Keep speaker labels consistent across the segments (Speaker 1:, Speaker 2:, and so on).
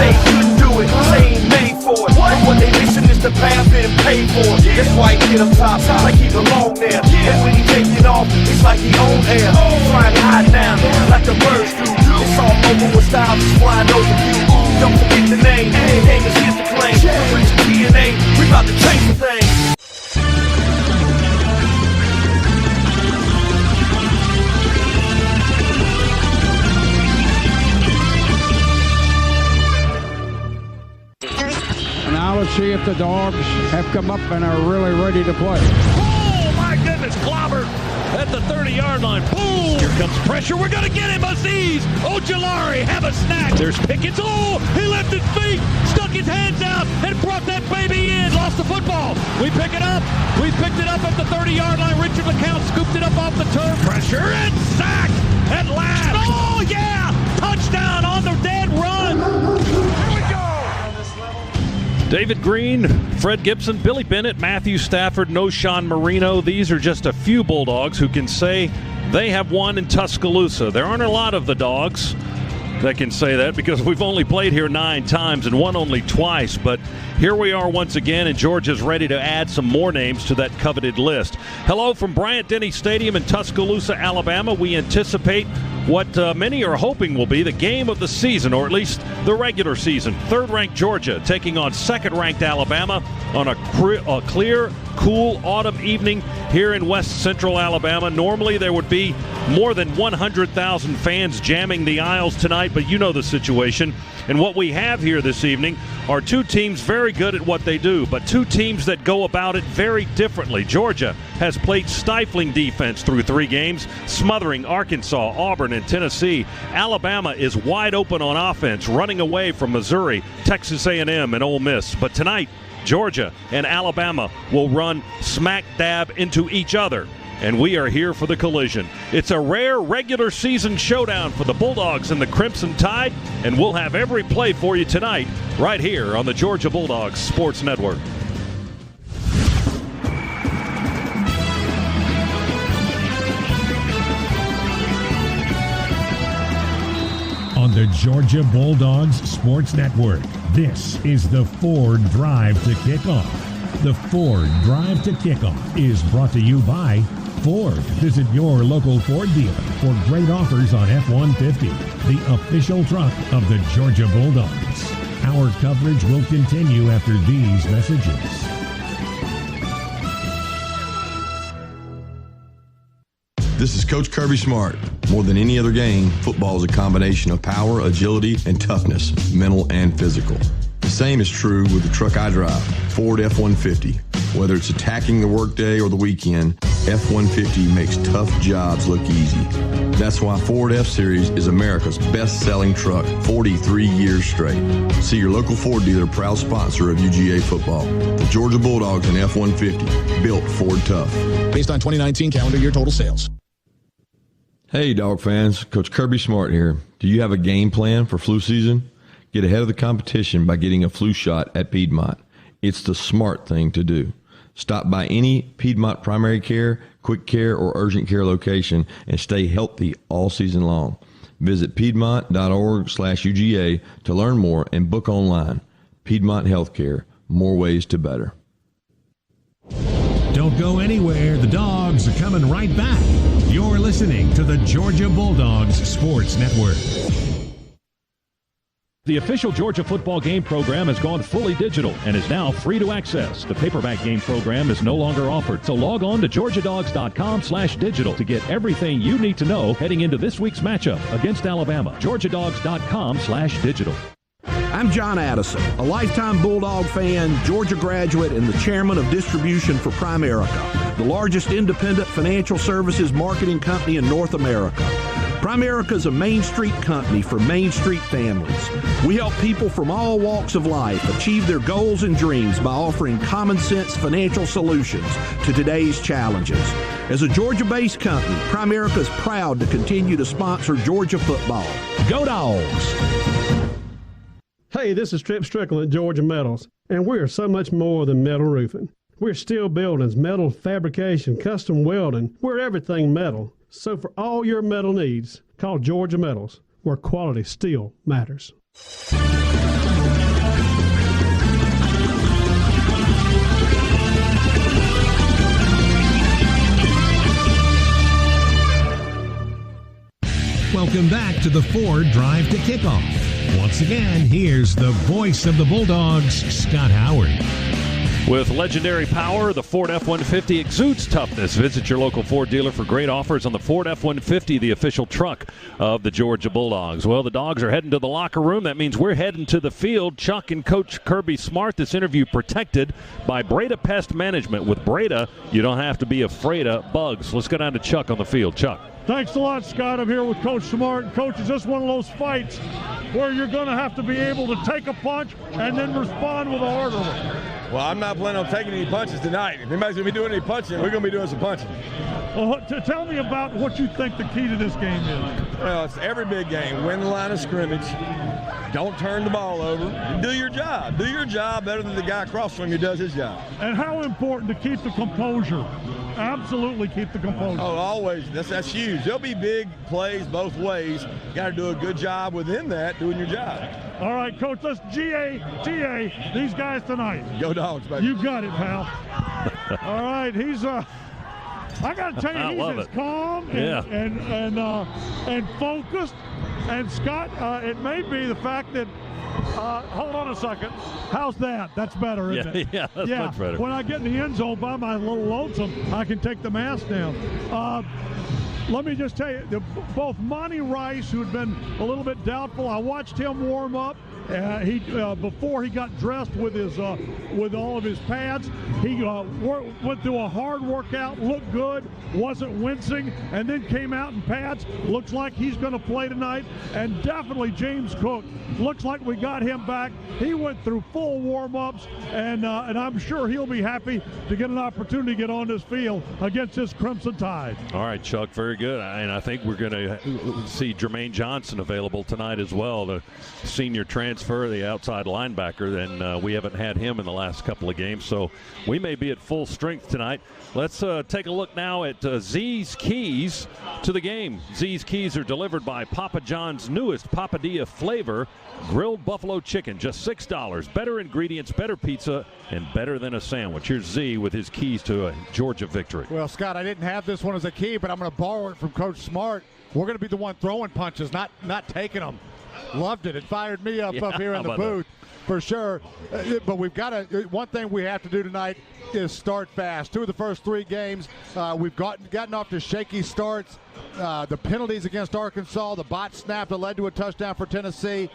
Speaker 1: they couldn't do it, they ain't made for it. But what they missing is the path been paid for. That's why he get up top, like he belong there. And when he take it off, it's like he own air. Flying high down, like the birds do. It's all over with style, just flying over you. Don't forget the name, the game is his to claim. Rich DNA, we about to change the thing.
Speaker 2: Now let's see if the dogs have come up and are really ready to play.
Speaker 3: Oh, my goodness, clobbered at the 30-yard line. Boom! Here comes pressure. We're going to get him. Aziz Ojulari, have a snack. There's Pickens. Oh, he left his feet, stuck his hands out, and brought that baby in. Lost the football. We pick it up. We picked it up at the 30-yard line. Richard LeCount scooped it up off the turf. Pressure and sack at last. Oh, yeah! Touchdown on the dead run. Here we go.
Speaker 4: David Green, Fred Gibson, Billy Bennett, Matthew Stafford, Noshawn Marino. These are just a few Bulldogs who can say they have won in Tuscaloosa. There aren't a lot of the Dogs that can say that because we've only played here 9 times and won only twice. But here we are once again, and Georgia's ready to add some more names to that coveted list. Hello from Bryant-Denny Stadium in Tuscaloosa, Alabama. We anticipate what many are hoping will be the game of the season, or at least the regular season. Third-ranked Georgia taking on second-ranked Alabama on a clear, cool autumn evening here in west central Alabama. Normally there would be more than 100,000 fans jamming the aisles tonight, but you know the situation. And what we have here this evening are two teams very good at what they do, but two teams that go about it very differently. Georgia has played stifling defense through 3 games, smothering Arkansas, Auburn, and Tennessee. Alabama is wide open on offense, running away from Missouri, Texas A&M, and Ole Miss. But tonight, Georgia and Alabama will run smack dab into each other, and we are here for the collision. It's a rare regular season showdown for the Bulldogs and the Crimson Tide, and we'll have every play for you tonight right here on the Georgia Bulldogs Sports Network.
Speaker 5: On the Georgia Bulldogs Sports Network, this is the Ford Drive to Kickoff. The Ford Drive to Kickoff is brought to you by Ford. Visit your local Ford dealer for great offers on F-150, the official truck of the Georgia Bulldogs. Our coverage will continue after these messages.
Speaker 6: This is Coach Kirby Smart. More than any other game, football is a combination of power, agility, and toughness, mental and physical. The same is true with the truck I drive, Ford F-150. Whether it's attacking the workday or the weekend, F-150 makes tough jobs look easy. That's why Ford F-Series is America's best-selling truck 43 years straight. See your local Ford dealer, proud sponsor of UGA football. The Georgia Bulldogs and F-150, built Ford tough.
Speaker 7: Based on 2019 calendar year total sales.
Speaker 6: Hey, Dog fans, Coach Kirby Smart here. Do you have a game plan for flu season? Get ahead of the competition by getting a flu shot at Piedmont. It's the smart thing to do. Stop by any Piedmont primary care, quick care, or urgent care location and stay healthy all season long. Visit piedmont.org/UGA to learn more and book online. Piedmont Healthcare, more ways to better.
Speaker 5: Don't go anywhere. The Dogs are coming right back. You're listening to the Georgia Bulldogs Sports Network.
Speaker 4: The official Georgia football game program has gone fully digital and is now free to access. The paperback game program is no longer offered, so log on to georgiadogs.com/digital to get everything you need to know heading into this week's matchup against Alabama. georgiadogs.com/digital.
Speaker 8: I'm John Addison, a lifetime Bulldog fan, Georgia graduate, and the chairman of distribution for Primerica, the largest independent financial services marketing company in North America. Primerica is a Main Street company for Main Street families. We help people from all walks of life achieve their goals and dreams by offering common sense financial solutions to today's challenges. As a Georgia-based company, Primerica is proud to continue to sponsor Georgia football. Go Dogs!
Speaker 9: Hey, this is Trip Strickland at Georgia Metals, and we are so much more than metal roofing. We're steel buildings, metal fabrication, custom welding. We're everything metal. So for all your metal needs, call Georgia Metals, where quality still matters.
Speaker 5: Welcome back to the Ford Drive to Kickoff. Once again, here's the voice of the Bulldogs, Scott Howard.
Speaker 4: With legendary power, the Ford F-150 exudes toughness. Visit your local Ford dealer for great offers on the Ford F-150, the official truck of the Georgia Bulldogs. Well, the Dogs are heading to the locker room. That means we're heading to the field. Chuck and Coach Kirby Smart. This interview protected by Breda Pest Management. With Breda, you don't have to be afraid of bugs. Let's go down to Chuck on the field. Chuck.
Speaker 10: Thanks a lot, Scott. I'm here with Coach Smart. Coach, is this one of those fights where you're going to have to be able to take a punch and then respond with a harder one?
Speaker 11: Well, I'm not planning on taking any punches tonight. If anybody's going to be doing any punching, we're going to be doing some punching.
Speaker 10: Well, tell me about what you think the key to this game is.
Speaker 11: Well, it's every big game. Win the line of scrimmage. Don't turn the ball over. Do your job. Do your job better than the guy across from you does his job.
Speaker 10: And how important to keep the composure. Absolutely keep the composure.
Speaker 11: Oh, always. That's huge. There'll be big plays both ways. You got to do a good job within that, doing your job.
Speaker 10: All right, Coach, let's GA these guys tonight.
Speaker 11: Go Dogs, baby.
Speaker 10: You got it, pal. All right, he's I got to tell you, he's as calm and focused. And Scott, it may be the fact that hold on a second. How's that? That's better, isn't it?
Speaker 4: Yeah, that's much better.
Speaker 10: When I get in the end zone by my little lonesome, I can take the mask down. Let me just tell you, both Monty Rice, who had been a little bit doubtful, I watched him warm up. Before he got dressed with all of his pads, he went through a hard workout, looked good, wasn't wincing, and then came out in pads. Looks like he's going to play tonight. And definitely James Cook, looks like we got him back. He went through full warm-ups, and I'm sure he'll be happy to get an opportunity to get on this field against this Crimson Tide.
Speaker 4: All right, Chuck, very good. And I think we're going to see Jermaine Johnson available tonight as well, the senior transfer, the outside linebacker, and we haven't had him in the last couple of games, so we may be at full strength tonight. Let's take a look now at Z's keys to the game. Z's keys are delivered by Papa John's newest Papadilla flavor, grilled buffalo chicken, just $6. Better ingredients, better pizza, and better than a sandwich. Here's Z with his keys to a Georgia victory.
Speaker 12: Well, Scott, I didn't have this one as a key, but I'm going to borrow it from Coach Smart. We're going to be the one throwing punches, not taking them. Loved it. It fired me up here in the booth for sure. But we've got to. One thing we have to do tonight is start fast. 2 of the first 3 games, we've gotten off to shaky starts. The penalties against Arkansas, the bot snap that led to a touchdown for Tennessee,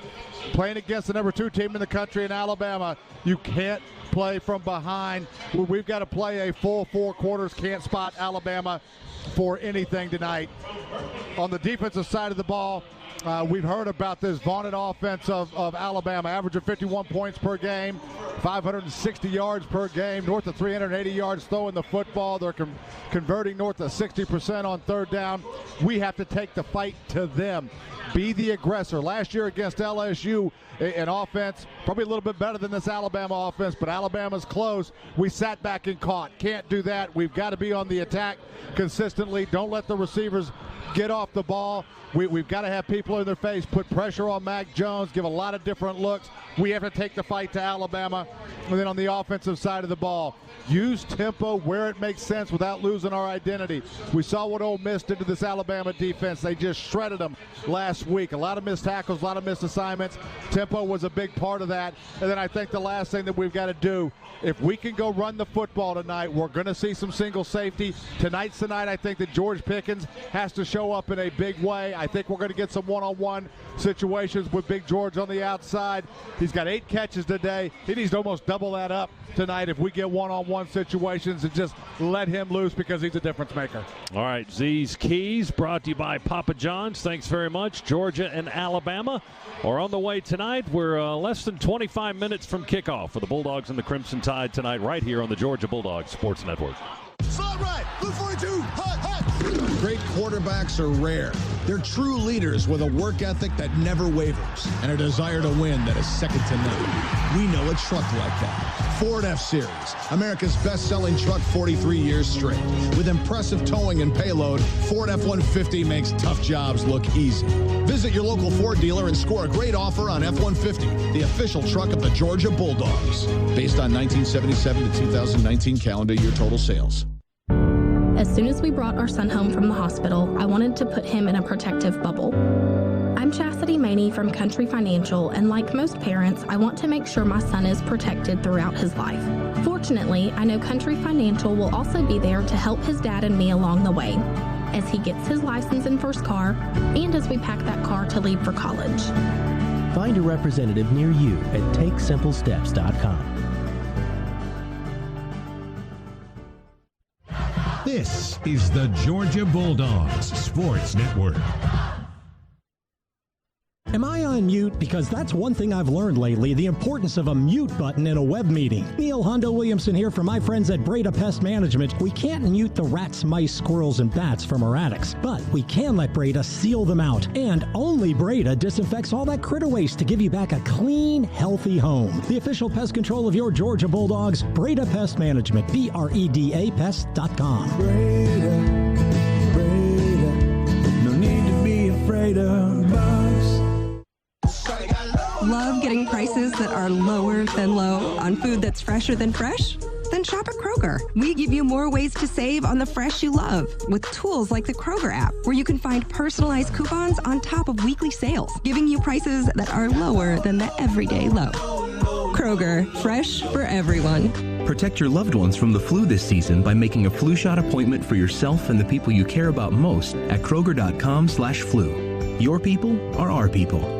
Speaker 12: playing against the number 2 team in the country in Alabama. You can't play from behind. We've got to play a full 4 quarters. Can't spot Alabama for anything tonight. On the defensive side of the ball, we've heard about this vaunted offense of Alabama, average of 51 points per game, 560 yards per game, north of 380 yards throwing the football. They're converting north of 60% on third down. We have to take the fight to them. Be the aggressor. Last year against LSU, an offense probably a little bit better than this Alabama offense, but Alabama's close. We sat back and caught. Can't do that. We've got to be on the attack consistently. Don't let the receivers get off the ball. We've got to have people in their face, put pressure on Mac Jones, give a lot of different looks. We have to take the fight to Alabama. And then on the offensive side of the ball, use tempo where it makes sense without losing our identity. We saw what Ole Miss did to this Alabama defense. They just shredded them last week. A lot of missed tackles, a lot of missed assignments. Tempo was a big part of that. And then I think the last thing that we've got to do, if we can go run the football tonight, we're going to see some single safety. Tonight's the night I think that George Pickens has to show up in a big way. I think we're going to get some one-on-one situations with Big George on the outside. He's got 8 catches today. He needs to almost double that up tonight if we get one-on-one situations and just let him loose because he's a difference maker.
Speaker 4: All right, Z's Keys brought to you by Papa John's. Thanks very much. Georgia and Alabama are on the way tonight. We're less than 25 minutes from kickoff for the Bulldogs and the Crimson Tide tonight right here on the Georgia Bulldogs Sports Network.
Speaker 7: Slot right, blue 42, hot, hot. Great quarterbacks are rare. They're true leaders with a work ethic that never wavers and a desire to win that is second to none. We know a truck like that. Ford F-Series, America's best-selling truck 43 years straight. With impressive towing and payload, Ford F-150 makes tough jobs look easy. Visit your local Ford dealer and score a great offer on F-150, the official truck of the Georgia Bulldogs. Based on 1977 to 2019 calendar year total sales.
Speaker 13: As soon as we brought our son home from the hospital, I wanted to put him in a protective bubble. I'm Chastity Maney from Country Financial, and like most parents, I want to make sure my son is protected throughout his life. Fortunately, I know Country Financial will also be there to help his dad and me along the way, as he gets his license and first car, and as we pack that car to leave for college.
Speaker 14: Find a representative near you at TakeSimpleSteps.com.
Speaker 5: This is the Georgia Bulldogs Sports Network.
Speaker 15: Am I on mute? Because that's one thing I've learned lately, the importance of a mute button in a web meeting. Neil Hondo Williamson here from my friends at Breda Pest Management. We can't mute the rats, mice, squirrels, and bats from our attics, but we can let Breda seal them out. And only Breda disinfects all that critter waste to give you back a clean, healthy home. The official pest control of your Georgia Bulldogs, Breda Pest Management, BREDA Pest.com.
Speaker 16: Breda, no need to be afraid of bugs.
Speaker 17: Love getting prices that are lower than low on food that's fresher than fresh? Then shop at Kroger. We give you more ways to save on the fresh you love with tools like the Kroger app, where you can find personalized coupons on top of weekly sales, giving you prices that are lower than the everyday low. Kroger, fresh for everyone.
Speaker 18: Protect your loved ones from the flu this season by making a flu shot appointment for yourself and the people you care about most at Kroger.com/flu. Your people are our people.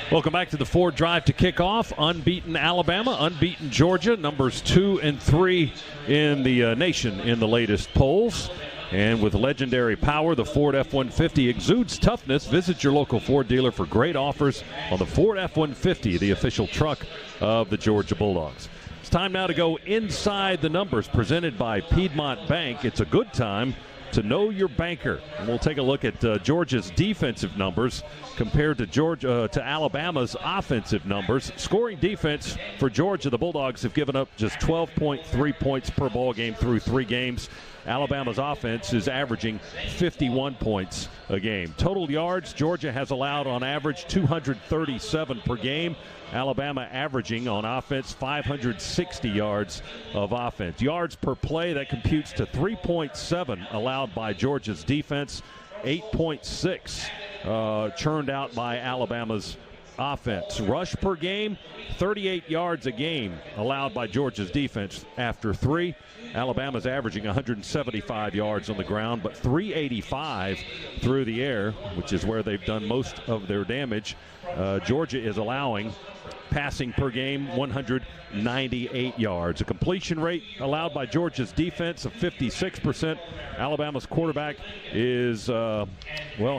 Speaker 4: Welcome back to the Ford Drive to Kickoff. Unbeaten Alabama, unbeaten Georgia, numbers 2 and 3 in the nation in the latest polls. And with legendary power, the Ford F-150 exudes toughness. Visit your local Ford dealer for great offers on the Ford F-150, the official truck of the Georgia Bulldogs. It's time now to go inside the numbers presented by Piedmont Bank. It's a good time to know your banker. And we'll take a look at Georgia's defensive numbers compared to Alabama's offensive numbers. Scoring defense for Georgia, the Bulldogs have given up just 12.3 points per ball game through 3 games. Alabama's offense is averaging 51 points a game. Total yards, Georgia has allowed on average 237 per game. Alabama averaging on offense 560 yards of offense. Yards per play, that computes to 3.7 allowed by Georgia's defense, 8.6 churned out by Alabama's offense. Rush per game, 38 yards a game allowed by Georgia's defense after 3. Alabama's averaging 175 yards on the ground, but 385 through the air, which is where they've done most of their damage. Georgia is allowing passing per game 198 yards. A completion rate allowed by Georgia's defense of 56%. Alabama's quarterback is,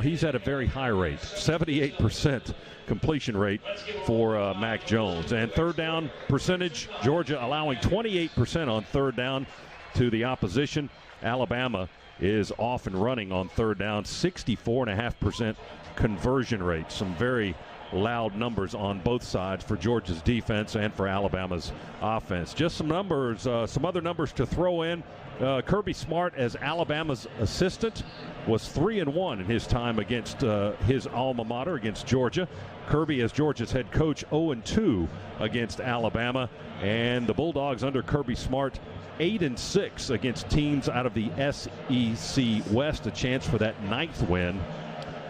Speaker 4: he's at a very high rate, 78% completion rate for Mac Jones. And third down percentage, Georgia allowing 28% on third down to the opposition. Alabama is off and running on third down, 64.5% conversion rate. Some very loud numbers on both sides for Georgia's defense and for Alabama's offense. Just some numbers, some other numbers to throw in. Kirby Smart, as Alabama's assistant, was 3-1 in his time against his alma mater, against Georgia. Kirby, as Georgia's head coach, 0-2 against Alabama. And the Bulldogs under Kirby Smart, 8-6 against teams out of the SEC West. A chance for that 9th win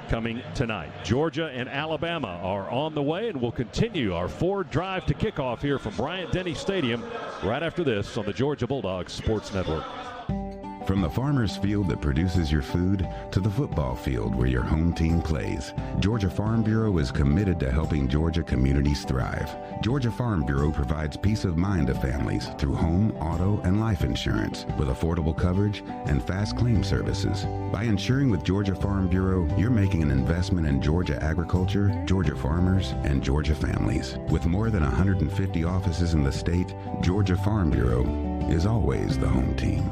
Speaker 4: coming tonight. Georgia and Alabama are on the way, and we'll continue our Ford Drive to Kickoff here from Bryant-Denny Stadium right after this on the Georgia Bulldogs Sports Network.
Speaker 19: From the farmer's field that produces your food to the football field where your home team plays, Georgia Farm Bureau is committed to helping Georgia communities thrive. Georgia Farm Bureau provides peace of mind to families through home, auto, and life insurance with affordable coverage and fast claim services. By insuring with Georgia Farm Bureau, you're making an investment in Georgia agriculture, Georgia farmers, and Georgia families. With more than 150 offices in the state, Georgia Farm Bureau is always the home team.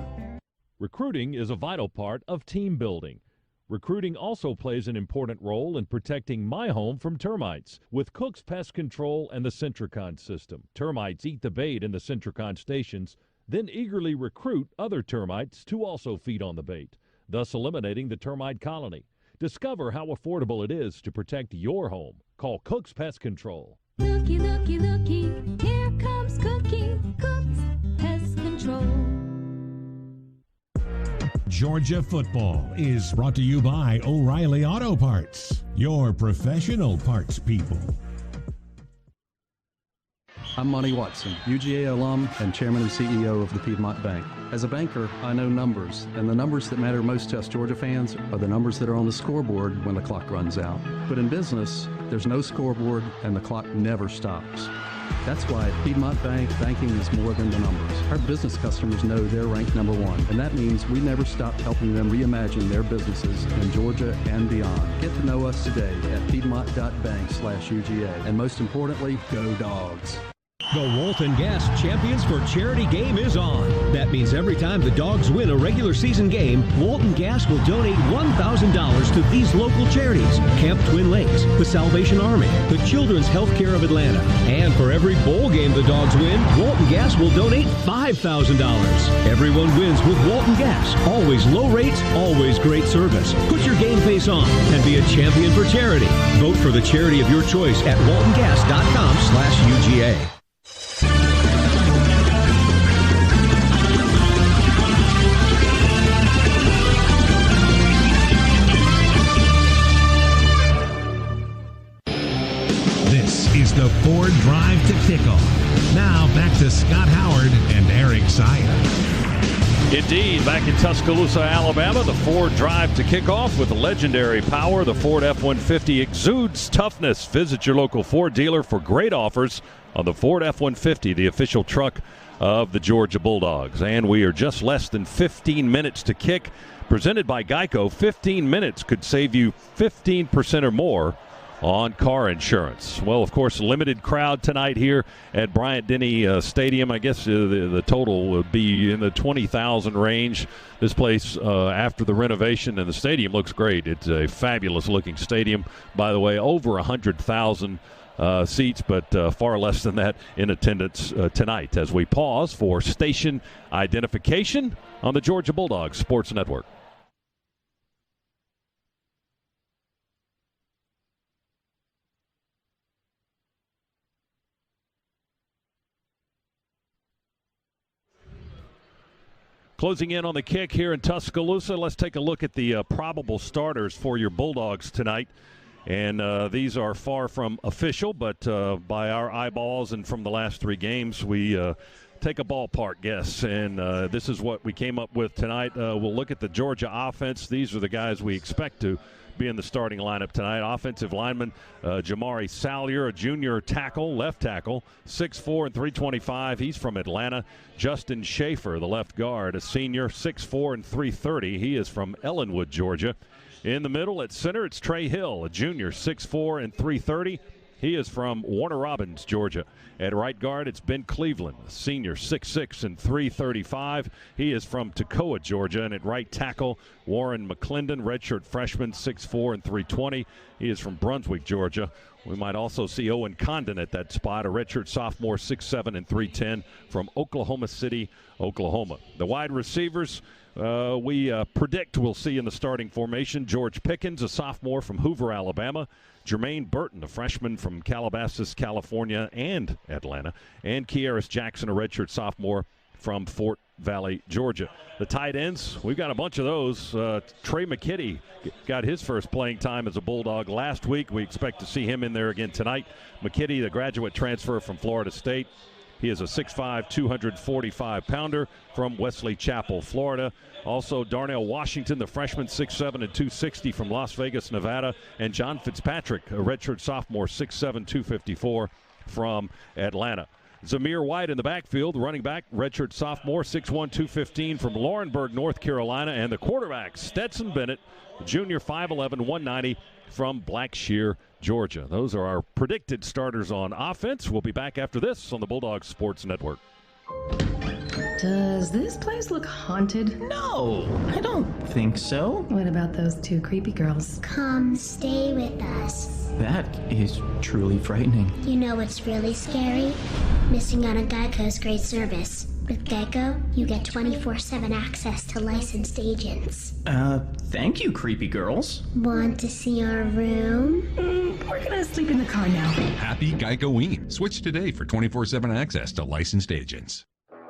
Speaker 4: Recruiting is a vital part of team building. Recruiting also plays an important role in protecting my home from termites with Cook's Pest Control and the Centricon system. Termites eat the bait in the Centricon stations, then eagerly recruit other termites to also feed on the bait, thus eliminating the termite colony. Discover how affordable it is to protect your home. Call Cook's Pest Control.
Speaker 20: Looky, looky, looky, here comes Cookie, Cook's Pest Control.
Speaker 5: Georgia football is brought to you by O'Reilly Auto Parts, your professional parts people.
Speaker 21: I'm Monty Watson, UGA alum and chairman and CEO of the Piedmont Bank. As a banker, I know numbers, and the numbers that matter most to us Georgia fans are the numbers that are on the scoreboard when the clock runs out. But in business, there's no scoreboard and the clock never stops. That's why at Piedmont Bank, banking is more than the numbers. Our business customers know they're ranked number one, and that means we never stop helping them reimagine their businesses in Georgia and beyond. Get to know us today at piedmont.bank/UGA. And most importantly, go Dogs.
Speaker 22: The Walton Gas Champions for Charity game is on. That means every time the Dogs win a regular season game, Walton Gas will donate $1,000 to these local charities: Camp Twin Lakes, the Salvation Army, the Children's Healthcare of Atlanta. And for every bowl game the Dogs win, Walton Gas will donate $5,000. Everyone wins with Walton Gas. Always low rates, always great service. Put your game face on and be a champion for charity. Vote for the charity of your choice at waltongas.com/UGA.
Speaker 5: This is the Ford Drive to Kickoff. Now back to Scott Howard and Eric Syer.
Speaker 4: Indeed, back in Tuscaloosa, Alabama, the Ford Drive to Kickoff with legendary power. The Ford F-150 exudes toughness. Visit your local Ford dealer for great offers on the Ford F-150, the official truck of the Georgia Bulldogs. And we are just less than 15 minutes to kick. Presented by Geico, 15 minutes could save you 15% or more on car insurance. Well, of course, limited crowd tonight here at Bryant-Denny Stadium. I guess the total would be in the 20,000 range. This place, after the renovation, and the stadium looks great. It's a fabulous-looking stadium. By the way, over 100,000 seats, but far less than that in attendance tonight as we pause for station identification on the Georgia Bulldogs Sports Network. Closing in on the kick here in Tuscaloosa, let's take a look at the probable starters for your Bulldogs tonight. And these are far from official, but by our eyeballs and from the last three games, we take a ballpark guess. And this is what we came up with tonight. We'll look at the Georgia offense. These are the guys we expect to be in the starting lineup tonight. Offensive lineman Jamari Salyer, a junior tackle, left tackle, 6'4" and 325. He's from Atlanta. Justin Schaefer, the left guard, a senior, 6'4" and 330. He is from Ellenwood, Georgia. In the middle at center, it's Trey Hill, a junior, 6'4" and 330. He is from Warner Robins, Georgia. At right guard, it's Ben Cleveland, a senior, 6'6" and 335. He is from Toccoa, Georgia. And at right tackle, Warren McClendon, redshirt freshman, 6'4" and 320. He is from Brunswick, Georgia. We might also see Owen Condon at that spot, a redshirt sophomore, 6'7" and 310 from Oklahoma City, Oklahoma. The wide receivers we predict we'll see in the starting formation: George Pickens, a sophomore from Hoover, Alabama; Jermaine Burton, a freshman from Calabasas, California and Atlanta; and Kearis Jackson, a redshirt sophomore from Fort Valley, Georgia. The tight ends, we've got a bunch of those. Trey McKitty got his first playing time as a Bulldog last week. We expect to see him in there again tonight. McKitty, the graduate transfer from Florida State. He is a 6'5", 245-pounder from Wesley Chapel, Florida. Also, Darnell Washington, the freshman, 6'7" and 260 from Las Vegas, Nevada. And John Fitzpatrick, a redshirt sophomore, 6'7", 254 from Atlanta. Zamir White in the backfield, running back, redshirt sophomore, 6'1", 215 from Laurinburg, North Carolina. And the quarterback, Stetson Bennett, junior, 5'11", 190 from Blackshear, Georgia. Those are our predicted starters on offense. We'll be back after this on the Bulldogs Sports Network.
Speaker 23: Does this place look haunted?
Speaker 24: No, I don't think so.
Speaker 23: What about those two creepy girls?
Speaker 25: Come, stay with us.
Speaker 24: That is truly frightening.
Speaker 25: You know what's really scary? Missing out on Geico's great service. With Geico, you get 24/7 access to licensed agents.
Speaker 24: Thank you, creepy girls.
Speaker 25: Want to see our room?
Speaker 23: We're gonna sleep in the car now.
Speaker 1: Happy Geico-ween. Switch today for 24/7 access to licensed agents.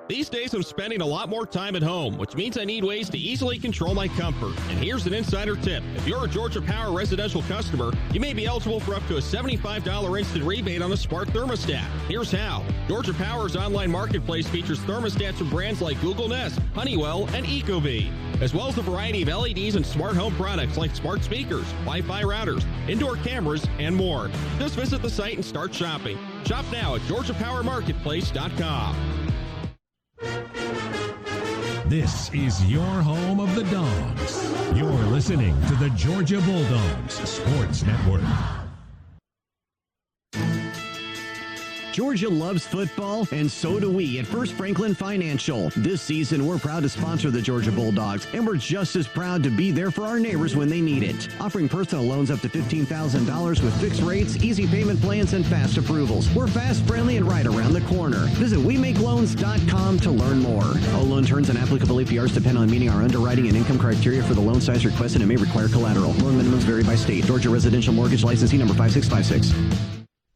Speaker 2: These days I'm spending a lot more time at home, which means I need ways to easily control my comfort. And here's an insider tip. If you're a Georgia Power residential customer, you may be eligible for up to a $75 instant rebate on a smart thermostat. Here's how. Georgia Power's online marketplace features thermostats from brands like Google Nest, Honeywell, and Ecobee, as well as a variety of LEDs and smart home products like smart speakers, Wi-Fi routers, indoor cameras, and more. Just visit the site and start shopping. Shop now at GeorgiaPowerMarketplace.com.
Speaker 5: This is your home of the Dogs. You're listening to the Georgia Bulldogs Sports Network.
Speaker 3: Georgia loves football, and so do we at First Franklin Financial. This season, we're proud to sponsor the Georgia Bulldogs, and we're just as proud to be there for our neighbors when they need it. Offering personal loans up to $15,000 with fixed rates, easy payment plans, and fast approvals. We're fast, friendly, and right around the corner. Visit WeMakeLoans.com to learn more. All loan terms and applicable APRs depend on meeting our underwriting and income criteria for the loan size requested and may require collateral. Loan minimums vary by state. Georgia Residential Mortgage Licensee number 5656.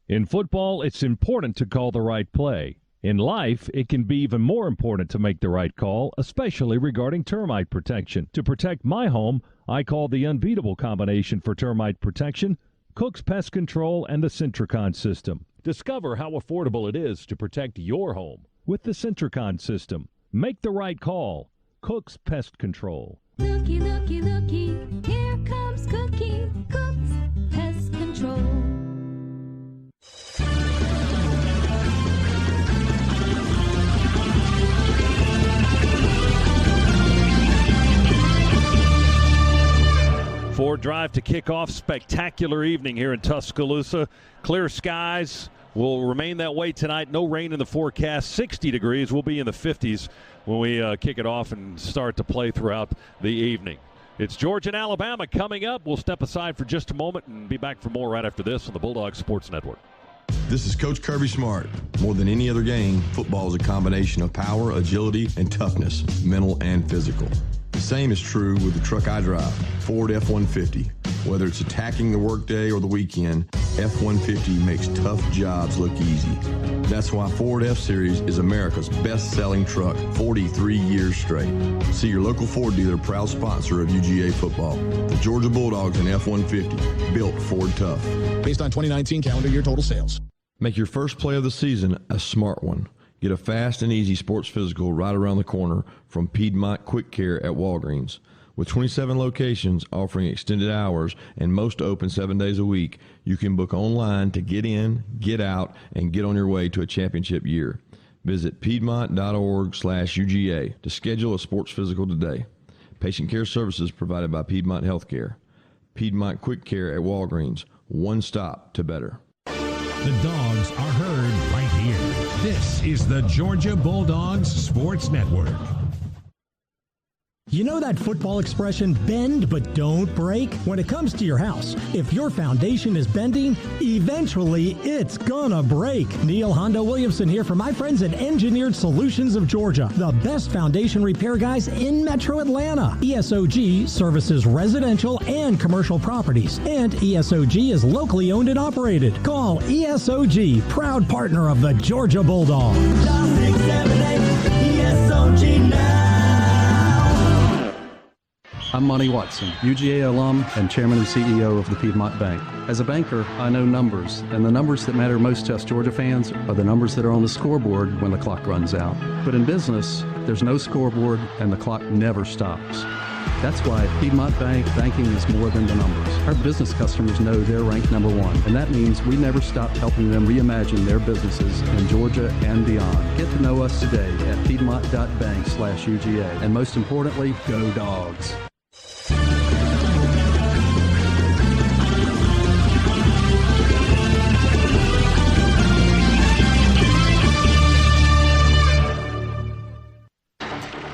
Speaker 4: In football, it's important to call the right play. In life, it can be even more important to make the right call, especially regarding termite protection. To protect my home, I call the unbeatable combination for termite protection, Cook's Pest Control and the Centricon system. Discover how affordable it is to protect your home with the Centricon system. Make the right call. Cook's Pest Control.
Speaker 20: Looky, looky, looky, here comes Cookie, Cook's Pest Control.
Speaker 4: Ford Drive to kick off. Spectacular evening here in Tuscaloosa. Clear skies will remain that way tonight. No rain in the forecast. 60 degrees. We'll be in the 50s when we kick it off and start to play throughout the evening. It's Georgia and Alabama coming up. We'll step aside for just a moment and be back for more right after this on the Bulldogs Sports Network.
Speaker 6: This is Coach Kirby Smart. More than any other game, football is a combination of power, agility, and toughness, mental and physical. The same is true with the truck I drive, Ford F-150. Whether it's attacking the workday or the weekend, F-150 makes tough jobs look easy. That's why Ford F-Series is America's best-selling truck 43 years straight. See your local Ford dealer, proud sponsor of UGA football. The Georgia Bulldogs and F-150, built Ford tough.
Speaker 7: Based on 2019 calendar year total sales.
Speaker 6: Make your first play of the season a smart one. Get a fast and easy sports physical right around the corner from Piedmont Quick Care at Walgreens. With 27 locations offering extended hours and most open 7 days a week, you can book online to get in, get out, and get on your way to a championship year. Visit piedmont.org/UGA to schedule a sports physical today. Patient care services provided by Piedmont Healthcare. Piedmont Quick Care at Walgreens. One stop to better.
Speaker 5: The Dogs are heard right here. This is the Georgia Bulldogs Sports Network.
Speaker 15: You know that football expression, bend but don't break? When it comes to your house, if your foundation is bending, eventually it's gonna break. Neil Hondo Williamson here from my friends at Engineered Solutions of Georgia, the best foundation repair guys in Metro Atlanta. ESOG services residential and commercial properties, and ESOG is locally owned and operated. Call ESOG, proud partner of the Georgia Bulldogs.
Speaker 3: ESOG now.
Speaker 21: I'm Monty Watson, UGA alum and chairman and CEO of the Piedmont Bank. As a banker, I know numbers, and the numbers that matter most to us Georgia fans are the numbers that are on the scoreboard when the clock runs out. But in business, there's no scoreboard and the clock never stops. That's why at Piedmont Bank, banking is more than the numbers. Our business customers know they're ranked number one, and that means we never stop helping them reimagine their businesses in Georgia and beyond. Get to know us today at piedmont.bank/UGA. And most importantly, go Dogs.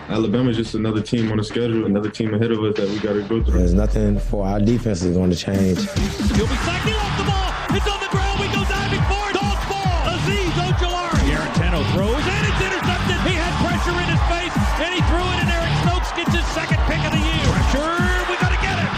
Speaker 8: Alabama's just another team on the schedule, another team ahead of us that we got to go through.
Speaker 26: There's nothing for our defense is going to change.
Speaker 27: He'll be sacked. He lost the ball. It's on the ground. We go diving for it. Dog's ball. Azeez Ojulari.
Speaker 4: Garantano throws, and it's intercepted. He had pressure.
Speaker 27: pressure in his face, and he threw it, and Eric Stokes gets his second pick of the year. Pressure, we got to get it.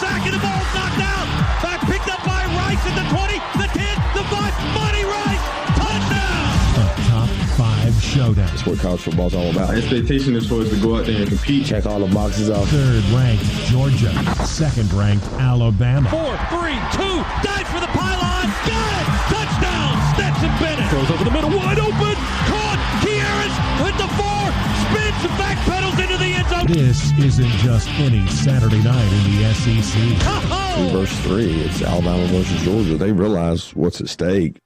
Speaker 27: Sack, and the ball's knocked out. Back picked up by Rice at the 20, the 10, the 5. Money Rice, touchdown.
Speaker 5: A top 5 showdown.
Speaker 6: That's what college football's all about.
Speaker 8: Our expectation is for us to go out there and compete.
Speaker 6: Check all the boxes off.
Speaker 5: 3rd ranked Georgia. 2nd ranked Alabama.
Speaker 27: 4, 3, 2, dive for the pylon. Got it. Touchdown. Stetson Bennett. Throws over the middle, wide open. Caught. Kieras with the 4. Spins and back pedals into the end zone.
Speaker 5: This isn't just any Saturday night in the SEC.
Speaker 6: In verse 3, it's Alabama versus Georgia. They realize what's at stake.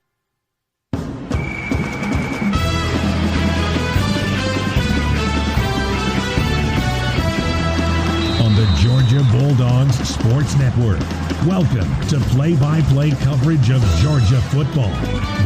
Speaker 5: On the Georgia Bulldogs Sports Network. Welcome to play-by-play coverage of Georgia football.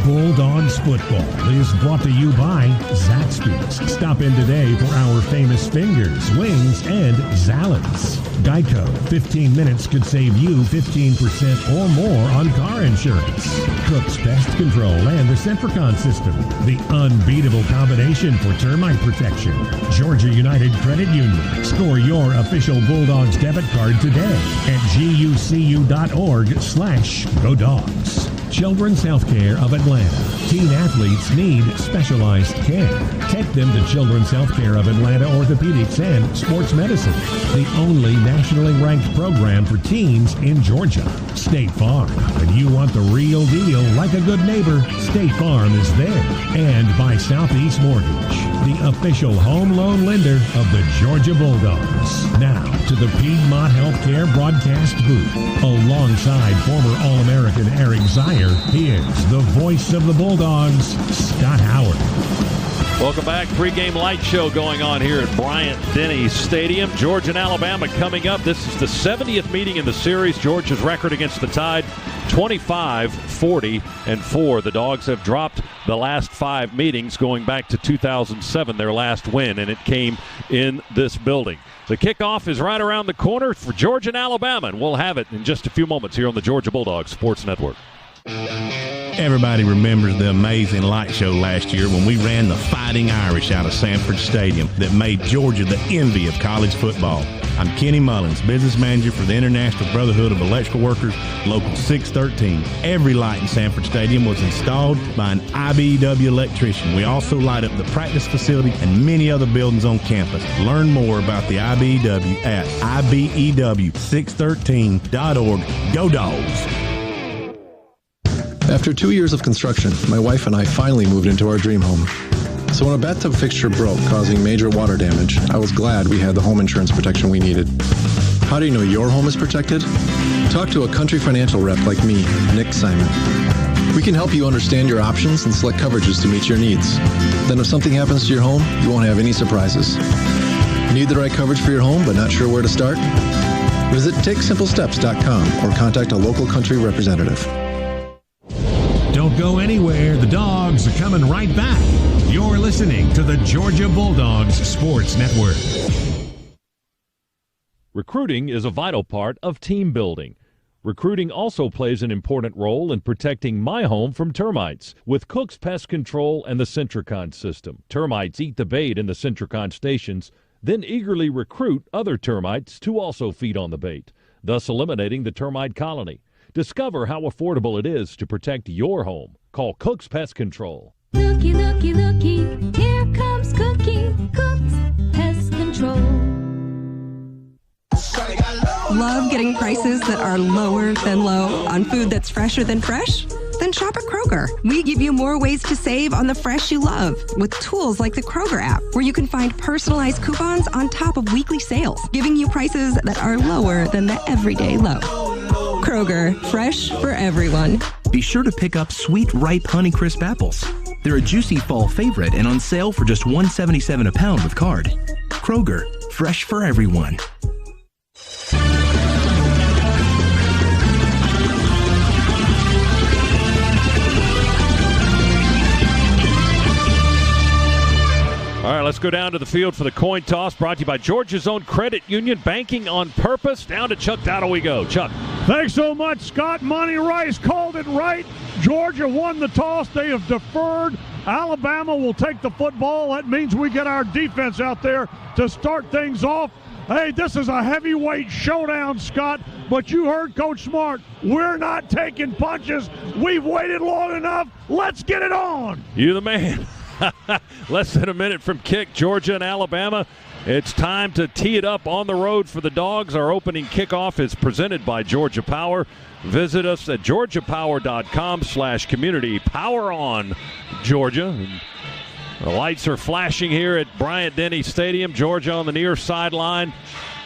Speaker 5: Bulldogs football is brought to you by Zaxby's. Stop in today for our famous fingers, wings, and Zalens. Geico, 15 minutes could save you 15% or more on car insurance. Cook's Pest Control and the Centricon System, the unbeatable combination for termite protection. Georgia United Credit Union. Score your official Bulldogs debit card today at gucu.org/GoDogs. Children's Healthcare of Atlanta. Teen athletes need specialized care. Take them to Children's Healthcare of Atlanta Orthopedics and Sports Medicine, the only nationally ranked program for teens in Georgia. State Farm. When you want the real deal like a good neighbor, State Farm is there. And by Southeast Mortgage, the official home loan lender of the Georgia Bulldogs. Now to the Piedmont Healthcare broadcast booth. Alongside former All-American Eric Zier, here's the voice of the Bulldogs, Scott Howard.
Speaker 4: Welcome back. Pre-game light show going on here at Bryant-Denny Stadium. Georgia and Alabama coming up. This is the 70th meeting in the series. Georgia's record against the Tide, 25-40-4. The Dogs have dropped the last 5 meetings going back to 2007, their last win, and it came in this building. The kickoff is right around the corner for Georgia and Alabama, and we'll have it in just a few moments here on the Georgia Bulldogs Sports Network.
Speaker 9: Everybody remembers the amazing light show last year when we ran the Fighting Irish out of Sanford Stadium that made Georgia the envy of college football. I'm Kenny Mullins, business manager for the International Brotherhood of Electrical Workers, Local 613. Every light in Sanford Stadium was installed by an IBEW electrician. We also light up the practice facility and many other buildings on campus. Learn more about the IBEW at IBEW613.org. Go Dogs!
Speaker 10: After 2 years of construction, my wife and I finally moved into our dream home. So when a bathtub fixture broke, causing major water damage, I was glad we had the home insurance protection we needed. How do you know your home is protected? Talk to a Country Financial rep like me, Nick Simon. We can help you understand your options and select coverages to meet your needs. Then if something happens to your home, you won't have any surprises. Need the right coverage for your home but not sure where to start? Visit TakeSimpleSteps.com or contact a local Country representative.
Speaker 5: Don't go anywhere. The Dogs are coming right back. You're listening to the Georgia Bulldogs Sports Network.
Speaker 4: Recruiting is a vital part of team building. Recruiting also plays an important role in protecting my home from termites with Cook's Pest Control and the Centricon System. Termites eat the bait in the Centricon stations, then eagerly recruit other termites to also feed on the bait, thus eliminating the termite colony. Discover how affordable it is to protect your home. Call Cook's Pest Control.
Speaker 20: Looky, looky, looky, here comes Cookie, Cook's Pest Control.
Speaker 17: Love getting prices that are lower than low on food that's fresher than fresh? Then shop at Kroger. We give you more ways to save on the fresh you love with tools like the Kroger app, where you can find personalized coupons on top of weekly sales, giving you prices that are lower than the everyday low. Kroger, fresh for everyone.
Speaker 18: Be sure to pick up sweet, ripe Honeycrisp apples. They're a juicy fall favorite and on sale for just $1.77 a pound with card. Kroger, fresh for everyone.
Speaker 4: All right, let's go down to the field for the coin toss, brought to you by Georgia's own credit union, banking on purpose. Down to Chuck Dowdle we go. Chuck.
Speaker 11: Thanks so much, Scott. Monty Rice called it right. Georgia won the toss. They have deferred Alabama will take the football. That means we get our defense out there to start things off. Hey, this is a heavyweight showdown, Scott, but you heard Coach Smart. We're not taking punches. We've waited long enough. Let's get it on.
Speaker 4: You the man. Less than a minute from kick, Georgia and Alabama. It's time to tee it up on the road for the Dogs. Our opening kickoff is presented by Georgia Power. Visit us at georgiapower.com/community. Power on, Georgia. The lights are flashing here at Bryant-Denny Stadium. Georgia on the near sideline.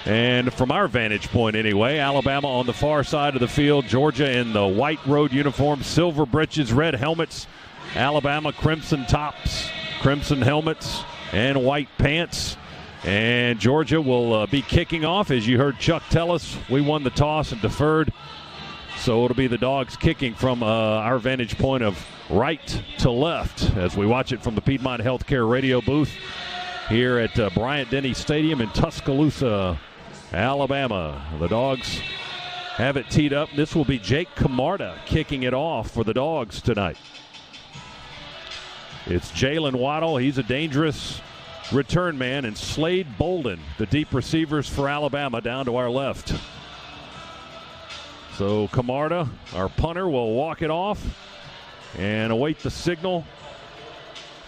Speaker 4: And from our vantage point anyway, Alabama on the far side of the field. Georgia in the white road uniform, silver breeches, red helmets. Alabama crimson tops, crimson helmets, and white pants. And Georgia will be kicking off. As you heard Chuck tell us, we won the toss and deferred. So it'll be the Dogs kicking from our vantage point of right to left as we watch it from the Piedmont Healthcare radio booth here at Bryant-Denny Stadium in Tuscaloosa, Alabama. The Dogs have it teed up. This will be Jake Camarda kicking it off for the Dogs tonight. It's Jalen Waddle. He's a dangerous return man. And Slade Bolden, the deep receivers for Alabama, down to our left. So Camarda, our punter, will walk it off and await the signal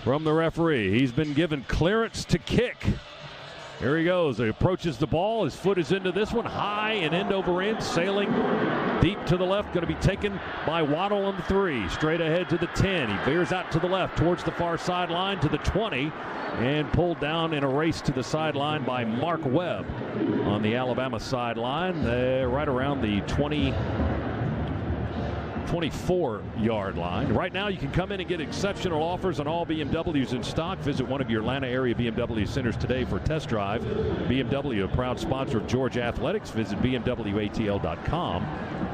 Speaker 4: from the referee. He's been given clearance to kick. Here he goes. He approaches the ball. His foot is into this one. High and end over end. Sailing deep to the left. Going to be taken by Waddle on the 3. Straight ahead to the 10. He veers out to the left towards the far sideline to the 20. And pulled down in a race to the sideline by Mark Webb on the Alabama sideline. Right around the 24-yard line. Right now you can come in and get exceptional offers on all BMWs in stock. Visit one of your Atlanta area BMW centers today for a test drive. BMW, a proud sponsor of Georgia Athletics. Visit BMWATL.com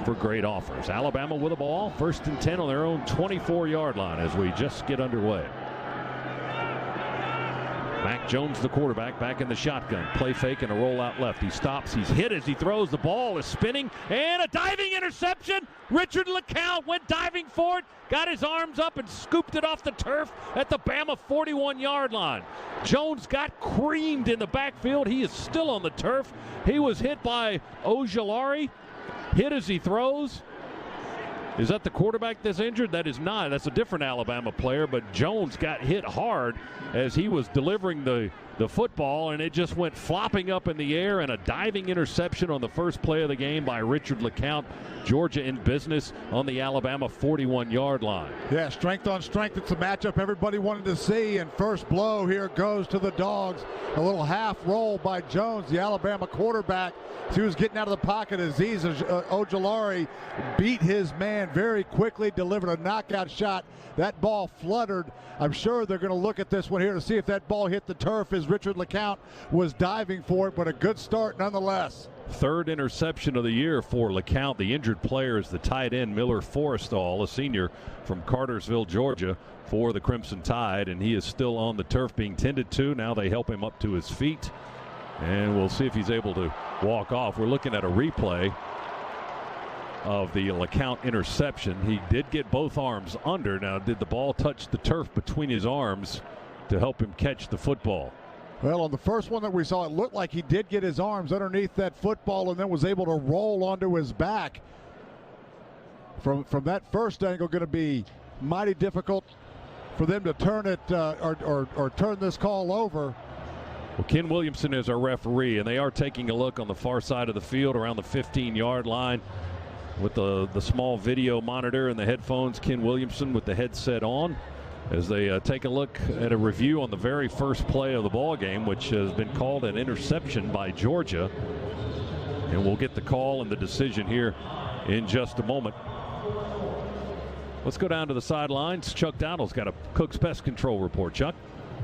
Speaker 4: for great offers. Alabama with a ball, 1st and 10 on their own 24-yard line as we just get underway. Mac Jones, the quarterback, back in the shotgun. Play fake and a rollout left. He stops. He's hit as he throws. The ball is spinning. And a diving interception. Richard LeCount went diving for it. Got his arms up and scooped it off the turf at the Bama 41-yard line. Jones got creamed in the backfield. He is still on the turf. He was hit by Ojulari. Hit as he throws. Is that the quarterback that's injured? That is not. That's a different Alabama player, but Jones got hit hard as he was delivering the football, and it just went flopping up in the air, and a diving interception on the first play of the game by Richard LeCount. Georgia in business on the Alabama 41-yard line.
Speaker 12: Yeah, strength on strength. It's a matchup everybody wanted to see, and first blow here goes to the Dogs. A little half roll by Jones, the Alabama quarterback. As he was getting out of the pocket, Azeez Ojulari beat his man very quickly, delivered a knockout shot. That ball fluttered. I'm sure they're going to look at this one here to see if that ball hit the turf as Richard LeCount was diving for it, but a good start nonetheless.
Speaker 4: 3rd interception of the year for LeCount. The injured player is the tight end Miller Forrestall, a senior from Cartersville, Georgia, for the Crimson Tide, and he is still on the turf being tended to. Now they help him up to his feet, and we'll see if he's able to walk off. We're looking at a replay of the LeCount interception. He did get both arms under. Now, did the ball touch the turf between his arms to help him catch the football?
Speaker 12: Well, on the first one that we saw, it looked like he did get his arms underneath that football and then was able to roll onto his back. From that first angle, going to be mighty difficult for them to turn it or turn this call over.
Speaker 4: Well, Ken Williamson is our referee, and they are taking a look on the far side of the field around the 15-yard line with the small video monitor and the headphones. Ken Williamson with the headset on as they take a look at a review on the very first play of the ball game, which has been called an interception by Georgia. And we'll get the call and the decision here in just a moment. Let's go down to the sidelines. Chuck Dowdle's got a Cook's Pest Control report. Chuck?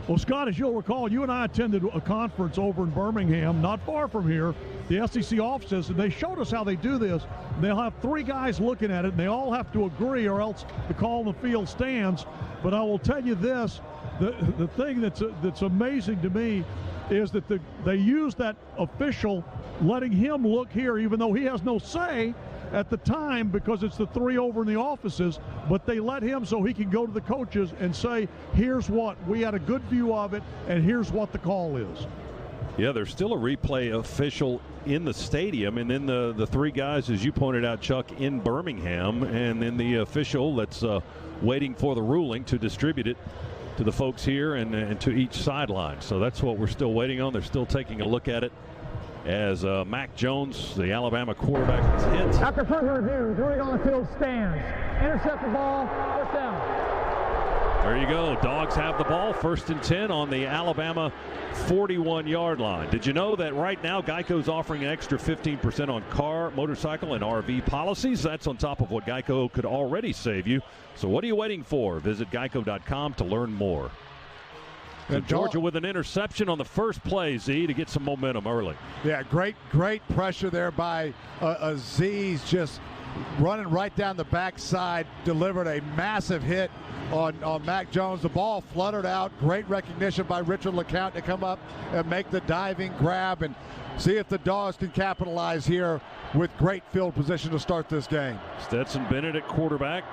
Speaker 11: Well, Scott, as you'll recall, you and I attended a conference over in Birmingham, not far from here, the SEC offices, and they showed us how they do this. They'll have 3 guys looking at it, and they all have to agree or else the call on the field stands. But I will tell you this, the thing that's amazing to me is that they use that official letting him look here, even though he has no say, at the time because it's the 3 over in the offices, but they let him so he can go to the coaches and say, here's what, we had a good view of it, and here's what the call is.
Speaker 4: Yeah, there's still a replay official in the stadium, and then the 3 guys, as you pointed out, Chuck, in Birmingham, and then the official that's waiting for the ruling to distribute it to the folks here and to each sideline. So that's what we're still waiting on. They're still taking a look at it as Mac Jones, the Alabama quarterback, is hit.
Speaker 13: After further review, throwing on the field stands. Intercept the ball, first down.
Speaker 4: There you go. Dogs have the ball, 1st and 10 on the Alabama 41-yard line. Did you know that right now Geico's offering an extra 15% on car, motorcycle, and RV policies? That's on top of what Geico could already save you. So what are you waiting for? Visit geico.com to learn more. So Georgia with an interception on the first play, Z, to get some momentum early.
Speaker 12: Yeah, great pressure there by Aziz, just running right down the backside, delivered a massive hit on Mac Jones. The ball fluttered out. Great recognition by Richard LeCount to come up and make the diving grab and see if the Dogs can capitalize here with great field position to start this game.
Speaker 4: Stetson Bennett at quarterback.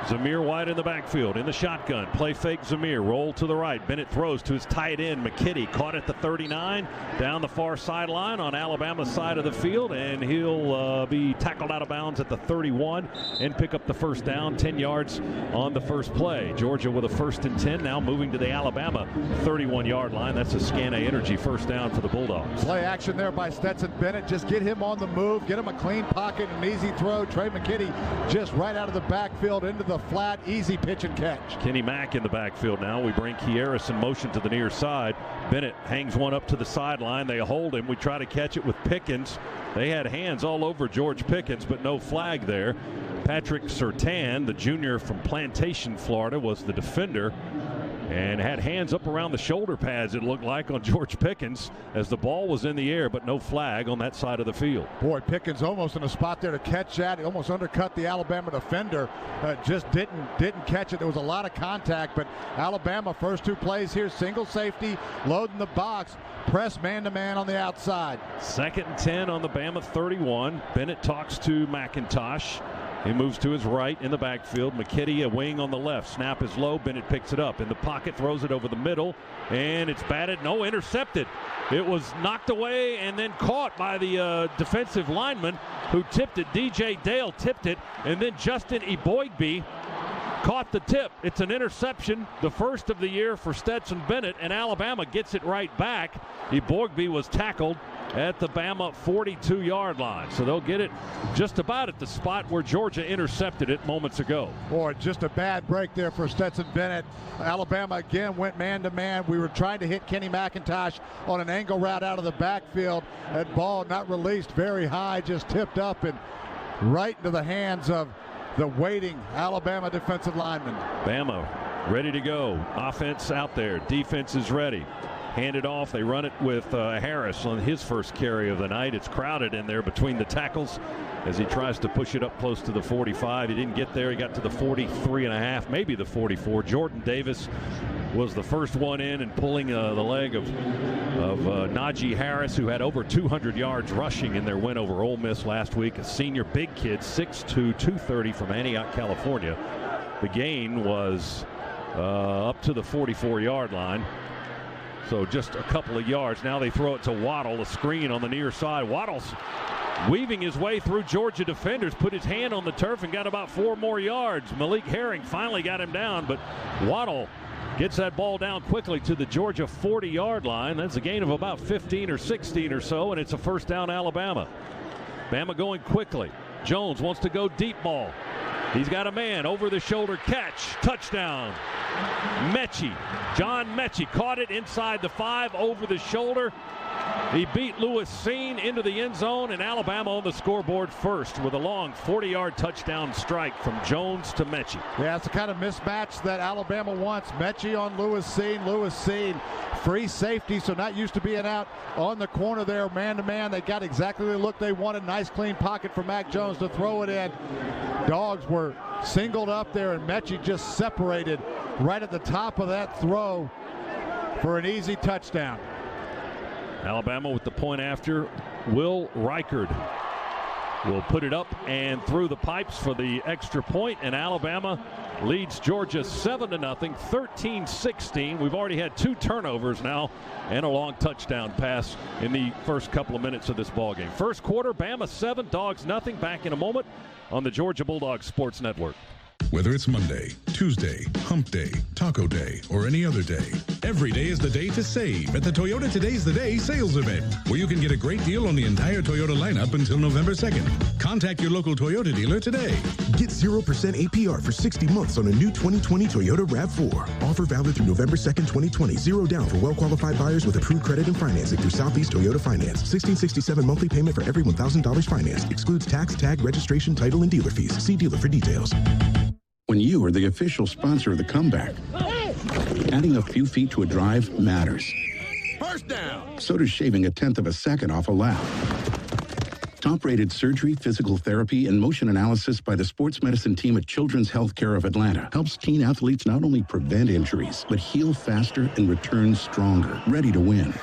Speaker 4: Zamir White in the backfield, in the shotgun. Play fake Zamir, roll to the right. Bennett throws to his tight end, McKitty, caught at the 39, down the far sideline on Alabama's side of the field, and he'll be tackled out of bounds at the 31 and pick up the first down, 10 yards on the first play. Georgia with a 1st and 10, now moving to the Alabama 31-yard line. That's a Scana Energy first down for the Bulldogs.
Speaker 12: Play action there by Stetson Bennett. Just get him on the move, get him a clean pocket, an easy throw. Trey McKitty just right out of the backfield into the flat, easy pitch and catch.
Speaker 4: Kenny Mack in the backfield now. We bring Kieras in motion to the near side. Bennett hangs one up to the sideline. They hold him. We try to catch it with Pickens. They had hands all over George Pickens, but no flag there. Patrick Surtain, the junior from Plantation, Florida, was the defender and had hands up around the shoulder pads, it looked like, on George Pickens as the ball was in the air, but no flag on that side of the field.
Speaker 12: Boy, Pickens almost in a spot there to catch that. He almost undercut the Alabama defender. Just didn't catch it. There was a lot of contact, but Alabama first 2 plays here, single safety, loading the box, press man-to-man on the outside.
Speaker 4: 2nd and 10 on the Bama 31. Bennett talks to McIntosh. He moves to his right in the backfield. McKitty a wing on the left. Snap is low. Bennett picks it up in the pocket, throws it over the middle, and it's batted. No, intercepted. It was knocked away and then caught by the defensive lineman who tipped it. DJ Dale tipped it, and then Justin Eboigbe caught the tip. It's an interception, the first of the year for Stetson Bennett, and Alabama gets it right back. Eboigbe was tackled at the Bama 42-yard line. So they'll get it just about at the spot where Georgia intercepted it moments ago.
Speaker 12: Boy, just a bad break there for Stetson Bennett. Alabama again went man-to-man. We were trying to hit Kenny McIntosh on an angle route out of the backfield. That ball not released very high, just tipped up and right into the hands of the waiting Alabama defensive lineman.
Speaker 4: Bama ready to go. Offense out there. Defense is ready. Handed off. They run it with Harris on his first carry of the night. It's crowded in there between the tackles as he tries to push it up close to the 45. He didn't get there. He got to the 43.5, maybe the 44. Jordan Davis was the first one in and pulling the leg of Najee Harris, who had over 200 yards rushing in their win over Ole Miss last week. A senior big kid, 6'2", 230 from Antioch, California. The gain was up to the 44-yard line. So just a couple of yards. Now they throw it to Waddle, a screen on the near side. Waddle's weaving his way through Georgia defenders, put his hand on the turf and got about 4 more yards. Malik Herring finally got him down, but Waddle gets that ball down quickly to the Georgia 40-yard line. That's a gain of about 15 or 16 or so, and it's a first down Alabama. Bama going quickly. Jones wants to go deep ball. He's got a man, over the shoulder catch, touchdown. Mechie, John Mechie caught it inside the 5, over the shoulder. He beat Lewis Seen into the end zone, and Alabama on the scoreboard first with a long 40-yard touchdown strike from Jones to Mechie.
Speaker 12: Yeah, it's the kind of mismatch that Alabama wants. Mechie on Lewis Seen. Lewis Seen, free safety, so not used to being out on the corner there, man-to-man. They got exactly the look they wanted. Nice clean pocket for Mac Jones to throw it in. Dogs were singled up there, and Mechie just separated right at the top of that throw for an easy touchdown.
Speaker 4: Alabama with the point after. Will Reichard will put it up and through the pipes for the extra point, and Alabama leads Georgia 7-0, 13-16. We've already had 2 turnovers now and a long touchdown pass in the first couple of minutes of this ballgame. First quarter, Bama 7, Dogs nothing. Back in a moment on the Georgia Bulldogs Sports Network.
Speaker 14: Whether it's Monday, Tuesday, Hump Day, Taco Day, or any other day, every day is the day to save at the Toyota Today's the Day sales event, where you can get a great deal on the entire Toyota lineup until November 2nd. Contact your local Toyota dealer today.
Speaker 16: Get 0% APR for 60 months on a new 2020 Toyota RAV4. Offer valid through November 2nd, 2020. 0 down for well-qualified buyers with approved credit and financing through Southeast Toyota Finance. $1,667 monthly payment for every $1,000 financed. Excludes tax, tag, registration, title, and dealer fees. See dealer for details.
Speaker 19: When you are the official sponsor of the comeback, adding a few feet to a drive matters.
Speaker 7: First down.
Speaker 19: So does shaving a 1/10 of a second off a lap. Top-rated surgery, physical therapy, and motion analysis by the sports medicine team at Children's Healthcare of Atlanta helps teen athletes not only prevent injuries, but heal faster and return stronger, ready to win.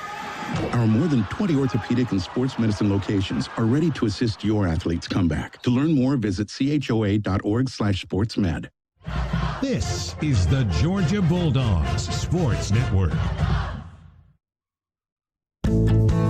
Speaker 19: Our more than 20 orthopedic and sports medicine locations are ready to assist your athlete's comeback. To learn more, visit choa.org/sportsmed.
Speaker 5: This is the Georgia Bulldogs Sports Network.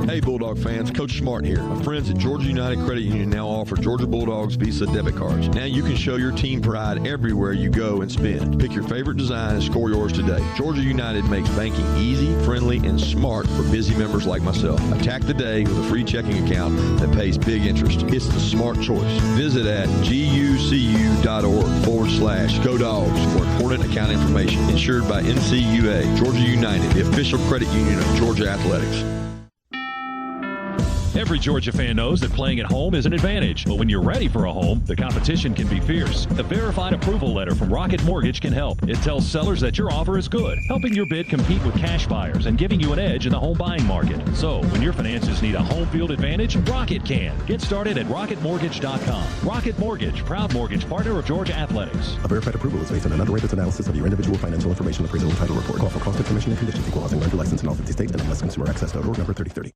Speaker 6: Hey Bulldog fans, Coach Smart here. My friends at Georgia United Credit Union now offer Georgia Bulldogs Visa debit cards. Now you can show your team pride everywhere you go and spend. Pick your favorite design and score yours today. Georgia United makes banking easy, friendly, and smart for busy members like myself. Attack the day with a free checking account that pays big interest. It's the smart choice. Visit at gucu.org/Go Dogs for important account information. Insured by NCUA. Georgia United, the official credit union of Georgia Athletics.
Speaker 4: Every Georgia fan knows that playing at home is an advantage, but when you're ready for a home, the competition can be fierce. A verified approval letter from Rocket Mortgage can help. It tells sellers that your offer is good, helping your bid compete with cash buyers and giving you an edge in the home buying market. So, when your finances need a home field advantage, Rocket can. Get started at rocketmortgage.com. Rocket Mortgage, proud mortgage partner of Georgia Athletics.
Speaker 10: A verified approval is based on an underwriter's analysis of your individual financial information appraisal and title report. Call for cost information and conditions. Equal housing lender license in all 50 states and MLSConsumerAccess.org number 3030.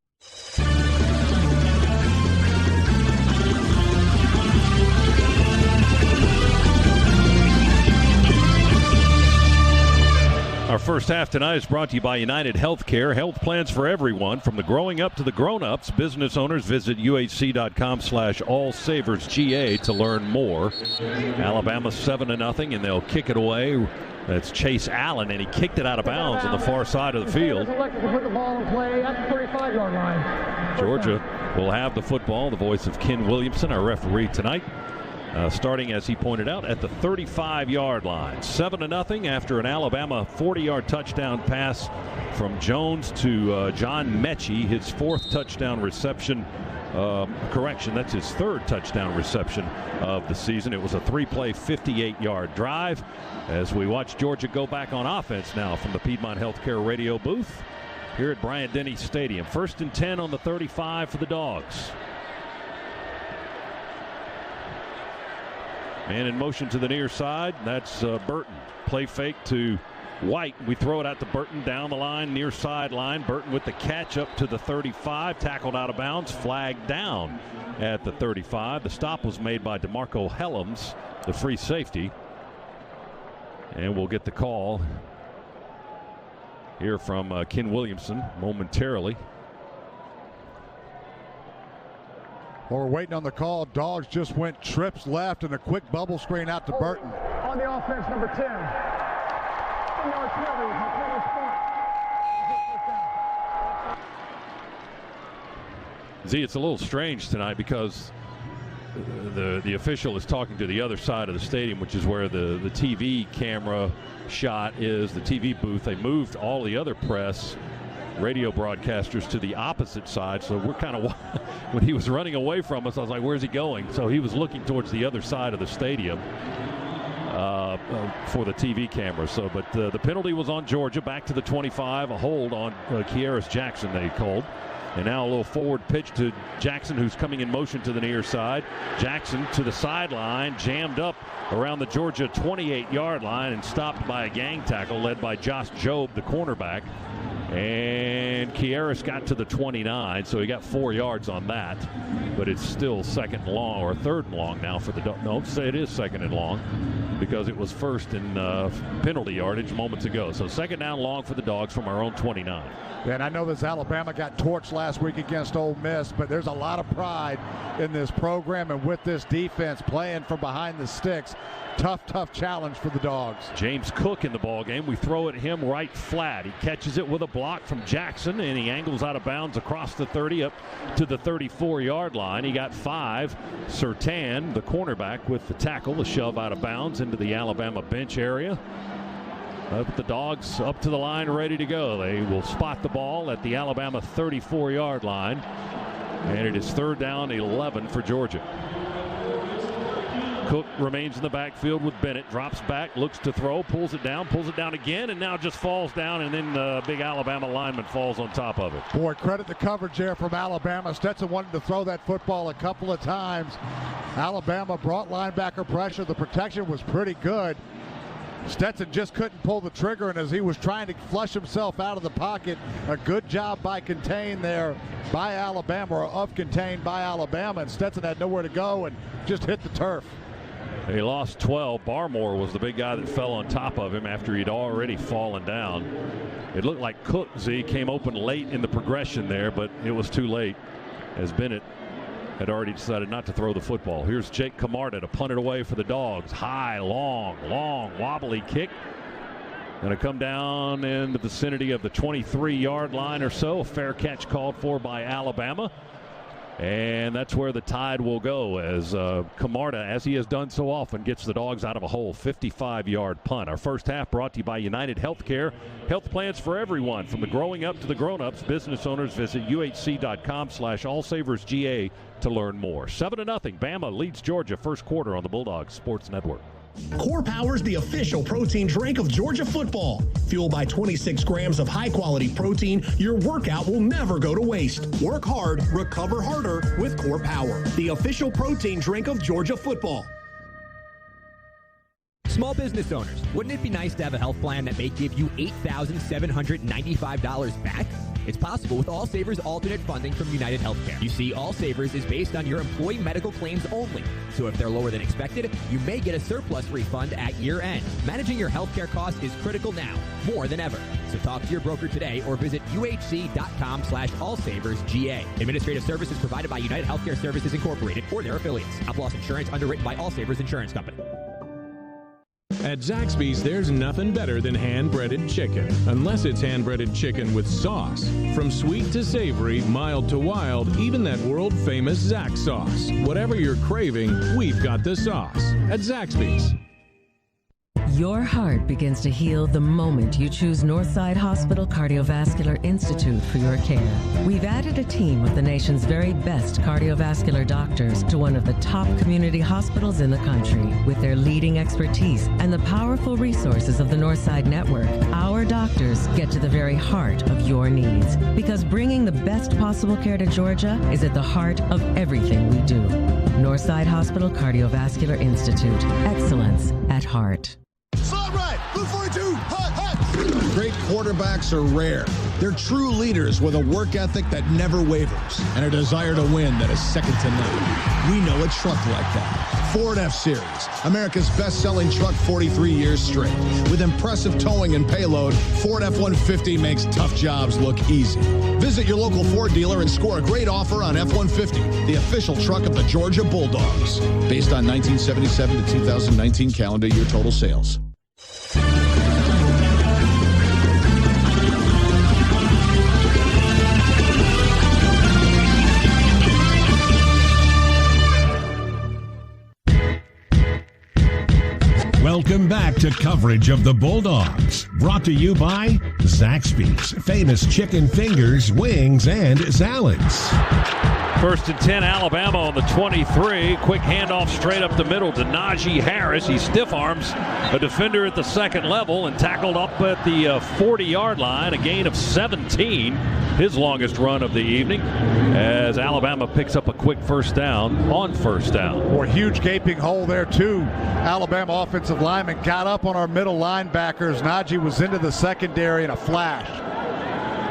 Speaker 4: Our first half tonight is brought to you by United Healthcare. Health plans for everyone, from the growing up to the grown-ups. Business owners visit uhc.com/allsaversga to learn more. Alabama 7-0, and they'll kick it away. That's Chase Allen, and he kicked it out of bounds on the far side of the field. Georgia will have the football. The voice of Ken Williamson, our referee tonight. Starting, as he pointed out, at the 35-yard line. 7-0 after an Alabama 40-yard touchdown pass from Jones to John Mechie, his 4th touchdown reception. That's his 3rd touchdown reception of the season. It was a 3-play, 58-yard drive as we watch Georgia go back on offense now from the Piedmont Healthcare radio booth here at Bryant-Denny Stadium. 1st and 10 on the 35 for the Dogs. Man in motion to the near side. That's Burton. Play fake to White. We throw it out to Burton down the line, near sideline. Burton with the catch up to the 35. Tackled out of bounds. Flagged down at the 35. The stop was made by DeMarco Helms, the free safety. And we'll get the call here from Ken Williamson momentarily.
Speaker 12: While we're waiting on the call, Dogs just went trips left and a quick bubble screen out to Burton.
Speaker 13: On the offense, number 10.
Speaker 4: Z, it's a little strange tonight because the official is talking to the other side of the stadium, which is where the TV camera shot is, the TV booth. They moved all the other press radio broadcasters to the opposite side, so we're kind of, when he was running away from us, I was like, where's he going? So he was looking towards the other side of the stadium for the TV camera. So, but the penalty was on Georgia, back to the 25, a hold on Kearis Jackson they called. And now a little forward pitch to Jackson, who's coming in motion to the near side. Jackson to the sideline, jammed up around the Georgia 28-yard line and stopped by a gang tackle led by Josh Jobe, the cornerback. And Kieris got to the 29, so he got 4 yards on that. But it's still second and long, or third and long now for the Dogs. No, say it is second and long because it was first in penalty yardage moments ago. So second down long for the Dogs from our own 29.
Speaker 12: And I know this Alabama got torched last week against Ole Miss, but there's a lot of pride in this program and with this defense playing from behind the sticks. Tough challenge for the Dogs.
Speaker 4: James Cook in the ball game. We throw at him right flat. He catches it with a block from Jackson, and he angles out of bounds across the 30 up to the 34-yard line. He got 5. Surtain, the cornerback, with the tackle, the shove out of bounds into the Alabama bench area. But the Dogs up to the line, ready to go. They will spot the ball at the Alabama 34-yard line, and it is third down 11 for Georgia. Cook remains in the backfield with Bennett, drops back, looks to throw, pulls it down again, and now just falls down, and then the big Alabama lineman falls on top of it.
Speaker 12: Boy, credit the coverage there from Alabama. Stetson wanted to throw that football a couple of times. Alabama brought linebacker pressure. The protection was pretty good. Stetson just couldn't pull the trigger, and as he was trying to flush himself out of the pocket, a good job by contain there by Alabama, or of contain by Alabama, and Stetson had nowhere to go and just hit the turf.
Speaker 4: He lost 12. Barmore was the big guy that fell on top of him after he'd already fallen down. It looked like Cook, Z, came open late in the progression there, but it was too late as Bennett had already decided not to throw the football. Here's Jake Camarda to punt it away for the Dogs. High, long, wobbly kick. Going to come down in the vicinity of the 23-yard line or so. A fair catch called for by Alabama. And that's where the Tide will go as Camarda, as he has done so often, gets the Dogs out of a hole. 55-yard punt. Our first half brought to you by United Healthcare. Health plans for everyone, from the growing up to the grown-ups. Business owners visit uhc.com/allsaversga to learn more. 7-0. Bama leads Georgia first quarter on the Bulldogs Sports Network.
Speaker 1: Core Power's the official protein drink of Georgia football. Fueled by 26 grams of high-quality protein, your workout will never go to waste. Work hard, recover harder with Core Power, the official protein drink of Georgia football.
Speaker 2: Small business owners, wouldn't it be nice to have a health plan that may give you $8,795 back? It's possible with All Savers alternate funding from United Healthcare. You see, All Savers is based on your employee medical claims only. So if they're lower than expected, you may get a surplus refund at year end. Managing your healthcare costs is critical now, more than ever. So talk to your broker today or visit uhc.com/allsaversga. Administrative services provided by United Healthcare Services Incorporated or their affiliates. Stop loss insurance underwritten by All Savers Insurance Company.
Speaker 15: At Zaxby's, there's nothing better than hand-breaded chicken, unless it's hand-breaded chicken with sauce. From sweet to savory, mild to wild, even that world-famous Zax sauce. Whatever you're craving, we've got the sauce at Zaxby's.
Speaker 22: Your heart begins to heal the moment you choose Northside Hospital Cardiovascular Institute for your care. We've added a team of the nation's very best cardiovascular doctors to one of the top community hospitals in the country. With their leading expertise and the powerful resources of the Northside Network, our doctors get to the very heart of your needs. Because bringing the best possible care to Georgia is at the heart of everything we do. Northside Hospital Cardiovascular Institute. Excellence at heart.
Speaker 7: Slot right, blue 42, hot. Great quarterbacks are rare. They're true leaders with a work ethic that never wavers and a desire to win that is second to none. We know a truck like that. Ford F-Series, America's best-selling truck 43 years straight. With impressive towing and payload, Ford F-150 makes tough jobs look easy. Visit your local Ford dealer and score a great offer on F-150, the official truck of the Georgia Bulldogs. Based on 1977 to 2019 calendar year total sales.
Speaker 5: Welcome back to coverage of the Bulldogs, brought to you by Zaxby's, famous chicken fingers, wings, and salads.
Speaker 4: First and 10, Alabama on the 23. Quick handoff straight up the middle to Najee Harris. He stiff arms a defender at the second level and tackled up at the 40-yard line. A gain of 17, his longest run of the evening, as Alabama picks up a quick first down on first down.
Speaker 12: Or a huge gaping hole there, too. Alabama offensive lineman got up on our middle linebackers. Najee was into the secondary in a flash.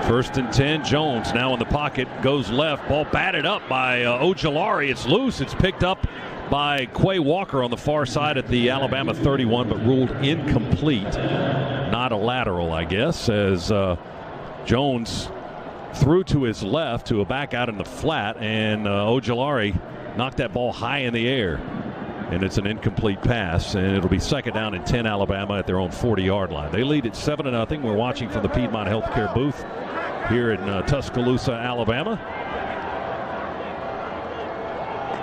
Speaker 4: First and 10, Jones now in the pocket, goes left, ball batted up by Ojulari. It's loose, it's picked up by Quay Walker on the far side at the Alabama 31, but ruled incomplete. Not a lateral, I guess, as Jones threw to his left to a back out in the flat, and Ojulari knocked that ball high in the air. And it's an incomplete pass, and it'll be second down and 10 Alabama at their own 40-yard line. They lead at 7-0. We're watching from the Piedmont Healthcare booth here in Tuscaloosa, Alabama.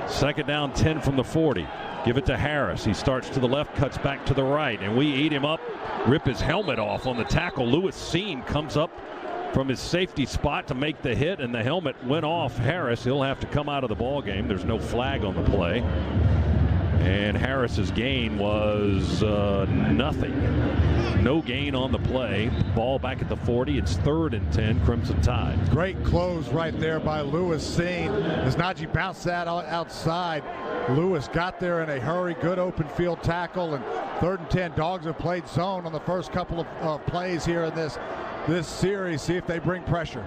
Speaker 4: Second down, 10 from the 40. Give it to Harris. He starts to the left, cuts back to the right, and we eat him up, rip his helmet off on the tackle. Lewis Seen comes up from his safety spot to make the hit, and the helmet went off Harris. He'll have to come out of the ball game. There's no flag on the play. And Harris's gain was nothing. No gain on the play. Ball back at the 40. It's 3rd and 10, Crimson Tide.
Speaker 12: Great close right there by Lewis Seen. As Najee bounced that outside, Lewis got there in a hurry. Good open field tackle. And 3rd and 10. Dogs have played zone on the first couple of plays here in this series. See if they bring pressure.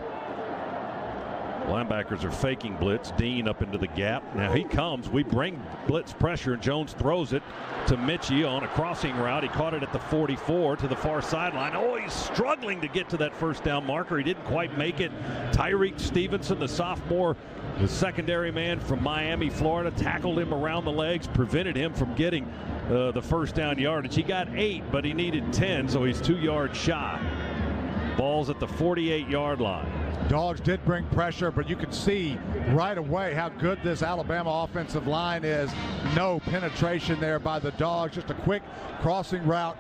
Speaker 4: Linebackers are faking blitz. Dean up into the gap. Now he comes. We bring blitz pressure, and Jones throws it to Mitchie on a crossing route. He caught it at the 44 to the far sideline. Oh, he's struggling to get to that first down marker. He didn't quite make it. Tyreek Stevenson, the sophomore, the secondary man from Miami, Florida, tackled him around the legs, prevented him from getting the first down yardage. He got 8, but he needed 10, so he's 2 yards shy. Ball's at the 48-yard line.
Speaker 12: Dogs did bring pressure, but you can see right away how good this Alabama offensive line is. No penetration there by the Dogs. Just a quick crossing route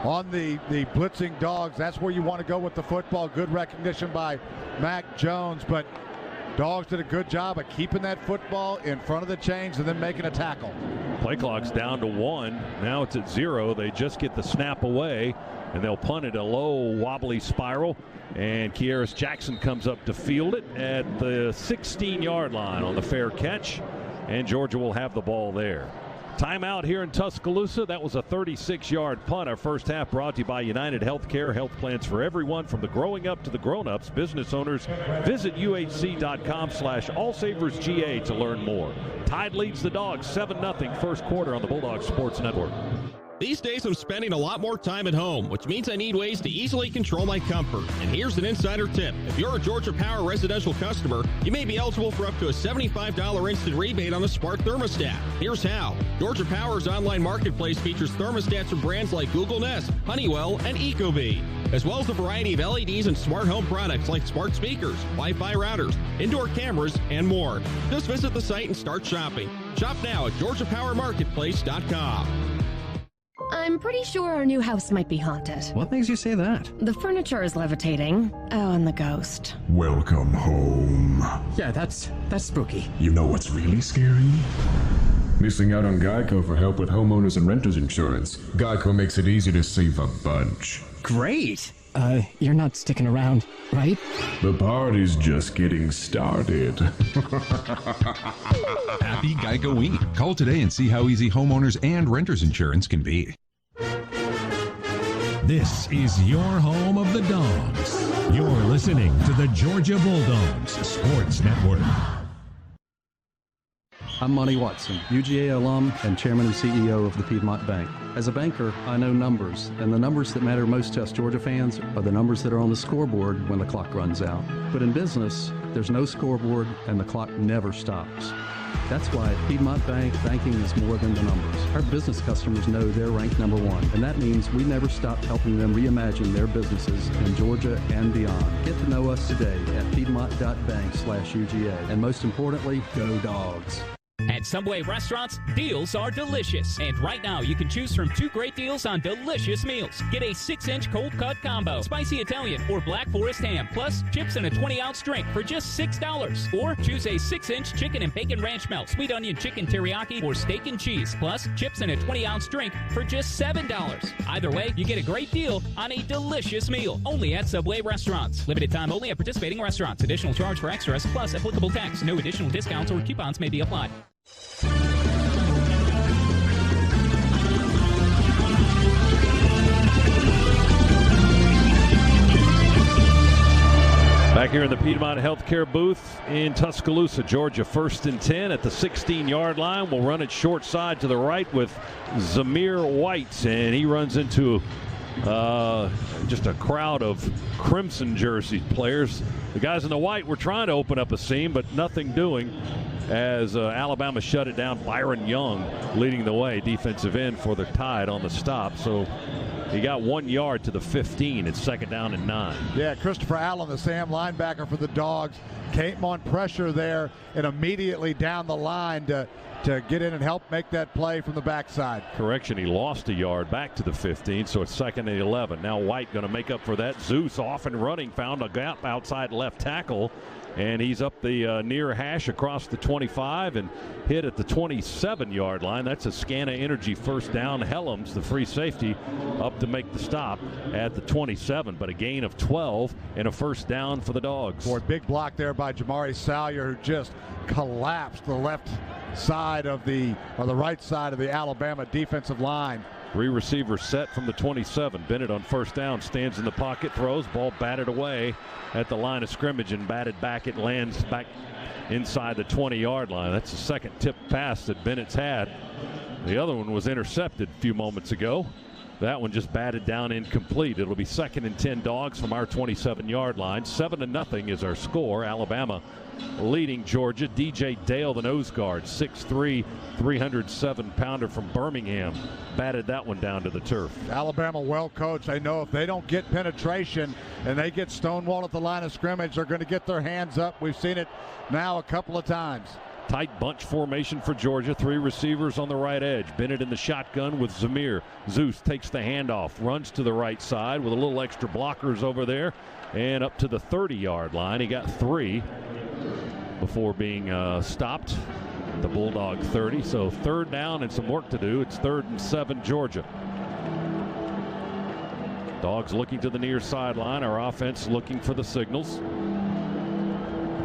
Speaker 12: on the blitzing Dogs. That's where you want to go with the football. Good recognition by Mac Jones, but Dogs did a good job of keeping that football in front of the chains and then making a tackle.
Speaker 4: Play clock's down to 1. Now it's at 0. They just get the snap away, and they'll punt it a low, wobbly spiral. And Kearis Jackson comes up to field it at the 16-yard line on the fair catch, and Georgia will have the ball there. Timeout here in Tuscaloosa. That was a 36-yard punt. Our first half brought to you by United Healthcare. Health plans for everyone from the growing up to the grown-ups. Business owners, visit uhc.com/allsaversga to learn more. Tide leads the Dogs 7-0 first quarter on the Bulldogs Sports Network.
Speaker 3: These days I'm spending a lot more time at home, which means I need ways to easily control my comfort. And here's an insider tip. If you're a Georgia Power residential customer, you may be eligible for up to a $75 instant rebate on a smart thermostat. Here's how. Georgia Power's online marketplace features thermostats from brands like Google Nest, Honeywell, and Ecobee, as well as a variety of LEDs and smart home products like smart speakers, Wi-Fi routers, indoor cameras, and more. Just visit the site and start shopping. Shop now at GeorgiaPowerMarketplace.com.
Speaker 8: I'm pretty sure our new house might be haunted.
Speaker 21: What makes you say that?
Speaker 8: The furniture is levitating. Oh, and the ghost.
Speaker 23: Welcome home.
Speaker 21: Yeah, that's spooky.
Speaker 23: You know what's really scary? Missing out on Geico for help with homeowners and renters insurance. Geico makes it easy to save a bunch.
Speaker 21: Great. You're not sticking around, right?
Speaker 23: The party's just getting started.
Speaker 24: Happy Geico Week. Call today and see how easy homeowners and renters insurance can be.
Speaker 5: This is your home of the Dogs. You're listening to the Georgia Bulldogs Sports Network.
Speaker 10: I'm Monty Watson, UGA alum and chairman and CEO of the Piedmont Bank. As a banker, I know numbers, and the numbers that matter most to us Georgia fans are the numbers that are on the scoreboard when the clock runs out. But in business, there's no scoreboard and the clock never stops. That's why at Piedmont Bank, banking is more than the numbers. Our business customers know they're ranked number one, and that means we never stop helping them reimagine their businesses in Georgia and beyond. Get to know us today at piedmont.bank/UGA. And most importantly, go Dogs.
Speaker 25: At Subway restaurants, deals are delicious. And right now, you can choose from 2 great deals on delicious meals. Get a 6-inch cold cut combo, spicy Italian or Black Forest ham, plus chips in a 20-ounce drink for just $6. Or choose a 6-inch chicken and bacon ranch melt, sweet onion chicken teriyaki, or steak and cheese, plus chips in a 20-ounce drink for just $7. Either way, you get a great deal on a delicious meal. Only at Subway restaurants. Limited time only at participating restaurants. Additional charge for extras, plus applicable tax. No additional discounts or coupons may be applied.
Speaker 4: Back here in the Piedmont Healthcare booth in Tuscaloosa, Georgia, 1st and 10 at the 16-yard line. We'll run it short side to the right with Zamir White, and he runs into just a crowd of crimson jersey players. The guys in the white were trying to open up a seam, but nothing doing as Alabama shut it down. Byron Young leading the way, defensive end for the Tide on the stop. So he got 1 yard to the 15. It's 2nd down and 9.
Speaker 12: Yeah, Christopher Allen, the Sam linebacker for the Dogs, came on pressure there and immediately down the line to get in and help make that play from the backside.
Speaker 4: Correction, he lost a yard back to the 15, so it's 2nd and 11. Now White going to make up for that. Zeus off and running, found a gap outside left tackle, and he's up the near hash across the 25 and hit at the 27-yard line. That's a Scana Energy first down. Helms, the free safety, up to make the stop at the 27, but a gain of 12 and a first down for the Dogs.
Speaker 12: Boy, big block there by Jamari Salyer, who just collapsed the left side of the right side of the Alabama defensive line.
Speaker 4: 3 receivers set from the 27. Bennett on first down stands in the pocket, throws, ball batted away at the line of scrimmage and batted back. It lands back inside the 20-yard line. That's the second tip pass that Bennett's had. The other one was intercepted a few moments ago. That one just batted down incomplete. It'll be 2nd and 10 Dogs from our 27-yard line. 7-0 is our score. Alabama leading Georgia. DJ Dale, the nose guard, 6'3", 307-pounder from Birmingham, batted that one down to the turf.
Speaker 12: Alabama well coached. They know if they don't get penetration and they get stonewalled at the line of scrimmage, they're going to get their hands up. We've seen it now a couple of times.
Speaker 4: Tight bunch formation for Georgia. 3 receivers on the right edge. Bennett in the shotgun with Zamir. Zeus takes the handoff, runs to the right side with a little extra blockers over there, and up to the 30-yard line. He got 3 before being stopped at the Bulldog 30. So 3rd down and some work to do. It's 3rd and 7 Georgia. Dogs looking to the near sideline. Our offense looking for the signals.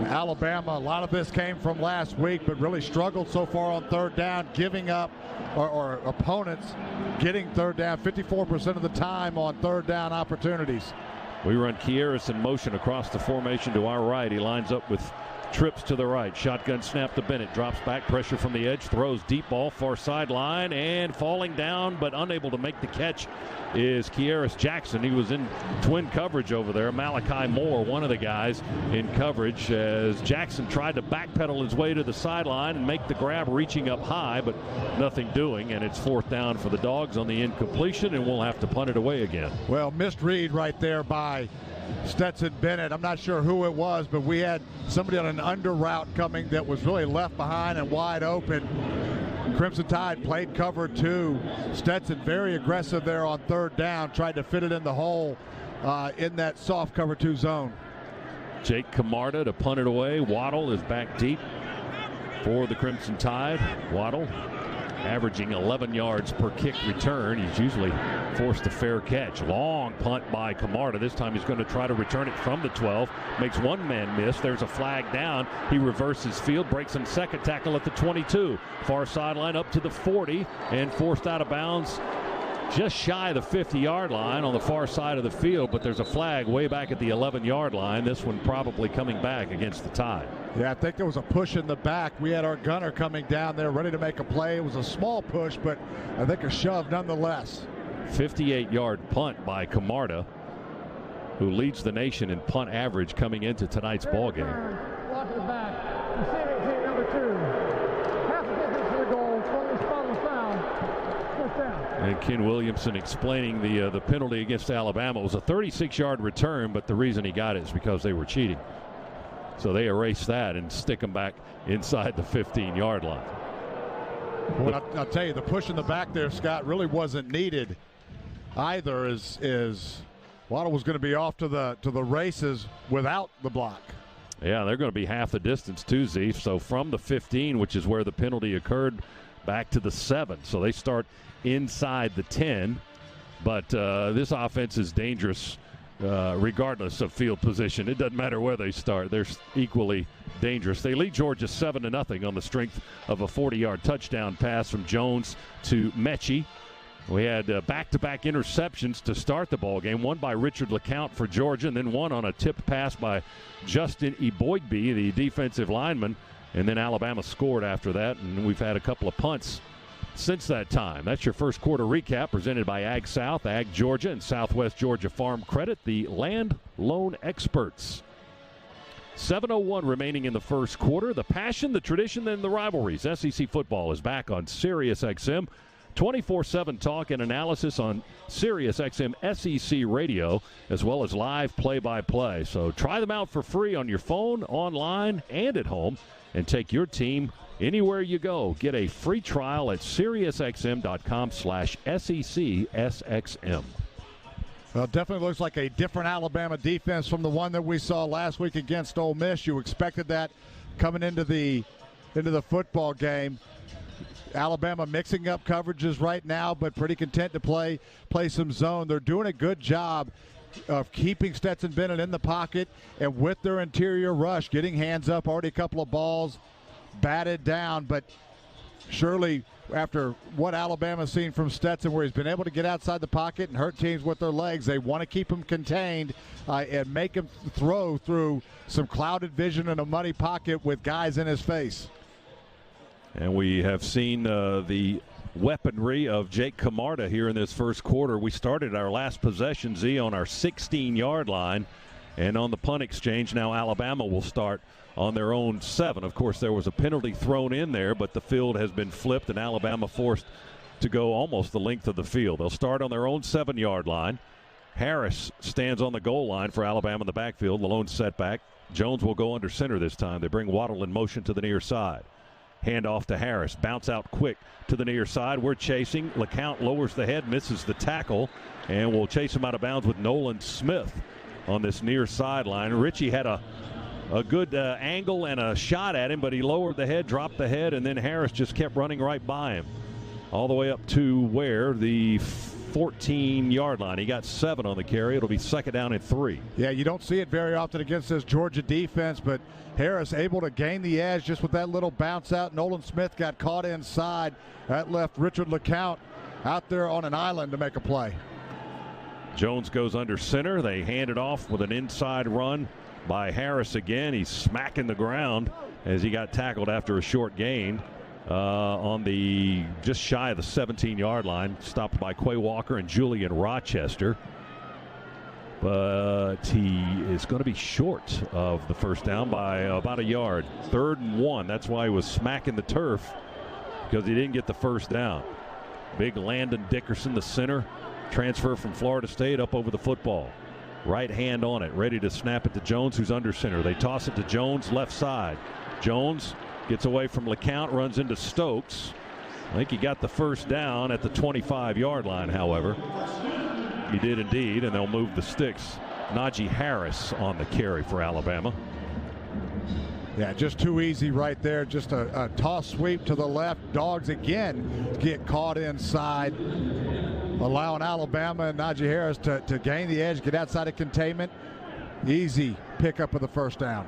Speaker 12: Alabama, a lot of this came from last week, but really struggled so far on 3rd down, giving up, or opponents getting 3rd down 54% of the time on 3rd down opportunities.
Speaker 4: We run Kieris in motion across the formation to our right. He lines up with trips to the right. Shotgun snap to Bennett. Drops back, pressure from the edge, throws deep ball, far sideline, and falling down but unable to make the catch is Kieris Jackson. He was in twin coverage over there. Malachi Moore, one of the guys in coverage, as Jackson tried to backpedal his way to the sideline and make the grab reaching up high, but nothing doing, and it's 4th down for the Dogs on the incompletion, and we'll have to punt it away again.
Speaker 12: Well, missed read right there by Stetson Bennett. I'm not sure who it was, but we had somebody on an under route coming that was really left behind and wide open. Crimson Tide played cover 2. Stetson very aggressive there on 3rd down, tried to fit it in the hole in that soft cover 2 zone.
Speaker 4: Jake Camarda to punt it away. Waddle is back deep for the Crimson Tide. Waddle averaging 11 yards per kick return. He's usually forced a fair catch. Long punt by Camarda. This time he's going to try to return it from the 12. Makes one man miss. There's a flag down. He reverses field, breaks in second tackle at the 22. Far sideline up to the 40 and forced out of bounds just shy of the 50-yard line on the far side of the field, but there's a flag way back at the 11-yard line. This one probably coming back against the Tide.
Speaker 12: Yeah, I think there was a push in the back. We had our gunner coming down there ready to make a play. It was a small push, but I think a shove nonetheless.
Speaker 4: 58-yard punt by Camarda, who leads the nation in punt average coming into tonight's ball game.
Speaker 13: Block to the back. Receiving team number 2. Half the distance to the goal from the spot of the foul. First down.
Speaker 4: And Ken Williamson explaining the penalty against Alabama. It was a 36-yard return, but the reason he got it is because they were cheating. So they erase that and stick them back inside the 15-yard line.
Speaker 12: Well, I'll tell you, the push in the back there, Scott, really wasn't needed either, as Waddle was going to be off to the races without the block.
Speaker 4: Yeah, they're going to be half the distance too, Zeef. So from the 15, which is where the penalty occurred, back to the 7. So they start inside the 10. But this offense is dangerous regardless of field position. It doesn't matter where they start. They're equally dangerous. They lead Georgia 7-0 on the strength of a 40-yard touchdown pass from Jones to Mechie. We had back-to-back interceptions to start the ball game. One by Richard LeCount for Georgia, and then one on a tipped pass by Justin Eboigbe, the defensive lineman. And then Alabama scored after that, and we've had a couple of punts since that time. That's your first quarter recap presented by Ag South, Ag Georgia, and Southwest Georgia Farm Credit, the land loan experts. 7:01 remaining in the first quarter. The passion, the tradition, and the rivalries. SEC football is back on Sirius XM. 24/7 talk and analysis on Sirius XM SEC Radio, as well as live play-by-play. So try them out for free on your phone, online, and at home, and take your team anywhere you go. Get a free trial at SiriusXM.com/SECSXM.
Speaker 12: Well, it definitely looks like a different Alabama defense from the one that we saw last week against Ole Miss. You expected that coming into the football game. Alabama mixing up coverages right now, but pretty content to play some zone. They're doing a good job of keeping Stetson Bennett in the pocket and with their interior rush, getting hands up, already a couple of balls batted down. But surely after what Alabama's seen from Stetson, where he's been able to get outside the pocket and hurt teams with their legs, they want to keep him contained and make him throw through some clouded vision in a muddy pocket with guys in his face.
Speaker 4: And we have seen the weaponry of Jake Camarda here in this first quarter. We started our last possession, Z, on our 16-yard line. And on the punt exchange, now Alabama will start on their own 7. Of course, there was a penalty thrown in there, but the field has been flipped, and Alabama forced to go almost the length of the field. They'll start on their own 7-yard line. Harris stands on the goal line for Alabama in the backfield, the lone setback. Jones will go under center this time. They bring Waddle in motion to the near side. Hand off to Harris. Bounce out quick to the near side. We're chasing. LeCount lowers the head, misses the tackle, and we'll chase him out of bounds with Nolan Smith on this near sideline. Richie had a good angle and a shot at him, but he lowered the head, dropped the head, and then Harris just kept running right by him. All the way up to where? The 14-yard line. He got 7 on the carry. It'll be second down and 3.
Speaker 12: Yeah, you don't see it very often against this Georgia defense, but Harris able to gain the edge just with that little bounce out. Nolan Smith got caught inside. That left Richard LeCount out there on an island to make a play.
Speaker 4: Jones goes under center. They hand it off with an inside run by Harris again. He's smacking the ground as he got tackled after a short gain. On the just shy of the 17-yard line, stopped by Quay Walker and Julian Rochester. But he is going to be short of the first down by about a yard. 3rd and 1. That's why he was smacking the turf, because he didn't get the first down. Big Landon Dickerson, the center, transfer from Florida State, up over the football. Right hand on it, ready to snap it to Jones, who's under center. They toss it to Jones, left side. Jones gets away from LeCount, runs into Stokes. I think he got the first down at the 25-yard line, however. He did indeed, and they'll move the sticks. Najee Harris on the carry for Alabama.
Speaker 12: Yeah, just too easy right there. Just a toss sweep to the left. Dogs again get caught inside, allowing Alabama and Najee Harris to gain the edge, get outside of containment. Easy pickup of the first down.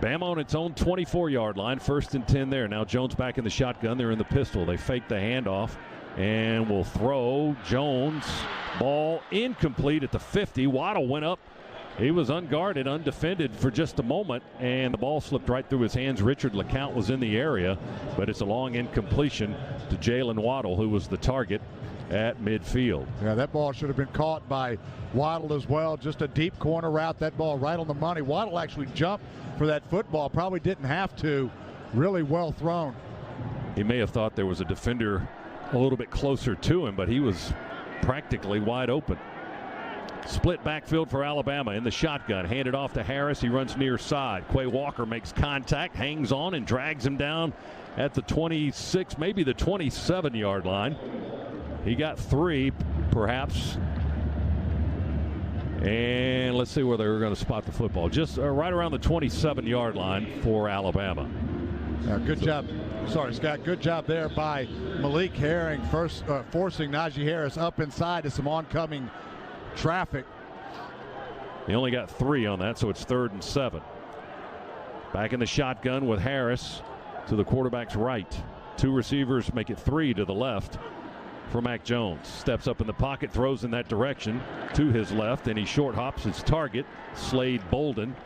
Speaker 4: Bama on its own 24-yard line, 1st and 10 there. Now Jones back in the shotgun. They're in the pistol. They fake the handoff and will throw. Jones, ball incomplete at the 50. Waddle went up. He was unguarded, undefended for just a moment, and the ball slipped right through his hands. Richard LeCount was in the area, but it's a long incompletion to Jalen Waddle, who was the target at midfield.
Speaker 12: Yeah, that ball should have been caught by Waddle as well. Just a deep corner route. That ball right on the money. Waddle actually jumped for that football. Probably didn't have to. Really well thrown.
Speaker 4: He may have thought there was a defender a little bit closer to him, but he was practically wide open. Split backfield for Alabama in the shotgun. Handed off to Harris. He runs near side. Quay Walker makes contact, hangs on, and drags him down at the 26, maybe the 27-yard line. He got 3, perhaps. And let's see where they were going to spot the football. Just right around the 27-yard line for Alabama.
Speaker 12: Good job. Sorry, Scott. Good job there by Malik Herring, first forcing Najee Harris up inside to some oncoming traffic.
Speaker 4: He only got 3 on that, so it's 3rd and 7. Back in the shotgun with Harris to the quarterback's right. 2 receivers make it 3 to the left for Mac Jones. Steps up in the pocket, throws in that direction to his left, and he short hops his target, Slade Bolden.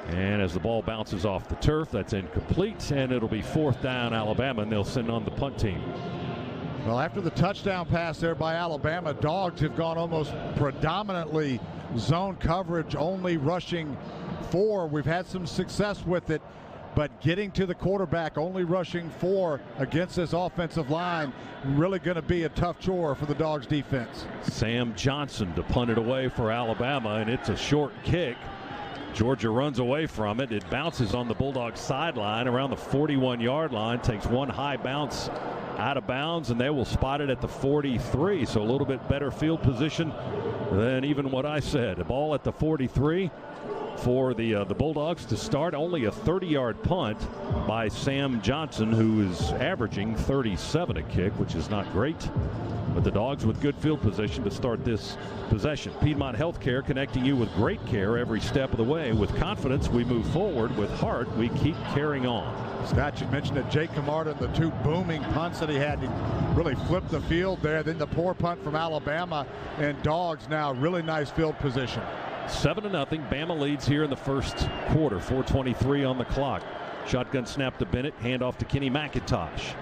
Speaker 4: And as the ball bounces off the turf, that's incomplete, and it'll be 4th down Alabama, and they'll send on the punt team.
Speaker 12: Well, after the touchdown pass there by Alabama, Dogs have gone almost predominantly zone coverage, only rushing 4. We've had some success with it, but getting to the quarterback, only rushing 4 against this offensive line, really going to be a tough chore for the Dogs defense.
Speaker 4: Sam Johnson to punt it away for Alabama, and it's a short kick. Georgia runs away from it. It bounces on the Bulldogs sideline around the 41-yard line, takes one high bounce out of bounds, and they will spot it at the 43. So a little bit better field position than even what I said. A ball at the 43 for the Bulldogs to start. Only a 30-yard punt by Sam Johnson, who is averaging 37 a kick, which is not great. But the Dogs with good field position to start this possession. Piedmont Healthcare, connecting you with great care every step of the way. With confidence, we move forward. With heart, we keep carrying on.
Speaker 12: Scott, you mentioned that Jake Camarda and the 2 booming punts that he had. He really flipped the field there. Then the poor punt from Alabama, and Dogs now really nice field position.
Speaker 4: 7-0. Bama leads here in the first quarter. 4:23 on the clock. Shotgun snap to Bennett. Handoff to Kenny McIntosh.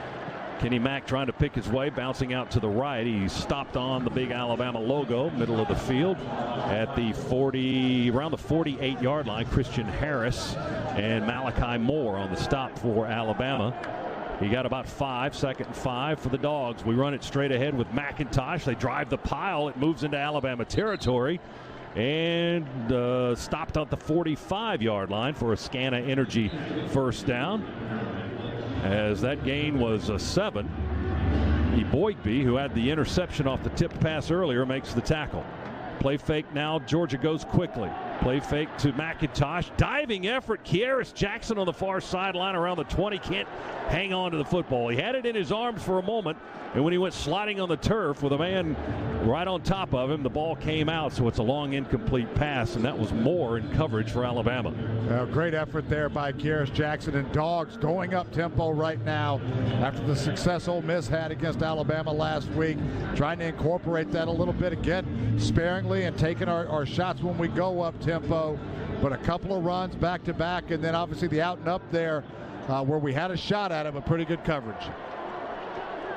Speaker 4: Kenny Mack trying to pick his way, bouncing out to the right. He stopped on the big Alabama logo, middle of the field, at the 40, around the 48-yard line. Christian Harris and Malachi Moore on the stop for Alabama. He got about 5, 2nd and 5 for the Dogs. We run it straight ahead with McIntosh. They drive the pile. It moves into Alabama territory and stopped at the 45-yard line for a Scana Energy first down. As that gain was a 7. Boygby, who had the interception off the tip pass earlier, makes the tackle. Play fake now. Georgia goes quickly. Play fake to McIntosh. Diving effort. Kearis Jackson on the far sideline around the 20. Can't hang on to the football. He had it in his arms for a moment, and when he went sliding on the turf with a man right on top of him, the ball came out, so it's a long incomplete pass, and that was Moore in coverage for Alabama.
Speaker 12: Great effort there by Kearis Jackson, and Dogs going up tempo right now after the success Ole Miss had against Alabama last week, trying to incorporate that a little bit again, sparingly, and taking our shots when we go up tempo, but a couple of runs back to back, and then obviously the out and up there where we had a shot at him, a pretty good coverage.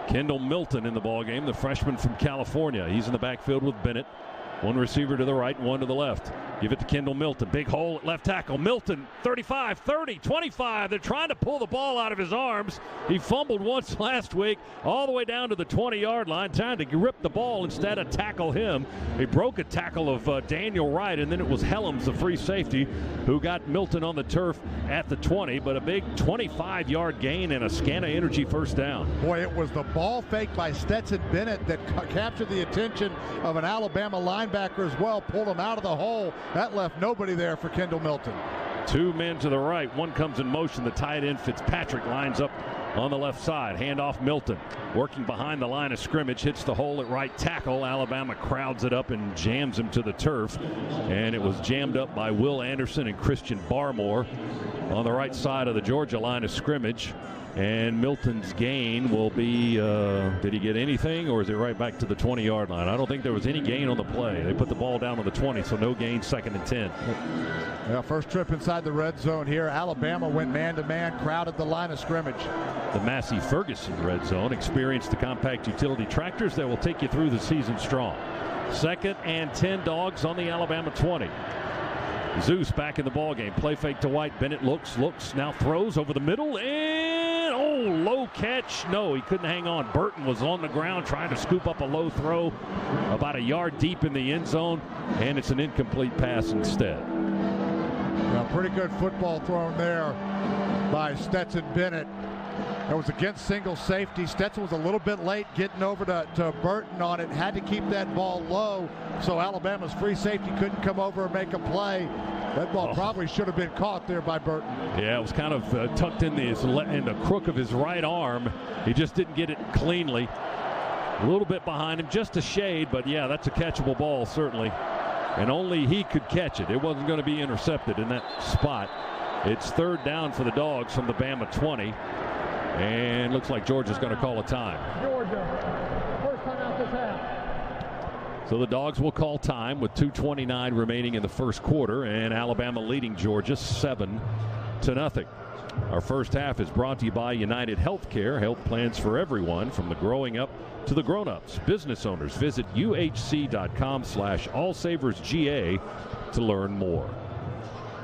Speaker 4: Kendall Milton in the ballgame, the freshman from California. He's in the backfield with Bennett. One receiver to the right and one to the left. Give it to Kendall Milton. Big hole at left tackle. Milton, 35, 30, 25. They're trying to pull the ball out of his arms. He fumbled once last week, all the way down to the 20-yard line, trying to rip the ball instead of tackle him. He broke a tackle of Daniel Wright, and then it was Helms, the free safety, who got Milton on the turf at the 20. But a big 25-yard gain and a Scana Energy first down.
Speaker 12: Boy, it was the ball fake by Stetson Bennett that captured the attention of an Alabama linebacker as well, pulled him out of the hole. That left nobody there for Kendall Milton.
Speaker 4: 2 men to the right. One comes in motion. The tight end Fitzpatrick lines up on the left side. Handoff Milton. Working behind the line of scrimmage. Hits the hole at right tackle. Alabama crowds it up and jams him to the turf. And it was jammed up by Will Anderson and Christian Barmore on the right side of the Georgia line of scrimmage. And Milton's gain will be, did he get anything, or is it right back to the 20-yard line? I don't think there was any gain on the play. They put the ball down on the 20, so no gain, 2nd and 10.
Speaker 12: Yeah, first trip inside the red zone here. Alabama went man-to-man, crowded the line of scrimmage.
Speaker 4: The Massey Ferguson red zone. Experience the compact utility tractors that will take you through the season strong. 2nd and 10, Dogs on the Alabama 20. Zeus back in the ballgame. Play fake to White. Bennett looks, now throws over the middle, and low catch. No, he couldn't hang on. Burton was on the ground trying to scoop up a low throw about a yard deep in the end zone, and it's an incomplete pass instead.
Speaker 12: Yeah, pretty good football thrown there by Stetson Bennett. That was against single safety. Stetson was a little bit late getting over to Burton on it. Had to keep that ball low so Alabama's free safety couldn't come over and make a play. That ball probably should have been caught there by Burton.
Speaker 4: Yeah, it was kind of tucked in the crook of his right arm. He just didn't get it cleanly. A little bit behind him, just a shade, but yeah, that's a catchable ball, certainly. And only he could catch it. It wasn't going to be intercepted in that spot. It's 3rd down for the Dogs from the Bama 20. And looks like Georgia's going to call a time.
Speaker 13: Georgia, first time this half.
Speaker 4: So the Dogs will call time with 2:29 remaining in the first quarter, and Alabama leading Georgia 7-0. Our first half is brought to you by United Healthcare. Health plans for everyone, from the growing up to the grown-ups. Business owners, visit uhc.com/allsaversga to learn more.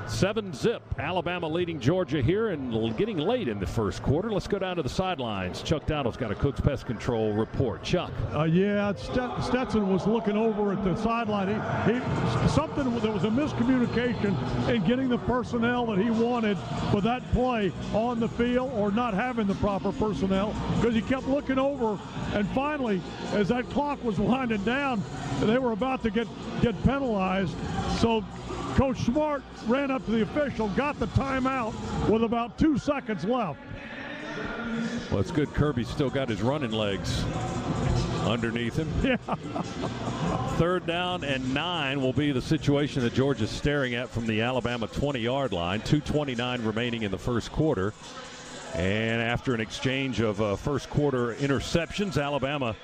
Speaker 4: 7-0, Alabama leading Georgia here and getting late in the first quarter. Let's go down to the sidelines. Chuck Dowdle's got a Cook's Pest Control report. Chuck.
Speaker 9: Yeah, Stetson was looking over at the sideline. There was a miscommunication in getting the personnel that he wanted for that play on the field, or not having the proper personnel, because he kept looking over, and finally, as that clock was winding down, they were about to get penalized. So Coach Smart ran up to the official, got the timeout with about 2 seconds left.
Speaker 4: Well, it's good Kirby's still got his running legs underneath him.
Speaker 9: Yeah.
Speaker 4: 3rd down and 9 will be the situation that Georgia's staring at from the Alabama 20-yard line. 2:29 remaining in the first quarter. And after an exchange of first quarter interceptions, Alabama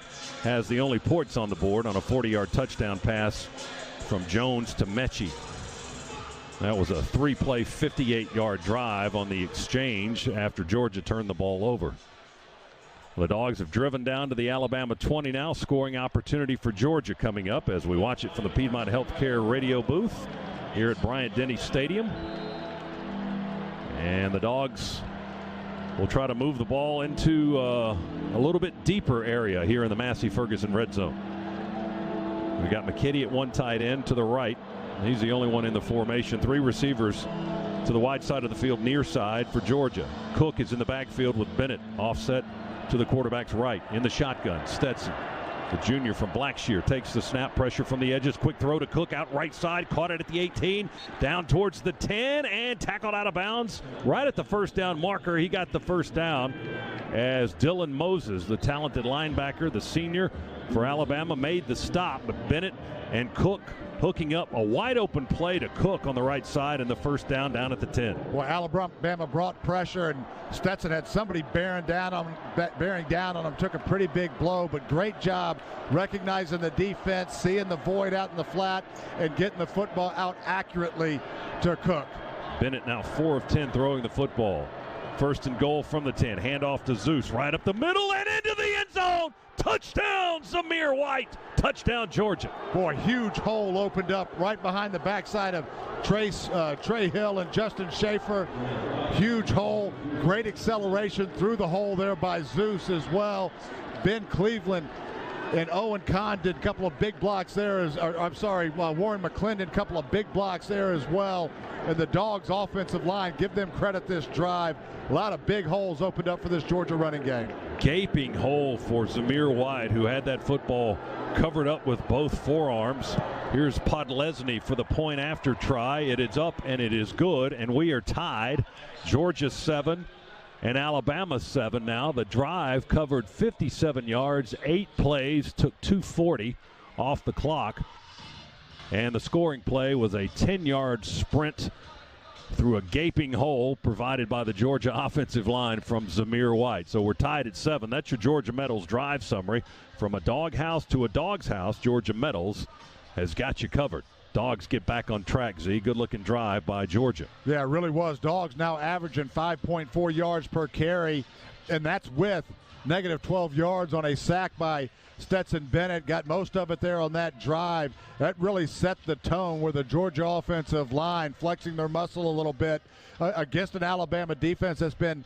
Speaker 4: has the only points on the board on a 40-yard touchdown pass from Jones to Mechie. That was a 3-play, 58-yard drive on the exchange after Georgia turned the ball over. The Dogs have driven down to the Alabama 20 now. Scoring opportunity for Georgia coming up as we watch it from the Piedmont Healthcare radio booth here at Bryant-Denny Stadium. And the Dogs will try to move the ball into a little bit deeper area here in the Massey-Ferguson red zone. We've got McKitty at one tight end to the right. He's the only one in the formation. 3 receivers to the wide side of the field, near side for Georgia. Cook is in the backfield with Bennett offset to the quarterback's right. In the shotgun, Stetson, the junior from Blackshear, takes the snap, pressure from the edges. Quick throw to Cook out right side. Caught it at the 18, down towards the 10, and tackled out of bounds right at the first down marker. He got the first down as Dylan Moses, the talented linebacker, the senior for Alabama, made the stop. But Bennett and Cook hooking up a wide open play to Cook on the right side, and the first down at the 10.
Speaker 12: Well, Alabama brought pressure, and Stetson had somebody bearing down on him, took a pretty big blow, but great job recognizing the defense, seeing the void out in the flat, and getting the football out accurately to Cook.
Speaker 4: Bennett now 4 of 10 throwing the football. 1st and goal from the 10. Handoff to Zeus right up the middle and into the end zone. Touchdown, Zamir White. Touchdown, Georgia.
Speaker 12: Boy, huge hole opened up right behind the backside of Trey Hill and Justin Schaefer. Huge hole. Great acceleration through the hole there by Zeus as well. Ben Cleveland and Owen Kahn did a couple of big blocks there. Warren McClendon, a couple of big blocks there as well. And the Dogs' offensive line, give them credit this drive. A lot of big holes opened up for this Georgia running game.
Speaker 4: Gaping hole for Zamir White, who had that football covered up with both forearms. Here's Podlesny for the point after try. It is up and it is good, and we are tied. Georgia 7 and Alabama 7 now. The drive covered 57 yards, 8 plays, took 2:40 off the clock. And the scoring play was a 10-yard sprint through a gaping hole provided by the Georgia offensive line from Zamir White. So we're tied at 7. That's your Georgia Metals drive summary. From a doghouse to a dog's house, Georgia Metals has got you covered. Dogs get back on track, Z. Good-looking drive by Georgia.
Speaker 12: Yeah, it really was. Dogs now averaging 5.4 yards per carry, and that's with negative 12 yards on a sack by Stetson Bennett. Got most of it there on that drive. That really set the tone where the Georgia offensive line flexing their muscle a little bit against an Alabama defense that's been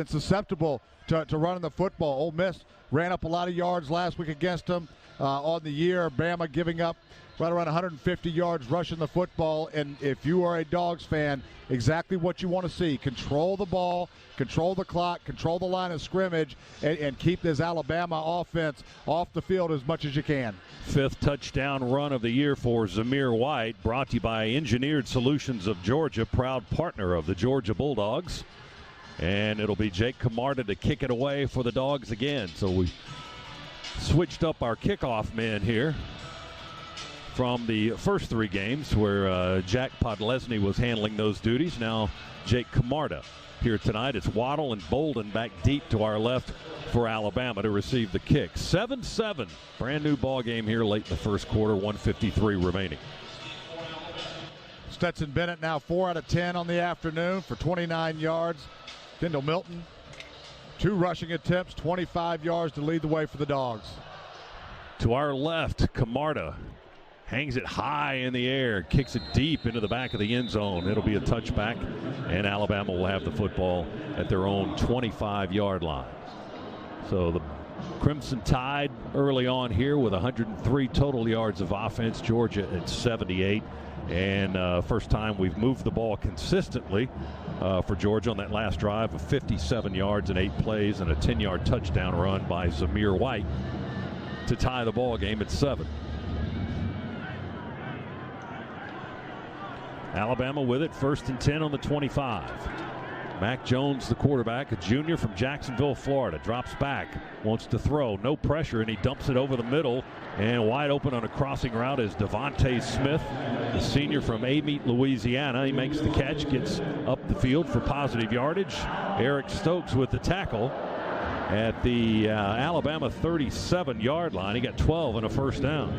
Speaker 12: susceptible to running the football. Ole Miss ran up a lot of yards last week against them on the year. Bama giving up right around 150 yards rushing the football. And if you are a Dogs fan, exactly what you want to see. Control the ball, control the clock, control the line of scrimmage, and keep this Alabama offense off the field as much as you can.
Speaker 4: 5th touchdown run of the year for Zamir White, brought to you by Engineered Solutions of Georgia, proud partner of the Georgia Bulldogs. And it'll be Jake Camarda to kick it away for the Dogs again. So we switched up our kickoff men here. from the first 3 games where Jack Podlesny was handling those duties. Now Jake Camarda here tonight. It's Waddle and Bolden back deep to our left for Alabama to receive the kick. 7-7, brand new ball game here late in the first quarter, 1:53 remaining.
Speaker 12: Stetson Bennett now 4 out of 10 on the afternoon for 29 yards. Kendall Milton, 2 rushing attempts, 25 yards to lead the way for the Dogs.
Speaker 4: To our left, Camarda hangs it high in the air, kicks it deep into the back of the end zone. It'll be a touchback, and Alabama will have the football at their own 25-yard line. So the Crimson Tide early on here with 103 total yards of offense. Georgia at 78. And first time we've moved the ball consistently for Georgia on that last drive of 57 yards and 8 plays and a 10-yard touchdown run by Zamir White to tie the ball game at 7. Alabama with it, 1st and 10 on the 25. Mac Jones, the quarterback, a junior from Jacksonville, Florida, drops back, wants to throw, no pressure, and he dumps it over the middle, and wide open on a crossing route is Devontae Smith, the senior from Amite, Louisiana. He makes the catch, gets up the field for positive yardage. Eric Stokes with the tackle at the Alabama 37-yard line. He got 12 and a first down.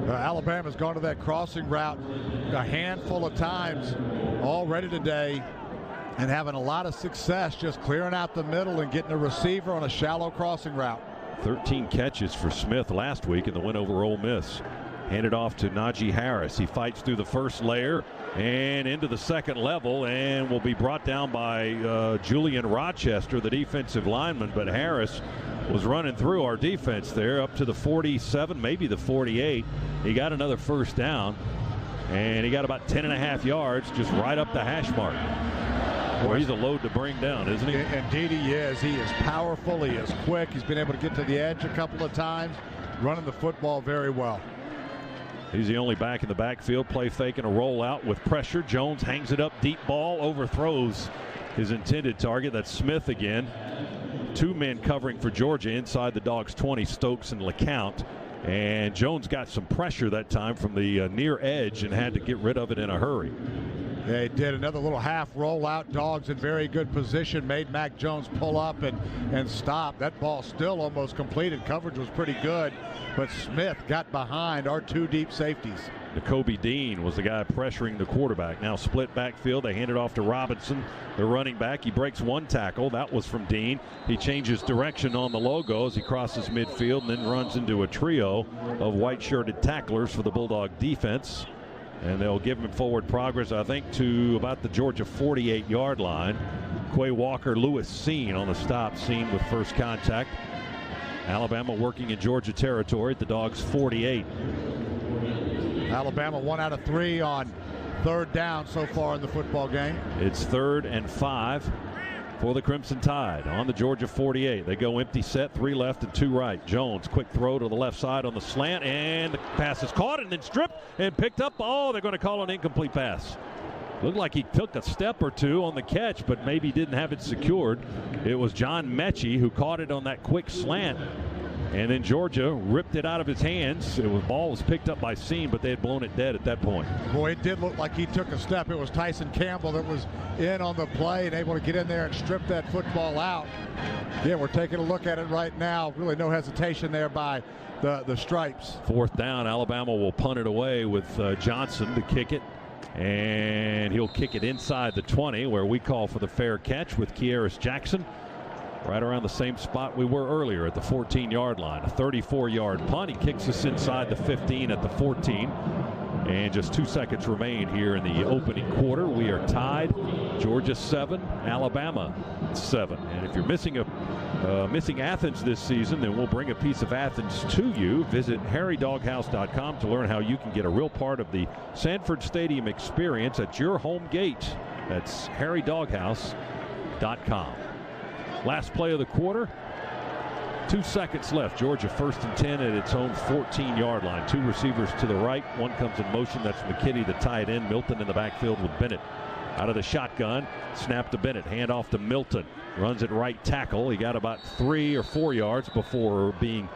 Speaker 12: Alabama's gone to that crossing route a handful of times already today and having a lot of success just clearing out the middle and getting a receiver on a shallow crossing route.
Speaker 4: 13 catches for Smith last week in the win over Ole Miss. Handed off to Najee Harris. He fights through the first layer and into the second level and will be brought down by Julian Rochester, the defensive lineman. But Harris was running through our defense there up to the 47, maybe the 48. He got another first down, and he got about 10.5 yards just right up the hash mark. Boy, he's a load to bring down, isn't he?
Speaker 12: Indeed he is. He is powerful. He is quick. He's been able to get to the edge a couple of times, running the football very well.
Speaker 4: He's the only back in the backfield, play fake and a rollout with pressure. Jones hangs it up, deep ball, overthrows his intended target. That's Smith again. 2 men covering for Georgia inside the Dogs 20, Stokes and LeCount. And Jones got some pressure that time from the near edge and had to get rid of it in a hurry.
Speaker 12: Yeah, he did. Another little half rollout. Dogs in very good position. Made Mac Jones pull up and stop. That ball still almost completed. Coverage was pretty good, but Smith got behind our 2 deep safeties.
Speaker 4: Nakobe Dean was the guy pressuring the quarterback. Now split backfield. They hand it off to Robinson, the running back. He breaks 1 tackle. That was from Dean. He changes direction on the logo as he crosses midfield and then runs into a trio of white-shirted tacklers for the Bulldog defense. And they'll give him forward progress, I think, to about the Georgia 48-yard line. Quay Walker, Lewis Seen on the stop, Seen with first contact. Alabama working in Georgia territory at the Dogs 48.
Speaker 12: Alabama 1 out of 3 on 3rd down so far in the football game.
Speaker 4: It's 3rd and 5 for the Crimson Tide on the Georgia 48. They go empty set, 3 left and 2 right. Jones, quick throw to the left side on the slant, and the pass is caught and then stripped and picked up. Oh, they're going to call an incomplete pass. Looked like he took a step or 2 on the catch, but maybe didn't have it secured. It was John Mechie who caught it on that quick slant. And then Georgia ripped it out of his hands. The ball was picked up by Seen, but they had blown it dead at that point.
Speaker 12: Boy, it did look like he took a step. It was Tyson Campbell that was in on the play and able to get in there and strip that football out. Yeah, we're taking a look at it right now. Really no hesitation there by the Stripes.
Speaker 4: 4th down, Alabama will punt it away with Johnson to kick it. And he'll kick it inside the 20, where we call for the fair catch with Kearis Jackson. Right around the same spot we were earlier at the 14-yard line. A 34-yard punt. He kicks us inside the 15 at the 14. And just 2 seconds remain here in the opening quarter. We are tied. Georgia 7, Alabama 7. And if you're missing Athens this season, then we'll bring a piece of Athens to you. Visit harrydoghouse.com to learn how you can get a real part of the Sanford Stadium experience at your home gate. That's harrydoghouse.com. Last play of the quarter. 2 seconds left. Georgia 1st and 10 at its own 14-yard line. 2 receivers to the right. One comes in motion. That's McKinney, the tight end. Milton in the backfield with Bennett. Out of the shotgun. Snap to Bennett. Hand off to Milton. Runs at right tackle. He got about 3 or 4 yards before being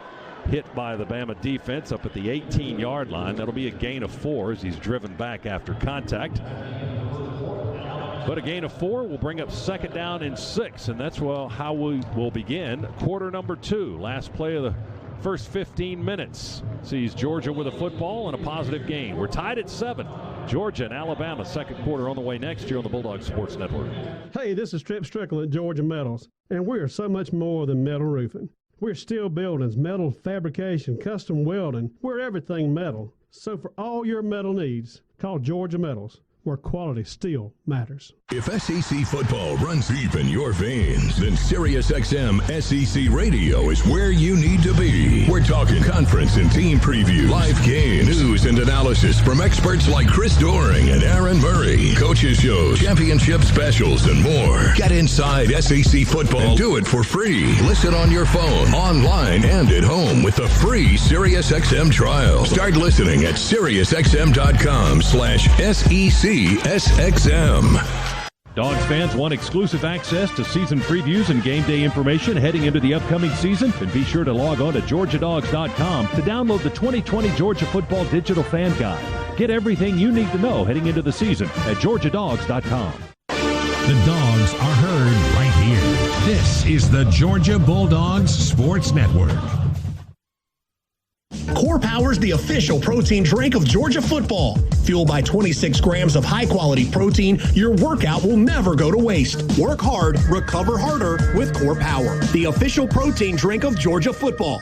Speaker 4: hit by the Bama defense up at the 18-yard line. That'll be a gain of 4 as he's driven back after contact. But a gain of 4 will bring up second down and 6, and that's how we will begin quarter number 2. Last play of the first 15 minutes sees Georgia with a football and a positive gain. We're tied at 7. Georgia and Alabama, second quarter on the way next year on the Bulldogs Sports Network.
Speaker 11: Hey, this is Trip Strickland at Georgia Metals, and we are so much more than metal roofing. We're steel buildings, metal fabrication, custom welding. We're everything metal. So for all your metal needs, call Georgia Metals, where quality still matters.
Speaker 14: If SEC football runs deep in your veins, then SiriusXM SEC Radio is where you need to be. We're talking conference and team previews, live games, news and analysis from experts like Chris Doering and Aaron Murray, coaches shows, championship specials, and more. Get inside SEC football and do it for free. Listen on your phone, online, and at home with the free SiriusXM trial. Start listening at SiriusXM.com/SECSXM.
Speaker 4: Dogs fans want exclusive access to season previews and game day information heading into the upcoming season? Then be sure to log on to GeorgiaDogs.com to download the 2020 Georgia Football Digital Fan Guide. Get everything you need to know heading into the season at GeorgiaDogs.com.
Speaker 5: The Dogs are heard right here. This is the Georgia Bulldogs Sports Network.
Speaker 1: Core Power's the official protein drink of Georgia football. Fueled by 26 grams of high-quality protein, your workout will never go to waste. Work hard, recover harder with Core Power, the official protein drink of Georgia football.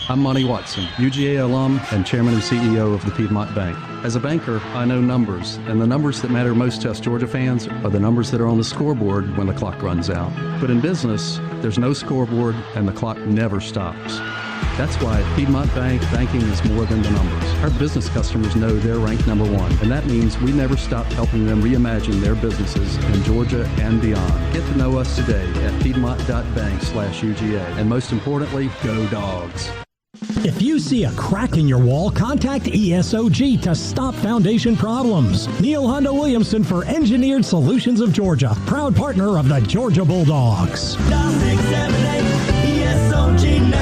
Speaker 10: I'm Monty Watson, UGA alum and chairman and CEO of the Piedmont Bank. As a banker, I know numbers, and the numbers that matter most to us Georgia fans are the numbers that are on the scoreboard when the clock runs out. But in business, there's no scoreboard and the clock never stops. That's why at Piedmont Bank, banking is more than the numbers. Our business customers know they're ranked number 1, and that means we never stop helping them reimagine their businesses in Georgia and beyond. Get to know us today at piedmont.bank/UGA. And most importantly, go Dogs.
Speaker 17: If you see a crack in your wall, contact ESOG to stop foundation problems. Neil Honda Williamson for Engineered Solutions of Georgia, proud partner of the Georgia Bulldogs.
Speaker 18: Dial 678 ESOG now.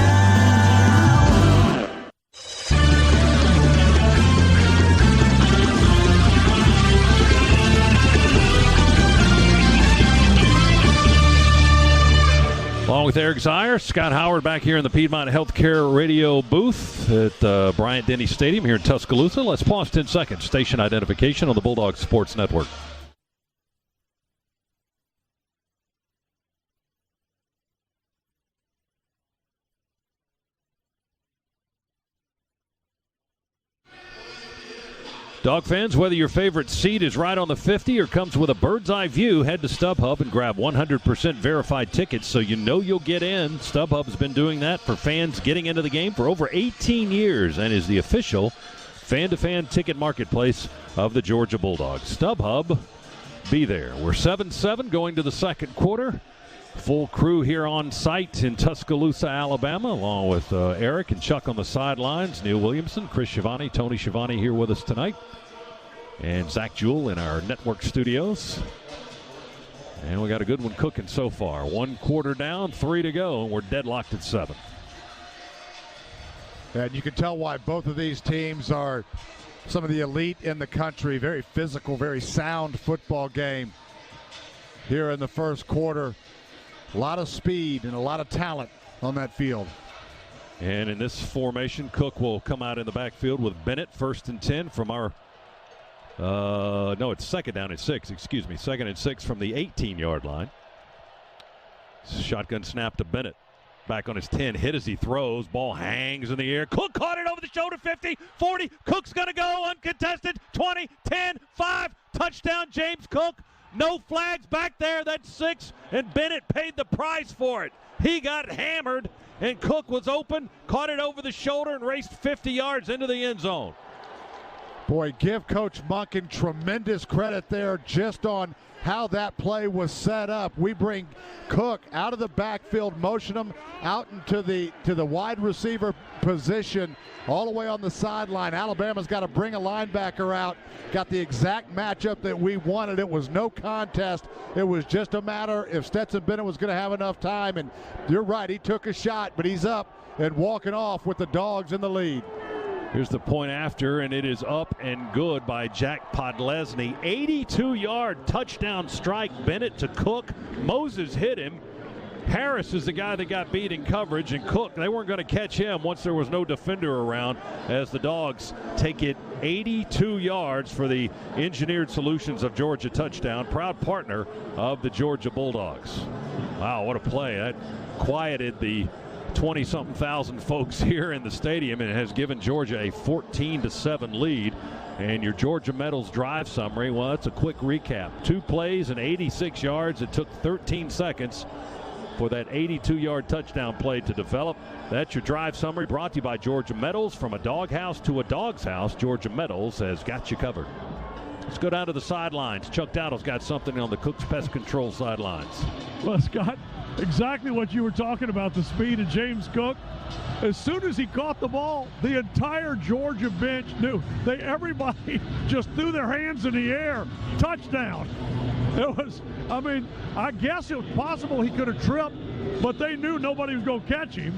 Speaker 4: Along with Eric Zier, Scott Howard back here in the Piedmont Healthcare Radio booth at Bryant-Denny Stadium here in Tuscaloosa. Let's pause 10 seconds. Station identification on the Bulldogs Sports Network. Dog fans, whether your favorite seat is right on the 50 or comes with a bird's eye view, head to StubHub and grab 100% verified tickets so you know you'll get in. StubHub's been doing that for fans getting into the game for over 18 years and is the official fan-to-fan ticket marketplace of the Georgia Bulldogs. StubHub, be there. We're 7-7 going to the second quarter. Full crew here on site in Tuscaloosa, Alabama, along with Eric and Chuck on the sidelines, Neil Williamson, Chris Schiavone, Tony Schiavone here with us tonight, and Zach Jewell in our network studios. And we got a good one cooking so far. 1 quarter down, 3 to go, and we're deadlocked at 7.
Speaker 12: And you can tell why both of these teams are some of the elite in the country. Very physical, very sound football game here in the first quarter. A lot of speed and a lot of talent on that field.
Speaker 4: And in this formation, Cook will come out in the backfield with Bennett, 1st and 10 from our no, it's second down and 6, excuse me. 2nd and 6 from the 18-yard line. Shotgun snap to Bennett. Back on his 10, hit as he throws. Ball hangs in the air. Cook caught it over the shoulder, 50, 40. Cook's going to go uncontested. 20, 10, 5. Touchdown, James Cook. No flags back there. That's 6, and Bennett paid the price for it. He got hammered, and Cook was open, caught it over the shoulder, and raced 50 yards into the end zone.
Speaker 12: Boy, give Coach Monken tremendous credit there just on how that play was set up. We bring Cook out of the backfield, motion him out into the wide receiver position, all the way on the sideline. Alabama's got to bring a linebacker out. Got the exact matchup that we wanted. It was no contest. It was just a matter if Stetson Bennett was going to have enough time. And you're right, he took a shot, but he's up and walking off with the Dogs in the lead.
Speaker 4: Here's the point after, and it is up and good by Jack Podlesny. 82-yard touchdown strike. Bennett to Cook. Moses hit him. Harris is the guy that got beat in coverage, and Cook, they weren't going to catch him once there was no defender around, as the Dogs take it 82 yards for the Engineered Solutions of Georgia touchdown. Proud partner of the Georgia Bulldogs. Wow, what a play. That quieted the 20-something thousand folks here in the stadium, and has given Georgia a 14-7 lead. And your Georgia Metals drive summary, well, that's a quick recap. 2 plays and 86 yards. It took 13 seconds for that 82-yard touchdown play to develop. That's your drive summary, brought to you by Georgia Metals. From a doghouse to a dog's house, Georgia Metals has got you covered. Let's go down to the sidelines. Chuck Dowdle's got something on the Cook's Pest Control sidelines.
Speaker 9: Well, Scott, exactly what you were talking about, the speed of James Cook. As soon as he caught the ball, the entire Georgia bench knew. Everybody just threw their hands in the air. Touchdown. It was, I guess it was possible he could have tripped, but they knew nobody was going to catch him.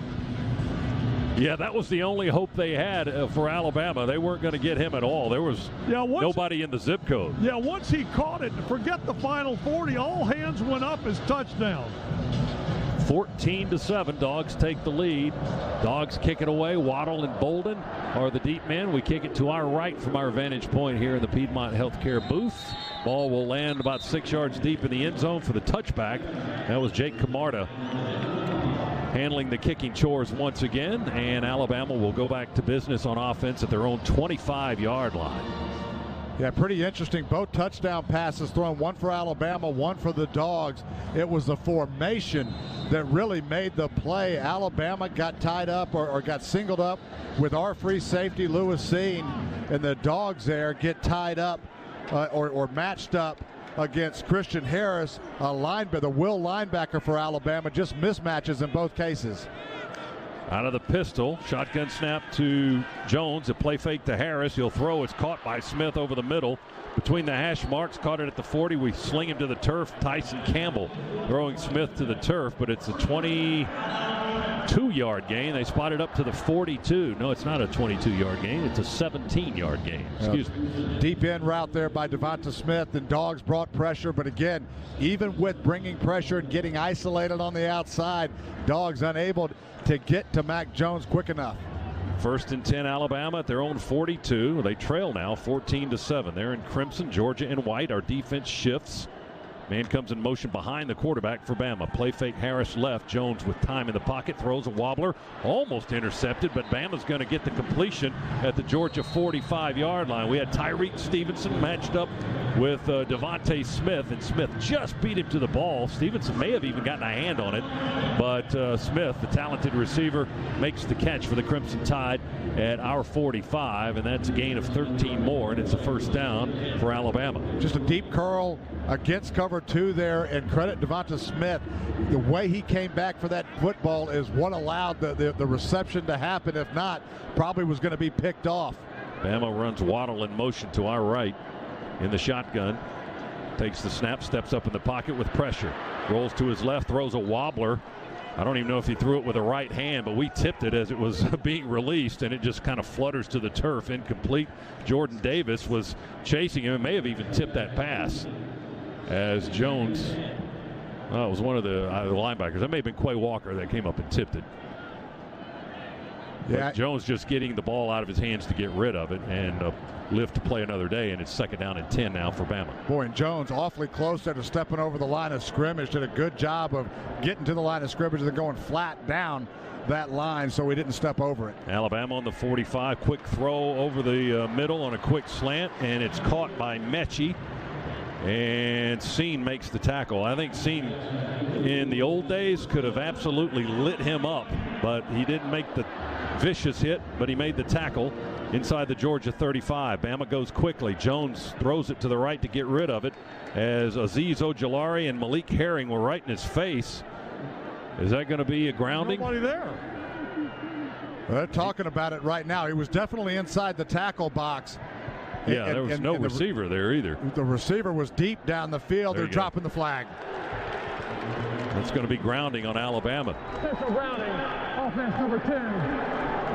Speaker 4: Yeah, that was the only hope they had for Alabama. They weren't going to get him at all. There was nobody in the zip code.
Speaker 9: Yeah, once he caught it, forget the final 40. All hands went up as touchdown.
Speaker 4: 14-7, Dogs take the lead. Dogs kick it away. Waddle and Bolden are the deep men. We kick it to our right from our vantage point here in the Piedmont Healthcare booth. Ball will land about 6 yards deep in the end zone for the touchback. That was Jake Camarda handling the kicking chores once again, and Alabama will go back to business on offense at their own 25-yard line.
Speaker 12: Yeah, pretty interesting. Both touchdown passes thrown, one for Alabama, one for the Dogs. It was the formation that really made the play. Alabama got tied up or got singled up with our free safety, Lewis Seen, and the Dogs there get tied up or matched up against Christian Harris, the will linebacker for Alabama. Just mismatches in both cases.
Speaker 4: Out of the pistol, shotgun snap to Jones, a play fake to Harris. He'll throw. It's caught by Smith over the middle. Between the hash marks, caught it at the 40. We sling him to the turf. Tyson Campbell throwing Smith to the turf, but it's a 22-yard gain. They spotted up to the 42. No, it's not a 22-yard gain. It's a 17-yard gain. Excuse me.
Speaker 12: Deep end route there by Devonta Smith, and Dogs brought pressure, but again, even with bringing pressure and getting isolated on the outside, Dogs unable to get to Mac Jones quick enough.
Speaker 4: 1st and 10, Alabama at their own 42. They trail now 14-7. They're in crimson, Georgia in white. Our defense shifts. Man comes in motion behind the quarterback for Bama. Play fake Harris left. Jones with time in the pocket throws a wobbler. Almost intercepted, but Bama's going to get the completion at the Georgia 45-yard line. We had Tyreek Stevenson matched up with Devontae Smith, and Smith just beat him to the ball. Stevenson may have even gotten a hand on it, but Smith, the talented receiver, makes the catch for the Crimson Tide at our 45, and that's a gain of 13 more, and it's a first down for Alabama.
Speaker 12: Just a deep curl against cover 2 there, and credit Devonta Smith. The way he came back for that football is what allowed the reception to happen. If not, probably was going to be picked off.
Speaker 4: Bama runs Waddle in motion to our right in the shotgun. Takes the snap, steps up in the pocket with pressure. Rolls to his left, throws a wobbler. I don't even know if he threw it with the right hand, but we tipped it as it was being released, and it just kind of flutters to the turf, incomplete. Jordan Davis was chasing him and may have even tipped that pass. As Jones, it was one of the linebackers. That may have been Quay Walker that came up and tipped it. Yeah. But Jones just getting the ball out of his hands to get rid of it and live to play another day, and it's 2nd down and 10 now for Bama.
Speaker 12: Boy, and Jones awfully close there to stepping over the line of scrimmage. Did a good job of getting to the line of scrimmage and then going flat down that line so we didn't step over it.
Speaker 4: Alabama on the 45. Quick throw over the middle on a quick slant, and it's caught by Mechie. And Seen makes the tackle. I think Seen in the old days could have absolutely lit him up, but he didn't make the vicious hit, but he made the tackle. inside the Georgia 35. Bama goes quickly. Jones throws it to the right to get rid of it as Azeez Ojulari and Malik Herring were right in his face. Is that going to be a grounding?
Speaker 12: Nobody there. They're talking about it right now. He was definitely inside the tackle box.
Speaker 4: Yeah, there was no receiver there either.
Speaker 12: The receiver was deep down the field. They're dropping the flag.
Speaker 4: That's going to be grounding on Alabama.
Speaker 13: Official grounding, offense number 10.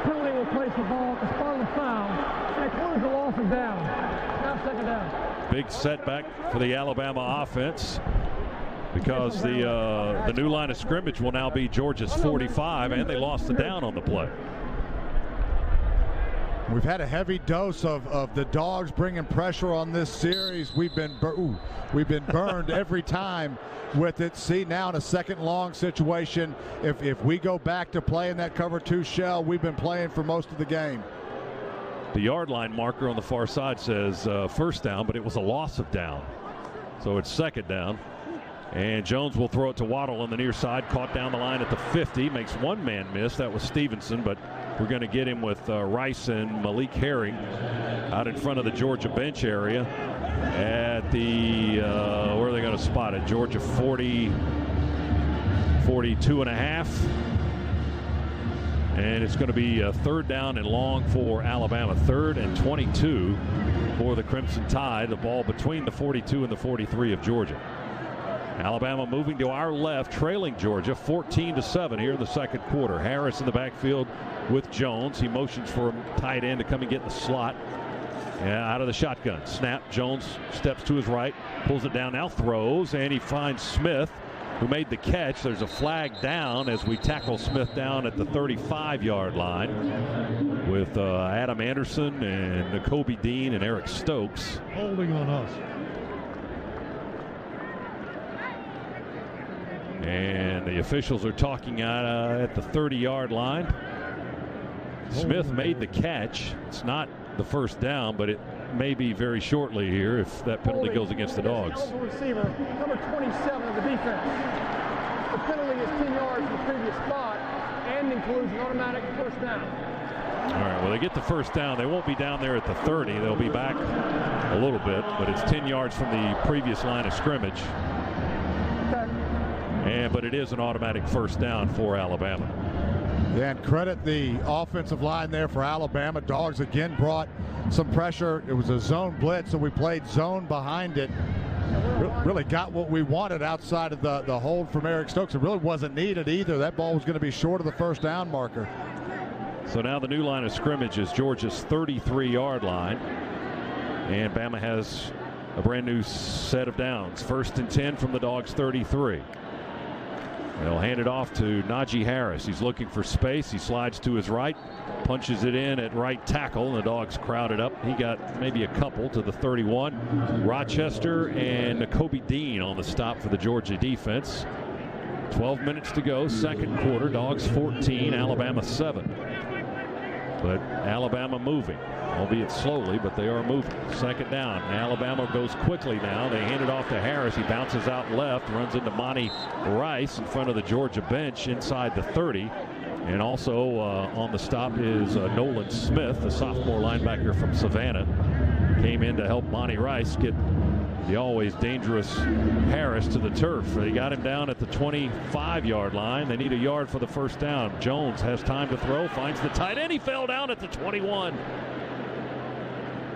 Speaker 13: Penalty will place the ball at the spot of the foul. And includes the loss of down. Now second down.
Speaker 4: Big setback for the Alabama offense because the new line of scrimmage will now be Georgia's 45, and they lost the down on the play.
Speaker 12: We've had a heavy dose of the Dogs bringing pressure on this series. We've been burned every time with it. See, now in a second long situation, if we go back to playing that cover 2 shell, we've been playing for most of the game.
Speaker 4: The yard line marker on the far side says first down, but it was a loss of down. So it's second down. And Jones will throw it to Waddle on the near side, caught down the line at the 50, makes one man miss. That was Stevenson, but we're going to get him with Rice and Malik Herring out in front of the Georgia bench area at the, where are they going to spot it? Georgia 40, 42 and a half. And it's going to be a third down and long for Alabama. 3rd and 22 for the Crimson Tide. The ball between the 42 and the 43 of Georgia. Alabama moving to our left, trailing Georgia 14-7 here in the second quarter. Harris in the backfield with Jones. He motions for a tight end to come and get in the slot. Out of the shotgun. Snap. Jones steps to his right, pulls it down, now throws, and he finds Smith, who made the catch. There's a flag down as we tackle Smith down at the 35-yard line with Adam Anderson and Nakobe Dean and Eric Stokes.
Speaker 9: Holding on us.
Speaker 4: And the officials are talking at the 30-yard line. Smith made the catch. It's not the first down, but it may be very shortly here if that penalty goes against the Dogs.
Speaker 13: Receiver, number 27 of the defense. The penalty is 10 yards from the previous spot and includes an automatic first down.
Speaker 4: All right, well, they get the first down. They won't be down there at the 30. They'll be back a little bit, but it's 10 yards from the previous line of scrimmage. But it is an automatic first down for Alabama.
Speaker 12: Yeah, and credit the offensive line there for Alabama. Dogs again brought some pressure. It was a zone blitz, so we played zone behind it. Really got what we wanted outside of the hold from Eric Stokes. It really wasn't needed either. That ball was going to be short of the first down marker.
Speaker 4: So now the new line of scrimmage is Georgia's 33-yard line. And Bama has a brand new set of downs. 1st and 10 from the Dogs' 33. They'll hand it off to Najee Harris. He's looking for space. He slides to his right, punches it in at right tackle, and the Dogs crowd it up. He got maybe a couple to the 31. Rochester and Nakobe Dean on the stop for the Georgia defense. 12 minutes to go, second quarter. Dogs 14, Alabama 7. But Alabama moving, albeit slowly, but they are moving. Second down. Alabama goes quickly now. They hand it off to Harris. He bounces out left, runs into Monty Rice in front of the Georgia bench inside the 30. And also on the stop is Nolan Smith, the sophomore linebacker from Savannah. Came in to help Monty Rice get the always dangerous Harris to the turf. They got him down at the 25-yard line. They need a yard for the first down. Jones has time to throw, finds the tight end. He fell down at the 21.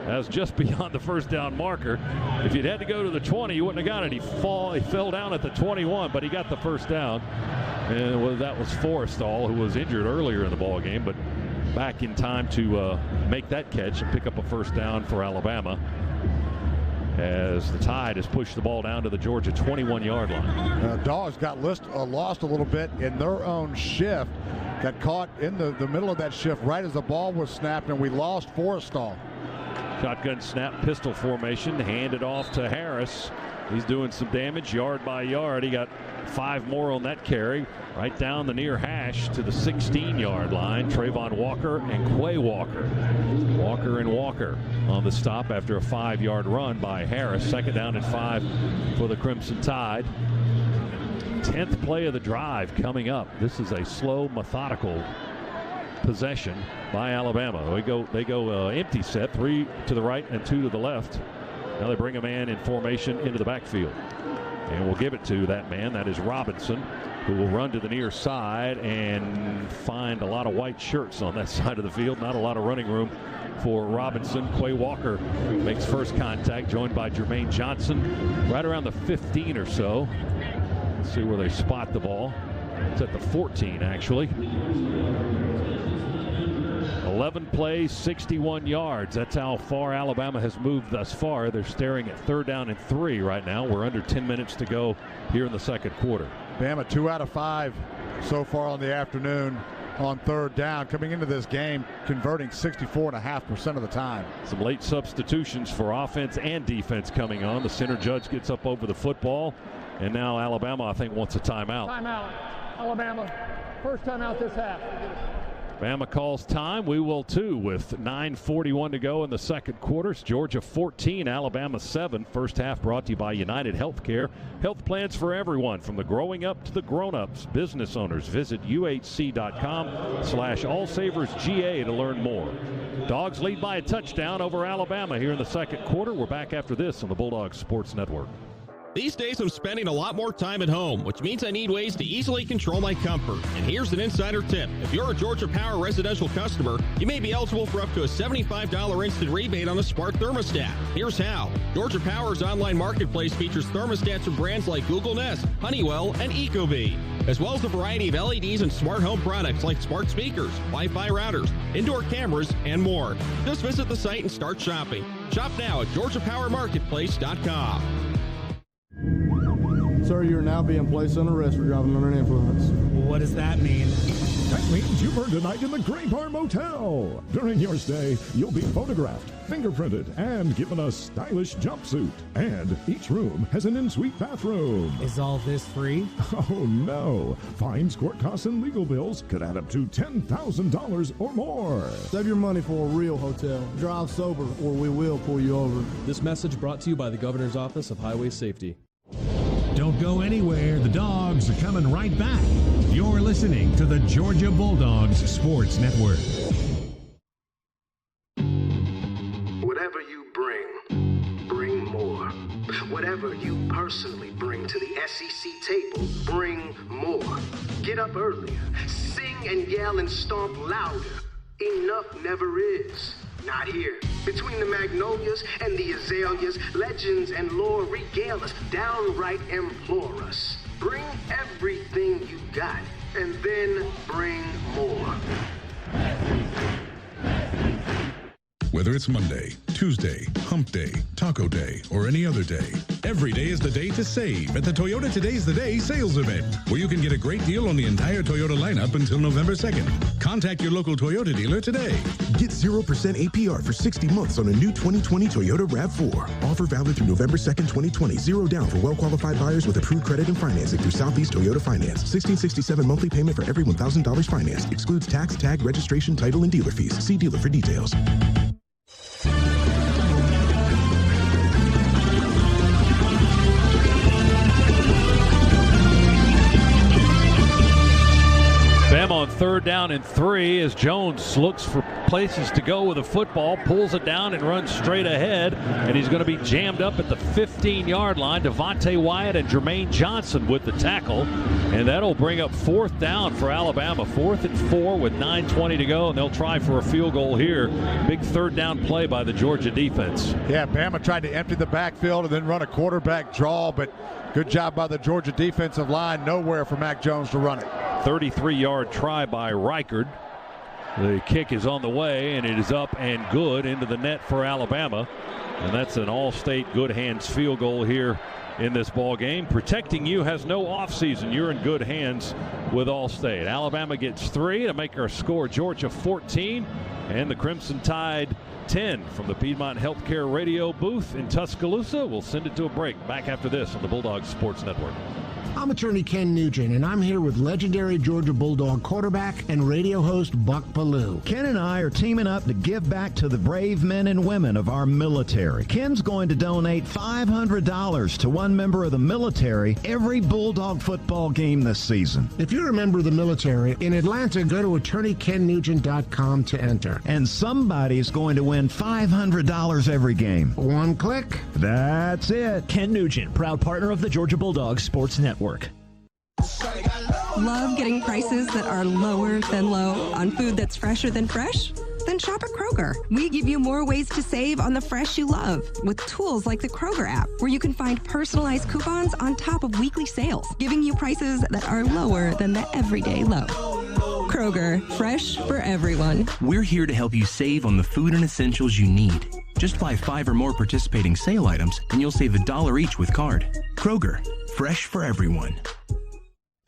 Speaker 4: That's just beyond the first down marker. If you'd had to go to the 20, you wouldn't have got it. He fell down at the 21, but he got the first down. And that was Forrestall, who was injured earlier in the ball game, but back in time to make that catch and pick up a first down for Alabama, as the Tide has pushed the ball down to the Georgia 21-yard line.
Speaker 12: Dogs got lost a little bit in their own shift. Got caught in the middle of that shift right as the ball was snapped, and we lost Forrestall.
Speaker 4: Shotgun snap, pistol formation, handed off to Harris. He's doing some damage yard by yard. He got 5 more on that carry. Right down the near hash to the 16-yard line. Trayvon Walker and Quay Walker. Walker and Walker on the stop after a 5-yard run by Harris. Second down and 5 for the Crimson Tide. 10th play of the drive coming up. This is a slow, methodical possession by Alabama. They go empty set, 3 to the right and 2 to the left. Now they bring a man in formation into the backfield. And we'll give it to that man. That is Robinson, who will run to the near side and find a lot of white shirts on that side of the field. Not a lot of running room for Robinson. Quay Walker makes first contact, joined by Jermaine Johnson right around the 15 or so. Let's see where they spot the ball. It's at the 14, actually. 11 plays, 61 yards. That's how far Alabama has moved thus far. They're staring at 3rd down and 3 right now. We're under 10 minutes to go here in the second quarter.
Speaker 12: Bama 2 out of 5 so far on the afternoon on 3rd down. Coming into this game, converting 64.5% of the time.
Speaker 4: Some late substitutions for offense and defense coming on. The center judge gets up over the football. And now Alabama, I think, wants a timeout.
Speaker 13: Timeout. Alabama. First timeout this half.
Speaker 4: Bama calls time. We will too with 9:41 to go in the second quarter. It's Georgia 14, Alabama 7. First half brought to you by United Healthcare. Health plans for everyone from the growing up to the grown-ups. Business owners visit uhc.com/allsaversga to learn more. Dogs lead by a touchdown over Alabama here in the second quarter. We're back after this on the Bulldogs Sports Network.
Speaker 3: These days I'm spending a lot more time at home, which means I need ways to easily control my comfort. And here's an insider tip. If you're a Georgia Power residential customer, you may be eligible for up to a $75 instant rebate on a smart thermostat. Here's how. Georgia Power's online marketplace features thermostats from brands like Google Nest, Honeywell, and Ecobee, as well as a variety of LEDs and smart home products like smart speakers, Wi-Fi routers, indoor cameras, and more. Just visit the site and start shopping. Shop now at GeorgiaPowerMarketplace.com.
Speaker 2: Sir, you are now being placed on arrest for driving under an influence.
Speaker 6: What does that mean?
Speaker 5: That means you've earned a night in the Gray Bar Motel. During your stay, you'll be photographed, fingerprinted, and given a stylish jumpsuit. And each room has an en-suite bathroom.
Speaker 6: Is all this free?
Speaker 5: Oh, no. Fines, court costs, and legal bills could add up to $10,000 or more.
Speaker 2: Save your money for a real hotel. Drive sober, or we will pull you over.
Speaker 16: This message brought to you by the Governor's Office of Highway Safety.
Speaker 5: Don't go anywhere. The Dogs are coming right back. You're listening to the Georgia Bulldogs Sports Network.
Speaker 19: Whatever you bring more. Whatever you personally bring to the SEC table, bring more. Get up earlier. Sing and yell and stomp louder. Enough never is. Not here. Between the magnolias and the azaleas, legends and lore regale us, downright implore us. Bring everything you got, and then bring more.
Speaker 20: Whether it's Monday, Tuesday, Hump Day, Taco Day, or any other day, every day is the day to save at the Toyota Today's the Day sales event, where you can get a great deal on the entire Toyota lineup until November 2nd. Contact your local Toyota dealer today.
Speaker 26: Get 0% APR for 60 months on a new 2020 Toyota RAV4. Offer valid through November 2nd, 2020. Zero down for well-qualified buyers with approved credit and financing through Southeast Toyota Finance. $1,667 monthly payment for every $1,000 financed. Excludes tax, tag, registration, title, and dealer fees. See dealer for details.
Speaker 4: Bama on 3rd down and 3 as Jones looks for places to go with the football, pulls it down and runs straight ahead, and he's going to be jammed up at the 15-yard line. Devontae Wyatt and Jermaine Johnson with the tackle, and that'll bring up 4th down for Alabama. 4th and 4 with 9:20 to go, and they'll try for a field goal here. Big 3rd down play by the Georgia defense.
Speaker 12: Yeah, Bama tried to empty the backfield and then run a quarterback draw, but good job by the Georgia defensive line. Nowhere for Mac Jones to run it.
Speaker 4: 33-yard try by Reichard. The kick is on the way, and it is up and good into the net for Alabama. And that's an all-state good hands field goal here in this ball game. Protecting you has no offseason. You're in good hands with All-State. Alabama gets 3 to make our score Georgia 14, and the Crimson Tide 10 from the Piedmont Healthcare radio booth in Tuscaloosa. We'll send it to a break. Back after this on the Bulldogs Sports Network.
Speaker 7: I'm attorney Ken Nugent, and I'm here with legendary Georgia Bulldog quarterback and radio host Buck Ballou.
Speaker 8: Ken and I are teaming up to give back to the brave men and women of our military. Ken's going to donate $500 to one member of the military every Bulldog football game this season.
Speaker 7: If you're a member of the military in Atlanta, go to attorneykennugent.com to enter.
Speaker 8: And somebody's going to win $500 every game.
Speaker 7: One click.
Speaker 8: That's it.
Speaker 15: Ken Nugent, proud partner of the Georgia Bulldogs Sports Network.
Speaker 21: Love getting prices that are lower than low on food that's fresher than fresh? Then shop at Kroger. We give you more ways to save on the fresh you love with tools like the Kroger app, where you can find personalized coupons on top of weekly sales, giving you prices that are lower than the everyday low. Kroger, fresh for everyone.
Speaker 22: We're here to help you save on the food and essentials you need. Just buy 5 or more participating sale items and you'll save $1 each with card. Kroger, fresh for everyone.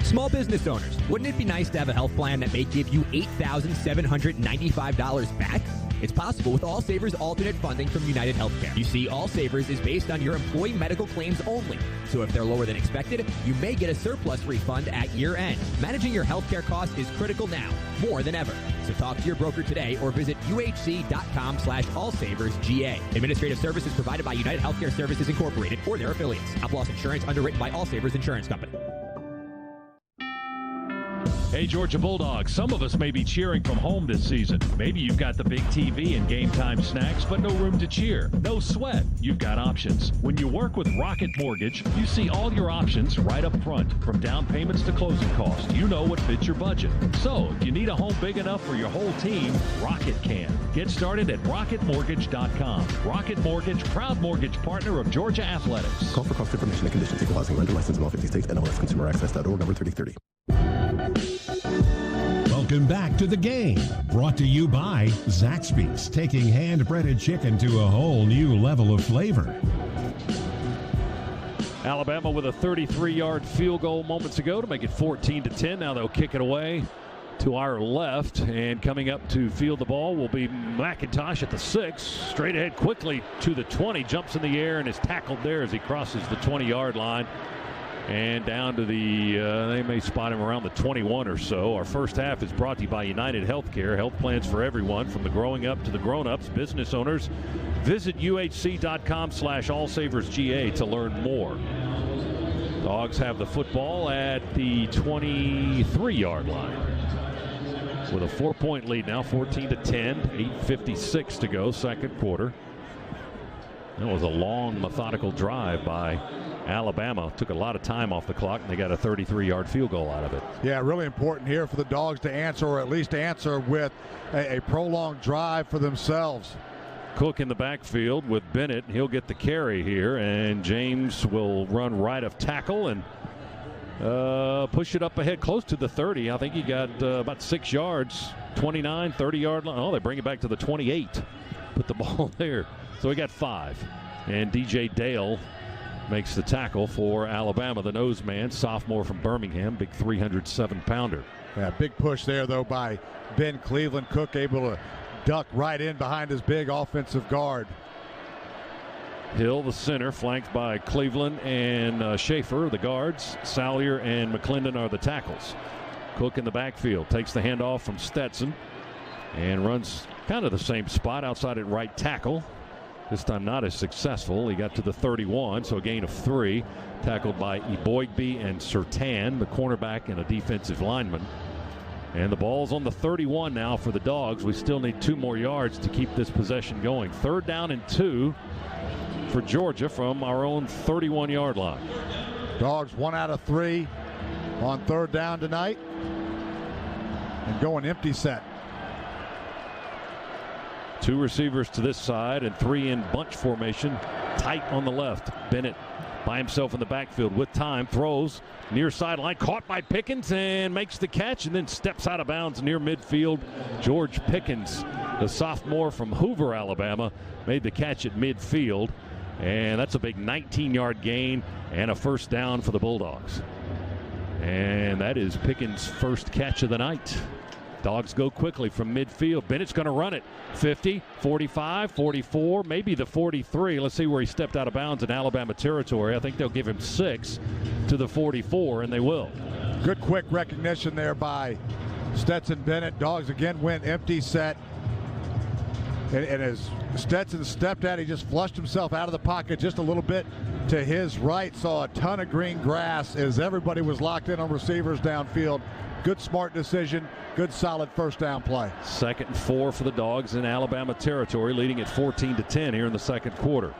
Speaker 23: Small business owners, wouldn't it be nice to have a health plan that may give you $8,795 back? It's possible with All Savers alternate funding from United Healthcare. You see, All Savers is based on your employee medical claims only. So if they're lower than expected, you may get a surplus refund at year end. Managing your healthcare costs is critical now, more than ever. So talk to your broker today or visit uhc.com/allsaversga. Administrative services provided by United Healthcare Services Incorporated or their affiliates. Stop loss insurance underwritten by All Savers Insurance Company.
Speaker 4: Hey, Georgia Bulldogs, some of us may be cheering from home this season. Maybe you've got the big TV and game time snacks, but no room to cheer. No sweat. You've got options. When you work with Rocket Mortgage, you see all your options right up front. From down payments to closing costs, you know what fits your budget. So, if you need a home big enough for your whole team, Rocket can. Get started at rocketmortgage.com. Rocket Mortgage, proud mortgage partner of Georgia Athletics.
Speaker 26: Call for cost information and conditions. Equal housing lender license in all 50 states. NMLSconsumeraccess.org, number 3030.
Speaker 5: Welcome back to The Game, brought to you by Zaxby's, taking hand-breaded chicken to a whole new level of flavor.
Speaker 4: Alabama with a 33-yard field goal moments ago to make it 14-10. Now they'll kick it away to our left, and coming up to field the ball will be McIntosh at the 6. Straight ahead quickly to the 20, jumps in the air and is tackled there as he crosses the 20-yard line. And down to the, they may spot him around the 21 or so. Our first half is brought to you by United Healthcare. Health plans for everyone, from the growing up to the grown-ups. Business owners, visit uhc.com/allsaversga to learn more. Dogs have the football at the 23-yard line with a 4-point lead now, 14-10, 8:56 to go, second quarter. That was a long, methodical drive by Alabama. Took a lot of time off the clock, and they got a 33-yard field goal out of it.
Speaker 12: Yeah, really important here for the Dogs to answer, or at least answer with a prolonged drive for themselves.
Speaker 4: Cook in the backfield with Bennett. He'll get the carry here, and James will run right of tackle and push it up ahead close to the 30. I think he got about 6 yards, 29, 30-yard line. Oh, they bring it back to the 28. Put the ball there. So he got 5. And DJ Dale makes the tackle for Alabama, the nose man, sophomore from Birmingham, big 307-pounder.
Speaker 12: Yeah, big push there, though, by Ben Cleveland. Cook able to duck right in behind his big offensive guard.
Speaker 4: Hill, the center, flanked by Cleveland and Schaefer, the guards. Salyer and McClendon are the tackles. Cook in the backfield takes the handoff from Stetson and runs kind of the same spot outside at right tackle. This time not as successful. He got to the 31, so a gain of 3. Tackled by Eboigbe and Sertan, the cornerback and a defensive lineman. And the ball's on the 31 now for the Dogs. We still need 2 more yards to keep this possession going. 3rd down and 2 for Georgia from our own 31-yard line.
Speaker 12: Dogs 1 out of 3 on 3rd down tonight. And going empty set.
Speaker 4: 2 receivers to this side and 3 in bunch formation, tight on the left. Bennett by himself in the backfield with time, throws near sideline, caught by Pickens and makes the catch and then steps out of bounds near midfield. George Pickens, the sophomore from Hoover, Alabama, made the catch at midfield, and that's a big 19-yard gain and a 1st down for the Bulldogs. And that is Pickens' first catch of the night. Dogs go quickly from midfield. Bennett's going to run it. 50, 45, 44, maybe the 43. Let's see where he stepped out of bounds in Alabama territory. I think they'll give him 6 to the 44, and they will.
Speaker 12: Good quick recognition there by Stetson Bennett. Dogs again went empty set. And as Stetson stepped out, he just flushed himself out of the pocket just a little bit to his right. Saw a ton of green grass as everybody was locked in on receivers downfield. Good smart decision. Good solid first down play.
Speaker 4: 2nd and 4 for the Dogs in Alabama territory, leading at 14-10 here in the second quarter.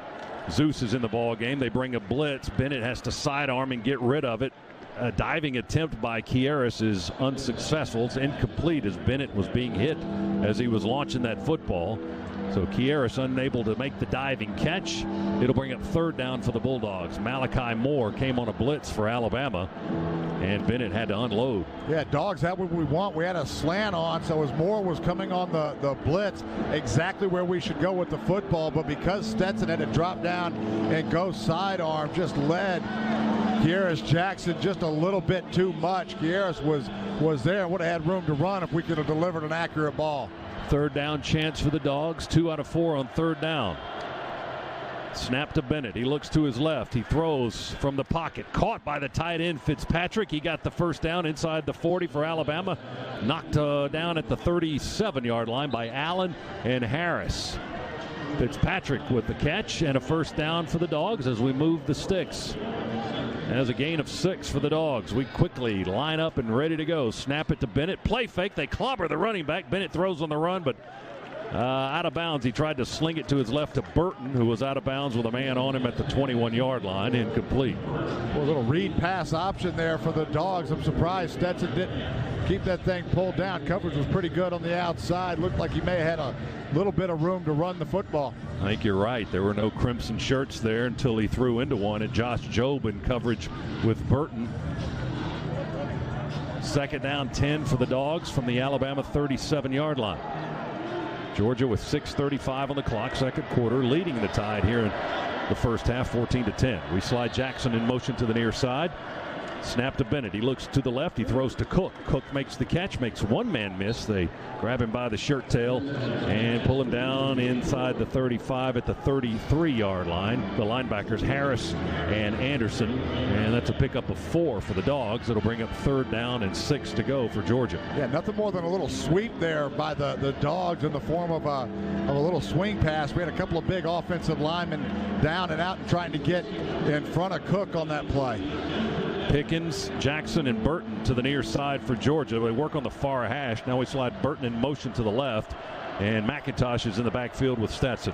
Speaker 4: Zeus is in the ball game. They bring a blitz. Bennett has to sidearm and get rid of it. A diving attempt by Kieris is unsuccessful. It's incomplete as Bennett was being hit as he was launching that football. So Kieris unable to make the diving catch. It'll bring up 3rd down for the Bulldogs. Malachi Moore came on a blitz for Alabama, and Bennett had to unload.
Speaker 12: Yeah, Dogs had what we want. We had a slant on, so as Moore was coming on the blitz, exactly where we should go with the football. But because Stetson had to drop down and go sidearm, just led Kieris Jackson just a little bit too much. Kieris was there and would have had room to run if we could have delivered an accurate ball.
Speaker 4: 3rd down chance for the Dogs. 2 out of 4 on 3rd down. Snap to Bennett. He looks to his left. He throws from the pocket. Caught by the tight end Fitzpatrick. He got the first down inside the 40 for Alabama. Knocked down at the 37-yard line by Allen and Harris. Fitzpatrick with the catch and a first down for the Dogs as we move the sticks. As a gain of 6 for the Dogs. We quickly line up and ready to go. Snap it to Bennett. Play fake. They clobber the running back. Bennett throws on the run, but out of bounds. He tried to sling it to his left to Burton, who was out of bounds with a man on him at the 21-yard line. Incomplete.
Speaker 12: Well, a little read pass option there for the Dogs. I'm surprised Stetson didn't keep that thing pulled down. Coverage was pretty good on the outside. Looked like he may have had a little bit of room to run the football.
Speaker 4: I think you're right. There were no crimson shirts there until he threw into one, and Josh Jobe in coverage with Burton. 2nd down 10 for the Dogs from the Alabama 37-yard line. Georgia with 6:35 on the clock, second quarter, leading the Tide here in the first half, 14-10. We slide Jackson in motion to the near side. Snap to Bennett. He looks to the left. He throws to Cook. Cook makes the catch, makes one man miss. They grab him by the shirt tail and pull him down inside the 35 at the 33-yard line. The linebackers, Harris and Anderson, and that's a pickup of 4 for the Dogs. It'll bring up 3rd down and 6 to go for Georgia.
Speaker 12: Yeah, nothing more than a little sweep there by the Dogs in the form of a little swing pass. We had a couple of big offensive linemen down and out and trying to get in front of Cook on that play.
Speaker 4: Pickens, Jackson, and Burton to the near side for Georgia. They work on the far hash. Now we slide Burton in motion to the left, and McIntosh is in the backfield with Stetson.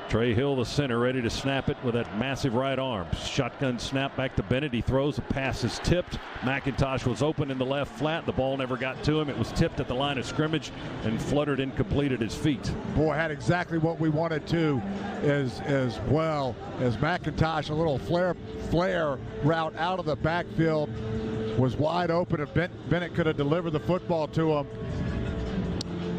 Speaker 4: Trey Hill, the center, ready to snap it with that massive right arm. Shotgun snap back to Bennett. He throws. The pass is tipped. McIntosh was open in the left flat. The ball never got to him. It was tipped at the line of scrimmage and fluttered incomplete at his feet.
Speaker 12: Boy, had exactly what we wanted to as well as McIntosh. A little flare route out of the backfield was wide open. If Bennett could have delivered the football to him,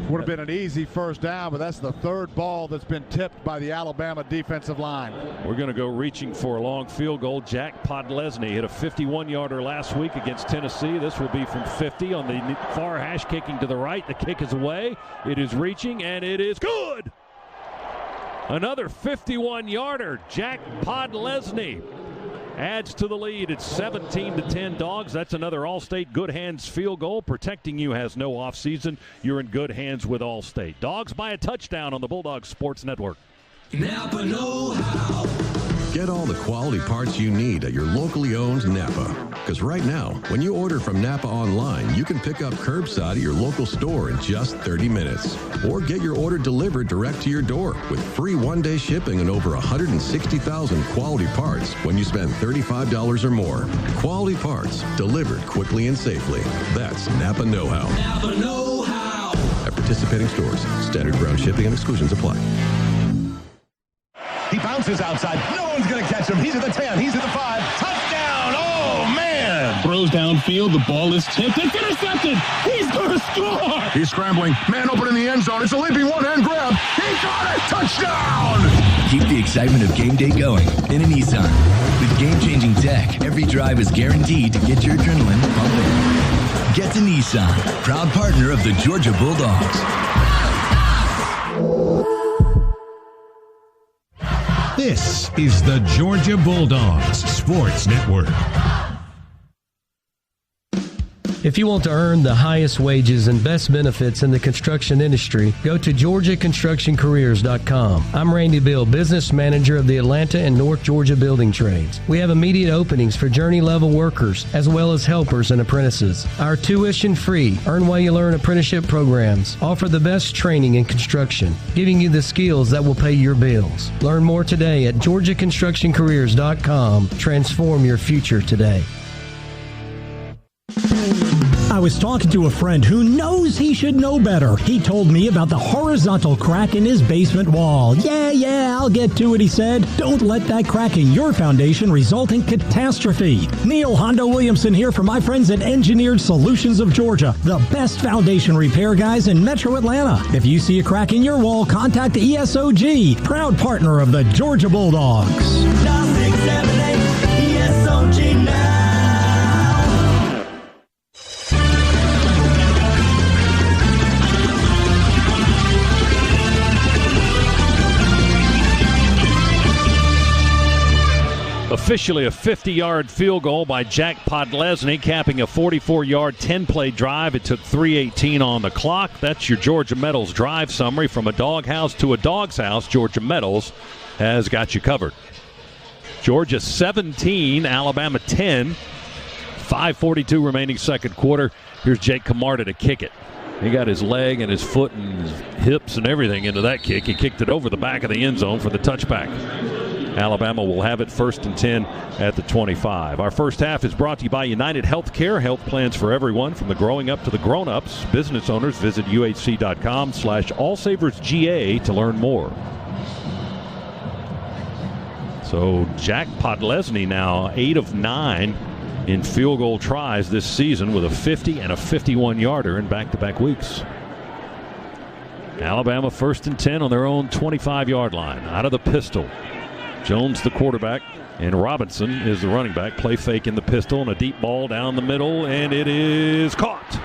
Speaker 12: would have been an easy first down, but that's the 3rd ball that's been tipped by the Alabama defensive line.
Speaker 4: We're going to go reaching for a long field goal. Jack Podlesny hit a 51-yarder last week against Tennessee. This will be from 50 on the far hash, kicking to the right. The kick is away. It is reaching, and it is good. Another 51-yarder. Jack Podlesny adds to the lead. It's 17-10 Dogs. That's another Allstate Good Hands field goal. Protecting you has no offseason. You're in good hands with Allstate. Dogs by a touchdown on the Bulldogs Sports Network.
Speaker 1: Napa know-how.
Speaker 10: Get all the quality parts you need at your locally owned Napa. Because right now, when you order from Napa online, you can pick up curbside at your local store in just 30 minutes. Or get your order delivered direct to your door with free one-day shipping and over 160,000 quality parts when you spend $35 or more. Quality parts delivered quickly and safely. That's Napa know-how.
Speaker 1: Napa know-how.
Speaker 10: At participating stores, standard ground shipping and exclusions apply.
Speaker 11: He bounces outside. No one's going to catch him. He's at the 10. He's at the 5. Touchdown. Oh, man.
Speaker 14: Throws downfield. The ball is tipped. It's intercepted. He's going to score.
Speaker 11: He's scrambling. Man open in the end zone. It's a leaping one-hand grab. He got it. Touchdown.
Speaker 24: Keep the excitement of game day going in a Nissan. With game-changing tech, every drive is guaranteed to get your adrenaline pumping. Get to Nissan, proud partner of the Georgia Bulldogs.
Speaker 5: This is the Georgia Bulldogs Sports Network.
Speaker 3: If you want to earn the highest wages and best benefits in the construction industry, go to GeorgiaConstructionCareers.com. I'm Randy Bill, business manager of the Atlanta and North Georgia building trades. We have immediate openings for journey-level workers, as well as helpers and apprentices. Our tuition-free, earn-while-you-learn apprenticeship programs offer the best training in construction, giving you the skills that will pay your bills. Learn more today at GeorgiaConstructionCareers.com. Transform your future today.
Speaker 9: I was talking to a friend who knows he should know better. He told me about the horizontal crack in his basement wall. Yeah, I'll get to it, he said. Don't let that crack in your foundation result in catastrophe. Neil Hondo Williamson here for my friends at Engineered Solutions of Georgia, the best foundation repair guys in Metro Atlanta. If you see a crack in your wall, contact ESOG, proud partner of the Georgia Bulldogs.
Speaker 1: 678 ESOG now.
Speaker 4: Officially a 50-yard field goal by Jack Podlesny, capping a 44-yard, 10-play drive. It took 3:18 on the clock. That's your Georgia Metals drive summary. From a doghouse to a dog's house, Georgia Metals has got you covered. Georgia 17, Alabama 10. 5:42 remaining second quarter. Here's Jake Camarda to kick it. He got his leg and his foot and his hips and everything into that kick. He kicked it over the back of the end zone for the touchback. Alabama will have it 1st and 10 at the 25. Our first half is brought to you by United Healthcare. Health plans for everyone, from the growing up to the grown-ups. Business owners, visit uhc.com/allsaversga to learn more. So Jack Podlesny now 8 of 9 in field goal tries this season, with a 50 and a 51-yarder in back-to-back weeks. Alabama 1st and 10 on their own 25-yard line. Out of the pistol, Jones the quarterback, and Robinson is the running back. Play fake in the pistol, and a deep ball down the middle, and it is caught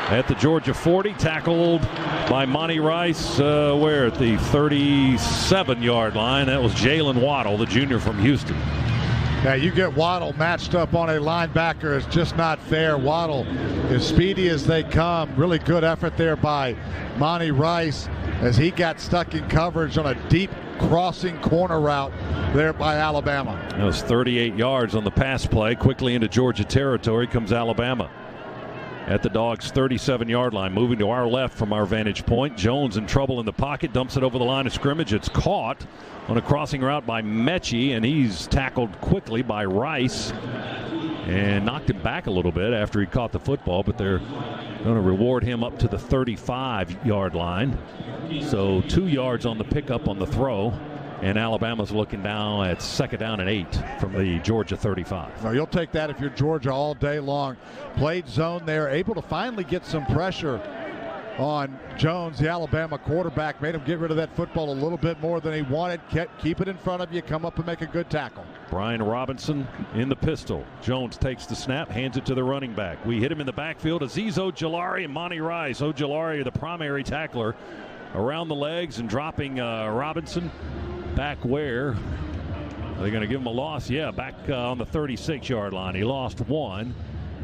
Speaker 4: at the Georgia 40, tackled by Monty Rice, where at the 37-yard line. That was Jalen Waddle, the junior from Houston.
Speaker 12: Yeah, you get Waddle matched up on a linebacker. It's just not fair. Waddle, as speedy as they come. Really good effort there by Monty Rice as he got stuck in coverage on a deep crossing corner route there by Alabama.
Speaker 4: That was 38 yards on the pass play. Quickly into Georgia territory comes Alabama. At the Dogs' 37-yard line, moving to our left from our vantage point. Jones in trouble in the pocket, dumps it over the line of scrimmage. It's caught on a crossing route by Mechie, and he's tackled quickly by Rice and knocked him back a little bit after he caught the football, but they're going to reward him up to the 35-yard line. So 2 yards on the pickup on the throw. And Alabama's looking now at 2nd down and 8 from the Georgia 35.
Speaker 12: No, you'll take that if you're Georgia all day long. Played zone there, able to finally get some pressure on Jones, the Alabama quarterback. Made him get rid of that football a little bit more than he wanted. Keep it in front of you, come up and make a good tackle.
Speaker 4: Brian Robinson in the pistol. Jones takes the snap, hands it to the running back. We hit him in the backfield. Azeez Ojulari and Monty Rice. Ojulari, the primary tackler, around the legs and dropping Robinson. Back where? Are they going to give him a loss? Yeah, back on the 36-yard line. He lost 1.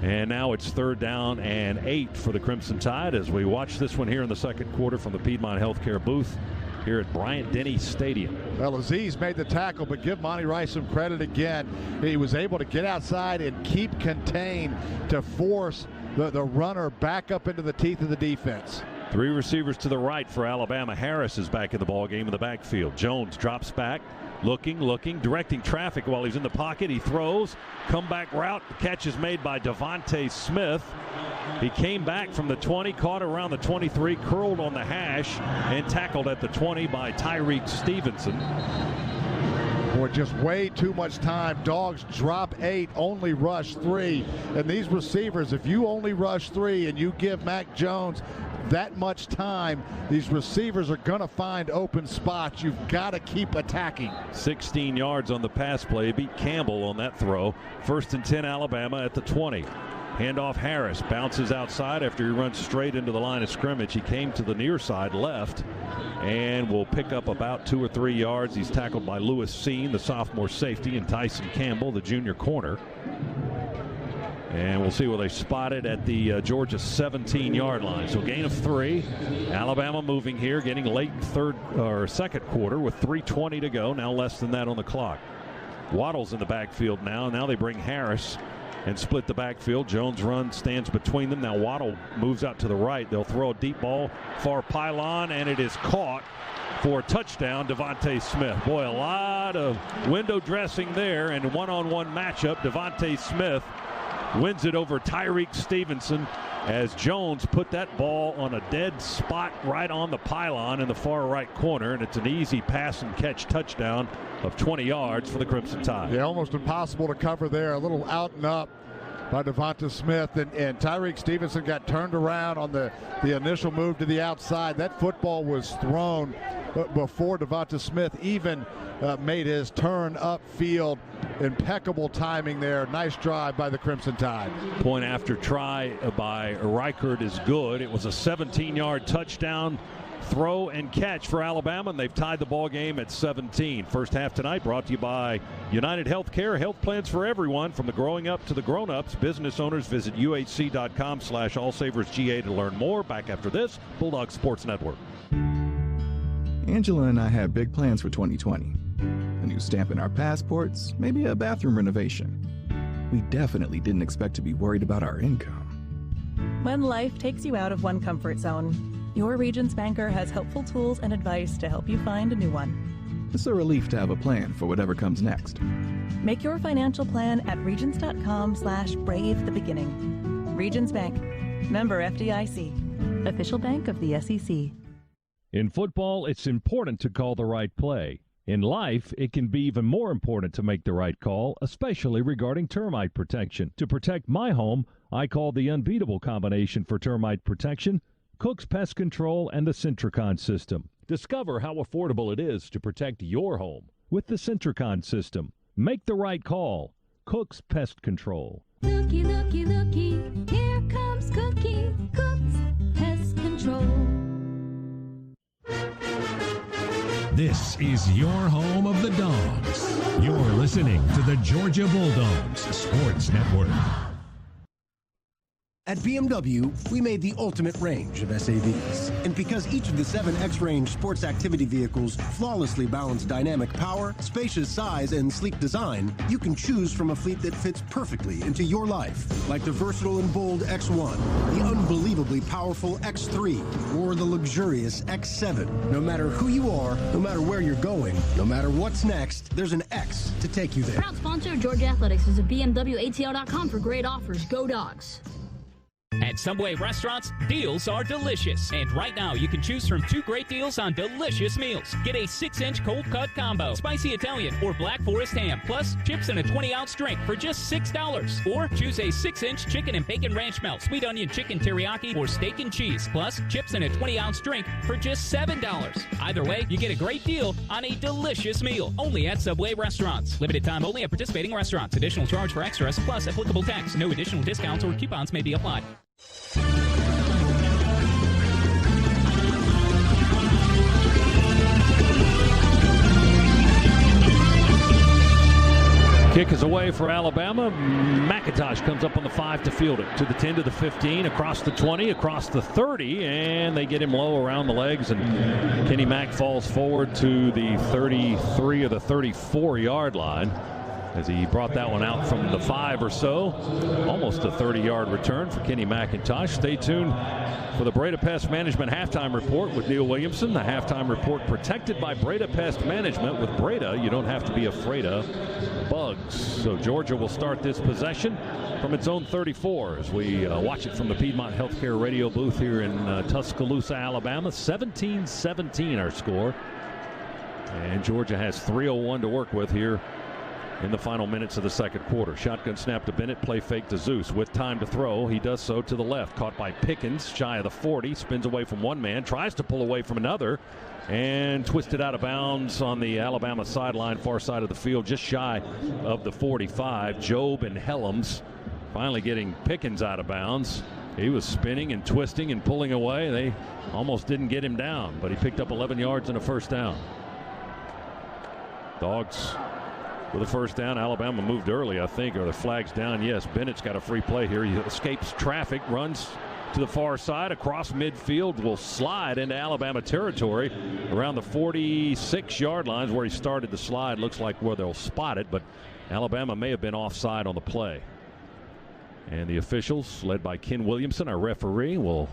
Speaker 4: And now it's 3rd down and 8 for the Crimson Tide as we watch this one here in the second quarter from the Piedmont Healthcare booth here at Bryant-Denny Stadium.
Speaker 12: Well, Azeez made the tackle, but give Monty Rice some credit again. He was able to get outside and keep contained to force the runner back up into the teeth of the defense.
Speaker 4: 3 receivers to the right for Alabama. Harris is back in the ball game in the backfield. Jones drops back, looking, directing traffic while he's in the pocket. He throws, comeback route. The catch is made by Devontae Smith. He came back from the 20, caught around the 23, curled on the hash, and tackled at the 20 by Tyreek Stevenson.
Speaker 12: Boy, just way too much time. Dogs drop 8, only rush 3. And these receivers, if you only rush 3 and you give Mac Jones that much time, these receivers are going to find open spots. You've got to keep attacking.
Speaker 4: 16 yards on the pass play. Beat Campbell on that throw. 1st and 10 Alabama at the 20. Handoff Harris bounces outside after he runs straight into the line of scrimmage. He came to the near side left and will pick up about 2 or 3 yards. He's tackled by Lewis Seen, the sophomore safety, and Tyson Campbell, the junior corner. And we'll see where they spot it at the Georgia 17-yard line. So gain of 3. Alabama moving here, getting late second quarter with 3:20 to go. Now less than that on the clock. Waddle's in the backfield now. Now they bring Harris and split the backfield. Jones stands between them. Now Waddle moves out to the right. They'll throw a deep ball, far pylon, and it is caught for a touchdown, Devontae Smith. Boy, a lot of window dressing there, and one-on-one matchup. Devontae Smith wins it over Tyreek Stevenson as Jones put that ball on a dead spot right on the pylon in the far right corner, and it's an easy pass and catch touchdown of 20 yards for the Crimson Tide.
Speaker 12: Yeah, almost impossible to cover there. A little out and up by Devonta Smith, and Tyreek Stevenson got turned around on the initial move to the outside. That football was thrown before Devonta Smith even made his turn upfield. Impeccable timing there. Nice drive by the Crimson Tide.
Speaker 4: Point after try by Reichert is good. It was a 17-yard touchdown throw and catch for Alabama, and they've tied the ball game at 17. First half tonight brought to you by United Healthcare. Health plans for everyone, from the growing up to the grown-ups. Business owners visit uhc.com/allsaversga to learn more. Back after this, Bulldog Sports Network.
Speaker 2: Angela and I have big plans for 2020. A new stamp in our passports, maybe a bathroom renovation. We definitely didn't expect to be worried about our income.
Speaker 6: When life takes you out of one comfort zone, your Regions banker has helpful tools and advice to help you find a new one.
Speaker 2: It's a relief to have a plan for whatever comes next.
Speaker 6: Make your financial plan at regions.com/brave-the-beginning. Regions Bank. Member FDIC. Official bank of the SEC.
Speaker 4: In football, it's important to call the right play. In life, it can be even more important to make the right call, especially regarding termite protection. To protect my home, I call the unbeatable combination for termite protection: Cook's Pest Control and the Centricon system. Discover how affordable it is to protect your home with the Centricon system. Make the right call. Cook's Pest Control.
Speaker 13: Looky, looky, looky, here comes Cookie, Cook's Pest Control.
Speaker 5: This is your home of the Dogs. You're listening to the Georgia Bulldogs Sports Network.
Speaker 17: At BMW, we made the ultimate range of SAVs. And because each of the 7 X-Range sports activity vehicles flawlessly balance dynamic power, spacious size, and sleek design, you can choose from a fleet that fits perfectly into your life. Like the versatile and bold X1, the unbelievably powerful X3, or the luxurious X7. No matter who you are, no matter where you're going, no matter what's next, there's an X to take you there.
Speaker 18: Proud sponsor of Georgia Athletics. Visit BMWATL.com for great offers. Go Dogs.
Speaker 25: At Subway restaurants, deals are delicious. And right now, you can choose from 2 great deals on delicious meals. Get a 6-inch cold cut combo, spicy Italian or Black Forest ham, plus chips and a 20-ounce drink for just $6. Or choose a 6-inch chicken and bacon ranch melt, sweet onion chicken teriyaki, or steak and cheese, plus chips and a 20-ounce drink for just $7. Either way, you get a great deal on a delicious meal. Only at Subway restaurants. Limited time only at participating restaurants. Additional charge for extras, plus applicable tax. No additional discounts or coupons may be applied.
Speaker 4: Kick is away for Alabama. McIntosh comes up on the 5 to field it. To the 10, to the 15, across the 20, across the 30, and they get him low around the legs, and Kenny Mack falls forward to the 33 or the 34-yard line as he brought that one out from the 5 or so. Almost a 30-yard return for Kenny McIntosh. Stay tuned for the Breda Pest Management Halftime Report with Neil Williamson. The Halftime Report protected by Breda Pest Management. With Breda, you don't have to be afraid of bugs. So Georgia will start this possession from its own 34 as we watch it from the Piedmont Healthcare radio booth here in Tuscaloosa, Alabama. 17-17 our score. And Georgia has 3:01 to work with here in the final minutes of the second quarter. Shotgun snap to Bennett, play fake to Zeus with time to throw. He does so to the left, caught by Pickens, shy of the 40, spins away from one man, tries to pull away from another, and twisted out of bounds on the Alabama sideline, far side of the field, just shy of the 45. Job and Helms finally getting Pickens out of bounds. He was spinning and twisting and pulling away. They almost didn't get him down, but he picked up 11 yards and a first down. Dogs with a first down. Alabama moved early, I think, or the flag's down. Yes, Bennett's got a free play here. He escapes traffic, runs to the far side across midfield, will slide into Alabama territory around the 46-yard lines where he started the slide. Looks like where they'll spot it, but Alabama may have been offside on the play. And the officials, led by Ken Williamson, our referee, will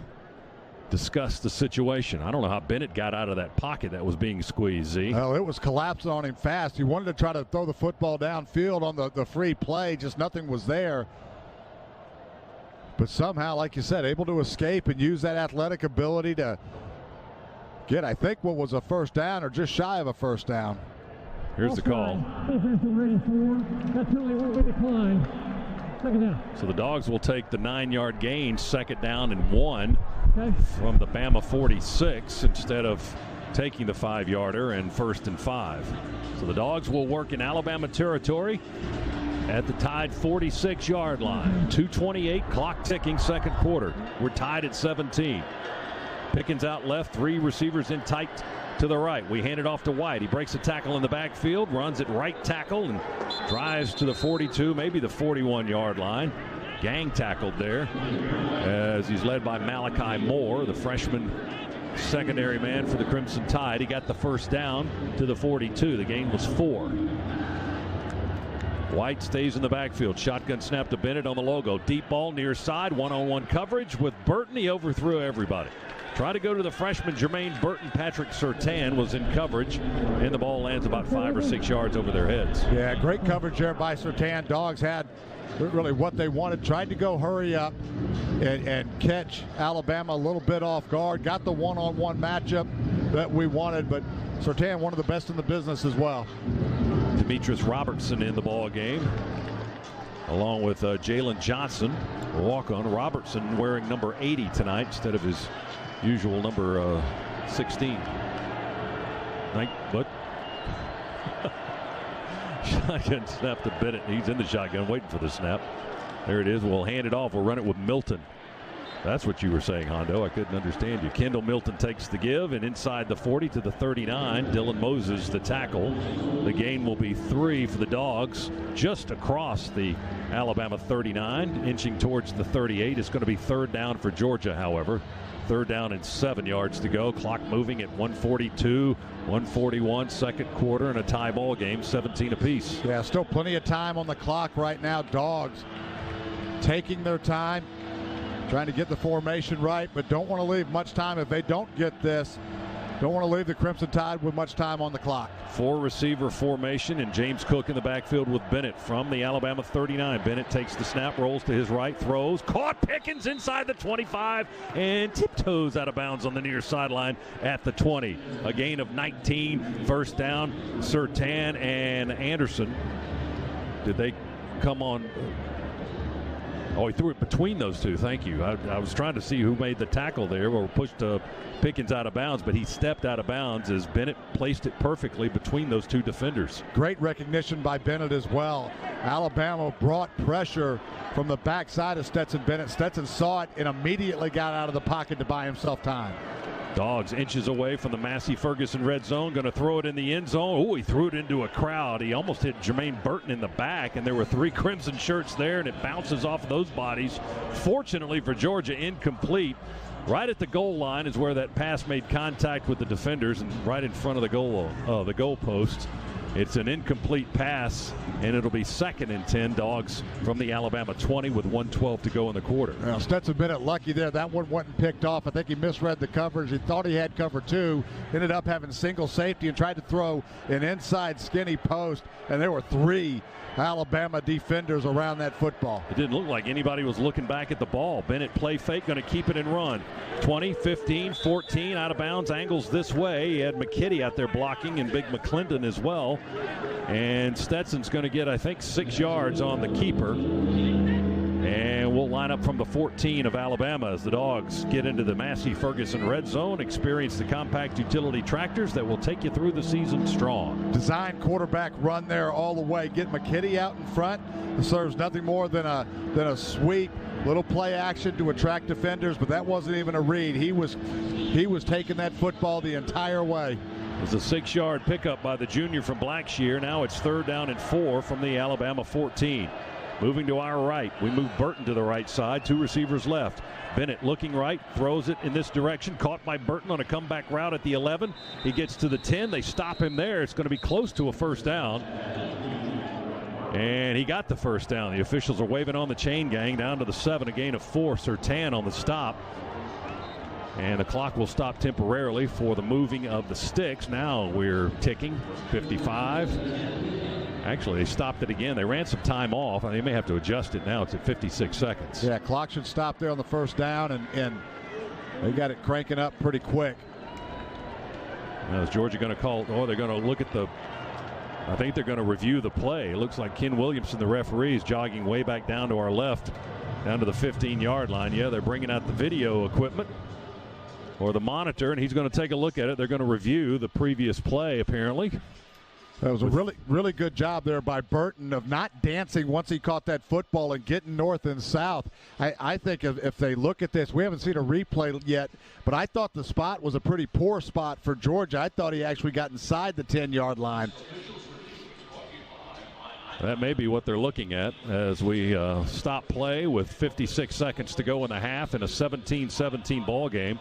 Speaker 4: discuss the situation. I don't know how Bennett got out of that pocket that was being squeezed, Z.
Speaker 12: Well, it was collapsing on him fast. He wanted to try to throw the football downfield on the free play. Just nothing was there. But somehow, like you said, able to escape and use that athletic ability to get, I think, what was a first down or just shy of a first down.
Speaker 4: Here's the call. So the Dogs will take the 9-yard gain, 2nd down and 1 from the Bama 46 instead of taking the 5-yarder and 1st and 5. So the Dogs will work in Alabama territory at the tied 46-yard line. 2:28, clock ticking, second quarter. We're tied at 17. Pickens out left, 3 receivers in tight to the right. We hand it off to White. He breaks a tackle in the backfield, runs at right tackle, and drives to the 42, maybe the 41-yard line. Gang tackled there as he's led by Malachi Moore, the freshman secondary man for the Crimson Tide. He got the first down to the 42. The gain was 4. White stays in the backfield. Shotgun snap to Bennett on the logo. Deep ball near side. One-on-one coverage with Burton. He overthrew everybody. Try to go to the freshman Jermaine Burton. Patrick Surtain was in coverage, and the ball lands about 5 or 6 yards over their heads.
Speaker 12: Yeah, great coverage there by Surtain. Dogs had really what they wanted. Tried to go hurry up and catch Alabama a little bit off guard. Got the one-on-one matchup that we wanted, but Surtain, one of the best in the business as well.
Speaker 4: Demetrius Robertson in the ball game, along with Jalen Johnson, walk-on. Robertson wearing number 80 tonight instead of his usual number 16. What? Shotgun snap to Bennett. He's in the shotgun waiting for the snap. There it is. We'll hand it off. We'll run it with Milton. That's what you were saying, Hondo. I couldn't understand you. Kendall Milton takes the give, and inside the 40 to the 39. Dylan Moses, the tackle. The gain will be 3 for the Dogs, just across the Alabama 39, inching towards the 38. It's going to be 3rd down for Georgia, however. 3rd down and 7 yards to go. Clock moving at 1:42, 1:41, second quarter, and a tie ball game, 17 apiece.
Speaker 12: Yeah, still plenty of time on the clock right now. Dogs taking their time, trying to get the formation right, but don't want to leave much time. If they don't get this, don't want to leave the Crimson Tide with much time on the clock.
Speaker 4: 4-receiver formation, and James Cook in the backfield with Bennett from the Alabama 39. Bennett takes the snap, rolls to his right, throws, caught. Pickens inside the 25 and tiptoes out of bounds on the near sideline at the 20. A gain of 19, first down. Surtain and Anderson. Did they come on? Oh, he threw it between those two. Thank you. I was trying to see who made the tackle there, or pushed Pickens out of bounds, but he stepped out of bounds as Bennett placed it perfectly between those two defenders.
Speaker 12: Great recognition by Bennett as well. Alabama brought pressure from the backside of Stetson Bennett. Stetson saw it and immediately got out of the pocket to buy himself time.
Speaker 4: Dogs inches away from the Massey Ferguson red zone, going to throw it in the end zone. Oh, he threw it into a crowd. He almost hit Jermaine Burton in the back, and there were 3 crimson shirts there, and it bounces off of those bodies. Fortunately for Georgia, incomplete. Right at the goal line is where that pass made contact with the defenders, and right in front of the goal post. It's an incomplete pass, and it'll be 2nd and 10. Dogs from the Alabama 20 with 1:12 to go in the quarter.
Speaker 12: Well, Stetson Bennett lucky there. That one wasn't picked off. I think he misread the coverage. He thought he had cover 2. Ended up having single safety and tried to throw an inside skinny post, and there were 3 Alabama defenders around that football.
Speaker 4: It didn't look like anybody was looking back at the ball. Bennett play fake, going to keep it and run. 20, 15, 14, out of bounds, angles this way. He had McKitty out there blocking and Big McClendon as well. And Stetson's going to get, I think, 6 yards on the keeper. And we'll line up from the 14 of Alabama as the Dogs get into the Massey-Ferguson red zone, experience the compact utility tractors that will take you through the season strong.
Speaker 12: Design quarterback run there all the way. Get McKitty out in front. It serves nothing more than a sweep, little play action to attract defenders, but that wasn't even a read. He was taking that football the entire way.
Speaker 4: It's a 6-yard pickup by the junior from Blackshear. Now it's 3rd down and 4 from the Alabama 14. Moving to our right, we move Burton to the right side, 2 receivers left. Bennett looking right, throws it in this direction, caught by Burton on a comeback route at the 11. He gets to the 10, they stop him there. It's going to be close to a first down. And he got the first down. The officials are waving on the chain gang down to the 7, a gain of 4. Surtan on the stop. And the clock will stop temporarily for the moving of the sticks. Now we're ticking, 55. Actually, they stopped it again. They ran some time off, and they may have to adjust it now. It's at 56 seconds.
Speaker 12: Yeah, clock should stop there on the first down, and they got it cranking up pretty quick.
Speaker 4: Now is Georgia going to call? Oh, they're going to look at the – I think they're going to review the play. It looks like Ken Williamson, the referee, is jogging way back down to our left, down to the 15-yard line. Yeah, they're bringing out the video equipment or the monitor, and he's going to take a look at it. They're going to review the previous play, apparently.
Speaker 12: That was a really good job there by Burton of not dancing once he caught that football and getting north and south. I think if they look at this, we haven't seen a replay yet, but I thought the spot was a pretty poor spot for Georgia. I thought he actually got inside the 10-yard line.
Speaker 4: That may be what they're looking at as we stop play with 56 seconds to go in the half in a 17-17 ball game.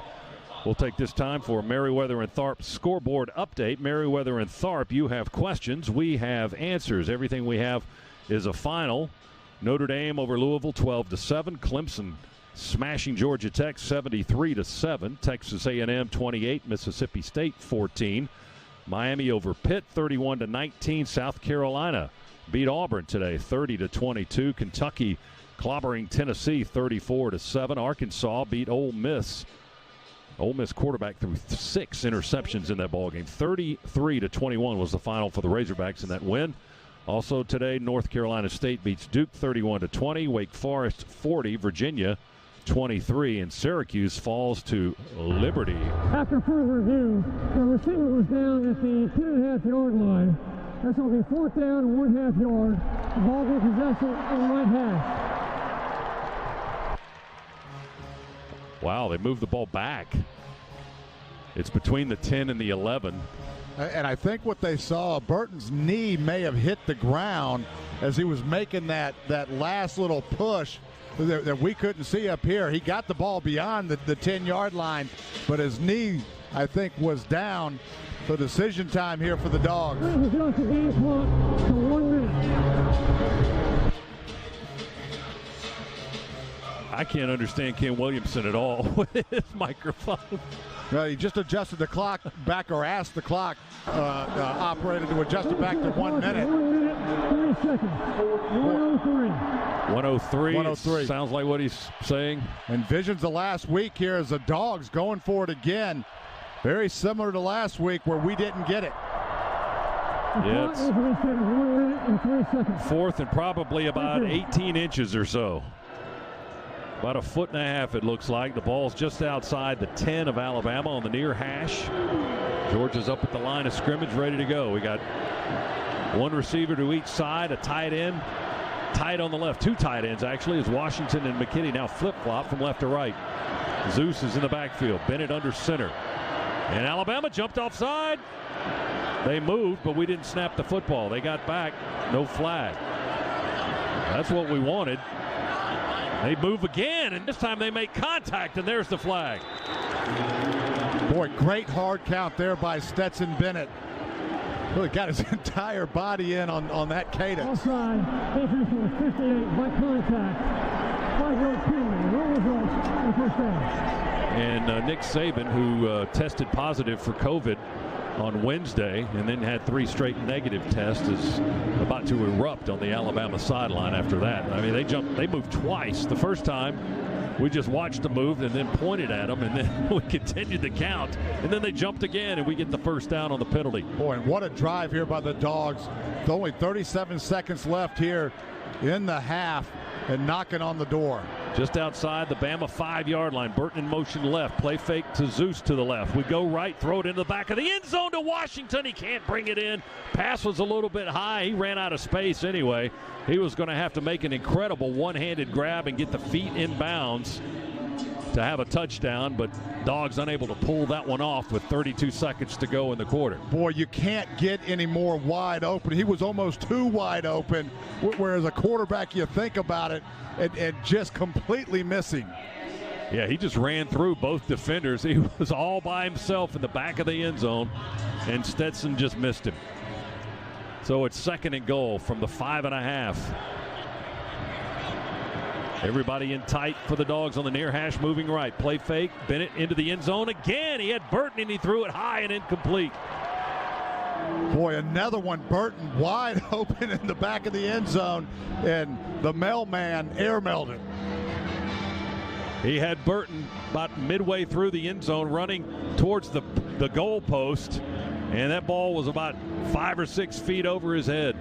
Speaker 4: We'll take this time for Meriwether and Tharp scoreboard update. Meriwether and Tharp, you have questions. We have answers. Everything we have is a final. Notre Dame over Louisville 12-7. Clemson smashing Georgia Tech 73-7. Texas A&M 28. Mississippi State 14. Miami over Pitt 31-19. South Carolina beat Auburn today 30-22. Kentucky clobbering Tennessee 34-7. Arkansas beat Ole Miss. Ole Miss quarterback threw 6 interceptions in that ball game. 33-21 was the final for the Razorbacks in that win. Also today, North Carolina State beats Duke 31-20. Wake Forest 40. Virginia 23. And Syracuse falls to Liberty.
Speaker 7: After further review, the receiver was down at the 2.5-yard line. That's going to be 4th down and 1/2 yard. The ball will possess it in the right half.
Speaker 4: Wow, they moved the ball back. It's between the 10 and the 11.
Speaker 12: And I think what they saw, Burton's knee may have hit the ground as he was making that last little push that we couldn't see up here. He got the ball beyond the 10-yard line, but his knee, I think, was down. So decision time here for the Dogs.
Speaker 4: I can't understand Ken Williamson at all with his microphone.
Speaker 12: Well, he just adjusted the clock back, or asked the clock operator to adjust it back to 1 minute.
Speaker 7: 1 minute, 3 seconds. 103.
Speaker 4: 103. Sounds like what he's saying.
Speaker 12: And visions of last week here as the Dogs going for it again. Very similar to last week where we didn't get it.
Speaker 4: Yeah, it's
Speaker 7: 1 minute and 3 seconds.
Speaker 4: 4th and probably about 18 inches or so. About 1.5 feet, it looks like. The ball's just outside the 10 of Alabama on the near hash. Georgia's up at the line of scrimmage, ready to go. We got 1 receiver to each side, a tight end. Tight on the left, 2 tight ends actually, as Washington and McKinney now flip-flop from left to right. Zeus is in the backfield, Bennett under center. And Alabama jumped offside. They moved, but we didn't snap the football. They got back, no flag. That's what we wanted. They move again, and this time they make contact, and there's the flag.
Speaker 12: Boy, great hard count there by Stetson Bennett. Really got his entire body in on that cadence.
Speaker 7: Offside, defense was 58 by contact. 5-yard penalty, no results, and first down.
Speaker 4: And Nick Saban, who tested positive for COVID on Wednesday and then had 3 straight negative tests, is about to erupt on the Alabama sideline after that. I mean, they moved twice. The first time we just watched them move and then pointed at them, and then we continued the count, and then they jumped again, and we get the first down on the penalty.
Speaker 12: Boy, and what a drive here by the Dogs. With only 37 seconds left here in the half. and knocking on the door.
Speaker 4: Just outside the Bama 5-yard line. Burton in motion left. Play fake to Zeus to the left. We go right, throw it into the back of the end zone to Washington. He can't bring it in. Pass was a little bit high. He ran out of space anyway. He was going to have to make an incredible one-handed grab and get the feet in bounds to have a touchdown, but Dogs unable to pull that one off with 32 seconds to go in the quarter.
Speaker 12: Boy, you can't get any more wide open. He was almost too wide open, whereas a quarterback, you think about it, and just completely missing.
Speaker 4: Yeah, he just ran through both defenders. He was all by himself in the back of the end zone, and Stetson just missed him. So it's 2nd and goal from the 5.5. Everybody in tight for the Dogs on the near hash, moving right. Play fake. Bennett into the end zone again. He had Burton, and he threw it high and incomplete.
Speaker 12: Boy, another one. Burton wide open in the back of the end zone, and the mailman airmailed it.
Speaker 4: He had Burton about midway through the end zone running towards the goal post, and that ball was about 5 or 6 feet over his head.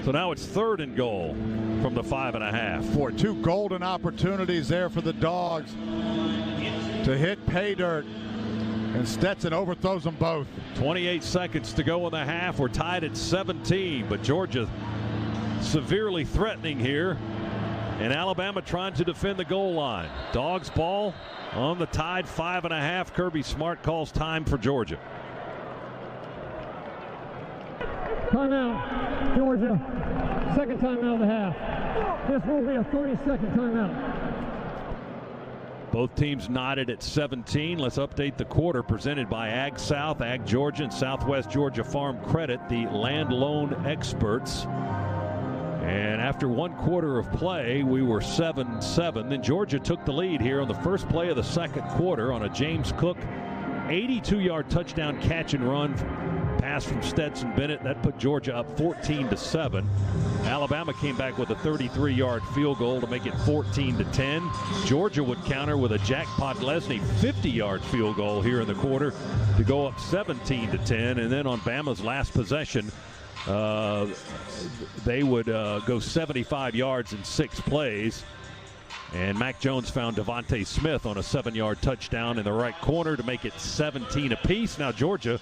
Speaker 4: So now it's 3rd and goal from the 5.5.
Speaker 12: Boy, 2 golden opportunities there for the Dogs to hit pay dirt, and Stetson overthrows them both.
Speaker 4: 28 seconds to go in the half. We're tied at 17, but Georgia severely threatening here, and Alabama trying to defend the goal line. Dogs ball on the Tide 5.5. Kirby Smart calls time for Georgia.
Speaker 7: Timeout, Georgia. 2nd timeout of the half. This will be a 30-second timeout.
Speaker 4: Both teams knotted at 17. Let's update the quarter presented by Ag South, Ag Georgia, and Southwest Georgia Farm Credit, the land loan experts. And after 1 quarter of play, we were 7-7. Then Georgia took the lead here on the first play of the 2nd quarter on a James Cook 82-yard touchdown catch and run pass from Stetson Bennett. That put Georgia up 14-7. Alabama came back with a 33-yard field goal to make it 14-10. Georgia would counter with a Jack Podlesny 50-yard field goal here in the quarter to go up 17-10. And then on Bama's last possession, they would go 75 yards in 6 plays. And Mac Jones found Devontae Smith on a 7-yard touchdown in the right corner to make it 17 apiece. Now Georgia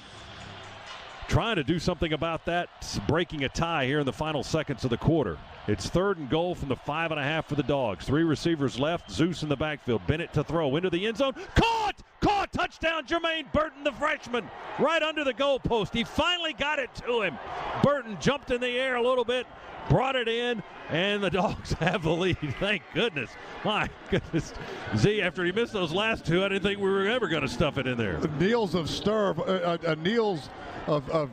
Speaker 4: trying to do something about that, breaking a tie here in the final seconds of the quarter. It's 3rd and goal from the 5.5 for the Dogs. 3 receivers left. Zeus in the backfield. Bennett to throw into the end zone. Caught! Touchdown, Jermaine Burton, the freshman, right under the goalpost. He finally got it to him. Burton jumped in the air a little bit, brought it in, and the Dogs have the lead. Thank goodness. My goodness. Z, after he missed those last 2, I didn't think we were ever going to stuff it in there.
Speaker 12: Niels of Sturv, Niels of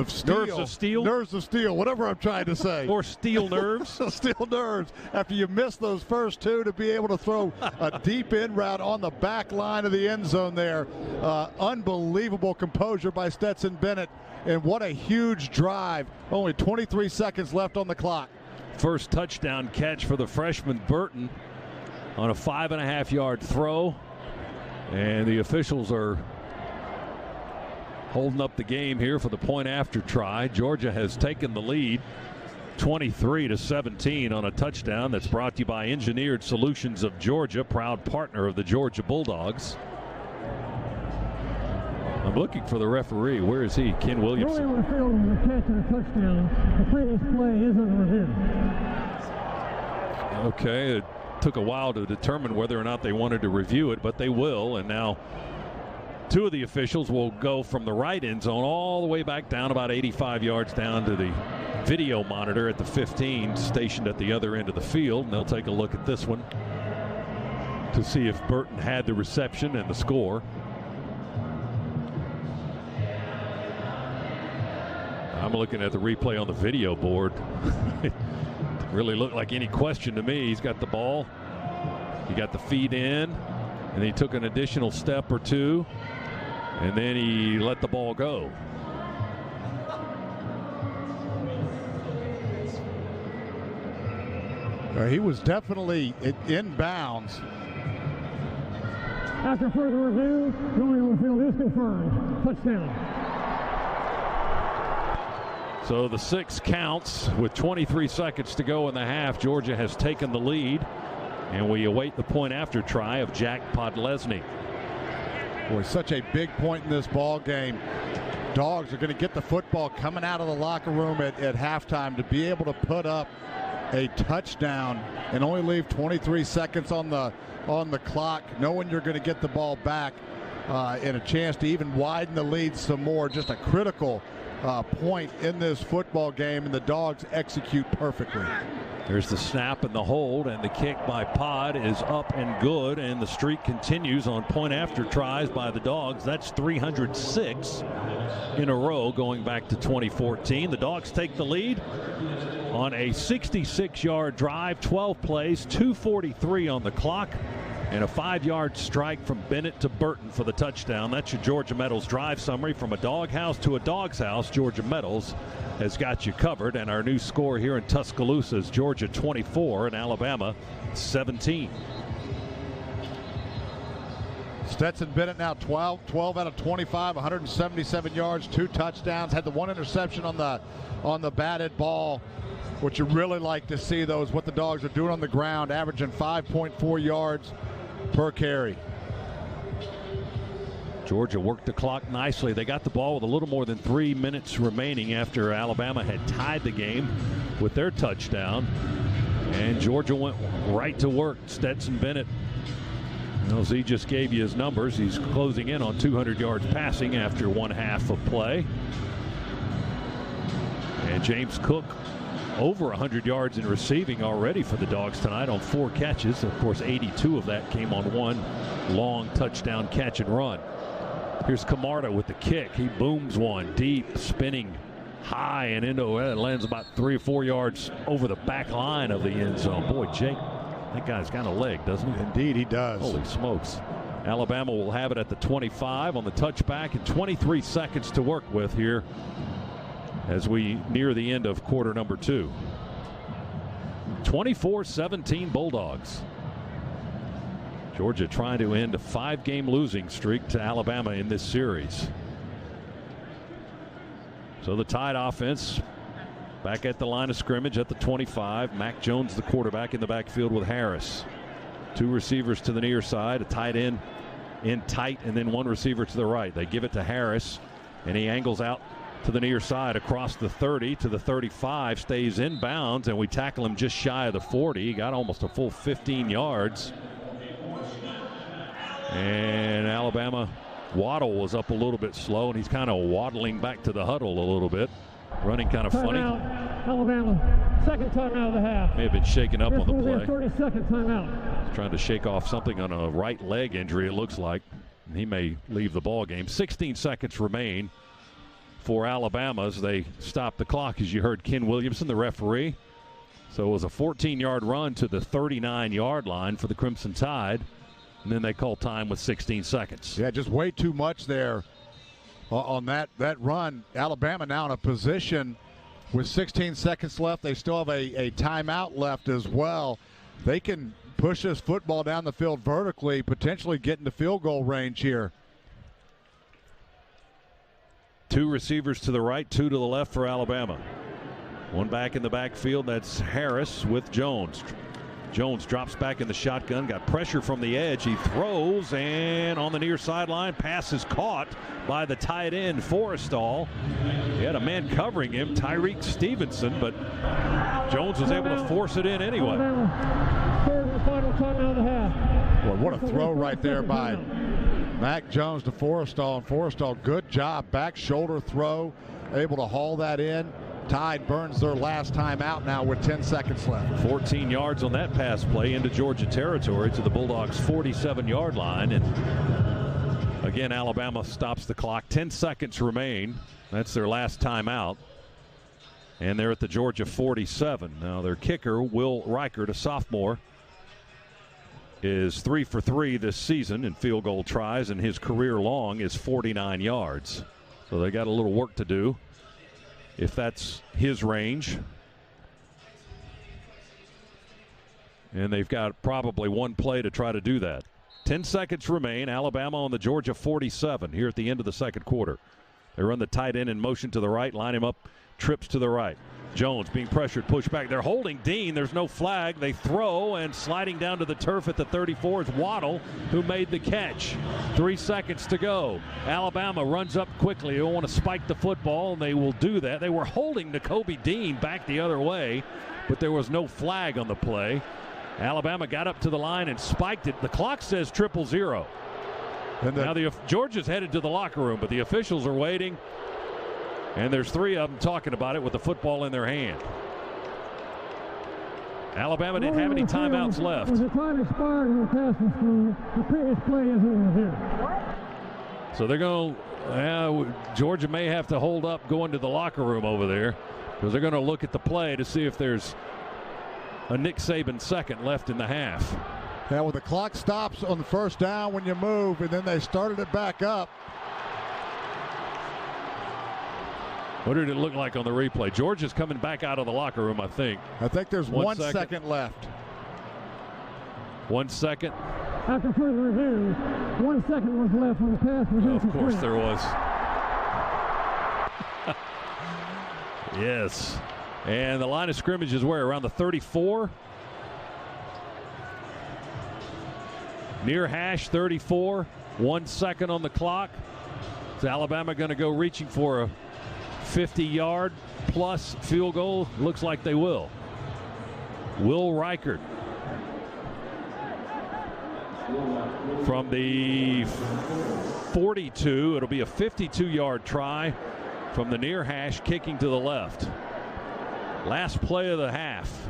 Speaker 12: steel.
Speaker 4: Nerves of steel?
Speaker 12: Nerves of steel, whatever I'm trying to say.
Speaker 4: Or steel nerves.
Speaker 12: Steel nerves. After you miss those first 2, to be able to throw a deep in route on the back line of the end zone there. Unbelievable composure by Stetson Bennett. And what a huge drive. Only 23 seconds left on the clock.
Speaker 4: First touchdown catch for the freshman Burton on a 5.5-yard throw. And the officials are holding up the game here for the point after try. Georgia has taken the lead 23-17 on a touchdown that's brought to you by Engineered Solutions of Georgia, proud partner of the Georgia Bulldogs. I'm looking for the referee. Where is he? Ken Williamson.
Speaker 7: Rolling on the field with a catch and a touchdown. The previous play is under review.
Speaker 4: Okay, it took a while to determine whether or not they wanted to review it, but they will, and now 2 of the officials will go from the right end zone all the way back down about 85 yards down to the video monitor at the 15 stationed at the other end of the field, and they'll take a look at this one to see if Burton had the reception and the score. I'm looking at the replay on the video board. It really looked like any question to me. He's got the ball. He got the feed in, and he took an additional step or 2, and then he let the ball go.
Speaker 12: He was definitely in bounds.
Speaker 7: After further review, going on the field is confirmed. Touchdown.
Speaker 4: So the 6 counts with 23 seconds to go in the half. Georgia has taken the lead, and we await the point after try of Jack Podlesny.
Speaker 12: Boy, such a big point in this ball game. Dogs are going to get the football coming out of the locker room at halftime to be able to put up a touchdown and only leave 23 seconds on the clock, knowing you're going to get the ball back and a chance to even widen the lead some more. Just a critical point in this football game, and the Dogs execute perfectly.
Speaker 4: There's the snap and the hold, and the kick by Pod is up and good, and the streak continues on point after tries by the Dogs. That's 306 in a row going back to 2014. The Dogs take the lead on a 66-yard drive, 12 plays, 2:43 on the clock, and a 5-yard strike from Bennett to Burton for the touchdown. That's your Georgia Metals drive summary. From a doghouse to a dog's house, Georgia Metals has got you covered. And our new score here in Tuscaloosa is Georgia 24 and Alabama 17.
Speaker 12: Stetson Bennett now 12 out of 25, 177 yards, 2 touchdowns. Had the 1 interception on the batted ball. What you really like to see, though, is what the Dogs are doing on the ground, averaging 5.4 yards per carry.
Speaker 4: Georgia worked the clock nicely. They got the ball with a little more than 3 minutes remaining after Alabama had tied the game with their touchdown. And Georgia went right to work. Stetson Bennett, well, Z just gave you his numbers. He's closing in on 200 yards passing after 1 half of play. And James Cook over 100 yards in receiving already for the Dogs tonight on 4 catches. Of course, 82 of that came on 1 long touchdown catch and run. Here's Camarda with the kick. He booms one deep, spinning high and into it. Lands about 3 or 4 yards over the back line of the end zone. Boy, Jake, that guy's got a leg, doesn't he?
Speaker 12: Indeed, he does.
Speaker 4: Holy smokes. Alabama will have it at the 25 on the touchback, and 23 seconds to work with here as we near the end of quarter number 2. 24-17 Bulldogs. Georgia trying to end a 5-game losing streak to Alabama in this series. So the Tide offense back at the line of scrimmage at the 25. Mac Jones, the quarterback, in the backfield with Harris. 2 receivers to the near side, a tight end in tight, and then 1 receiver to the right. They give it to Harris, and he angles out to the near side across the 30 to the 35, stays inbounds, and we tackle him just shy of the 40. He got almost a full 15 yards. And Alabama, Waddle was up a little bit slow, and he's kind of waddling back to the huddle a little bit, running kind of funny.
Speaker 7: Timeout, Alabama. Second timeout of the half.
Speaker 4: May have been shaken up on the play.
Speaker 7: 30-second timeout.
Speaker 4: He's trying to shake off something on a right leg injury, it looks like. And he may leave the ball game. 16 seconds remain for Alabama as they stop the clock, as you heard Ken Williamson, the referee. So it was a 14-yard run to the 39-yard line for the Crimson Tide. And then they call time with 16 seconds.
Speaker 12: Yeah, just way too much there on that run. Alabama now in a position with 16 seconds left. They still have a timeout left as well. They can push this football down the field vertically, potentially get into field goal range here.
Speaker 4: 2 receivers to the right, 2 to the left for Alabama. 1 back in the backfield, that's Harris with Jones. Jones drops back in the shotgun, got pressure from the edge. He throws, and on the near sideline, pass is caught by the tight end, Forrestall. He had a man covering him, Tyreek Stevenson, but Jones was able to force it in anyway.
Speaker 7: Third and final timeout of the half.
Speaker 12: Well, what a throw right there by Mac Jones to Forrestall. And Forrestall, good job, back shoulder throw, able to haul that in. Tide burns their last time out now with 10 seconds left.
Speaker 4: 14 yards on that pass play into Georgia territory to the Bulldogs' 47-yard line. And again, Alabama stops the clock. 10 seconds remain. That's their last time out. And they're at the Georgia 47. Now their kicker, Will Reichert, a sophomore, is 3 for 3 this season in field goal tries, and his career long is 49 yards. So they got a little work to do, if that's his range. And they've got probably 1 play to try to do that. 10 seconds remain. Alabama on the Georgia 47 here at the end of the second quarter. They run the tight end in motion to the right, line him up, trips to the right. Jones being pressured, pushed back. They're holding Dean. There's no flag. They throw, and sliding down to the turf at the 34 is Waddle, who made the catch. 3 seconds to go. Alabama runs up quickly. They want to spike the football, and they will do that. They were holding Nakobe Dean back the other way, but there was no flag on the play. Alabama got up to the line and spiked it. The clock says 0-0. And now Georgia's headed to the locker room, but the officials are waiting. And there's 3 of them talking about it with the football in their hand. Alabama didn't have any timeouts left.
Speaker 7: The time expired when the pass was through. The previous play isn't reviewed.
Speaker 4: So they're going to, Georgia may have to hold up going to the locker room over there, because they're going to look at the play to see if there's a Nick Saban second left in the half.
Speaker 12: Yeah, well, the clock stops on the first down when you move, and then they started it back up.
Speaker 4: What did it look like on the replay? Georgia's coming back out of the locker room, I think.
Speaker 12: I think there's 1 second left.
Speaker 4: 1 second.
Speaker 7: After further review, 1 second was left when the pass was incomplete.
Speaker 4: Of course there was. Yes. And the line of scrimmage is where? Around the 34? Near hash 34. 1 second on the clock. Is Alabama going to go reaching for a 50-yard plus field goal? Looks like they will. Will Reichard from the 42. It'll be a 52-yard try from the near hash, kicking to the left. Last play of the half.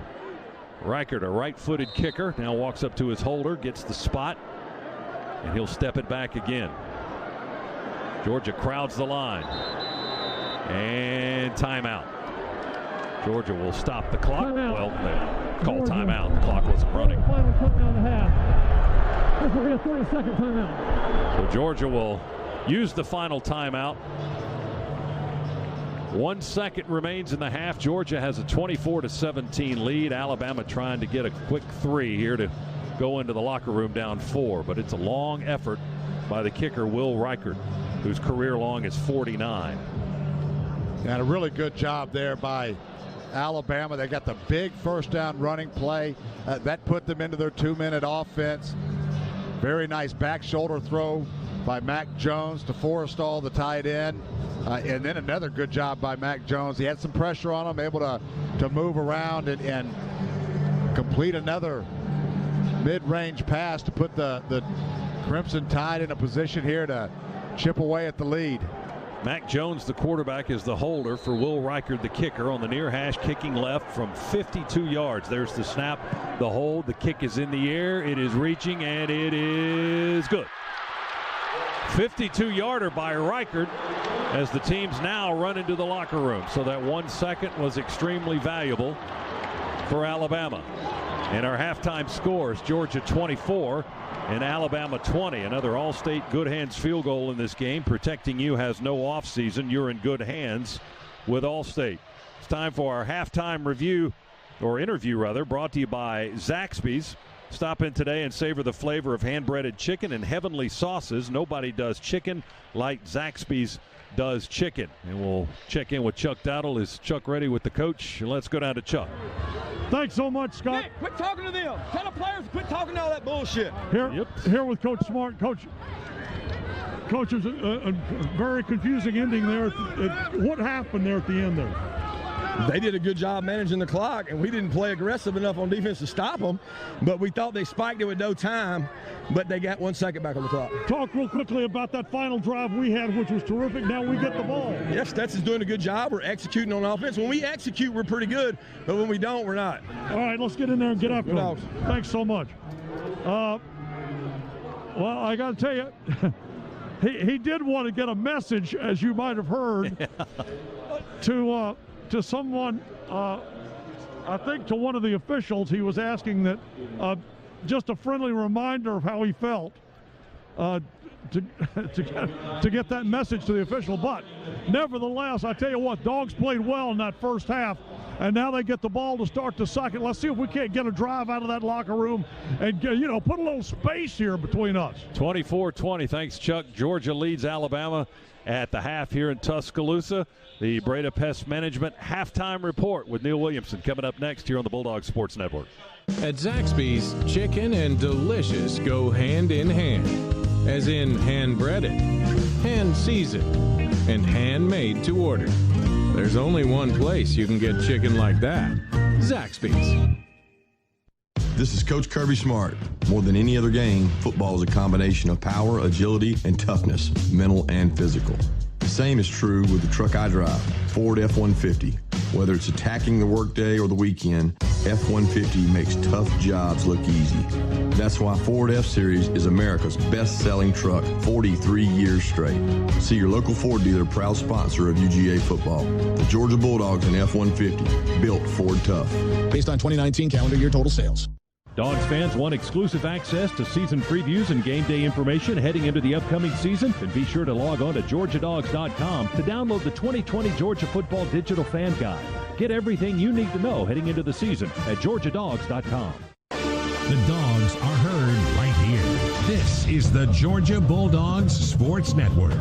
Speaker 4: Reichard, a right-footed kicker, now walks up to his holder, gets the spot, and he'll step it back again. Georgia crowds the line. And timeout. Georgia will stop the clock. Well, they call timeout. The clock wasn't running.
Speaker 7: Final touchdown of the half. This will be a 30-second timeout.
Speaker 4: So Georgia will use the final timeout. 1 second remains in the half. Georgia has a 24-17 lead. Alabama trying to get a quick 3 here to go into the locker room down 4. But it's a long effort by the kicker, Will Reichard, whose career long is 49.
Speaker 12: And a really good job there by Alabama. They got the big first down running play. That put them into their 2-minute offense. Very nice back shoulder throw by Mac Jones to Forrestall, the tight end. And then another good job by Mac Jones. He had some pressure on him, able to move around and complete another mid-range pass to put the Crimson Tide in a position here to chip away at the lead.
Speaker 4: Mac Jones, the quarterback, is the holder for Will Reichard, the kicker, on the near hash, kicking left from 52 yards. There's the snap, the hold, the kick is in the air, it is reaching, and it is good. 52-yarder by Reichard as the teams now run into the locker room. So that 1 second was extremely valuable for Alabama. And our halftime scores, Georgia 24 and Alabama 20. Another All-State good hands field goal in this game. Protecting you has no offseason. You're in good hands with All-State. It's time for our halftime review, or interview rather, brought to you by Zaxby's. Stop in today and savor the flavor of hand-breaded chicken and heavenly sauces. Nobody does chicken like Zaxby's does chicken. And we'll check in with Chuck Dowdle. Is Chuck ready with the coach? Let's go down to Chuck.
Speaker 7: Thanks so much, Scott.
Speaker 8: Nick, quit talking to them. Tell the players to quit talking all that bullshit.
Speaker 7: Here with Coach Smart. Coach, is a very confusing ending there. What happened there at the end there?
Speaker 8: They did a good job managing the clock, and we didn't play aggressive enough on defense to stop them, but we thought they spiked it with no time, but they got 1 second back on the clock.
Speaker 7: Talk real quickly about that final drive we had, which was terrific. Now we get the ball.
Speaker 8: Yes, Stetson's doing a good job. We're executing on offense. When we execute, we're pretty good, but when we don't, we're not.
Speaker 7: All right, let's get in there and get after it. Thanks so much. Well, I got to tell you, he did want to get a message, as you might have heard, to someone, I think to one of the officials. He was asking that just a friendly reminder of how he felt to get that message to the official. But nevertheless, I tell you what, Dogs played well in that first half. and now they get the ball to start the second. Let's see if we can't get a drive out of that locker room and, put a little space here between us.
Speaker 4: 24-20. Thanks, Chuck. Georgia leads Alabama at the half here in Tuscaloosa. The Breda Pest Management halftime report with Neil Williamson coming up next here on the Bulldogs Sports Network.
Speaker 15: At Zaxby's, chicken and delicious go hand in hand, as in hand-breaded, hand-seasoned, and handmade to order. There's only one place you can get chicken like that. Zaxby's.
Speaker 16: This is Coach Kirby Smart. More than any other game, football is a combination of power, agility, and toughness, mental and physical. The same is true with the truck I drive, Ford F-150. Whether it's attacking the workday or the weekend, F-150 makes tough jobs look easy. That's why Ford F-Series is America's best-selling truck 43 years straight. See your local Ford dealer, proud sponsor of UGA football. The Georgia Bulldogs and F-150, built Ford tough.
Speaker 19: Based on 2019 calendar year total sales.
Speaker 20: Dogs fans want exclusive access to season previews and game day information heading into the upcoming season? Then be sure to log on to GeorgiaDogs.com to download the 2020 Georgia Football Digital Fan Guide. Get everything you need to know heading into the season at GeorgiaDogs.com.
Speaker 5: The Dogs are heard right here. This is the Georgia Bulldogs Sports Network.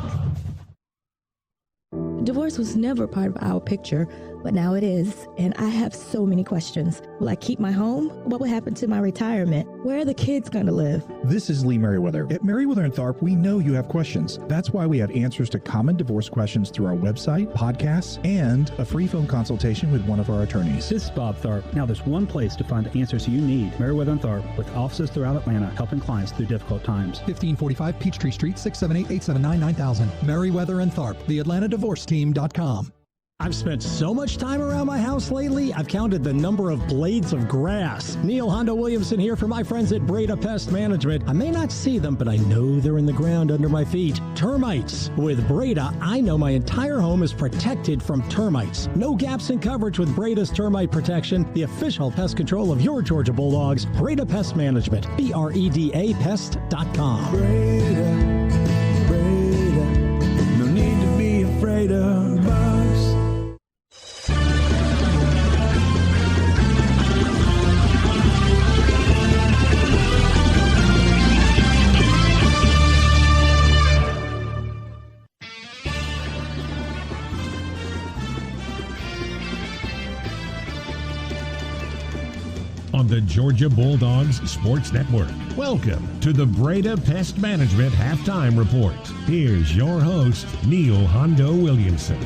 Speaker 21: Divorce was never part of our picture, but now it is, and I have so many questions. Will I keep my home? What will happen to my retirement? Where are the kids going to live?
Speaker 22: This is Lee Merriweather. At Merriweather & Tharp, we know you have questions. That's why we have answers to common divorce questions through our website, podcasts, and a free phone consultation with one of our attorneys.
Speaker 27: This is Bob Tharp. Now there's one place to find the answers you need. Merriweather & Tharp, with offices throughout Atlanta, helping clients through difficult times.
Speaker 28: 1545 Peachtree Street, 678-879-9000. Merriweather & Tharp, theatlantadivorceteam.com.
Speaker 9: I've spent so much time around my house lately, I've counted the number of blades of grass. Neil Hondo Williamson here for my friends at Breda Pest Management. I may not see them, but I know they're in the ground under my feet. Termites. With Breda, I know my entire home is protected from termites. No gaps in coverage with Breda's Termite Protection, the official pest control of your Georgia Bulldogs. Breda Pest Management. BREDA Pest.com.
Speaker 1: Breda, no need to be afraid of bugs.
Speaker 5: On the Georgia Bulldogs Sports Network. Welcome to the Breda Pest Management Halftime Report. Here's your host, Neil Hondo Williamson.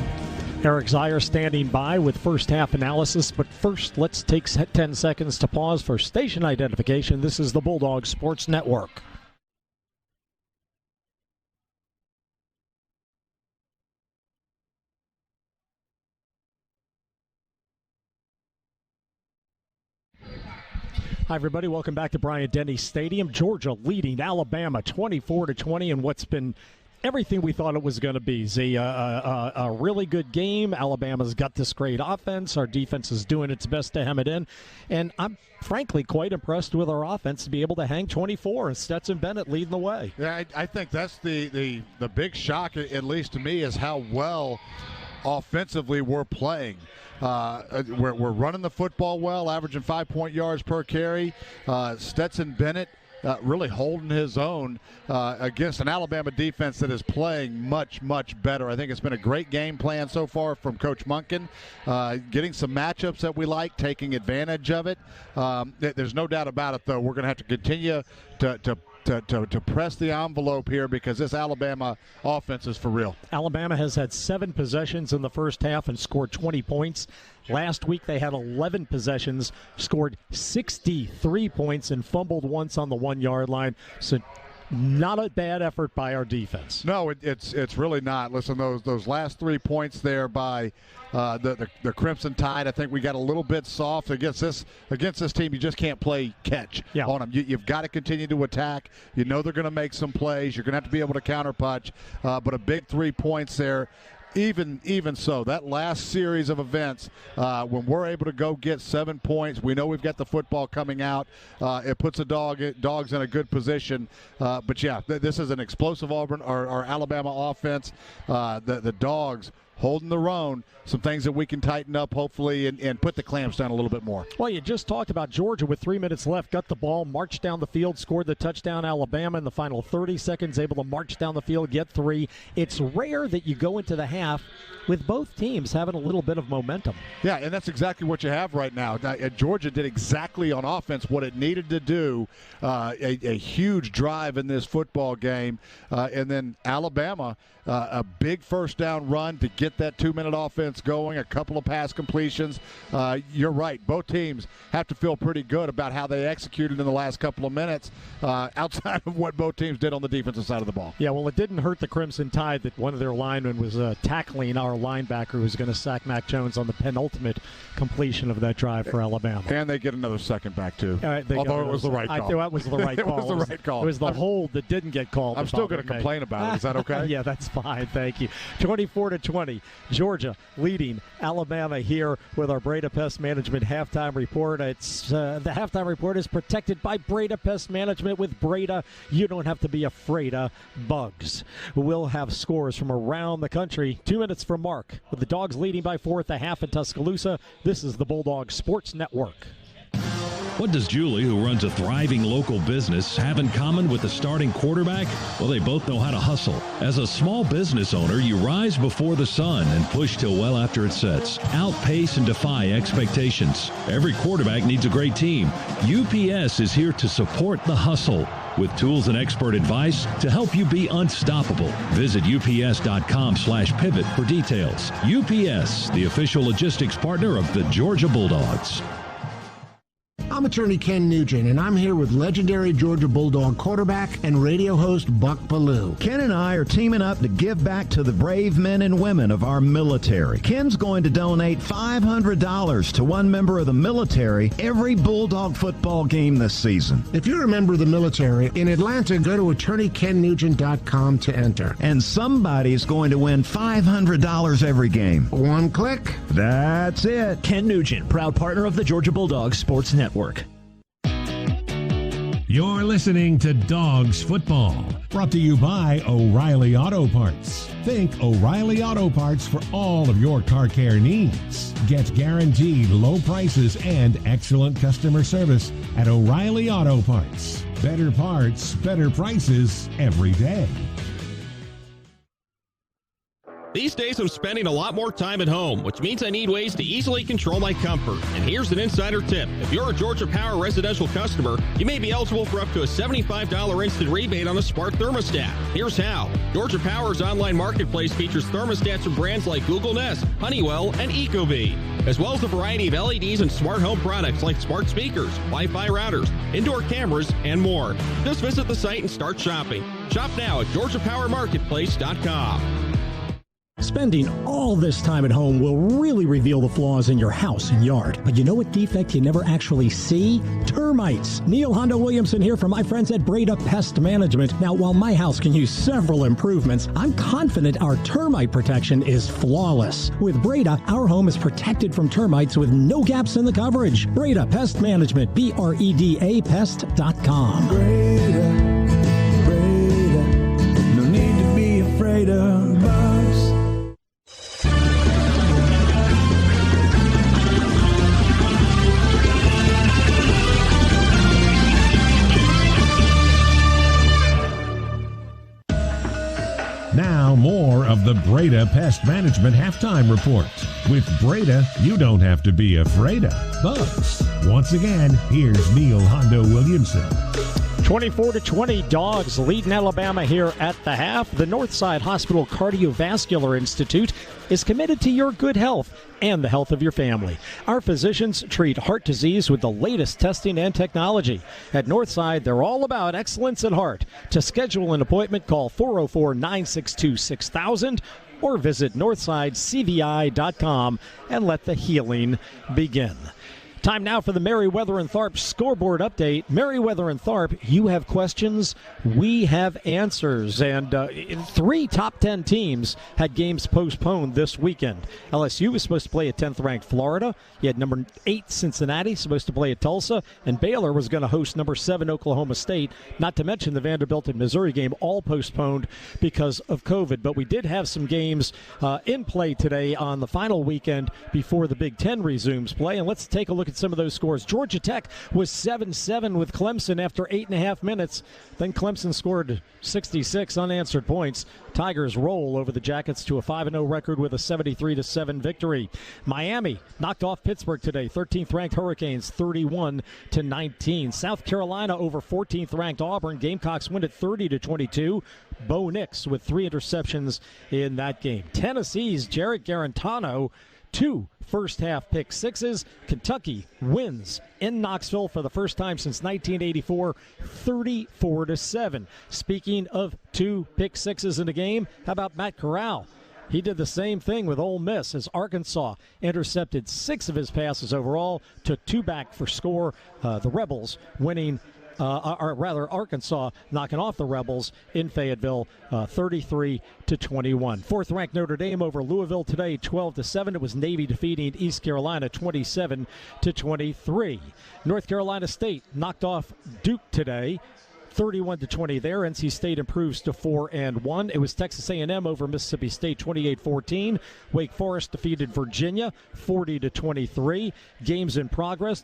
Speaker 29: Eric Zier standing by with first half analysis, but first let's take 10 seconds to pause for station identification. This is the Bulldogs Sports Network. Hi, everybody. Welcome back to Bryant-Denny Stadium. Georgia leading Alabama 24-20 in what's been everything we thought it was going to be. A really good game. Alabama's got this great offense. Our defense is doing its best to hem it in. And I'm frankly quite impressed with our offense to be able to hang 24 and Stetson Bennett leading the way.
Speaker 12: Yeah, I think that's the big shock, at least to me, is how well offensively we're playing. We're running the football well, averaging 5 yards per carry. Stetson Bennett really holding his own against an Alabama defense that is playing much, much better. I think it's been a great game plan so far from Coach Munkin, getting some matchups that we like, taking advantage of it. There's no doubt about it, though. We're going to have to continue to press the envelope here because this Alabama offense is for real.
Speaker 29: Alabama has had 7 possessions in the first half and scored 20 points. Last week they had 11 possessions, scored 63 points, and fumbled once on the 1-yard line. So not a bad effort by our defense.
Speaker 12: No, it's really not. Listen, those last 3 points there by the Crimson Tide, I think we got a little bit soft against this team. You just can't play catch on them. You've got to continue to attack. You know they're going to make some plays. You're going to have to be able to counterpunch. But a big 3 points there. Even so, that last series of events, when we're able to go get 7 points, we know we've got the football coming out. It puts the dogs in a good position. But yeah, this is an explosive Alabama offense. The dogs holding their own. Some things that we can tighten up, hopefully, and put the clamps down a little bit more.
Speaker 29: Well, you just talked about Georgia with 3 minutes left, got the ball, marched down the field, scored the touchdown. Alabama in the final 30 seconds, able to march down the field, get 3. It's rare that you go into the half with both teams having a little bit of momentum.
Speaker 12: Yeah, and that's exactly what you have right now. Georgia did exactly on offense what it needed to do, a huge drive in this football game. And then Alabama, a big first down run to get that 2-minute offense going, a couple of pass completions. You're right. Both teams have to feel pretty good about how they executed in the last couple of minutes outside of what both teams did on the defensive side of the ball.
Speaker 29: Yeah, well, it didn't hurt the Crimson Tide that one of their linemen was tackling our linebacker who was going to sack Mac Jones on the penultimate completion of that drive for Alabama.
Speaker 12: And they get another second back, too. Although it was the right call.
Speaker 29: I thought it was the right call.
Speaker 12: It was the right call.
Speaker 29: It was the hold that didn't get called.
Speaker 12: I'm still going to complain about it. Is that okay?
Speaker 29: Yeah, that's fine. Thank you. 24-20. Georgia leading Alabama here with our Breda Pest Management halftime report. It's the halftime report is protected by Breda Pest Management. With Breda, you don't have to be afraid of bugs. We'll have scores from around the country. 2 minutes from Mark, with the Dogs leading by 4 at the half in Tuscaloosa. This is the Bulldogs Sports Network.
Speaker 20: What does Julie, who runs a thriving local business, have in common with the starting quarterback? Well, they both know how to hustle. As a small business owner, you rise before the sun and push till well after it sets. Outpace and defy expectations. Every quarterback needs a great team. UPS is here to support the hustle with tools and expert advice to help you be unstoppable. Visit ups.com/pivot for details. UPS, the official logistics partner of the Georgia Bulldogs.
Speaker 2: I'm attorney Ken Nugent, and I'm here with legendary Georgia Bulldog quarterback and radio host Buck Ballou.
Speaker 3: Ken and I are teaming up to give back to the brave men and women of our military. Ken's going to donate $500 to one member of the military every Bulldog football game this season.
Speaker 2: If you're a member of the military in Atlanta, go to attorneykennugent.com to enter.
Speaker 3: And somebody's going to win $500 every game.
Speaker 2: One click.
Speaker 3: That's it.
Speaker 6: Ken Nugent, proud partner of the Georgia Bulldogs Sports Network.
Speaker 5: You're listening to Dogs Football, brought to you by O'Reilly Auto Parts. Think O'Reilly Auto Parts for all of your car care needs. Get guaranteed low prices and excellent customer service at O'Reilly Auto Parts. Better parts, better prices every day.
Speaker 10: These days I'm spending a lot more time at home, which means I need ways to easily control my comfort. And here's an insider tip. If you're a Georgia Power residential customer, you may be eligible for up to a $75 instant rebate on a smart thermostat. Here's how. Georgia Power's online marketplace features thermostats from brands like Google Nest, Honeywell, and Ecobee, as well as a variety of LEDs and smart home products like smart speakers, Wi-Fi routers, indoor cameras, and more. Just visit the site and start shopping. Shop now at GeorgiaPowerMarketplace.com.
Speaker 29: Spending all this time at home will really reveal the flaws in your house and yard. But you know what defect you never actually see? Termites. Neil Hondo Williamson here from my friends at Breda Pest Management. Now, while my house can use several improvements, I'm confident our termite protection is flawless. With Breda, our home is protected from termites with no gaps in the coverage. Breda Pest Management, BREDA Pest.com.
Speaker 1: Breda, no need to be afraid of bugs.
Speaker 5: Now, more of the Breda Pest Management Halftime Report. With Breda, you don't have to be afraid of bugs. Once again, here's Neil Hondo Williamson.
Speaker 29: 24-20, Dogs leading Alabama here at the half. The Northside Hospital Cardiovascular Institute is committed to your good health and the health of your family. Our physicians treat heart disease with the latest testing and technology. At Northside, they're all about excellence at heart. To schedule an appointment, call 404-962-6000 or visit northsidecvi.com and let the healing begin. Time now for the Meriwether and Tharp scoreboard update. Meriwether and Tharp, you have questions, we have answers. And 3 top 10 teams had games postponed this weekend. LSU was supposed to play at 10th-ranked Florida. You had number 8 Cincinnati supposed to play at Tulsa. And Baylor was going to host number 7 Oklahoma State. Not to mention the Vanderbilt and Missouri game, all postponed because of COVID. But we did have some games in play today on the final weekend before the Big Ten resumes play. And let's take a look at some of those scores. Georgia Tech was 7-7 with Clemson after 8.5 minutes. Then Clemson scored 66 unanswered points. Tigers roll over the Jackets to a 5-0 record with a 73-7 victory. Miami knocked off Pittsburgh today. 13th-ranked Hurricanes 31-19. South Carolina over 14th-ranked Auburn. Gamecocks win at 30-22. Bo Nix with 3 interceptions in that game. Tennessee's Jarrett Garantano, 2 first-half pick sixes. Kentucky wins in Knoxville for the first time since 1984, 34-7. Speaking of 2 pick sixes in a game, how about Matt Corral? He did the same thing with Ole Miss as Arkansas intercepted 6 of his passes overall, took 2 back for score. The Rebels winning, or rather Arkansas knocking off the Rebels in Fayetteville 33-21. 4th-ranked Notre Dame over Louisville today 12-7. It was Navy defeating East Carolina 27-23. North Carolina State knocked off Duke today 31-20 there. NC State improves to 4-1. It was Texas A&M over Mississippi State 28-14. Wake Forest defeated Virginia 40-23. Games in progress.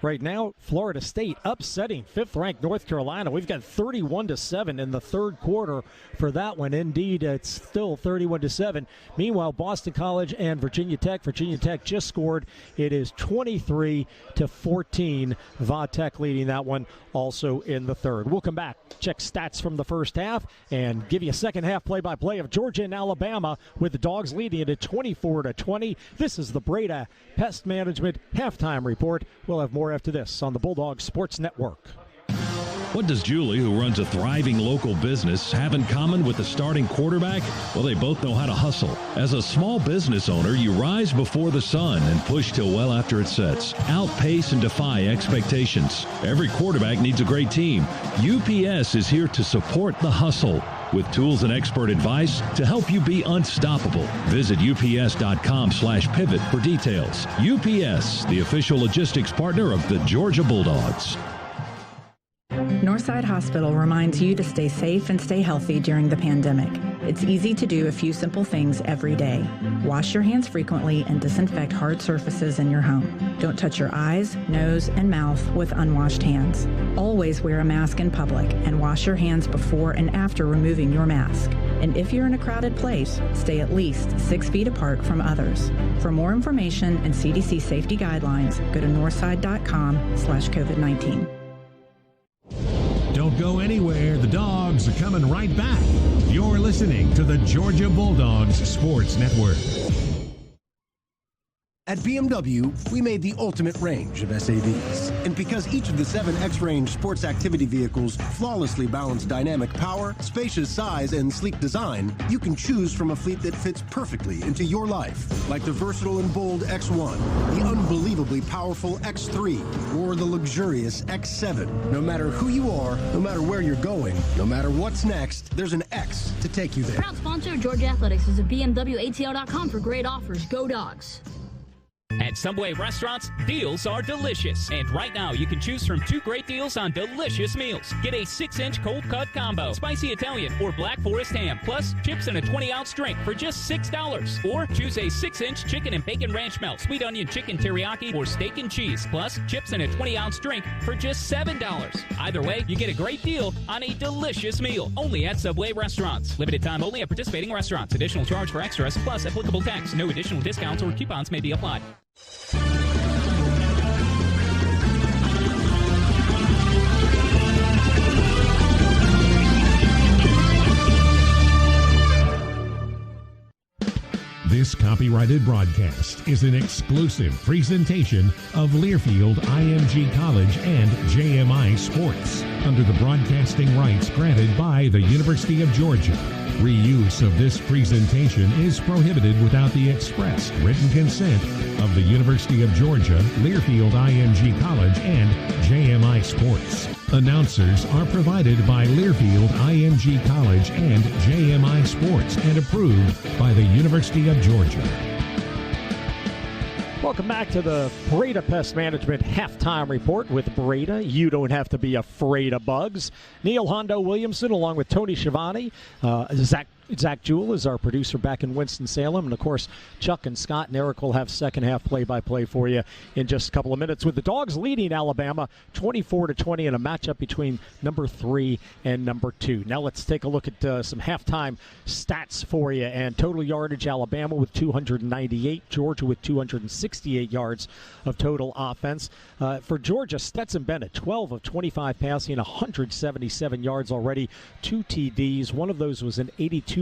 Speaker 29: Right now, Florida State upsetting 5th-ranked North Carolina. We've got 31-7 in the third quarter for that one. Indeed, it's still 31-7. Meanwhile, Boston College and Virginia Tech. Virginia Tech just scored. It is 23-14. Va Tech leading that one also in the third. We'll come back, check stats from the first half, and give you a second-half play-by-play of Georgia and Alabama with the Dogs leading it at 24-20. This is the Breda Pest Management Halftime Report. We'll have more after this on the Bulldogs Sports Network.
Speaker 20: What does Julie, who runs a thriving local business, have in common with the starting quarterback? Well, they both know how to hustle. As a small business owner, you rise before the sun and push till well after it sets. Outpace and defy expectations. Every quarterback needs a great team. UPS is here to support the hustle with tools and expert advice to help you be unstoppable. Visit ups.com/pivot for details. UPS, the official logistics partner of the Georgia Bulldogs.
Speaker 11: Northside Hospital reminds you to stay safe and stay healthy during the pandemic. It's easy to do a few simple things every day. Wash your hands frequently and disinfect hard surfaces in your home. Don't touch your eyes, nose, and mouth with unwashed hands. Always wear a mask in public and wash your hands before and after removing your mask. And if you're in a crowded place, stay at least 6 feet apart from others. For more information and CDC safety guidelines, go to northside.com/COVID-19.
Speaker 5: Don't go anywhere. The Dogs are coming right back. You're listening to the Georgia Bulldogs Sports Network.
Speaker 13: At BMW, we made the ultimate range of SAVs. And because each of the 7 X-Range sports activity vehicles flawlessly balance dynamic power, spacious size, and sleek design, you can choose from a fleet that fits perfectly into your life. Like the versatile and bold X1, the unbelievably powerful X3, or the luxurious X7. No matter who you are, no matter where you're going, no matter what's next, there's an X to take you there.
Speaker 14: Proud sponsor of Georgia Athletics is BMWATL.com for great offers. Go Dogs.
Speaker 17: At Subway restaurants, deals are delicious. And right now, you can choose from 2 great deals on delicious meals. Get a 6-inch cold-cut combo, spicy Italian or Black Forest ham, plus chips and a 20-ounce drink for just $6. Or choose a 6-inch chicken and bacon ranch melt, sweet onion chicken teriyaki, or steak and cheese, plus chips and a 20-ounce drink for just $7. Either way, you get a great deal on a delicious meal. Only at Subway restaurants. Limited time only at participating restaurants. Additional charge for extras, plus applicable tax. No additional discounts or coupons may be applied.
Speaker 5: This copyrighted broadcast is an exclusive presentation of Learfield IMG College and JMI Sports under the broadcasting rights granted by the University of Georgia. Reuse of this presentation is prohibited without the express written consent of the University of Georgia, Learfield IMG College, and JMI Sports. Announcers are provided by Learfield IMG College and JMI Sports and approved by the University of Georgia.
Speaker 29: Welcome back to the Breda Pest Management Halftime Report with Breda. You don't have to be afraid of bugs. Neil Hondo Williamson along with Tony Schiavone. Zach Jewell is our producer back in Winston-Salem. And, of course, Chuck and Scott and Eric will have second-half play-by-play for you in just a couple of minutes, with the Dogs leading Alabama 24-20 in a matchup between number 3 and number 2. Now let's take a look at some halftime stats for you. And total yardage, Alabama with 298, Georgia with 268 yards of total offense. For Georgia, Stetson Bennett, 12 of 25 passing, 177 yards already, 2 TDs. One of those was an 82-yard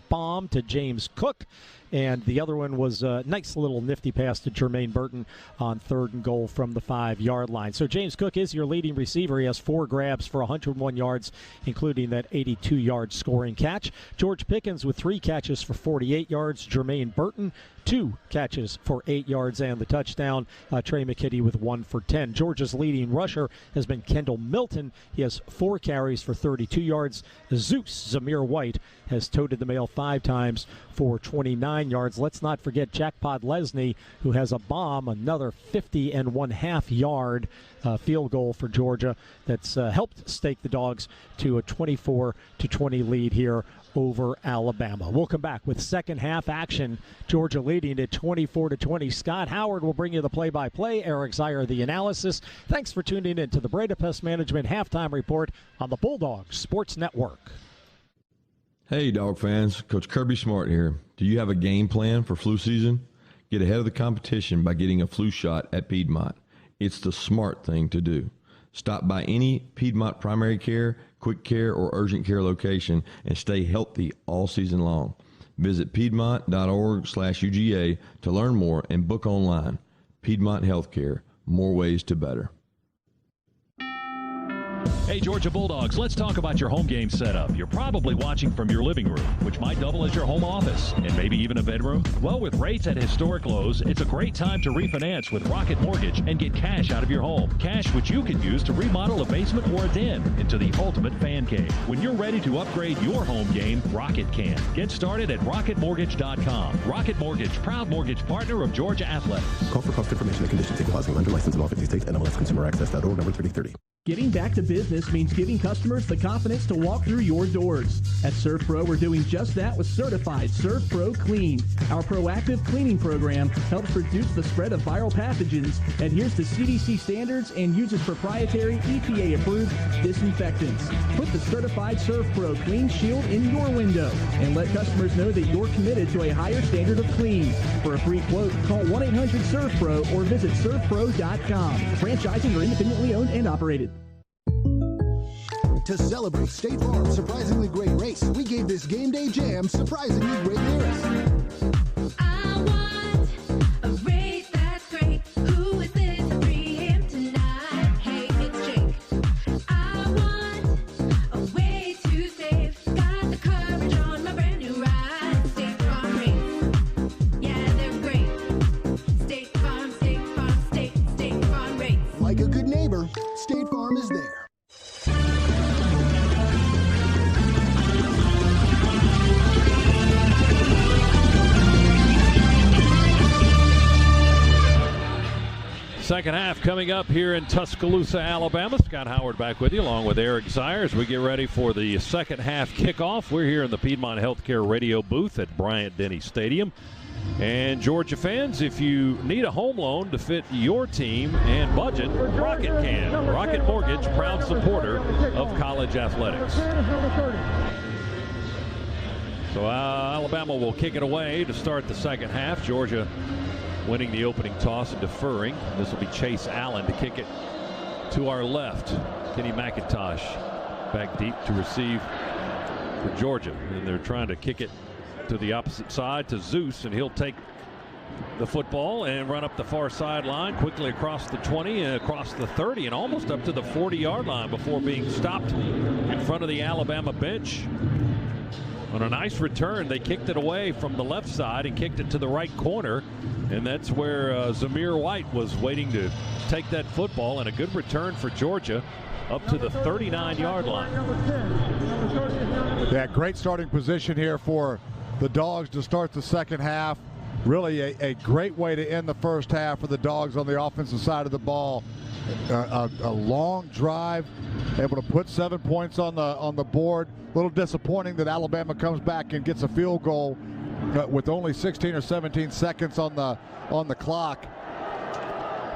Speaker 29: bomb to James Cook, and the other one was a nice little nifty pass to Jermaine Burton on 3rd and goal from the 5-yard line. So James Cook is your leading receiver. He has 4 grabs for 101 yards, including that 82-yard scoring catch. George Pickens with 3 catches for 48 yards. Jermaine Burton, 2 catches for 8 yards and the touchdown. Trey McKitty with 1 for 10. Georgia's leading rusher has been Kendall Milton. He has 4 carries for 32 yards. Zeus Zamir White has toted the mail 5 times for 29 yards. Let's not forget Jackpot Lesney, who has a bomb, another 50.5-yard field goal for Georgia that's helped stake the Dogs to a 24-20 lead here over Alabama. We'll come back with second half action. Georgia leading at 24-20. Scott Howard will bring you the play-by-play. Eric Zier the analysis. Thanks for tuning in to the Breda Pest Management Halftime Report on the Bulldogs Sports Network.
Speaker 16: Hey, Dog fans. Coach Kirby Smart here. Do you have a game plan for flu season? Get ahead of the competition by getting a flu shot at Piedmont. It's the smart thing to do. Stop by any Piedmont primary care, quick care, or urgent care location and stay healthy all season long. Visit piedmont.org/UGA to learn more and book online. Piedmont Healthcare, more ways to better.
Speaker 20: Hey, Georgia Bulldogs, let's talk about your home game setup. You're probably watching from your living room, which might double as your home office, and maybe even a bedroom. Well, with rates at historic lows, it's a great time to refinance with Rocket Mortgage and get cash out of your home. Cash which you can use to remodel a basement or a den into the ultimate fan cave. When you're ready to upgrade your home game, Rocket can. Get started at rocketmortgage.com. Rocket Mortgage, proud mortgage partner of Georgia Athletics.
Speaker 4: Call for cost information and conditions. Equal housing lender license in all 50 states. NMLSconsumeraccess.org, number 3030.
Speaker 7: Getting back to business means giving customers the confidence to walk through your doors. At Surf Pro, we're doing just that with certified Surf Pro Clean. Our proactive cleaning program helps reduce the spread of viral pathogens, adheres to CDC standards, and uses proprietary EPA-approved disinfectants. Put the certified Surf Pro Clean Shield in your window and let customers know that you're committed to a higher standard of clean. For a free quote, call 1-800-SURF-PRO or visit surfpro.com. Franchising or independently owned and operated.
Speaker 8: To celebrate State Farm's surprisingly great race, we gave this game day jam surprisingly great lyrics.
Speaker 15: I want a race that's great. Who is this to free him tonight? Hey, it's Jake. I want a way to save. Got the coverage on my brand new ride. State Farm race. Yeah, they're great. State Farm, State Farm, State Farm race.
Speaker 8: Like a good neighbor, State Farm is there.
Speaker 20: Second half coming up here in Tuscaloosa, Alabama. Scott Howard back with you along with Eric Zier as we get ready for the second half kickoff. We're here in the Piedmont Healthcare radio booth at Bryant-Denny Stadium. And Georgia fans, if you need a home loan to fit your team and budget, Rocket can. Rocket Mortgage, proud supporter of college athletics. So Alabama will kick it away to start the second half. Georgia winning the opening toss and deferring. This will be Chase Allen to kick it to our left. Kenny McIntosh back deep to receive for Georgia. And they're trying to kick it to the opposite side to Zeus, and he'll take the football and run up the far sideline, quickly across the 20 and across the 30 and almost up to the 40-yard line before being stopped in front of the Alabama bench. On a nice return, they kicked it away from the left side and kicked it to the right corner. And that's where Zamir White was waiting to take that football. And a good return for Georgia up to the 39-yard line.
Speaker 12: Yeah, great starting position here for the Dogs to start the second half. Really a great way to end the first half for the Dogs on the offensive side of the ball. A long drive, able to put 7 points on the board. A little disappointing that Alabama comes back and gets a field goal with only 16 or 17 seconds on the clock.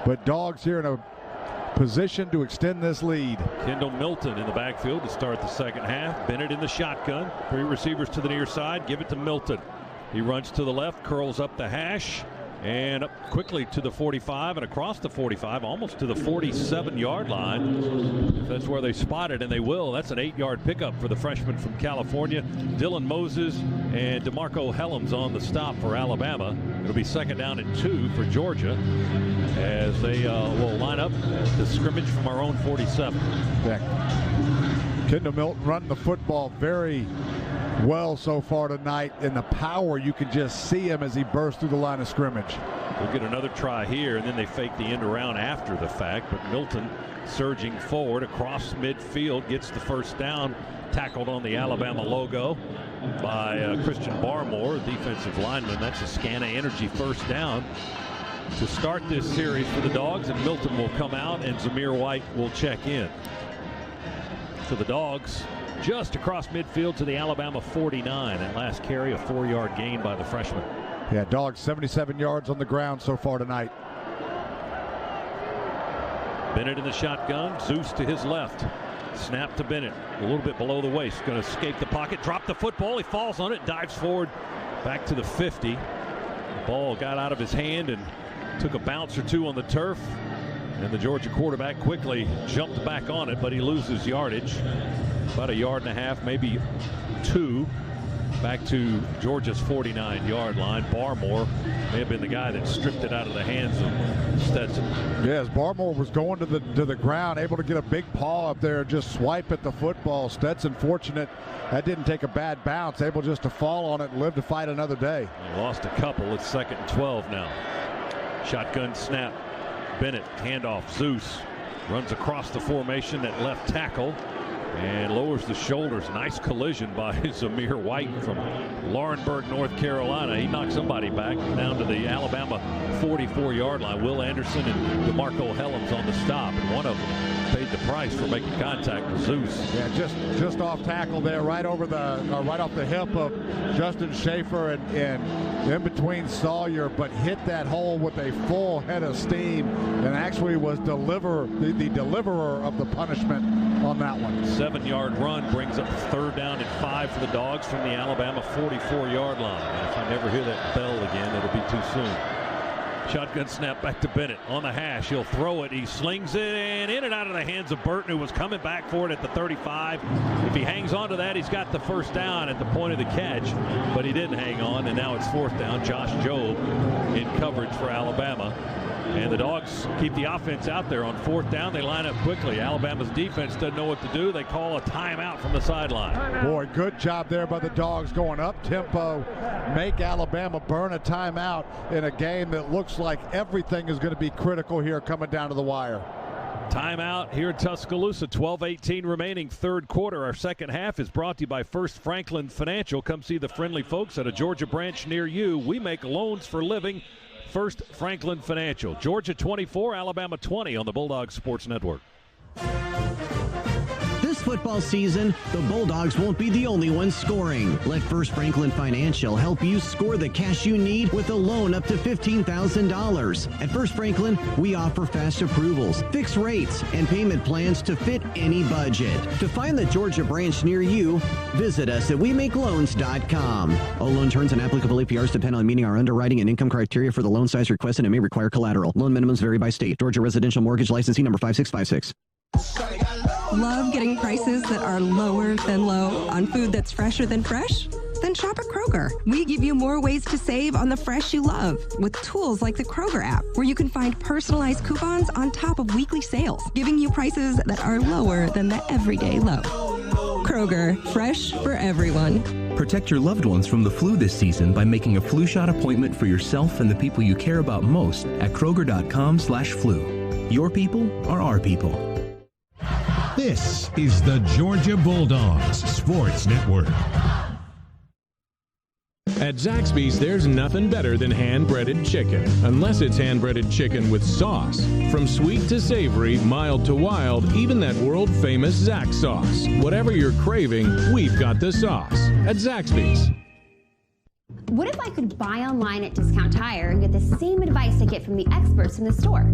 Speaker 12: But Dogs here in a position to extend this lead.
Speaker 20: Kendall Milton in the backfield to start the second half. Bennett in the shotgun. 3 receivers to the near side. Give it to Milton. He runs to the left, curls up the hash, and up quickly to the 45 and across the 45, almost to the 47-yard line. If that's where they spot it, and they will. That's an 8-yard pickup for the freshman from California. Dylan Moses and DeMarco Helms on the stop for Alabama. It'll be second down and 2 for Georgia as they will line up to scrimmage from our own 47.
Speaker 12: Kendall Milton running the football very well so far tonight, and the power, you can just see him as he bursts through the line of scrimmage.
Speaker 20: We'll get another try here, and then they fake the end around after the fact, but Milton surging forward across midfield gets the first down, tackled on the Alabama logo by Christian Barmore, defensive lineman. That's a Scana Energy first down to start this series for the Dogs, and Milton will come out and Zamir White will check in. So the Dogs just across midfield to the Alabama 49. That last carry, a 4-yard gain by the freshman.
Speaker 12: Yeah, Dogs 77 yards on the ground so far tonight.
Speaker 20: Bennett in the shotgun. Zeus to his left. Snap to Bennett. A little bit below the waist. Going to escape the pocket. Drop the football. He falls on it. Dives forward back to the 50. The ball got out of his hand and took a bounce or two on the turf. And the Georgia quarterback quickly jumped back on it, but he loses yardage. About a yard and a half, maybe 2, back to Georgia's 49-yard line. Barmore may have been the guy that stripped it out of the hands of Stetson.
Speaker 12: Yes, Barmore was going to the ground, able to get a big paw up there, just swipe at the football. Stetson fortunate that didn't take a bad bounce, able just to fall on it and live to fight another day.
Speaker 20: He lost a couple. It's 2nd and 12 now. Shotgun snap. Bennett, handoff. Zeus runs across the formation at left tackle and lowers the shoulders. Nice collision by Zamir White from Laurinburg, North Carolina. He knocked somebody back down to the Alabama 44-yard line. Will Anderson and DeMarco Helms on the stop, and one of them paid the price for making contact with Zeus.
Speaker 12: Yeah, just off tackle there, right over the right off the hip of Justin Schaefer and in between Sawyer, but hit that hole with a full head of steam and actually was the deliverer of the punishment on that one.
Speaker 20: 7-yard run brings up 3rd down and 5 for the Dogs from the Alabama 44-yard line. And if I never hear that bell again, it'll be too soon. Shotgun snap back to Bennett on the hash. He'll throw it. He slings it in and out of the hands of Burton, who was coming back for it at the 35. If he hangs on to that, he's got the first down at the point of the catch, but he didn't hang on, and now it's 4th down. Josh Jobe in coverage for Alabama. And the Dogs keep the offense out there on 4th down. They line up quickly. Alabama's defense doesn't know what to do. They call a timeout from the sideline.
Speaker 12: Boy, good job there by the Dogs going up tempo, make Alabama burn a timeout in a game that looks like everything is going to be critical here coming down to the wire.
Speaker 20: Timeout here in Tuscaloosa. 12:18 remaining, 3rd quarter. Our second half is brought to you by First Franklin Financial. Come see the friendly folks at a Georgia branch near you. We make loans for living. First Franklin Financial. Georgia 24, Alabama 20 on the Bulldogs Sports Network.
Speaker 18: This football season, the Bulldogs won't be the only ones scoring. Let First Franklin Financial help you score the cash you need with a loan up to $15,000. At First Franklin, we offer fast approvals, fixed rates, and payment plans to fit any budget. To find the Georgia branch near you, visit us at WeMakeLoans.com. All loan terms and applicable APRs depend on meeting our underwriting and income criteria for the loan size requested and may require collateral. Loan minimums vary by state. Georgia Residential Mortgage Licensing number 5656.
Speaker 19: Love getting prices that are lower than low on food that's fresher than fresh? Then shop at Kroger. We give you more ways to save on the fresh you love with tools like the Kroger app, where you can find personalized coupons on top of weekly sales, giving you prices that are lower than the everyday low. Kroger, fresh for everyone.
Speaker 9: Protect your loved ones from the flu this season by making a flu shot appointment for yourself and the people you care about most at Kroger.com/flu. Your people are our people.
Speaker 5: This is the Georgia Bulldogs Sports Network.
Speaker 21: At Zaxby's, there's nothing better than hand-breaded chicken, unless it's hand-breaded chicken with sauce. From sweet to savory, mild to wild, even that world-famous Zax sauce. Whatever you're craving, we've got the sauce at Zaxby's.
Speaker 22: What if I could buy online at Discount Tire and get the same advice I get from the experts in the store?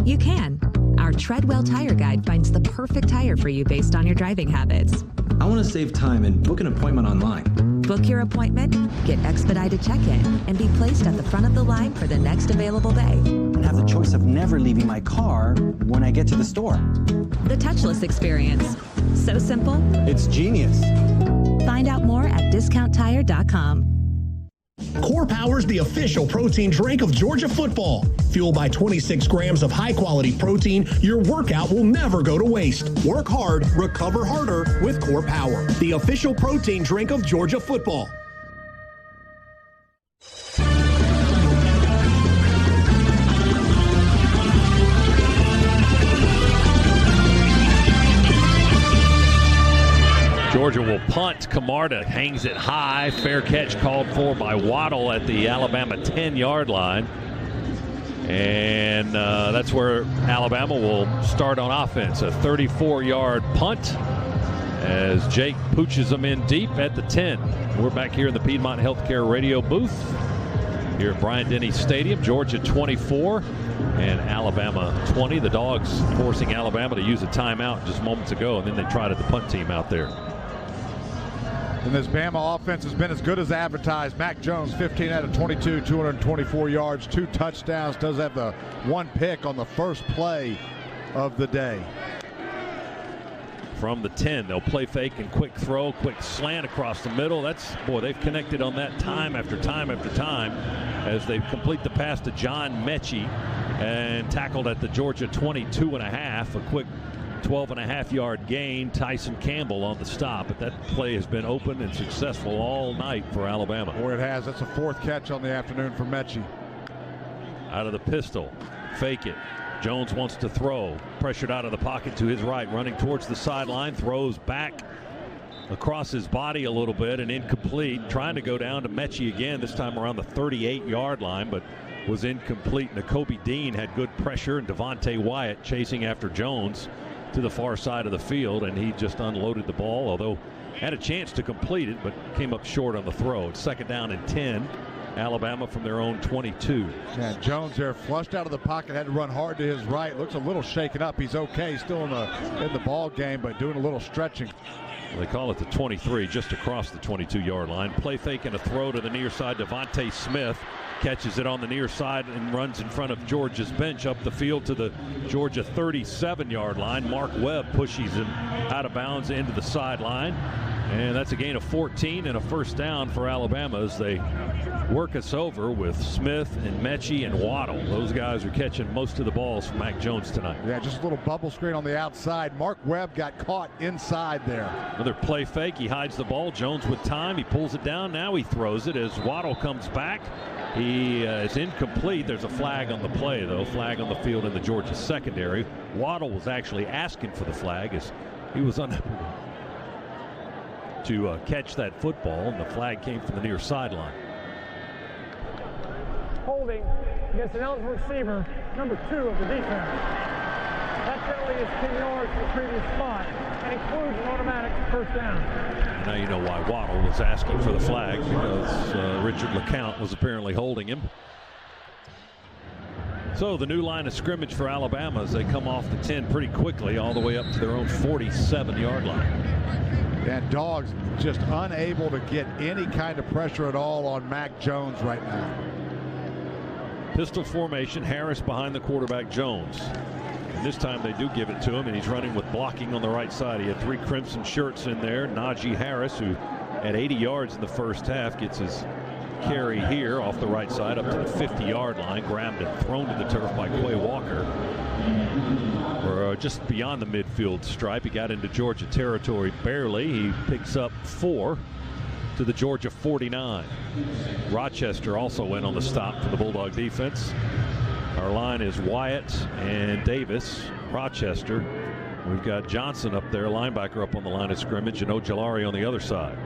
Speaker 23: You can. Our Treadwell Tire Guide finds the perfect tire for you based on your driving habits.
Speaker 24: I want to save time and book an appointment online.
Speaker 23: Book your appointment, get expedited check-in, and be placed at the front of the line for the next available day.
Speaker 24: And have the choice of never leaving my car when I get to the store.
Speaker 23: The touchless experience. So simple.
Speaker 24: It's genius.
Speaker 23: Find out more at discounttire.com.
Speaker 25: Core Power's the official protein drink of Georgia football. Fueled by 26 grams of high-quality protein, your workout will never go to waste. Work hard, recover harder with Core Power, the official protein drink of Georgia football.
Speaker 20: Georgia will punt. Camarda hangs it high. Fair catch called for by Waddle at the Alabama 10-yard line. And that's where Alabama will start on offense. A 34-yard punt as Jake pooches them in deep at the 10. We're back here in the Piedmont Healthcare radio booth here at Bryant-Denny Stadium. Georgia 24 and Alabama 20. The Dogs forcing Alabama to use a timeout just moments ago, and then they tried at the punt team out there.
Speaker 12: And this Bama offense has been as good as advertised. Mac Jones, 15 out of 22, 224 yards, 2 touchdowns. Does have the 1 pick on the first play of the day.
Speaker 20: From the 10, they'll play fake and quick throw, quick slant across the middle. They've connected on that time after time after time as they complete the pass to John Mechie and tackled at the Georgia 22.5. A quick 12.5-yard gain. Tyson Campbell on the stop, but that play has been open and successful all night for Alabama.
Speaker 12: Boy, it has. That's a 4th catch on the afternoon for Mechie.
Speaker 20: Out of the pistol, fake it. Jones wants to throw, pressured out of the pocket to his right, running towards the sideline, throws back across his body a little bit and incomplete. Trying to go down to Mechie again, this time around the 38-yard line, but was incomplete. Nakobe Dean had good pressure, and Devontae Wyatt chasing after Jones to the far side of the field, and he just unloaded the ball, although had a chance to complete it, but came up short on the throw. It's 2nd down and 10. Alabama from their own 22.
Speaker 12: Yeah, Jones there flushed out of the pocket, had to run hard to his right. Looks a little shaken up. He's okay, still in the ball game, but doing a little stretching.
Speaker 20: They call it the 23, just across the 22-yard line. Play fake and a throw to the near side. Devontae Smith catches it on the near side and runs in front of Georgia's bench up the field to the Georgia 37-yard line. Mark Webb pushes him out of bounds into the sideline. And that's a gain of 14 and a first down for Alabama as they work us over with Smith and Mechie and Waddle. Those guys are catching most of the balls from Mac Jones tonight.
Speaker 12: Yeah, just a little bubble screen on the outside. Mark Webb got caught inside there.
Speaker 20: Another play fake. He hides the ball. Jones with time. He pulls it down. Now he throws it as Waddle comes back. He is incomplete. There's a flag on the play, though. Flag on the field in the Georgia secondary. Waddle was actually asking for the flag as he was unable to catch that football, and the flag came from the near sideline.
Speaker 26: Holding against an eligible receiver, number 2 of the defense. That penalty is 10 yards from the previous spot and includes an automatic first down.
Speaker 20: Now you know why Waddle was asking for the flag, because Richard LeCount was apparently holding him. So the new line of scrimmage for Alabama as they come off the 10 pretty quickly all the way up to their own 47-yard line.
Speaker 12: And Dogs just unable to get any kind of pressure at all on Mac Jones right now.
Speaker 20: Pistol formation, Harris behind the quarterback, Jones. And this time they do give it to him, and he's running with blocking on the right side. He had 3 crimson shirts in there. Najee Harris, who had 80 yards in the first half, gets his carry here off the right side up to the 50-yard line, grabbed and thrown to the turf by Quay Walker. or just beyond the midfield stripe. He got into Georgia territory barely. He picks up 4 to the Georgia 49. Rochester also went on the stop for the Bulldog defense. Our line is Wyatt and Davis. Rochester. We've got Johnson up there, linebacker up on the line of scrimmage, and Ojolari on the other side.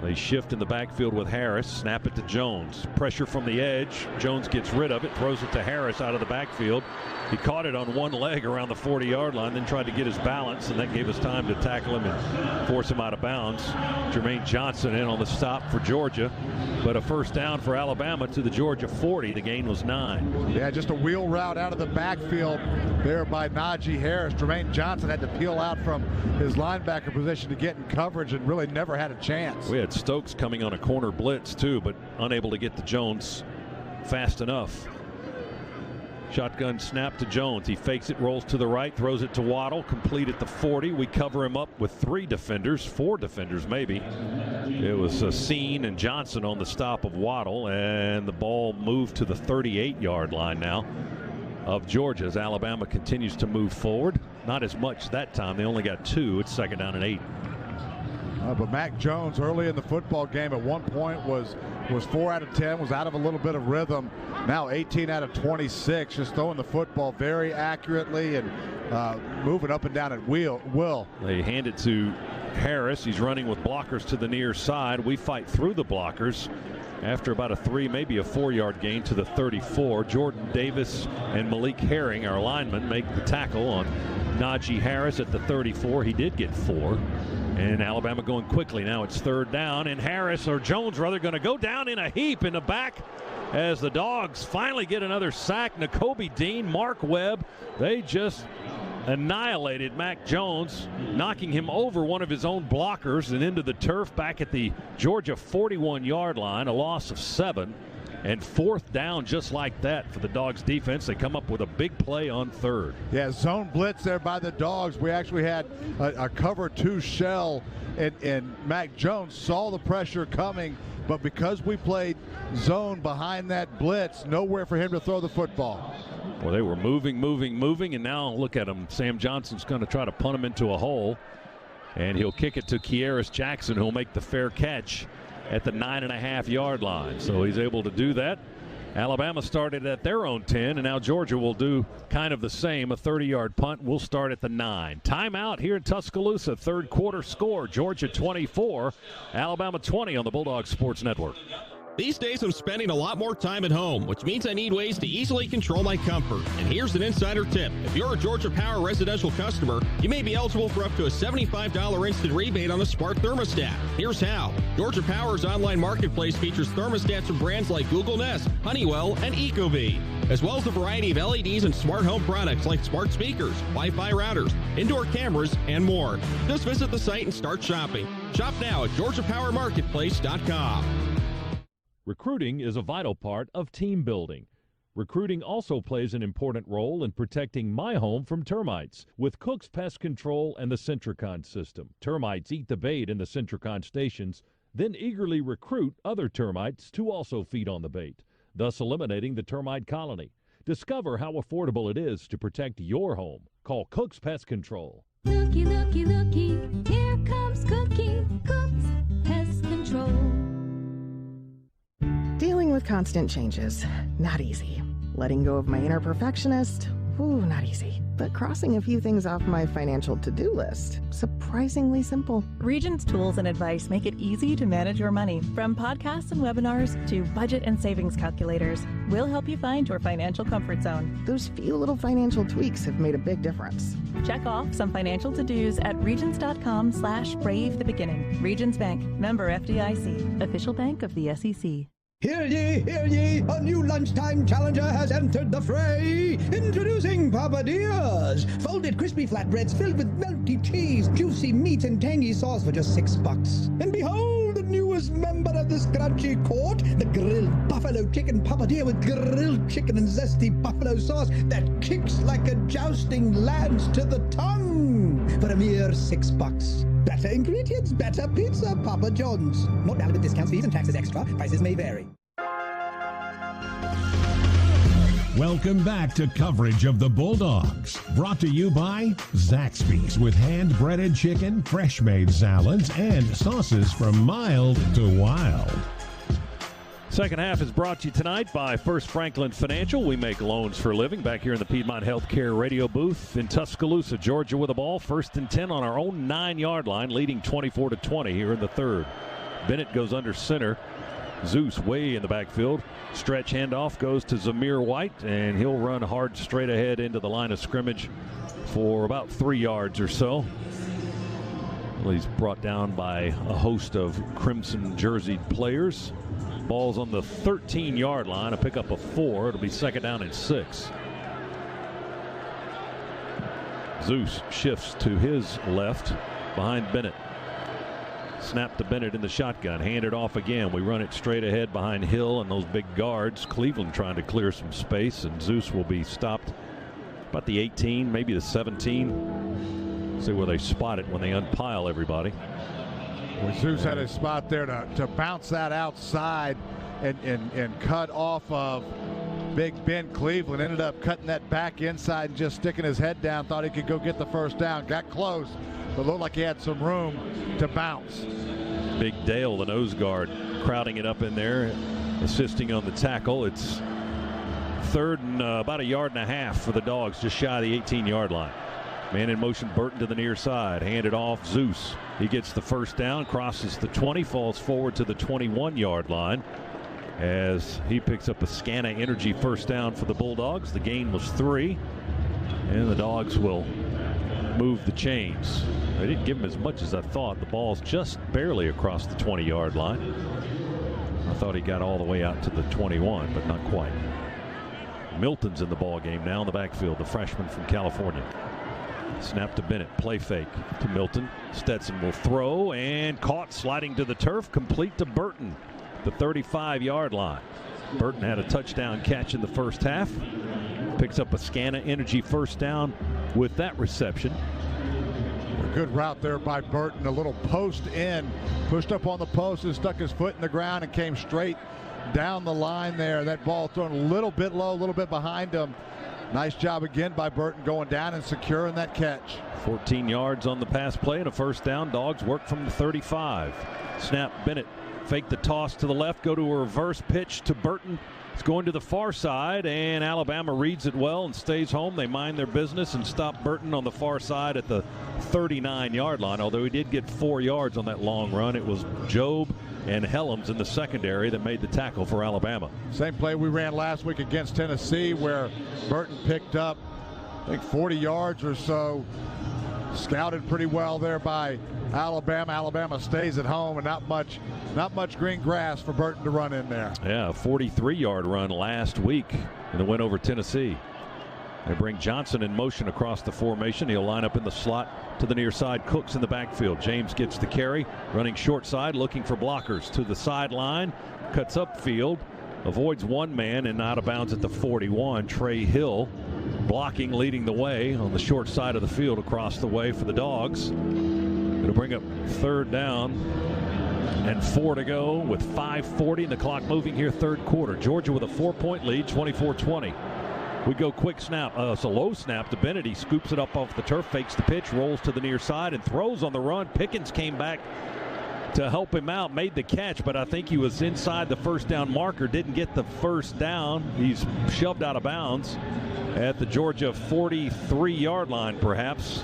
Speaker 20: They shift in the backfield with Harris. Snap it to Jones. Pressure from the edge. Jones gets rid of it, throws it to Harris out of the backfield. He caught it on one leg around the 40-yard line, then tried to get his balance, and that gave us time to tackle him and force him out of bounds. Jermaine Johnson in on the stop for Georgia, but a first down for Alabama to the Georgia 40. The gain was 9.
Speaker 12: Yeah, just a wheel route out of the backfield there by Najee Harris. Jermaine Johnson had to peel out from his linebacker position to get in coverage and really never had a chance.
Speaker 20: We had Stokes coming on a corner blitz too, but unable to get to Jones fast enough. Shotgun snap to Jones. He fakes it, rolls to the right, throws it to Waddle, complete at the 40. We cover him up with 4 defenders maybe. It was Scene and Johnson on the stop of Waddle, and the ball moved to the 38-yard line now of Georgia as Alabama continues to move forward. Not as much that time. They only got 2. It's 2nd down and 8.
Speaker 12: But Mac Jones early in the football game at one point was 4 out of 10, was out of a little bit of rhythm. Now 18 out of 26, just throwing the football very accurately and moving up and down at will.
Speaker 20: They hand it to Harris. He's running with blockers to the near side. We fight through the blockers after about a 3, maybe a 4-yard gain to the 34. Jordan Davis and Malik Herring, our linemen, make the tackle on Najee Harris at the 34. He did get 4. And Alabama going quickly. Now it's 3rd down, and Harris, or Jones rather, going to go down in a heap in the back as the Dogs finally get another sack. Nakobe Dean, Mark Webb, they just annihilated Mac Jones, knocking him over one of his own blockers and into the turf back at the Georgia 41-yard line. A loss of 7. And 4th down just like that for the Dogs defense. They come up with a big play on 3rd.
Speaker 12: Yeah, zone blitz there by the Dogs. We actually had a cover 2 shell, and Mac Jones saw the pressure coming, but because we played zone behind that blitz, nowhere for him to throw the football.
Speaker 20: Well, they were moving, and now look at him. Sam Johnson's going to try to punt him into a hole, and he'll kick it to Kearis Jackson, who'll make the fair catch at the 9.5-yard line. So he's able to do that. Alabama started at their own 10, and now Georgia will do kind of the same. A 30-yard punt will start at the 9. Timeout here in Tuscaloosa. 3rd quarter score, Georgia 24, Alabama 20 on the Bulldogs Sports Network.
Speaker 1: These days I'm spending a lot more time at home, which means I need ways to easily control my comfort. And here's an insider tip. If you're a Georgia Power residential customer, you may be eligible for up to a $75 instant rebate on a smart thermostat. Here's how. Georgia Power's online marketplace features thermostats from brands like Google Nest, Honeywell, and Ecobee, as well as a variety of LEDs and smart home products like smart speakers, Wi-Fi routers, indoor cameras, and more. Just visit the site and start shopping. Shop now at GeorgiaPowerMarketplace.com.
Speaker 20: Recruiting is a vital part of team building. Recruiting also plays an important role in protecting my home from termites. With Cook's Pest Control and the Centricon system, termites eat the bait in the Centricon stations, then eagerly recruit other termites to also feed on the bait, thus eliminating the termite colony. Discover how affordable it is to protect your home. Call Cook's Pest Control.
Speaker 15: Looky, looky, looky, here comes Cookie, Cook's Pest Control.
Speaker 2: Dealing with constant changes, not easy. Letting go of my inner perfectionist, not easy. But crossing a few things off my financial to-do list, surprisingly simple.
Speaker 3: Regent's tools and advice make it easy to manage your money. From podcasts and webinars to budget and savings calculators, we'll help you find your financial comfort zone.
Speaker 2: Those few little financial tweaks have made a big difference.
Speaker 3: Check off some financial to-dos at regents.com/brave the beginning. Regents Bank, member FDIC, official bank of the SEC.
Speaker 6: Hear ye, a new lunchtime challenger has entered the fray. Introducing Papadillas, folded crispy flatbreads filled with melty cheese, juicy meat, and tangy sauce for just $6. And behold, the newest member of this crunchy court, the grilled buffalo chicken papadilla with grilled chicken and zesty buffalo sauce that kicks like a jousting lance to the tongue for a mere $6. Better ingredients, better pizza, Papa John's. Not valid with discounts, fees, and taxes extra. Prices may vary.
Speaker 5: Welcome back to coverage of the Bulldogs. Brought to you by Zaxby's with hand-breaded chicken, fresh-made salads, and sauces from mild to wild.
Speaker 20: Second half is brought to you tonight by First Franklin Financial. We make loans for a living back here in the Piedmont Healthcare radio booth in Tuscaloosa, Georgia with the ball. 1st and 10 on our own 9-yard line, leading 24-20 here in the third. Bennett goes under center. Zeus way in the backfield. Stretch handoff goes to Zamir White, and he'll run hard straight ahead into the line of scrimmage for about 3 yards or so. Well, he's brought down by a host of crimson jerseyed players. Ball's on the 13-yard line, a pickup of 4. It'll be 2nd down and 6. Zeus shifts to his left behind Bennett. Snap to Bennett in the shotgun. Hand it off again. We run it straight ahead behind Hill and those big guards. Cleveland trying to clear some space, and Zeus will be stopped about the 18, maybe the 17. See where they spot it when they unpile everybody.
Speaker 12: Well, Zeus had a spot there to bounce that outside and cut off of Big Ben Cleveland. Ended up cutting that back inside and just sticking his head down. Thought he could go get the first down. Got close, but looked like he had some room to bounce.
Speaker 20: Big Dale, the nose guard, crowding it up in there, assisting on the tackle. It's 3rd and about 1.5 yards for the Dogs, just shy of the 18-yard line. Man in motion, Burton to the near side. Handed off, Zeus. He gets the first down, crosses the 20, falls forward to the 21-yard line as he picks up a Scana Energy first down for the Bulldogs. The gain was 3, and the Dogs will move the chains. They didn't give him as much as I thought. The ball's just barely across the 20-yard line. I thought he got all the way out to the 21, but not quite. Milton's in the ball game now in the backfield, the freshman from California. Snap to Bennett, play fake to Milton. Stetson will throw, and caught sliding to the turf, complete to Burton, the 35-yard line. Burton had a touchdown catch in the first half. Picks up a Scana Energy first down with that reception.
Speaker 12: A good route there by Burton. A little post in, pushed up on the post and stuck his foot in the ground and came straight down the line there. That ball thrown a little bit low, a little bit behind him. Nice job again by Burton going down and securing that catch.
Speaker 20: 14 yards on the pass play and a first down. Dogs work from the 35. Snap, Bennett fake the toss to the left, go to a reverse pitch to Burton. It's going to the far side, and Alabama reads it well and stays home. They mind their business and stop Burton on the far side at the 39-yard line, although he did get 4 yards on that long run. It was Job and Helms in the secondary that made the tackle for Alabama.
Speaker 12: Same play we ran last week against Tennessee where Burton picked up, I think, 40 yards or so. Scouted pretty well there by Alabama. Alabama stays at home, and not much green grass for Burton to run in there.
Speaker 20: Yeah, a 43-yard run last week in the win over Tennessee. They bring Johnson in motion across the formation. He'll line up in the slot to the near side. Cooks in the backfield. James gets the carry, running short side, looking for blockers to the sideline. Cuts upfield, avoids one man, and out of bounds at the 41. Trey Hill blocking, leading the way on the short side of the field across the way for the Dogs. It'll bring up 3rd down and 4 to go with 5:40 and the clock moving here, third quarter. Georgia with a 4-point lead, 24-20. We go quick snap. It's a low snap to Bennett. He scoops it up off the turf, fakes the pitch, rolls to the near side, and throws on the run. Pickens came back to help him out, made the catch, but I think he was inside the first down marker, didn't get the first down. He's shoved out of bounds at the Georgia 43-yard line, perhaps,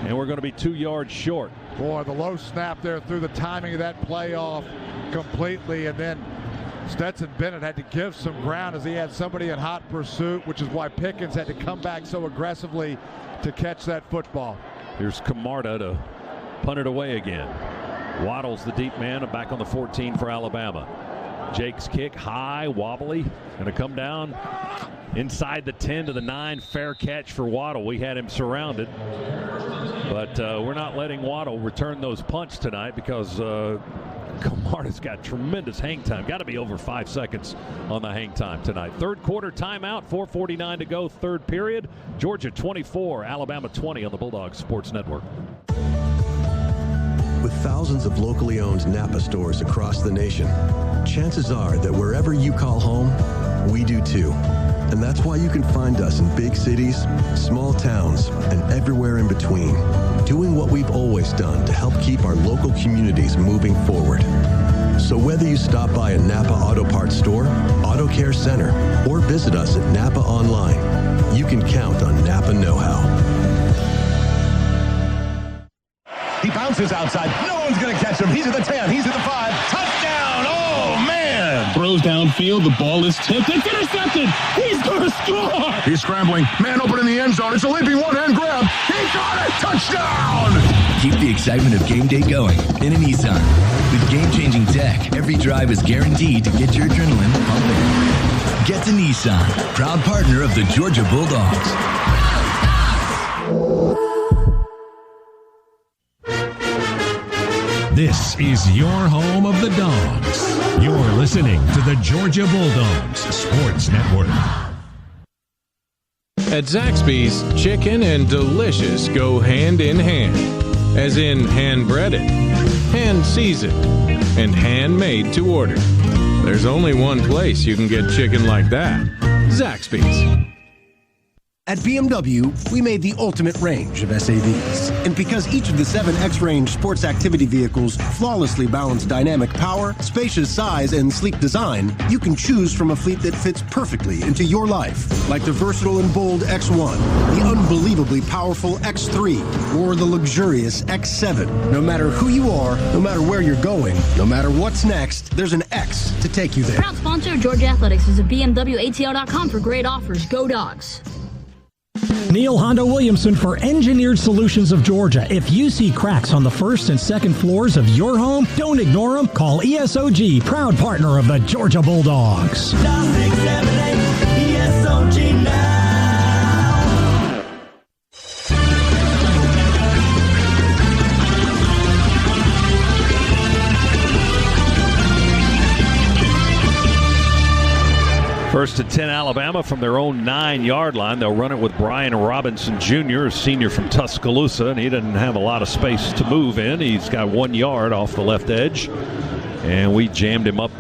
Speaker 20: and we're going to be 2 yards short.
Speaker 12: Boy, the low snap there threw the timing of that play off completely, and then Stetson Bennett had to give some ground as he had somebody in hot pursuit, which is why Pickens had to come back so aggressively to catch that football.
Speaker 20: Here's Camarda to punt it away again. Waddle's the deep man, back on the 14 for Alabama. Jake's kick, high, wobbly, going to come down inside the 10 to the 9. Fair catch for Waddle. We had him surrounded, but we're not letting Waddle return those punts tonight because Camarda's got tremendous hang time. Got to be over 5 seconds on the hang time tonight. Third quarter timeout, 4:49 to go, third period. Georgia 24, Alabama 20 on the Bulldogs Sports Network.
Speaker 10: With thousands of locally owned Napa stores across the nation, chances are that wherever you call home,
Speaker 4: We do too. And that's why you can find us in big cities, small towns, and everywhere in between, doing what we've always done to help keep our local communities moving forward. So whether you stop by a Napa Auto Parts store, Auto Care Center, or visit us at Napa online, you can count on Napa know-how.
Speaker 10: He bounces outside. No one's going to catch him. He's at the 10. He's at the 5. Touchdown! Oh, man!
Speaker 11: Throws downfield. The ball is tipped. It's intercepted. He's going to score.
Speaker 10: He's scrambling. Man open in the end zone. It's a leaping one-hand grab. He got it! Touchdown!
Speaker 13: Keep the excitement of game day going in a Nissan. With game-changing tech, every drive is guaranteed to get your adrenaline pumping. Get to Nissan, proud partner of the Georgia Bulldogs.
Speaker 5: This is your home of the Dogs. You're listening to the Georgia Bulldogs Sports Network.
Speaker 21: At Zaxby's, chicken and delicious go hand in hand. As in hand-breaded, hand-seasoned, and handmade to order. There's only one place you can get chicken like that. Zaxby's.
Speaker 14: At BMW, we made the ultimate range of SAVs. And because each of the 7 X-Range sports activity vehicles flawlessly balance dynamic power, spacious size, and sleek design, you can choose from a fleet that fits perfectly into your life. Like the versatile and bold X1, the unbelievably powerful X3, or the luxurious X7. No matter who you are, no matter where you're going, no matter what's next, there's an X to take you there.
Speaker 16: Proud sponsor of Georgia Athletics. Visit BMWATL.com for great offers. Go Dogs.
Speaker 17: Neil Honda Williamson for Engineered Solutions of Georgia. If you see cracks on the first and second floors of your home, don't ignore them. Call ESOG, proud partner of the Georgia Bulldogs.
Speaker 15: ESOG now.
Speaker 20: First and 10 Alabama from their own 9-yard line. They'll run it with Brian Robinson Jr., a senior from Tuscaloosa, and he doesn't have a lot of space to move in. He's got 1 yard off the left edge, and we jammed him up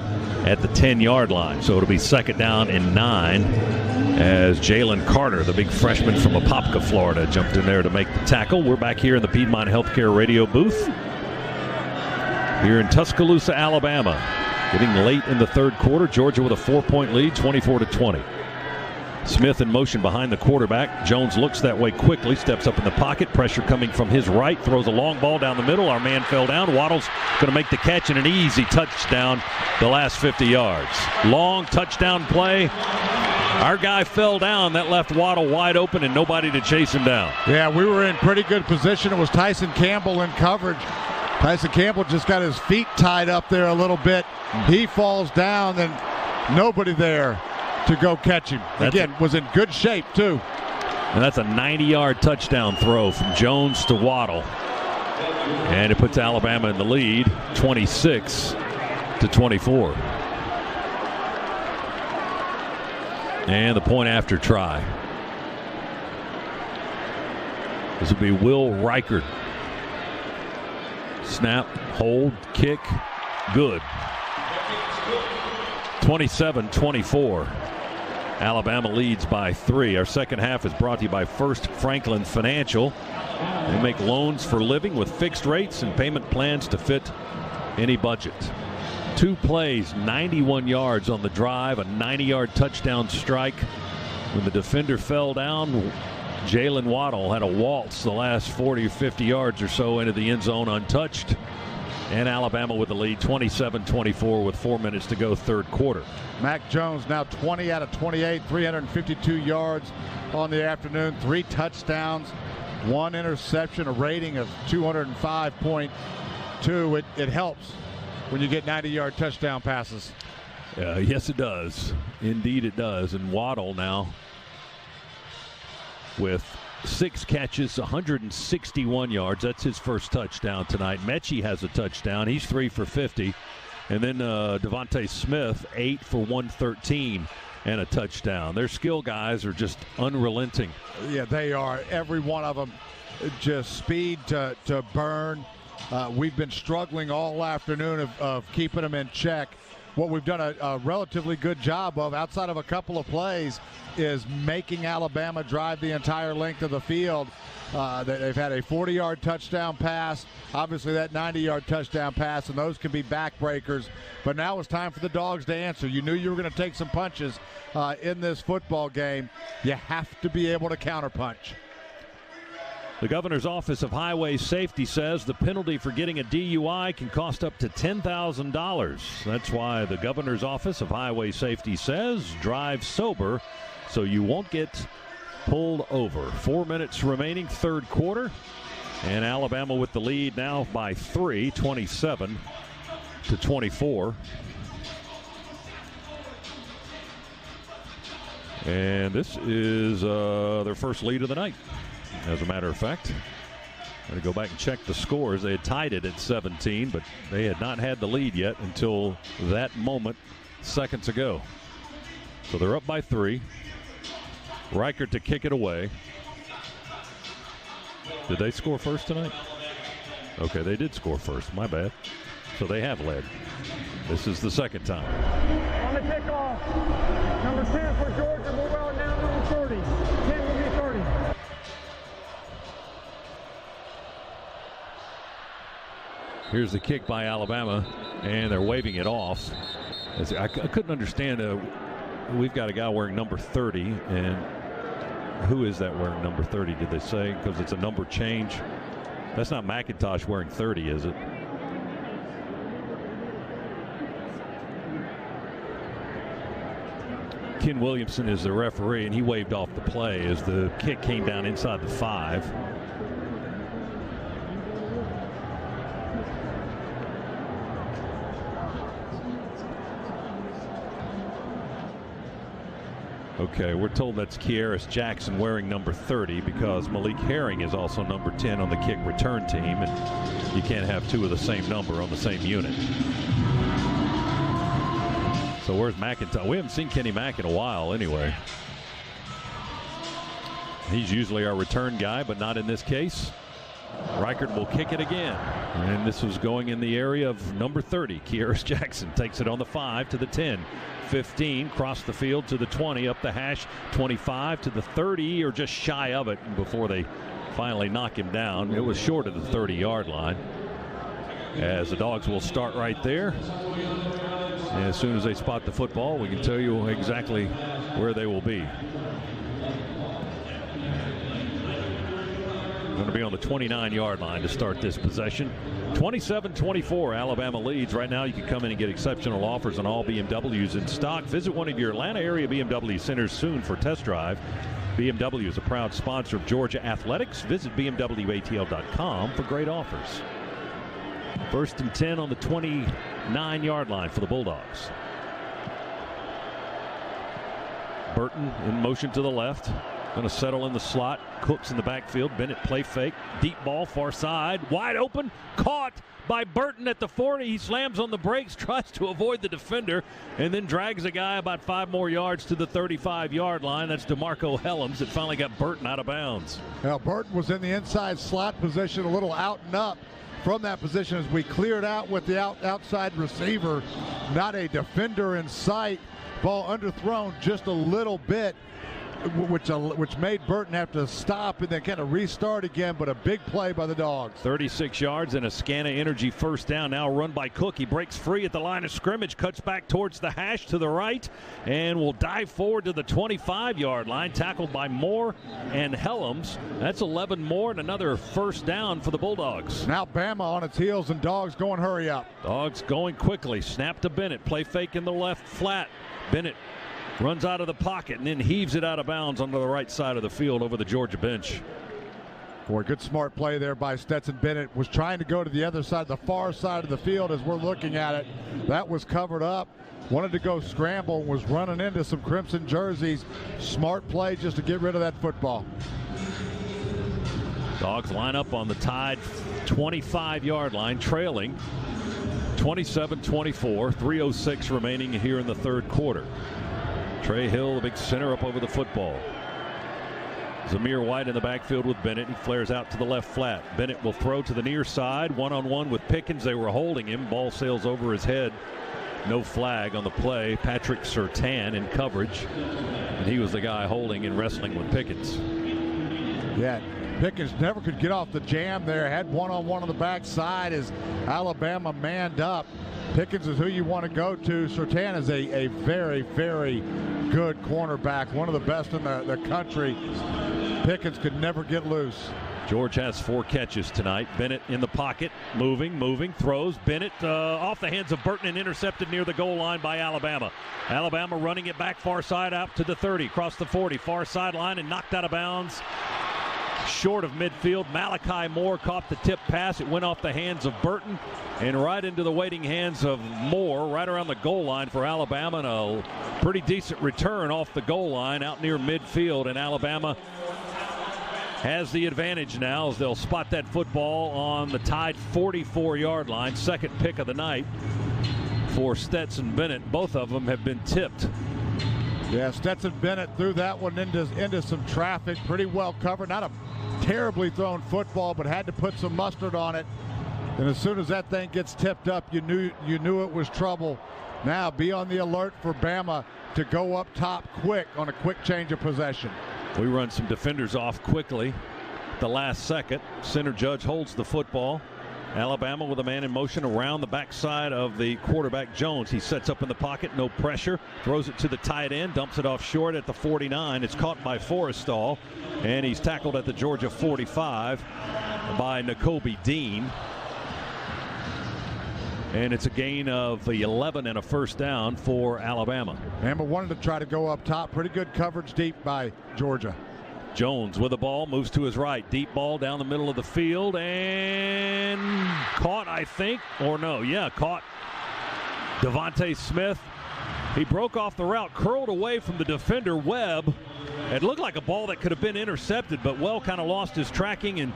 Speaker 20: at the 10-yard line. So it'll be 2nd down and 9 as Jalen Carter, the big freshman from Apopka, Florida, jumped in there to make the tackle. We're back here in the Piedmont Healthcare radio booth here in Tuscaloosa, Alabama. Getting late in the third quarter, Georgia with a 4-point lead, 24-20. Smith in motion behind the quarterback. Jones looks that way quickly, steps up in the pocket. Pressure coming from his right, throws a long ball down the middle. Our man fell down. Waddle's going to make the catch and an easy touchdown the last 50 yards. Long touchdown play. Our guy fell down. That left Waddle wide open and nobody to chase him down.
Speaker 12: Yeah, we were in pretty good position. It was Tyson Campbell in coverage. Tyson Campbell just got his feet tied up there a little bit. He falls down, and nobody there to go catch him. Again, was in good shape, too.
Speaker 20: And that's a 90-yard touchdown throw from Jones to Waddle. And it puts Alabama in the lead, 26-24. And the point after try. This will be Will Reichard. Snap, hold, kick, good. 27-24. Alabama leads by 3. Our second half is brought to you by First Franklin Financial. They make loans for living with fixed rates and payment plans to fit any budget. 2 plays, 91 yards on the drive, a 90-yard touchdown strike. When the defender fell down, Jalen Waddle had a waltz the last 40 or 50 yards or so into the end zone untouched. And Alabama with the lead, 27-24 with 4 minutes to go, third quarter.
Speaker 12: Mac Jones now 20 out of 28, 352 yards on the afternoon, 3 touchdowns, 1 interception, a rating of 205.2. It helps when you get 90-yard touchdown passes.
Speaker 20: Yes, it does. Indeed, it does. And Waddle now with 6 catches, 161 yards. That's his first touchdown tonight. Mechie has a touchdown. He's 3 for 50. And then Devontae Smith, 8 for 113 and a touchdown. Their skill guys are just unrelenting.
Speaker 12: Yeah, they are. Every one of them just speed to burn. we've been struggling all afternoon of keeping them in check. What we've done a relatively good job of, outside of a couple of plays, is making Alabama drive the entire length of the field. They've had a 40-yard touchdown pass, obviously that 90-yard touchdown pass, and those can be backbreakers. But now it's time for the Dogs to answer. You knew you were going to take some punches in this football game. You have to be able to counterpunch.
Speaker 20: The Governor's Office of Highway Safety says the penalty for getting a DUI can cost up to $10,000. That's why the Governor's Office of Highway Safety says drive sober so you won't get pulled over. 4 minutes remaining, third quarter, and Alabama with the lead now by 3, 27-24. And this is their first lead of the night. As a matter of fact, I'm going to go back and check the scores. They had tied it at 17, but they had not had the lead yet until that moment seconds ago. So they're up by 3. Reichert to kick it away. Did they score first tonight? Okay, they did score first. My bad. So they have led. This is the second time.
Speaker 26: On the kickoff, number 10 for Georgia, move out now, number 30. 10 will be 30.
Speaker 20: Here's the kick by Alabama, and they're waving it off. I couldn't understand. We've got a guy wearing number 30, and who is that wearing number 30, did they say? Because it's a number change. That's not McIntosh wearing 30, is it? Ken Williamson is the referee, and he waved off the play as the kick came down inside the 5. Okay, we're told that's Kearis Jackson wearing number 30 because Malik Herring is also number 10 on the kick return team, and you can't have two of the same number on the same unit. So where's McIntosh? We haven't seen Kenny Mack in a while anyway. He's usually our return guy, but not in this case. Reichert will kick it again. And this was going in the area of number 30. Kearis Jackson takes it on the 5 to the 10. 15, cross the field to the 20, up the hash, 25 to the 30, or just shy of it before they finally knock him down. It was short of the 30-yard line. As the Dogs will start right there. And as soon as they spot the football, we can tell you exactly where they will be. Going to be on the 29-yard line to start this possession. 27-24, Alabama leads. Right now, you can come in and get exceptional offers on all BMWs in stock. Visit one of your Atlanta area BMW centers soon for test drive. BMW is a proud sponsor of Georgia Athletics. Visit BMWATL.com for great offers. First and 10 on the 29-yard line for the Bulldogs. Burton in motion to the left. Going to settle in the slot. Cooks in the backfield. Bennett play fake. Deep ball, far side. Wide open. Caught by Burton at the 40. He slams on the brakes, tries to avoid the defender, and then drags a guy about 5 more yards to the 35-yard line. That's DeMarco Helms that finally got Burton out of bounds.
Speaker 12: Now, Burton was in the inside slot position, a little out and up from that position as we cleared out with the outside receiver. Not a defender in sight. Ball underthrown just a little bit, which made Burton have to stop and then kind of restart again, but a big play by the Dogs.
Speaker 20: 36 yards and a Scana Energy first down, now run by Cook. He breaks free at the line of scrimmage, cuts back towards the hash to the right, and will dive forward to the 25-yard line, tackled by Moore and Helms. That's 11 more and another first down for the Bulldogs.
Speaker 12: Now Bama on its heels and Dogs going hurry up.
Speaker 20: Dogs going quickly. Snap to Bennett, play fake in the left flat. Bennett runs out of the pocket and then heaves it out of bounds onto the right side of the field over the Georgia bench.
Speaker 12: Boy, good smart play there by Stetson Bennett. Was trying to go to the other side, the far side of the field as we're looking at it. That was covered up. Wanted to go scramble, was running into some crimson jerseys. Smart play just to get rid of that football.
Speaker 20: Dogs line up on the tied 25-yard line, trailing 27-24, 3:06 remaining here in the third quarter. Trey Hill, the big center, up over the football. Zamir White in the backfield with Bennett. He flares out to the left flat. Bennett will throw to the near side. One-on-one with Pickens. They were holding him. Ball sails over his head. No flag on the play. Patrick Surtain in coverage. And he was the guy holding and wrestling with Pickens.
Speaker 12: Yeah, Pickens never could get off the jam there. Had one-on-one on the backside as Alabama manned up. Pickens is who you want to go to. Surtain is a very, very good cornerback. One of the best in the country. Pickens could never get loose.
Speaker 20: George has 4 catches tonight. Bennett in the pocket, moving, throws. Bennett off the hands of Burton and intercepted near the goal line by Alabama. Alabama running it back far side out to the 30, across the 40, far sideline and knocked out of bounds. Short of midfield. Malachi Moore caught the tip pass. It went off the hands of Burton and right into the waiting hands of Moore, right around the goal line for Alabama, and a pretty decent return off the goal line out near midfield, and Alabama has the advantage now as they'll spot that football on the tied 44-yard line. Second pick of the night for Stetson Bennett. Both of them have been tipped.
Speaker 12: Yeah, Stetson Bennett threw that one into some traffic. Pretty well covered. Not a terribly thrown football, but had to put some mustard on it. And as soon as that thing gets tipped up, you knew it was trouble. Now be on the alert for Bama to go up top quick on a quick change of possession.
Speaker 20: We run some defenders off quickly at the last second. Center Judge holds the football. Alabama with a man in motion around the backside of the quarterback Jones. He sets up in the pocket, no pressure, throws it to the tight end, dumps it off short at the 49. It's caught by Forrestall, and he's tackled at the Georgia 45 by Nakobe Dean. And it's a gain of 11 and a first down for Alabama.
Speaker 12: Bama wanted to try to go up top. Pretty good coverage deep by Georgia.
Speaker 20: Jones with the ball, moves to his right. Deep ball down the middle of the field and caught, I think, or no, yeah, caught Devontae Smith. He broke off the route, curled away from the defender Webb. It looked like a ball that could have been intercepted, but Well kind of lost his tracking,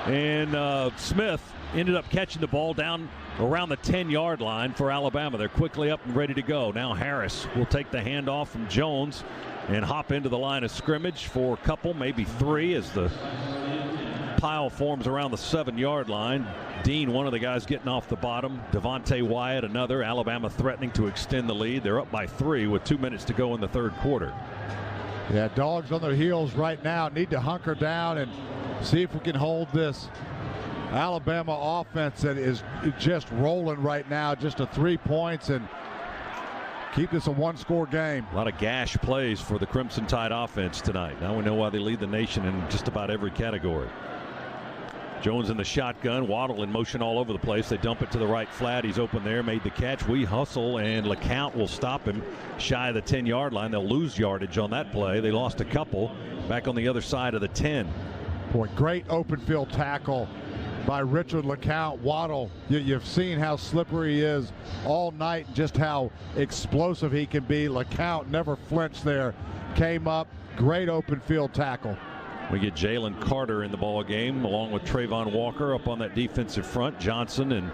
Speaker 20: and Smith ended up catching the ball down around the 10-yard line for Alabama. They're quickly up and ready to go. Now Harris will take the handoff from Jones and hop into the line of scrimmage for a couple, maybe 3, as the pile forms around the 7-yard line. Dean, one of the guys getting off the bottom. Devontae Wyatt, another. Alabama threatening to extend the lead. They're up by 3 with 2 minutes to go in the third quarter.
Speaker 12: Yeah, dogs on their heels right now. Need to hunker down and see if we can hold this Alabama offense that is just rolling right now. Just 3 points and keep this a 1-score game.
Speaker 20: A lot of gash plays for the Crimson Tide offense tonight. Now we know why they lead the nation in just about every category. Jones in the shotgun, Waddle in motion all over the place. They dump it to the right flat. He's open there, made the catch. We hustle, and LeCount will stop him shy of the 10-yard line. They'll lose yardage on that play. They lost a couple back on the other side of the 10.
Speaker 12: Boy, great open field tackle by Richard LeCount. Waddle, you've seen how slippery he is all night, just how explosive he can be. LeCount never flinched there. Came up, great open field tackle.
Speaker 20: We get Jalen Carter in the ball game along with Trayvon Walker up on that defensive front. Johnson and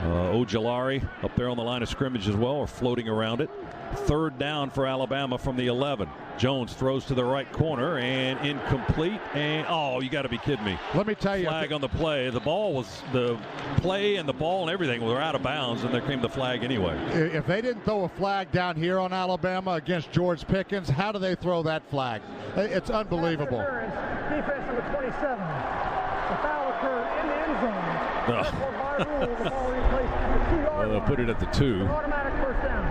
Speaker 20: Ojulari up there on the line of scrimmage as well, are floating around it. Third down for Alabama from the 11. Jones throws to the right corner and incomplete. And oh, you got to be kidding me!
Speaker 12: Let me tell you,
Speaker 20: flag on the play. The play and the ball and everything were out of bounds, and there came the flag anyway.
Speaker 12: If they didn't throw a flag down here on Alabama against George Pickens, how do they throw that flag? It's unbelievable.
Speaker 26: Defense number 27. The foul occurred in the end zone. Therefore, by rule, the ball will be placed at the 2-yard line.
Speaker 20: They'll put it at the 2.
Speaker 26: Automatic first down.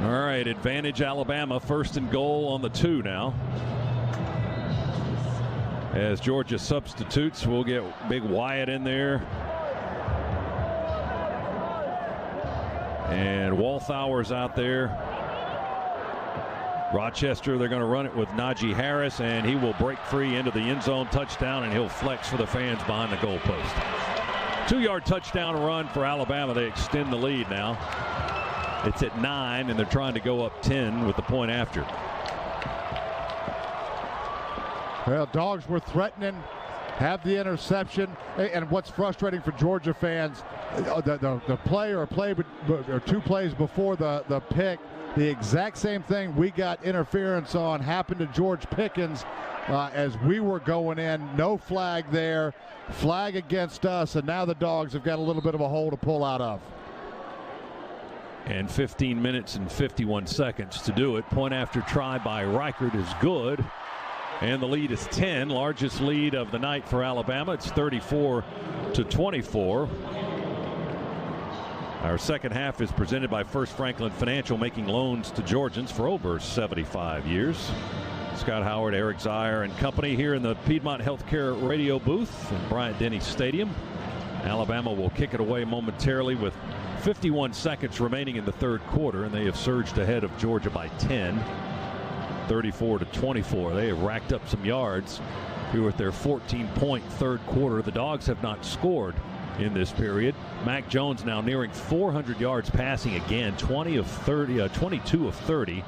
Speaker 20: All right, advantage Alabama, 1st and goal on the 2 now. As Georgia substitutes, we'll get big Wyatt in there. And Walthauer's out there. Rochester, they're going to run it with Najee Harris, and he will break free into the end zone, touchdown, and he'll flex for the fans behind the goalpost. 2-yard touchdown run for Alabama. They extend the lead now. It's at 9, and they're trying to go up 10 with the point after.
Speaker 12: Well, dogs were threatening have the interception. And what's frustrating for Georgia fans, the play or two plays before the pick, the exact same thing we got interference on happened to George Pickens as we were going in. No flag there. Flag against us, and now the Dogs have got a little bit of a hole to pull out of.
Speaker 20: And 15 minutes and 51 seconds to do it. Point after try by Reichert is good. And the lead is 10, largest lead of the night for Alabama. It's 34-24. Our second half is presented by First Franklin Financial, making loans to Georgians for over 75 years. Scott Howard, Eric Zier, and company here in the Piedmont Healthcare radio booth in Bryant-Denny Stadium. Alabama will kick it away momentarily with 51 seconds remaining in the third quarter, and they have surged ahead of Georgia by 10, 34-24. They have racked up some yards here with their 14-point third quarter. The Dogs have not scored in this period. Mac Jones now nearing 400 yards passing again, 22 of 30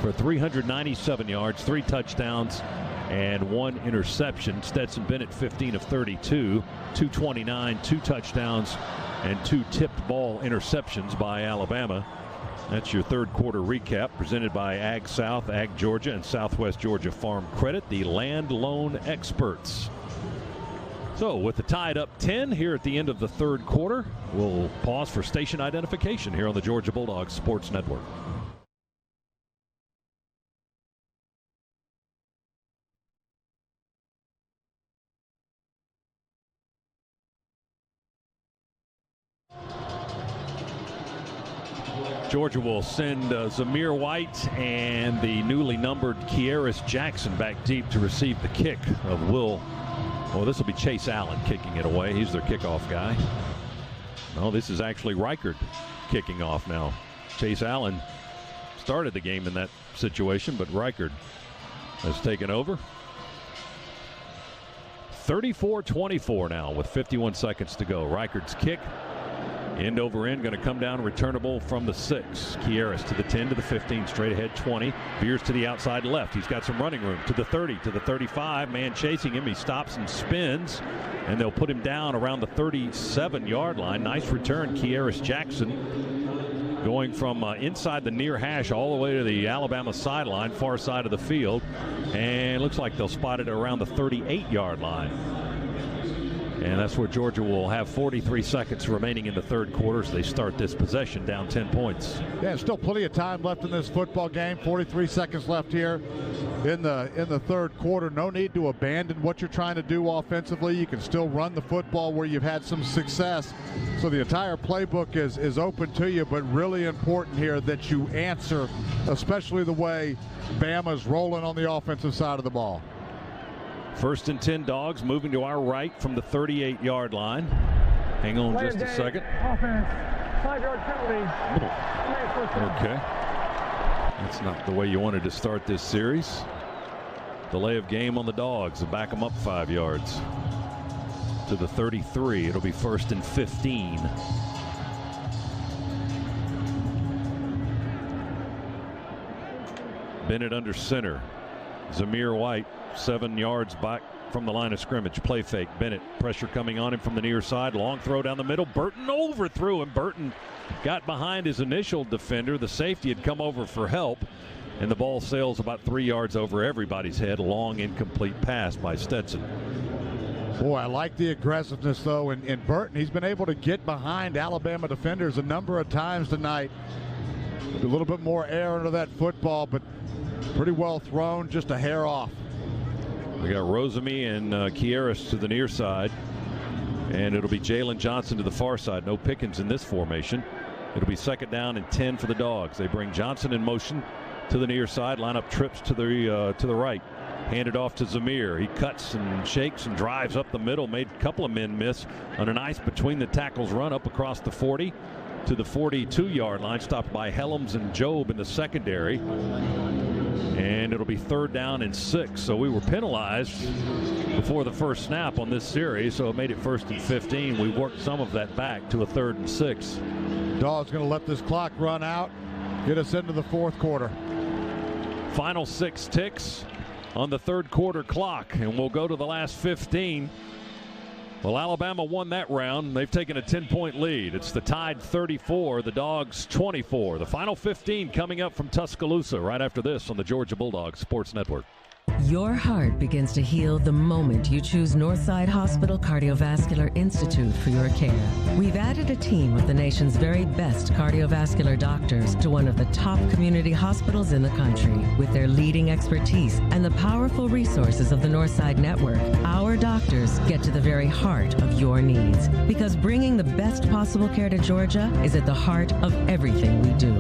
Speaker 20: for 397 yards, 3 touchdowns, and 1 interception. Stetson Bennett 15 of 32, 229, 2 touchdowns, and 2 tipped ball interceptions by Alabama. That's your third quarter recap presented by Ag South, Ag Georgia, and Southwest Georgia Farm Credit, the land loan experts. So with the tied up 10 here at the end of the third quarter, we'll pause for station identification here on the Georgia Bulldogs Sports Network. Georgia will send Zamir White and the newly numbered Kieris Jackson back deep to receive the kick of Will. Well, this will be Chase Allen kicking it away. He's their kickoff guy. No, this is actually Reichert kicking off now. Chase Allen started the game in that situation, but Reichert has taken over. 34-24 now with 51 seconds to go. Reichert's kick. End over end, going to come down returnable from the 6. Kieris to the 10, to the 15, straight ahead 20. Veers to the outside left. He's got some running room to the 30, to the 35. Man chasing him. He stops and spins, and they'll put him down around the 37-yard line. Nice return, Kieris Jackson, going from inside the near hash all the way to the Alabama sideline, far side of the field. And looks like they'll spot it around the 38-yard line. And that's where Georgia will have 43 seconds remaining in the third quarter as they start this possession down 10 points.
Speaker 12: Yeah, still plenty of time left in this football game. 43 seconds left here in the third quarter. No need to abandon what you're trying to do offensively. You can still run the football where you've had some success. So the entire playbook is open to you, but really important here that you answer, especially the way Bama's rolling on the offensive side of the ball.
Speaker 20: First and 10 Dogs moving to our right from the 38-yard line. Hang on just a second.
Speaker 26: Offense, 5-yard penalty.
Speaker 20: Okay. That's not the way you wanted to start this series. Delay of game on the Dogs to back them up 5 yards to the 33. It'll be first and 15. Bennett under center. Zamir White 7 yards back from the line of scrimmage. Play fake. Bennett, pressure coming on him from the near side. Long throw down the middle. Burton overthrew him. Burton got behind his initial defender. The safety had come over for help, and the ball sails about 3 yards over everybody's head. A long incomplete pass by Stetson.
Speaker 12: Boy, I like the aggressiveness, though. And Burton, he's been able to get behind Alabama defenders a number of times tonight. A little bit more air under that football, but pretty well thrown, just a hair off.
Speaker 20: We got Rosemy and Kieris to the near side, and it'll be Jalen Johnson to the far side. No Pickens in this formation. It'll be second down and 10 for the Dogs. They bring Johnson in motion to the near side, line up trips to the right. Hand it off to Zamir. He cuts and shakes and drives up the middle. Made a couple of men miss on a nice between the tackles run up across the 40 to the 42-yard line. Stopped by Helms and Jobe in the secondary. And it'll be third down and 6. So we were penalized before the first snap on this series, so it made it first and 15. We worked some of that back to a 3rd and 6.
Speaker 12: Dog's going to let this clock run out, get us into the fourth quarter.
Speaker 20: Final 6 ticks. on the third quarter clock, and we'll go to the last 15. Well, Alabama won that round. They've taken a 10-point lead. It's the Tide 34, the Dogs 24. The final 15 coming up from Tuscaloosa right after this on the Georgia Bulldogs Sports Network.
Speaker 7: Your heart begins to heal the moment you choose Northside Hospital Cardiovascular Institute for your care. We've added a team of the nation's very best cardiovascular doctors to one of the top community hospitals in the country. With their leading expertise and the powerful resources of the Northside Network, our doctors get to the very heart of your needs. Because bringing the best possible care to Georgia is at the heart of everything we do.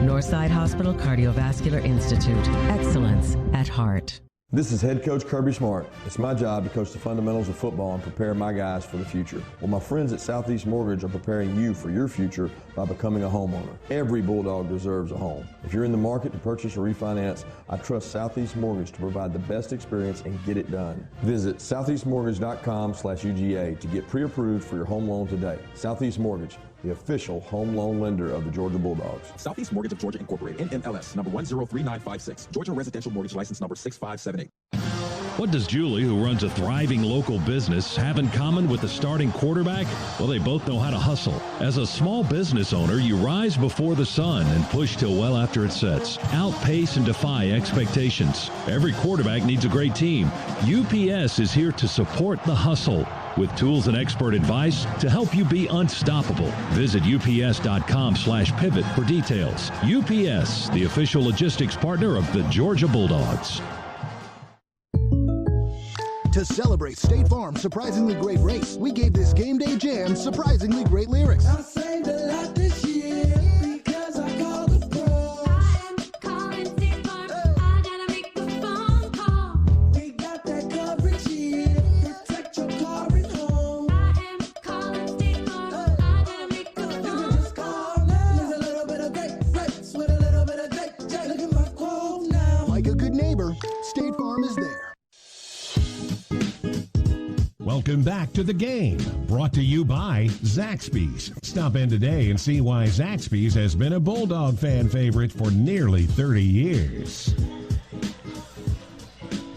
Speaker 7: Northside Hospital Cardiovascular Institute. Excellence at heart.
Speaker 8: This is head coach Kirby Smart. It's my job to coach the fundamentals of football and prepare my guys for the future. Well, my friends at Southeast Mortgage are preparing you for your future by becoming a homeowner. Every Bulldog deserves a home. If you're in the market to purchase or refinance, I trust Southeast Mortgage to provide the best experience and get it done. Visit southeastmortgage.com/UGA to get pre-approved for your home loan today. Southeast Mortgage, the official home loan lender of the Georgia Bulldogs.
Speaker 9: Southeast Mortgage of Georgia Incorporated, NMLS, number 103956. Georgia Residential Mortgage License number 6578.
Speaker 5: What does Julie, who runs a thriving local business, have in common with the starting quarterback? Well, they both know how to hustle. As a small business owner, you rise before the sun and push till well after it sets. Outpace and defy expectations. Every quarterback needs a great team. UPS is here to support the hustle with tools and expert advice to help you be unstoppable. Visit ups.com/pivot for details. UPS, the official logistics partner of the Georgia Bulldogs.
Speaker 18: To celebrate State Farm's surprisingly great race, we gave this game day jam surprisingly great lyrics.
Speaker 15: I saved a lot this year because I called the pros. I am calling State Farm. I gotta make a phone call. We got that coverage here. Protect your car at home. I am calling State Farm. I gotta make a phone call. You can just call now. There's a little bit of great race with a little bit of great J. Look at my quote now.
Speaker 18: Like a good neighbor, State Farm is there.
Speaker 5: Welcome back to The Game, brought to you by Zaxby's. Stop in today and see why Zaxby's has been a Bulldog fan favorite for nearly 30 years.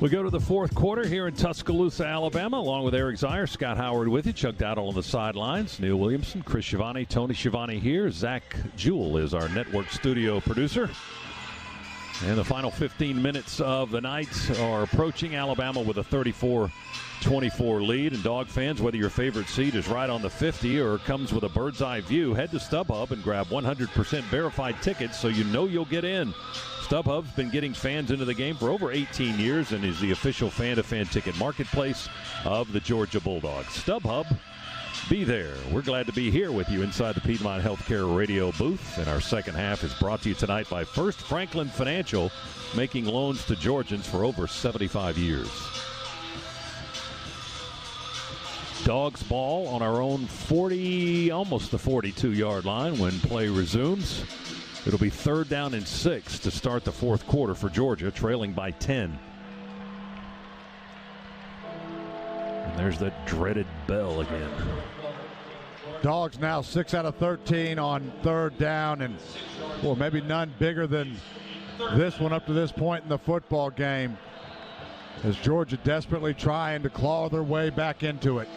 Speaker 20: We go to the fourth quarter here in Tuscaloosa, Alabama, along with Eric Zier, Scott Howard with you, Chuck Dowdle on the sidelines, Neil Williamson, Chris Schiavone, Tony Schiavone here. Zach Jewell is our network studio producer. And the final 15 minutes of the night are approaching. Alabama with a 34-24 lead. And Dog fans, whether your favorite seat is right on the 50 or comes with a bird's eye view, head to StubHub and grab 100% verified tickets so you know you'll get in. StubHub's been getting fans into the game for over 18 years and is the official fan-to-fan ticket marketplace of the Georgia Bulldogs. StubHub, be there. We're glad to be here with you inside the Piedmont Healthcare radio booth. And our second half is brought to you tonight by First Franklin Financial, making loans to Georgians for over 75 years. Dogs ball on our own 40, almost the 42-yard line when play resumes. It'll be 3rd down and 6 to start the fourth quarter for Georgia, trailing by 10. And there's that dreaded bell again.
Speaker 12: Dogs now 6 out of 13 on 3rd down, and well, maybe none bigger than this one up to this point in the football game, as Georgia desperately trying to claw their way back into it.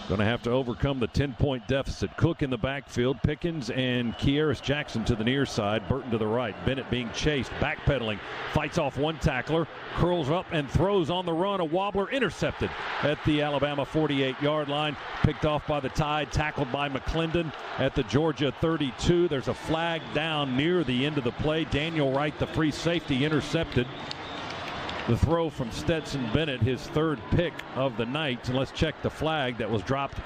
Speaker 20: Going to have to overcome the 10-point deficit. Cook in the backfield, Pickens and Kearis Jackson to the near side, Burton to the right. Bennett being chased, backpedaling, fights off one tackler, curls up and throws on the run. A wobbler intercepted at the Alabama 48-yard line. Picked off by the Tide, tackled by McClendon at the Georgia 32. There's a flag down near the end of the play. Daniel Wright, the free safety, intercepted. The throw from Stetson Bennett, his 3rd pick of the night. And let's check the flag that was dropped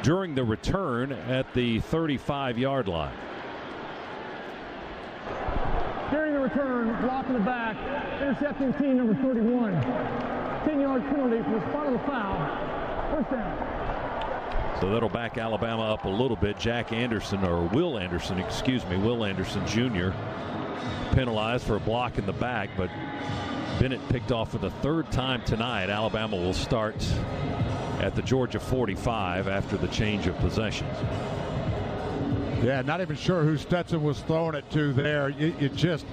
Speaker 20: during the return at the 35-yard line.
Speaker 26: During the return, block in the back, intercepting team number 31. 10-yard penalty for the spot of the foul. First down.
Speaker 20: So that'll back Alabama up a little bit. Will Anderson Jr. penalized for a block in the back, but Bennett picked off for the 3rd time tonight. Alabama will start at the Georgia 45 after the change of possessions.
Speaker 12: Yeah, not even sure who Stetson was throwing it to there. You just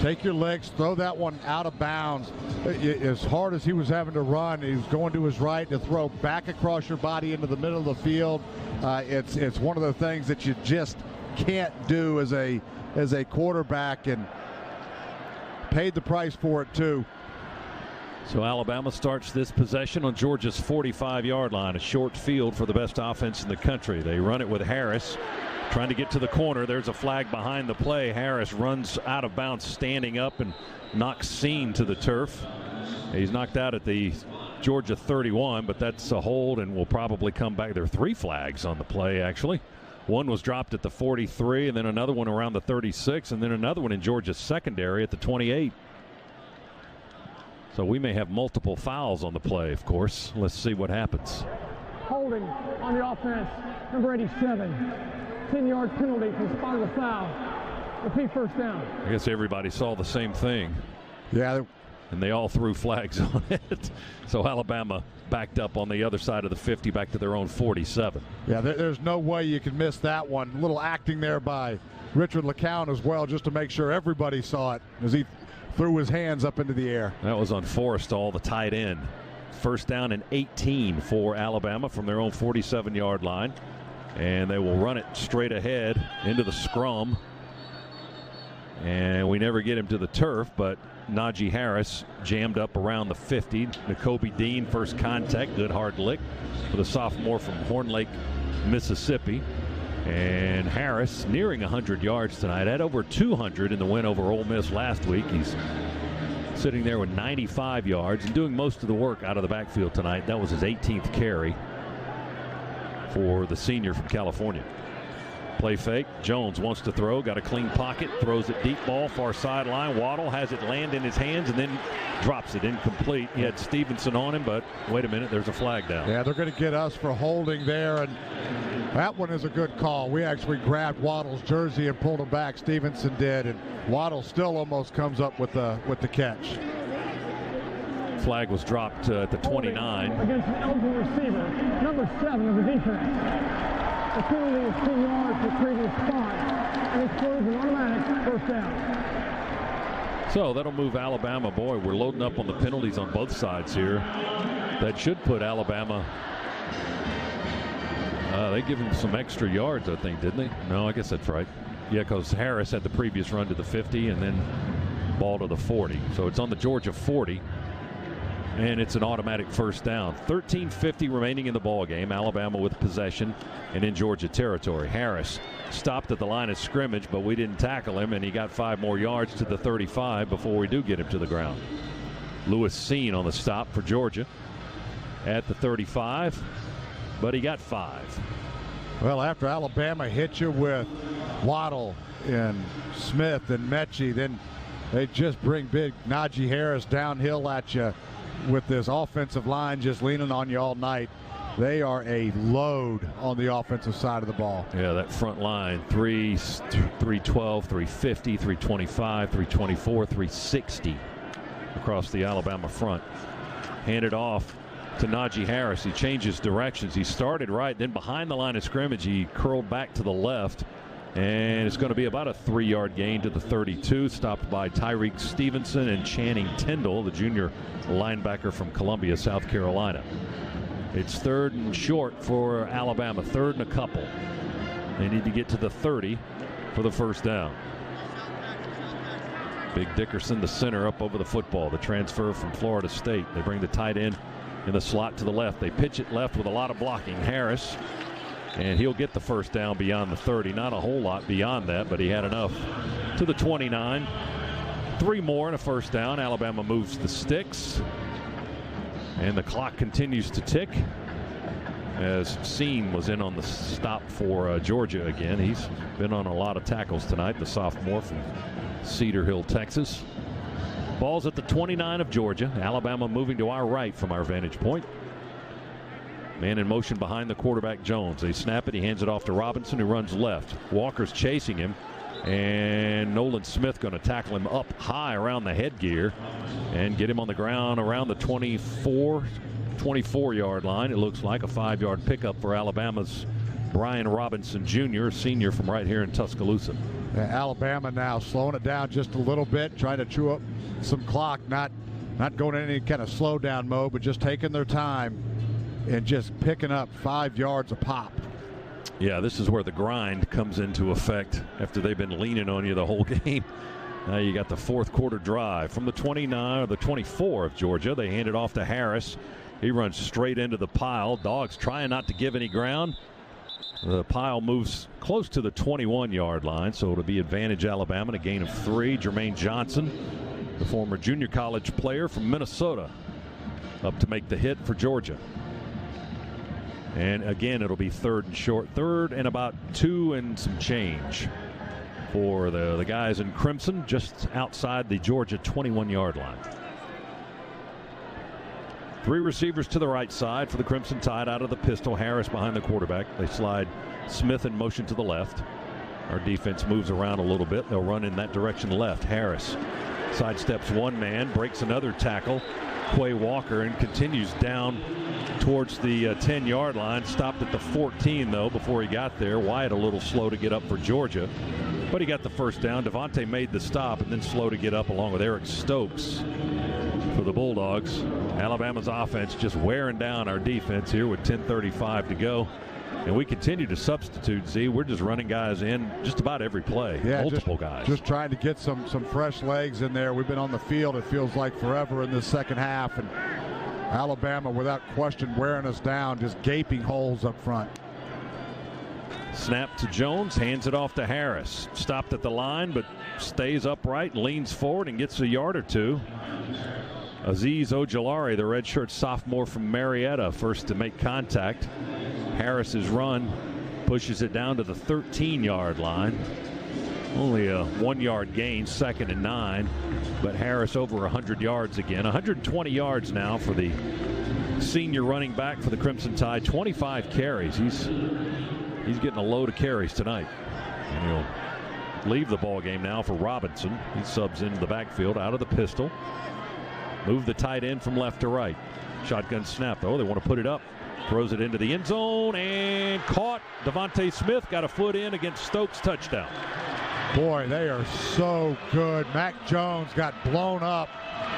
Speaker 12: take your licks, throw that one out of bounds. As hard as he was having to run, he was going to his right to throw back across your body into the middle of the field. It's one of the things that you just can't do as a quarterback, and paid the price for it too.
Speaker 20: So Alabama starts this possession on Georgia's 45-yard line, a short field for the best offense in the country. They run it with Harris trying to get to the corner. There's a flag behind the play. Harris runs out of bounds standing up and knocks Seam to the turf. He's knocked out at the Georgia 31, but that's a hold and will probably come back. There are 3 flags on the play, actually. One was dropped at the 43, and then another one around the 36, and then another one in Georgia's secondary at the 28. So we may have multiple fouls on the play, of course. Let's see what happens.
Speaker 26: Holding on the offense, number 87. 10-yard penalty for the spot of the foul. Repeat first down.
Speaker 20: I guess everybody saw the same thing.
Speaker 12: Yeah.
Speaker 20: And they all threw flags on it. So Alabama backed up on the other side of the 50 back to their own 47.
Speaker 12: Yeah, there's no way you can miss that one. A little acting there by Richard LeCounte as well, just to make sure everybody saw it as he threw his hands up into the air.
Speaker 20: That was on Forrestall, the tight end. First down and 18 for Alabama from their own 47-yard line. And they will run it straight ahead into the scrum. And we never get him to the turf, but Najee Harris jammed up around the 50. Nakobe Dean, first contact, good hard lick for the sophomore from Horn Lake, Mississippi. And Harris nearing 100 yards tonight, had over 200 in the win over Ole Miss last week. He's sitting there with 95 yards and doing most of the work out of the backfield tonight. That was his 18th carry for the senior from California. Play fake. Jones wants to throw. Got a clean pocket. Throws it deep ball. Far sideline. Waddle has it land in his hands and then drops it incomplete. He had Stevenson on him, but wait a minute. There's a flag down.
Speaker 12: Yeah, they're going to get us for holding there. And that one is a good call. We actually grabbed Waddle's jersey and pulled him back. Stevenson did. And Waddle still almost comes up with the catch.
Speaker 20: Flag was dropped at the 29.
Speaker 26: Against an eligible receiver, number 7 of the defense. The penalty is 10 yards for previous spot, and includes an automatic first down.
Speaker 20: So that'll move Alabama. Boy, we're loading up on the penalties on both sides here. That should put Alabama. They give him some extra yards, I think, didn't they? No, I guess that's right. Yeah, because Harris had the previous run to the 50 and then ball to the 40. So it's on the Georgia 40. And it's an automatic first down. 13:50 remaining in the ball game. Alabama with possession and in Georgia territory. Harris stopped at the line of scrimmage, but we didn't tackle him, and he got 5 more yards to the 35 before we do get him to the ground. Lewis Seen on the stop for Georgia at the 35, but he got 5.
Speaker 12: Well, after Alabama hit you with Waddle and Smith and Mechie, then they just bring big Najee Harris downhill at you with this offensive line just leaning on you all night. They are a load on the offensive side of the ball.
Speaker 20: Yeah, that front line, 312, 350, 325, 324, 360 across the Alabama front. Handed off to Najee Harris. He changes directions. He started right, then behind the line of scrimmage, he curled back to the left. And it's going to be about a 3-yard gain to the 32, stopped by Tyreek Stevenson and Channing Tindall, the junior linebacker from Columbia, South Carolina. It's 3rd and short for Alabama, 3rd and a couple. They need to get to the 30 for the first down. Big Dickerson, the center, up over the football, the transfer from Florida State. They bring the tight end in the slot to the left. They pitch it left with a lot of blocking. Harris. And he'll get the first down beyond the 30. Not a whole lot beyond that, but he had enough to the 29. 3 more and a first down. Alabama moves the sticks. And the clock continues to tick as Seen was in on the stop for Georgia again. He's been on a lot of tackles tonight, the sophomore from Cedar Hill, Texas. Ball's at the 29 of Georgia. Alabama moving to our right from our vantage point. Man in motion behind the quarterback, Jones. They snap it. He hands it off to Robinson, who runs left. Walker's chasing him. And Nolan Smith going to tackle him up high around the headgear and get him on the ground around the 24-yard line. It looks like a 5-yard pickup for Alabama's Brian Robinson Jr., senior from right here in Tuscaloosa.
Speaker 12: Alabama now slowing it down just a little bit, trying to chew up some clock, not going in any kind of slow down mode, but just taking their time and just picking up 5 yards a pop.
Speaker 20: Yeah, this is where the grind comes into effect after they've been leaning on you the whole game. Now you got the fourth quarter drive from the 29 or the 24 of Georgia. They hand it off to Harris. He runs straight into the pile. Dogs trying not to give any ground. The pile moves close to the 21-yard line, so it'll be advantage Alabama, a gain of 3. Jermaine Johnson, the former junior college player from Minnesota, up to make the hit for Georgia. And again, it'll be third and short. Third and about 2 and some change for the guys in crimson, just outside the Georgia 21-yard line. 3 receivers to the right side for the Crimson Tide out of the pistol. Harris behind the quarterback. They slide Smith in motion to the left. Our defense moves around a little bit. They'll run in that direction left. Harris sidesteps one man, breaks another tackle. Quay Walker, and continues down towards the 10-yard line. Stopped at the 14, though, before he got there. Wyatt a little slow to get up for Georgia, but he got the first down. Devontae made the stop and then slow to get up along with Eric Stokes for the Bulldogs. Alabama's offense just wearing down our defense here with 10:35 to go. And we continue to substitute, Z. We're just running guys in just about every play.
Speaker 12: Yeah,
Speaker 20: multiple guys.
Speaker 12: Just trying to get some fresh legs in there. We've been on the field, it feels like, forever in this second half. And Alabama, without question, wearing us down, just gaping holes up front.
Speaker 20: Snap to Jones, hands it off to Harris. Stopped at the line, but stays upright, leans forward, and gets a yard or 2. Azeez Ojulari, the redshirt sophomore from Marietta, first to make contact. Harris's run pushes it down to the 13-yard line. Only a 1-yard gain, 2nd and 9. But Harris over 100 yards again. 120 yards now for the senior running back for the Crimson Tide. 25 carries. He's getting a load of carries tonight. And he'll leave the ball game now for Robinson. He subs into the backfield out of the pistol. Move the tight end from left to right. Shotgun snap, though. They want to put it up. Throws it into the end zone and caught. Devontae Smith got a foot in against Stokes. Touchdown.
Speaker 12: Boy, they are so good. Mac Jones got blown up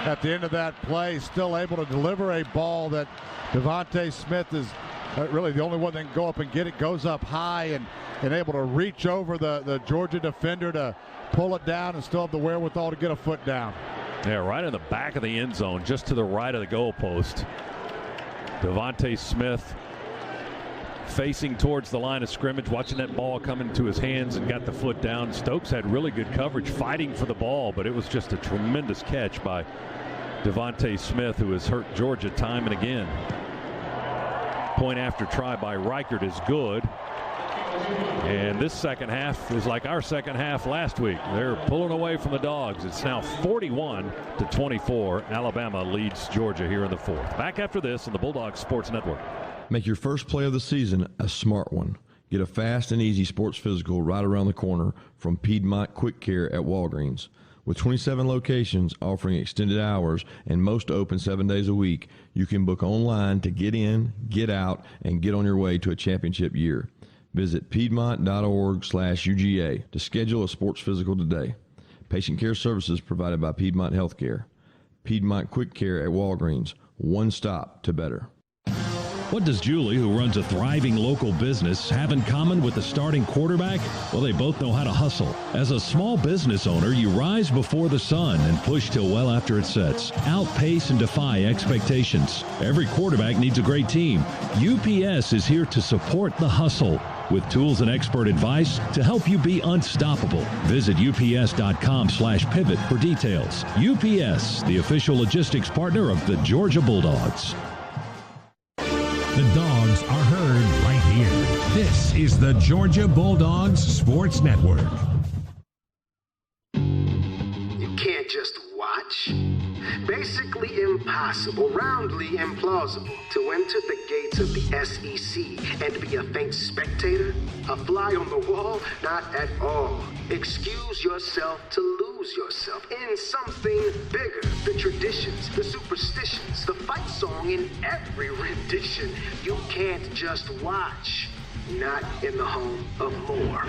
Speaker 12: at the end of that play. Still able to deliver a ball that Devontae Smith is really the only one that can go up and get it. Goes up high and able to reach over the Georgia defender to pull it down and still have the wherewithal to get a foot down.
Speaker 20: Yeah, right in the back of the end zone, just to the right of the goalpost. Devontae Smith facing towards the line of scrimmage, watching that ball come into his hands and got the foot down. Stokes had really good coverage fighting for the ball, but it was just a tremendous catch by Devontae Smith, who has hurt Georgia time and again. Point after try by Reichert is good. And this second half is like our second half last week. They're pulling away from the Dogs. It's now 41-24. Alabama leads Georgia here in the fourth. Back after this on the Bulldogs Sports Network.
Speaker 8: Make your first play of the season a smart one. Get a fast and easy sports physical right around the corner from Piedmont Quick Care at Walgreens. With 27 locations offering extended hours and most open 7 days a week, you can book online to get in, get out, and get on your way to a championship year. Visit piedmont.org/UGA to schedule a sports physical today. Patient care services provided by Piedmont Healthcare. Piedmont Quick Care at Walgreens. One stop to better.
Speaker 5: What does Julie, who runs a thriving local business, have in common with the starting quarterback? Well, they both know how to hustle. As a small business owner, you rise before the sun and push till well after it sets. Outpace and defy expectations. Every quarterback needs a great team. UPS is here to support the hustle with tools and expert advice to help you be unstoppable. Visit ups.com/pivot for details. UPS, the official logistics partner of the Georgia Bulldogs. The Dogs are heard right here. This is the Georgia Bulldogs Sports Network.
Speaker 1: You can't just watch. Basically impossible, roundly implausible to enter the gates of the SEC and be a faint spectator, a fly on the wall, not at all. Excuse yourself to lose yourself in something bigger. The traditions, the superstitions, the fight song in every rendition. You can't just watch, not in the home of more.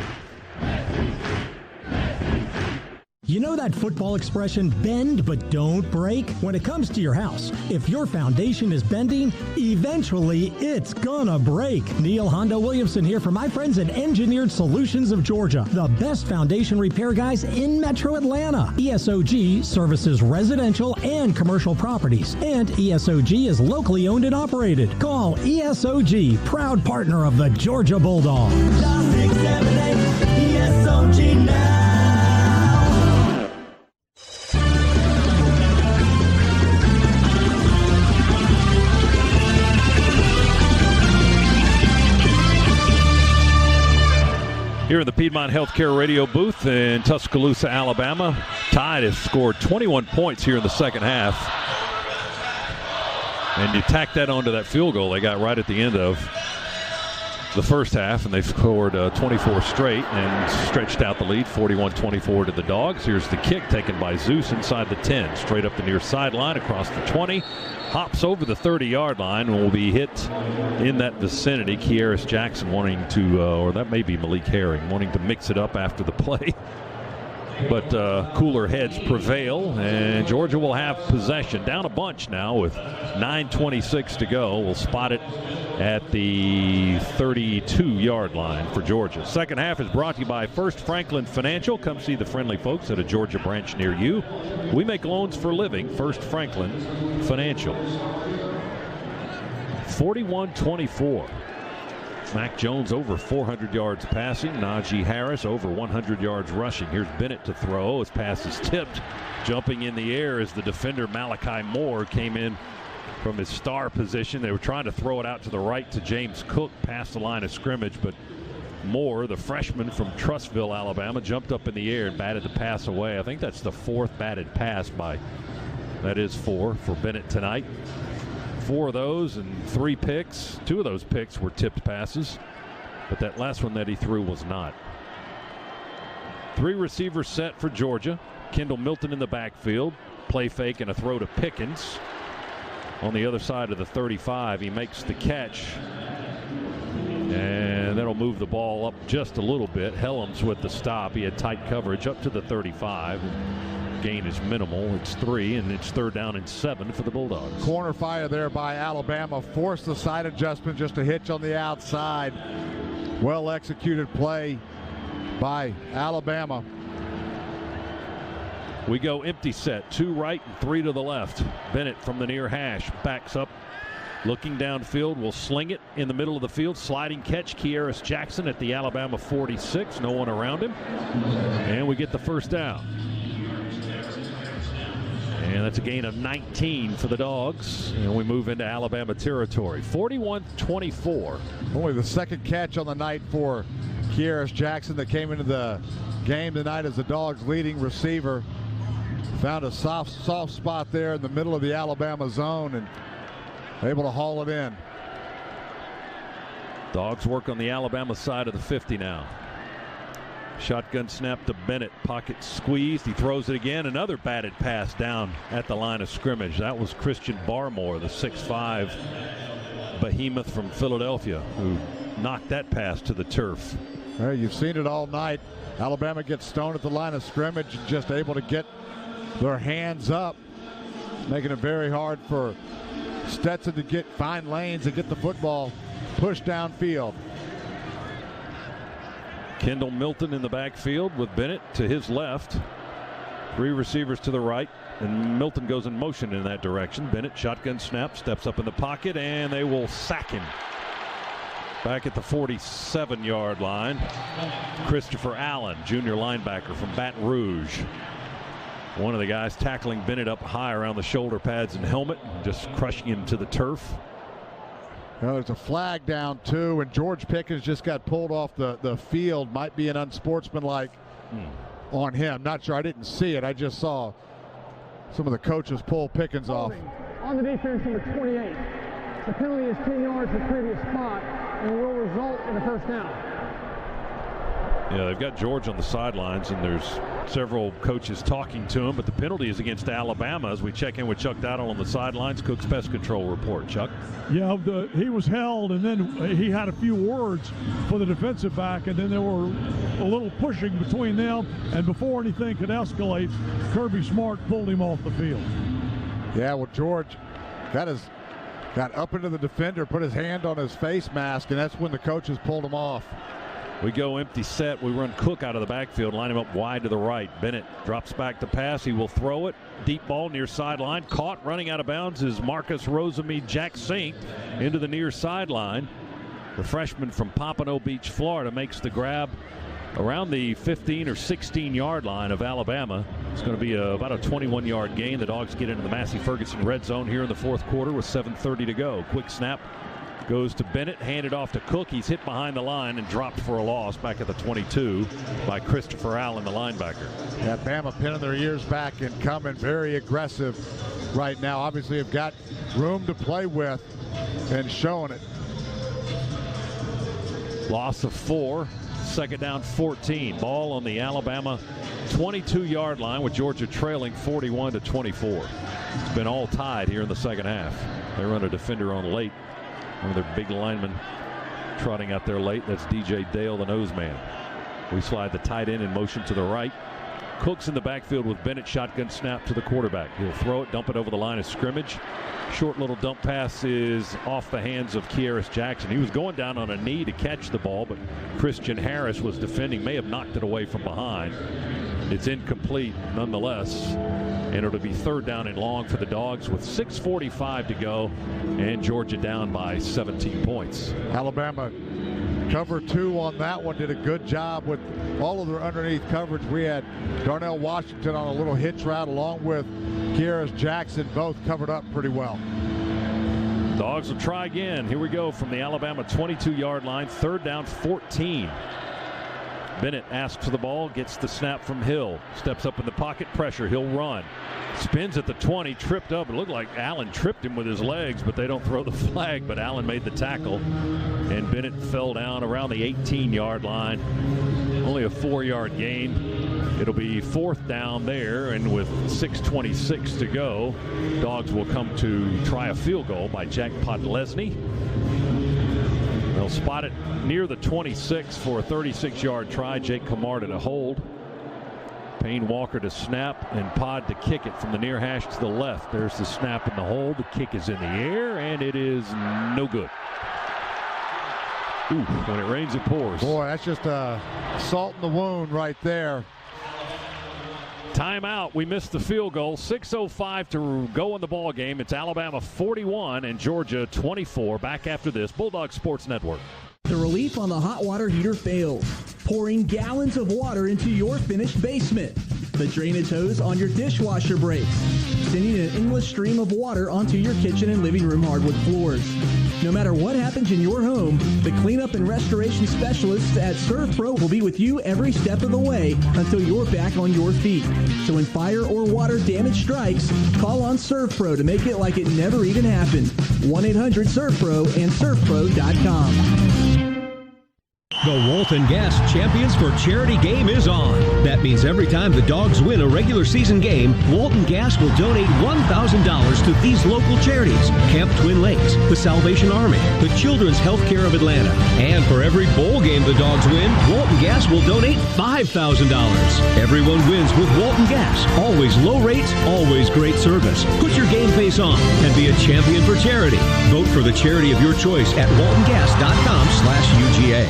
Speaker 17: You know that football expression, bend but don't break? When it comes to your house, if your foundation is bending, eventually it's gonna break. Neil Hondo Williamson here for my friends at Engineered Solutions of Georgia, the best foundation repair guys in Metro Atlanta. ESOG services residential and commercial properties, and ESOG is locally owned and operated. Call ESOG, proud partner of the Georgia Bulldogs. ESOG now.
Speaker 20: Here in the Piedmont Healthcare Radio booth in Tuscaloosa, Alabama, Tide has scored 21 points here in the second half. And you tack that onto that field goal they got right at the end of the first half, and they've scored 24 straight and stretched out the lead 41-24 to the Dogs. Here's the kick taken by Zeus inside the 10, straight up the near sideline across the 20. Hops over the 30-yard line and will be hit in that vicinity. Kearis Jackson wanting to, or that may be Malik Herring, wanting to mix it up after the play. But cooler heads prevail, and Georgia will have possession. Down a bunch now with 9:26 to go. We'll spot it at the 32-yard line for Georgia. Second half is brought to you by First Franklin Financial. Come see the friendly folks at a Georgia branch near you. We make loans for living. First Franklin Financial. 41-24. Mac Jones over 400 yards passing. Najee Harris over 100 yards rushing. Here's Bennett to throw. His pass is tipped. Jumping in the air as the defender Malachi Moore came in from his star position. They were trying to throw it out to the right to James Cook past the line of scrimmage, but Moore, the freshman from Trussville, Alabama, jumped up in the air and batted the pass away. I think that's the fourth batted pass by, that is four for Bennett tonight. 4 of those and 3 picks. 2 of those picks were tipped passes, but that last one that he threw was not. 3 receivers set for Georgia. Kendall Milton in the backfield. Play fake and a throw to Pickens. On the other side of the 35, he makes the catch. And that'll move the ball up just a little bit. Helms with the stop. He had tight coverage up to the 35. Gain is minimal. It's 3, and it's 3rd down and 7 for the Bulldogs.
Speaker 12: Corner fire there by Alabama. Forced the side adjustment, just a hitch on the outside. Well executed play by Alabama.
Speaker 20: We go empty set. 2 right and 3 to the left. Bennett from the near hash backs up. Looking downfield, will sling it in the middle of the field. Sliding catch, Kearis Jackson at the Alabama 46. No one around him. And we get the first down. And that's a gain of 19 for the Dogs. And we move into Alabama territory. 41-24.
Speaker 12: Only the second catch on the night for Kearis Jackson that came into the game tonight as the Dogs' leading receiver. Found a soft spot there in the middle of the Alabama zone and able to haul it in.
Speaker 20: Dogs work on the Alabama side of the 50 now. Shotgun snap to Bennett. Pocket squeezed. He throws it again. Another batted pass down at the line of scrimmage. That was Christian Barmore, the 6'5" behemoth from Philadelphia, who knocked that pass to the turf.
Speaker 12: Well, you've seen it all night. Alabama gets stoned at the line of scrimmage and just able to get their hands up, making it very hard for Stetson to find lanes and get the football pushed downfield.
Speaker 20: Kendall Milton in the backfield with Bennett to his left. 3 receivers to the right, and Milton goes in motion in that direction. Bennett, shotgun snap, steps up in the pocket, and they will sack him. Back at the 47-yard line, Christopher Allen, junior linebacker from Baton Rouge. One of the guys tackling Bennett up high around the shoulder pads and helmet, just crushing him to the turf.
Speaker 12: Well, there's a flag down too, and George Pickens just got pulled off the field. Might be an unsportsmanlike on him. Not sure. I didn't see it. I just saw some of the coaches pull Pickens off.
Speaker 26: On the defense, number 28. The penalty is 10 yards from the previous spot and will result in a first down.
Speaker 20: Yeah, they've got George on the sidelines, and there's several coaches talking to him, but the penalty is against Alabama as we check in with Chuck Dowdle on the sidelines. Cook's Pest Control report. Chuck?
Speaker 2: Yeah, he was held, and then he had a few words for the defensive back, and then there were a little pushing between them, and before anything could escalate, Kirby Smart pulled him off the field.
Speaker 12: Yeah, well, George got up into the defender, put his hand on his face mask, and that's when the coaches pulled him off.
Speaker 20: We go empty set. We run Cook out of the backfield, line him up wide to the right. Bennett drops back to pass. He will throw it. Deep ball near sideline. Caught running out of bounds is Marcus Rosemy Jack Saint into the near sideline. The freshman from Pompano Beach, Florida, makes the grab around the 15 or 16-yard line of Alabama. It's going to be about a 21-yard gain. The Dogs get into the Massey Ferguson red zone here in the fourth quarter with 7:30 to go. Quick snap. Goes to Bennett, handed off to Cook. He's hit behind the line and dropped for a loss back at the 22 by Christopher Allen, the linebacker.
Speaker 12: Yeah, Bama pinning their ears back and coming very aggressive right now. Obviously, have got room to play with and showing it.
Speaker 20: Loss of 4, second down 14. Ball on the Alabama 22-yard line with Georgia trailing 41-24. It's been all tied here in the second half. They run a defender on late. One of their big linemen trotting out there late. That's DJ Dale, the nose man. We slide the tight end in motion to the right. Cook's in the backfield with Bennett. Shotgun snap to the quarterback. He'll throw it, dump it over the line of scrimmage. Short little dump pass is off the hands of Kearis Jackson. He was going down on a knee to catch the ball, but Christian Harris was defending, may have knocked it away from behind. It's incomplete nonetheless, and it'll be third down and long for the Dogs with 6:45 to go, and Georgia down by 17 points.
Speaker 12: Alabama cover 2 on that one, did a good job with all of their underneath coverage. We had Darnell Washington on a little hitch route along with Kearis Jackson, both covered up pretty well.
Speaker 20: Dogs will try again. Here we go from the Alabama 22-yard line, third down 14. Bennett asks for the ball, gets the snap from Hill, steps up in the pocket, pressure, he'll run. Spins at the 20, tripped up. It looked like Allen tripped him with his legs, but they don't throw the flag, but Allen made the tackle, and Bennett fell down around the 18-yard line. Only a 4-yard gain. It'll be fourth down there, and with 6:26 to go, Dogs will come to try a field goal by Jack Podlesny. They'll spot it near the 26 for a 36-yard try. Jake Camarda to hold. Payne Walker to snap, and Pod to kick it from the near hash to the left. There's the snap and the hold. The kick is in the air, and it is no good. Ooh, when it rains, it pours.
Speaker 12: Boy, that's just salt in the wound right there.
Speaker 20: Timeout. We missed the field goal. 6:05 to go in the ball game. It's Alabama 41 and Georgia 24. Back after this. Bulldog Sports Network.
Speaker 19: The relief on the hot water heater fails. Pouring gallons of water into your finished basement. The drainage hose on your dishwasher breaks. Sending an endless stream of water onto your kitchen and living room hardwood floors. No matter what happens in your home, the cleanup and restoration specialists at ServPro will be with you every step of the way until you're back on your feet. So when fire or water damage strikes, call on ServPro to make it like it never even happened. 1-800-ServPro and ServPro.com.
Speaker 22: The Walton Gas Champions for Charity game is on. That means every time the Dogs win a regular season game, Walton Gas will donate $1,000 to these local charities: Camp Twin Lakes, the Salvation Army, the Children's Healthcare of Atlanta. And for every bowl game the Dogs win, Walton Gas will donate $5,000. Everyone wins with Walton Gas. Always low rates, always great service. Put your game face on and be a champion for charity. Vote for the charity of your choice at waltongas.com/UGA.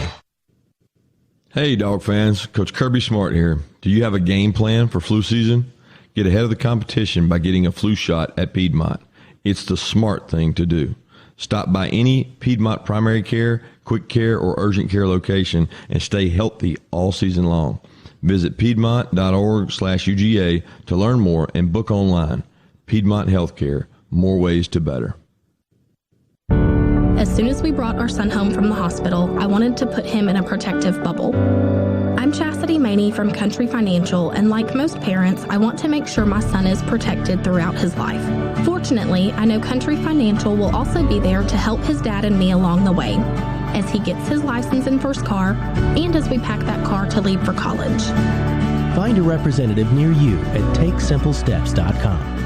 Speaker 8: Hey, Dog fans. Coach Kirby Smart here. Do you have a game plan for flu season? Get ahead of the competition by getting a flu shot at Piedmont. It's the smart thing to do. Stop by any Piedmont primary care, quick care, or urgent care location and stay healthy all season long. Visit piedmont.org/UGA to learn more and book online. Piedmont Healthcare. More ways to better.
Speaker 23: As soon as we brought our son home from the hospital, I wanted to put him in a protective bubble. I'm Chastity Maney from Country Financial, and like most parents, I want to make sure my son is protected throughout his life. Fortunately, I know Country Financial will also be there to help his dad and me along the way. as he gets his license and first car, and as we pack that car to leave for college.
Speaker 3: Find a representative near you at TakeSimpleSteps.com.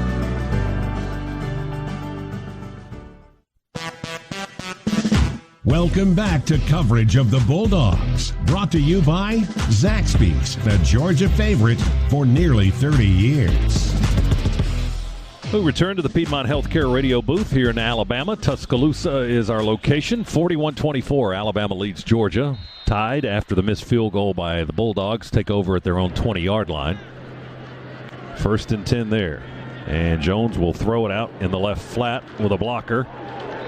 Speaker 5: Welcome back to coverage of the Bulldogs, brought to you by Zaxby's, the Georgia favorite for nearly 30 years.
Speaker 20: We return to the Piedmont Healthcare radio booth here in Alabama. Tuscaloosa is our location. 41-24, Alabama leads Georgia. Tied after the missed field goal by the Bulldogs. Take over at their own 20-yard line. 1st and 10 there. And Jones will throw it out in the left flat with a blocker.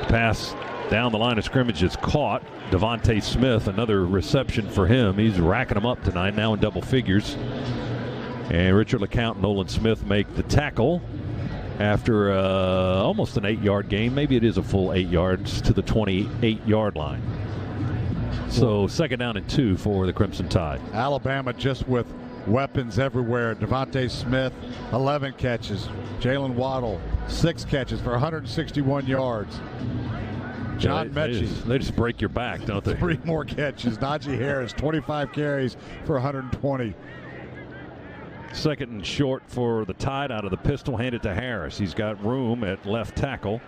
Speaker 20: Pass down the line of scrimmage is caught. Devontae Smith, another reception for him. He's racking them up tonight, now in double figures. And Richard LeCount and Nolan Smith make the tackle after almost an 8-yard gain. Maybe it is a full 8 yards to the 28-yard line. So 2nd down and 2 for the Crimson Tide.
Speaker 12: Alabama just with weapons everywhere. Devontae Smith, 11 catches. Jalen Waddle, 6 catches for 161 yards. John Mechie.
Speaker 20: They just break your back, don't they?
Speaker 12: 3 more catches. Najee Harris, 25 carries for 120.
Speaker 20: 2nd and short for the Tide out of the pistol. Handed to Harris. He's got room at left tackle.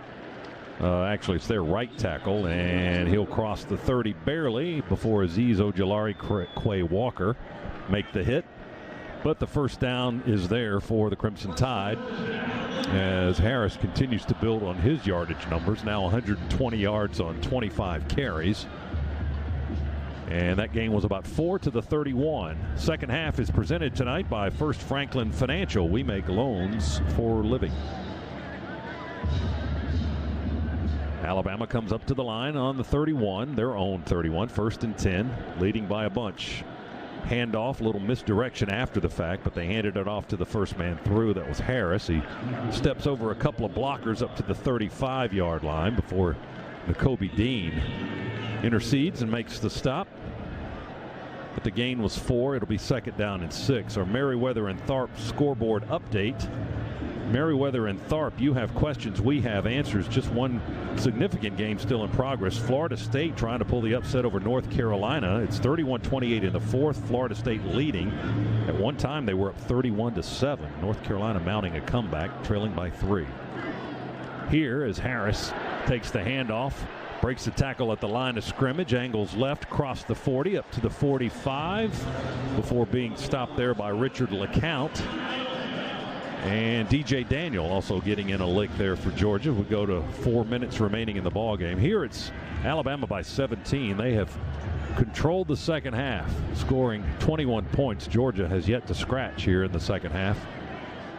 Speaker 20: Actually, it's their right tackle, and he'll cross the 30 barely before Azeez Ojulari, Quay Walker make the hit. But the first down is there for the Crimson Tide as Harris continues to build on his yardage numbers. Now 120 yards on 25 carries. And that game was about 4 to the 31. Second half is presented tonight by First Franklin Financial. We make loans for living. Alabama comes up to the line on the 31, their own 31, 1st and 10, leading by a bunch. Handoff, a little misdirection after the fact, but they handed it off to the first man through. That was Harris. He steps over a couple of blockers up to the 35-yard line before Nakobe Dean intercedes and makes the stop. But the gain was 4. It'll be 2nd down and 6. Our Meriwether and Tharp scoreboard update. Meriwether and Tharp, you have questions, we have answers. Just one significant game still in progress. Florida State trying to pull the upset over North Carolina. It's 31-28 in the 4th. Florida State leading. At one time they were up 31-7. North Carolina mounting a comeback, trailing by 3. Here as Harris takes the handoff, breaks the tackle at the line of scrimmage, angles left, across the 40 up to the 45 before being stopped there by Richard LeCount. And DJ Daniel also getting in a lick there for Georgia. We go to 4 minutes remaining in the ball game. Here it's Alabama by 17. They have controlled the second half, scoring 21 points. Georgia has yet to scratch here in the second half.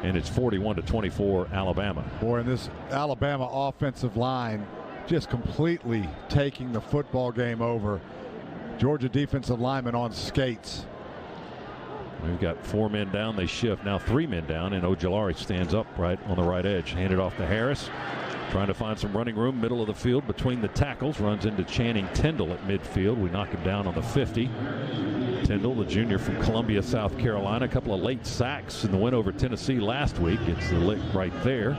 Speaker 20: And it's 41-24 Alabama.
Speaker 12: Boy, and this Alabama offensive line just completely taking the football game over. Georgia defensive linemen on skates.
Speaker 20: We've got 4 men down. They shift. Now 3 men down, and Ojulari stands up right on the right edge. Handed off to Harris. Trying to find some running room, middle of the field between the tackles. Runs into Channing Tindall at midfield. We knock him down on the 50. Tindall, the junior from Columbia, South Carolina. A couple of late sacks in the win over Tennessee last week. Gets the lick right there.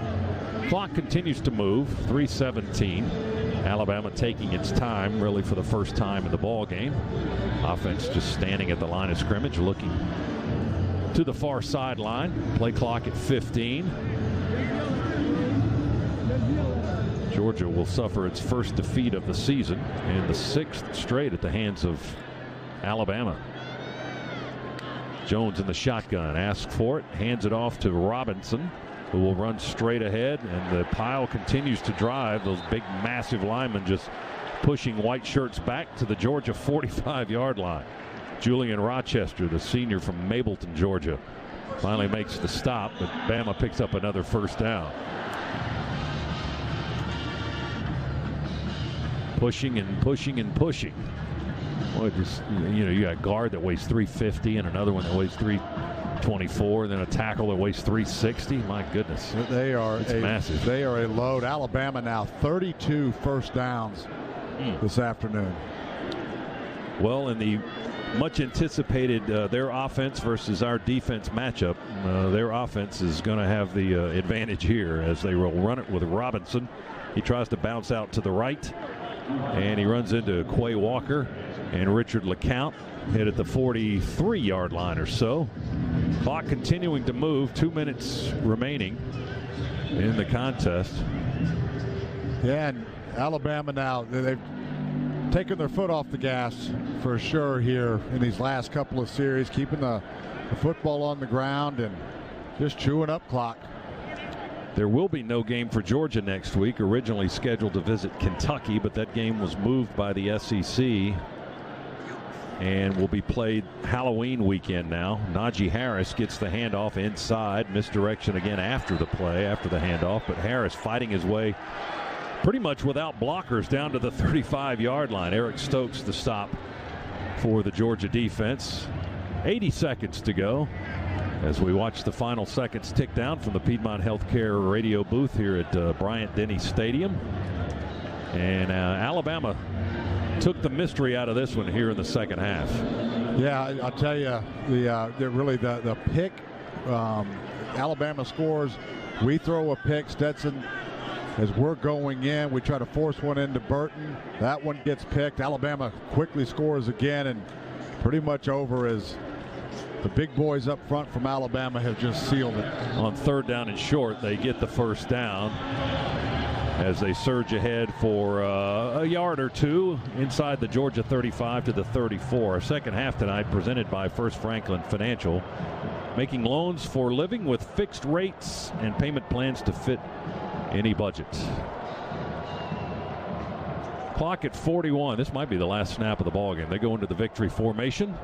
Speaker 20: Clock continues to move. 3:17. Alabama taking its time, really for the first time in the ball game. Offense just standing at the line of scrimmage, looking to the far sideline. Play clock at 15. Georgia will suffer its first defeat of the season and the 6th straight at the hands of Alabama. Jones in the shotgun, asks for it, hands it off to Robinson, who will run straight ahead, and the pile continues to drive. Those big, massive linemen just pushing white shirts back to the Georgia 45-yard line. Julian Rochester, the senior from Mableton, Georgia, finally makes the stop, but Bama picks up another first down. Pushing and pushing and pushing. Boy, just, you know, you got a guard that weighs 350 and another one that weighs 324, and then a tackle that weighs 360. My goodness. It's massive.
Speaker 12: They are a load. Alabama now 32 first downs this afternoon.
Speaker 20: Well, in the much anticipated their offense versus our defense matchup, their offense is going to have the advantage here as they will run it with Robinson. He tries to bounce out to the right. And he runs into Quay Walker and Richard LeCount, hit at the 43-yard line or so. Clock continuing to move, 2 minutes remaining in the contest.
Speaker 12: Yeah, and Alabama now, they've taken their foot off the gas for sure here in these last couple of series, keeping the football on the ground and just chewing up clock.
Speaker 20: There will be no game for Georgia next week, originally scheduled to visit Kentucky, but that game was moved by the SEC and will be played Halloween weekend now. Najee Harris gets the handoff inside, misdirection again after the play, after the handoff, but Harris fighting his way pretty much without blockers down to the 35-yard line. Eric Stokes the stop for the Georgia defense. 80 seconds to go as we watch the final seconds tick down from the Piedmont Healthcare radio booth here at Bryant-Denny Stadium. And Alabama took the mystery out of this one here in the second half.
Speaker 12: Yeah, I'll tell you, the pick, Alabama scores. We throw a pick. Stetson, as we're going in, we try to force one into Burton. That one gets picked. Alabama quickly scores again, and pretty much over as the big boys up front from Alabama have just sealed it.
Speaker 20: On third down and short, they get the first down as they surge ahead for a yard or two inside the Georgia 35 to the 34. Our second half tonight presented by First Franklin Financial, making loans for living with fixed rates and payment plans to fit any budget. Clock at 41. This might be the last snap of the ball game. They go into the victory formation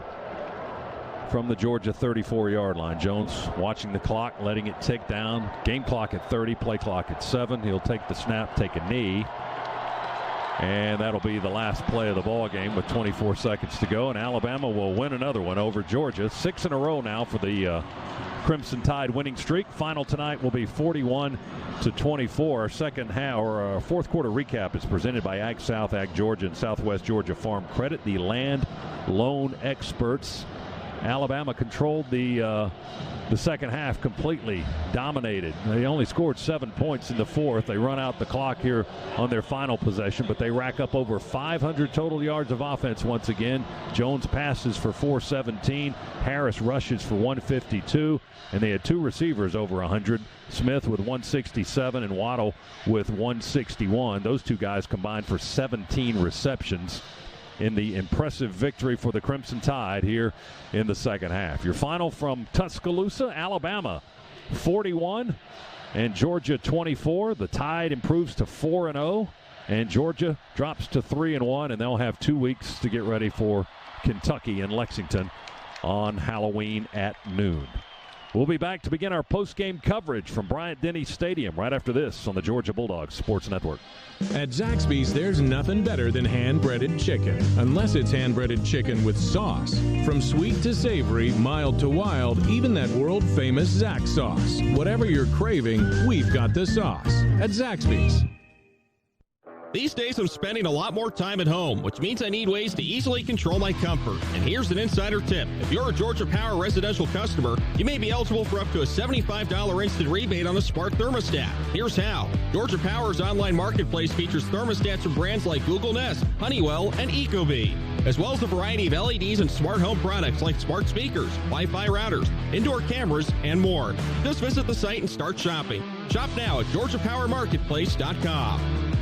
Speaker 20: from the Georgia 34-yard line. Jones watching the clock, letting it tick down. Game clock at 30, play clock at 7. He'll take the snap, take a knee. And that'll be the last play of the ball game with 24 seconds to go. And Alabama will win another one over Georgia. 6 in a row now for the Crimson Tide winning streak. Final tonight will be 41-24. Second half or fourth quarter recap is presented by Ag South, Ag Georgia, and Southwest Georgia Farm Credit, the land loan experts. Alabama controlled the second half completely, dominated. They only scored 7 points in the fourth. They run out the clock here on their final possession, but they rack up over 500 total yards of offense once again. Jones passes for 417. Harris rushes for 152, and they had two receivers over 100. Smith with 167 and Waddle with 161. Those two guys combined for 17 receptions in the impressive victory for the Crimson Tide here in the second half. Your final from Tuscaloosa, Alabama 41 and Georgia 24. The Tide improves to 4-0 and Georgia drops to 3-1, and they'll have 2 weeks to get ready for Kentucky and Lexington on Halloween at noon. We'll be back to begin our post-game coverage from Bryant-Denny Stadium right after this on the Georgia Bulldogs Sports Network.
Speaker 21: At Zaxby's, there's nothing better than hand-breaded chicken, unless it's hand-breaded chicken with sauce. From sweet to savory, mild to wild, even that world-famous Zax sauce. Whatever you're craving, we've got the sauce at Zaxby's.
Speaker 4: These days I'm spending a lot more time at home, which means I need ways to easily control my comfort. And here's an insider tip. If you're a Georgia Power residential customer, you may be eligible for up to a $75 instant rebate on a smart thermostat. Here's how. Georgia Power's online marketplace features thermostats from brands like Google Nest, Honeywell, and Ecobee, as well as a variety of LEDs and smart home products like smart speakers, Wi-Fi routers, indoor cameras, and more. Just visit the site and start shopping. Shop now at GeorgiaPowerMarketplace.com.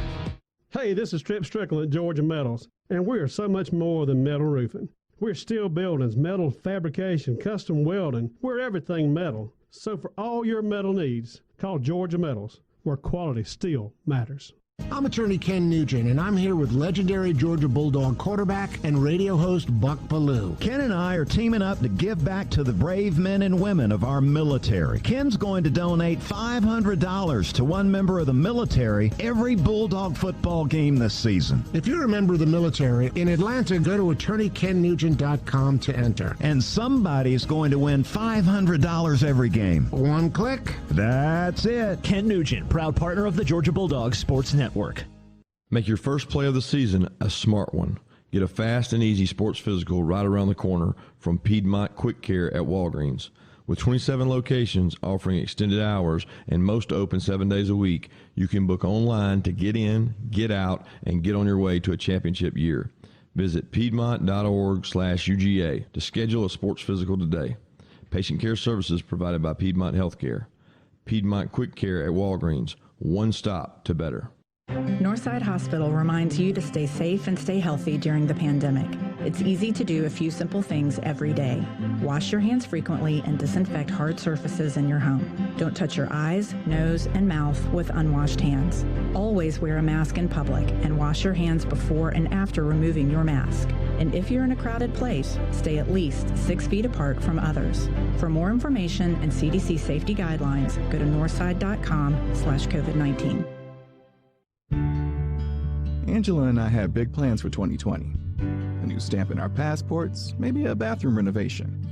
Speaker 6: Hey, this is Trip Strickland at Georgia Metals, and we are so much more than metal roofing. We're steel buildings, metal fabrication, custom welding. We're everything metal. So for all your metal needs, call Georgia Metals, where quality steel matters.
Speaker 18: I'm attorney Ken Nugent, and I'm here with legendary Georgia Bulldog quarterback and radio host Buck Ballou.
Speaker 10: Ken and I are teaming up to give back to the brave men and women of our military. Ken's going to donate $500 to one member of the military every Bulldog football game this season.
Speaker 18: If you're a member of the military in Atlanta, go to attorneykennugent.com to enter.
Speaker 10: And somebody's going to win $500 every game.
Speaker 18: One click.
Speaker 10: That's it.
Speaker 11: Ken Nugent, proud partner of the Georgia Bulldogs Sports Network.
Speaker 8: Make your first play of the season a smart one. Get a fast and easy sports physical right around the corner from Piedmont Quick Care at Walgreens. With 27 locations offering extended hours and most open 7 days a week, you can book online to get in, get out, and get on your way to a championship year. Visit piedmont.org/UGA to schedule a sports physical today. Patient care services provided by Piedmont Healthcare. Piedmont Quick Care at Walgreens. One stop to better.
Speaker 7: Northside Hospital reminds you to stay safe and stay healthy during the pandemic. It's easy to do a few simple things every day. Wash your hands frequently and disinfect hard surfaces in your home. Don't touch your eyes, nose, and mouth with unwashed hands. Always wear a mask in public and wash your hands before and after removing your mask. And if you're in a crowded place, stay at least 6 feet apart from others. For more information and CDC safety guidelines, go to northside.com/COVID-19.
Speaker 13: Angela and I had big plans for 2020. A new stamp in our passports, maybe a bathroom renovation.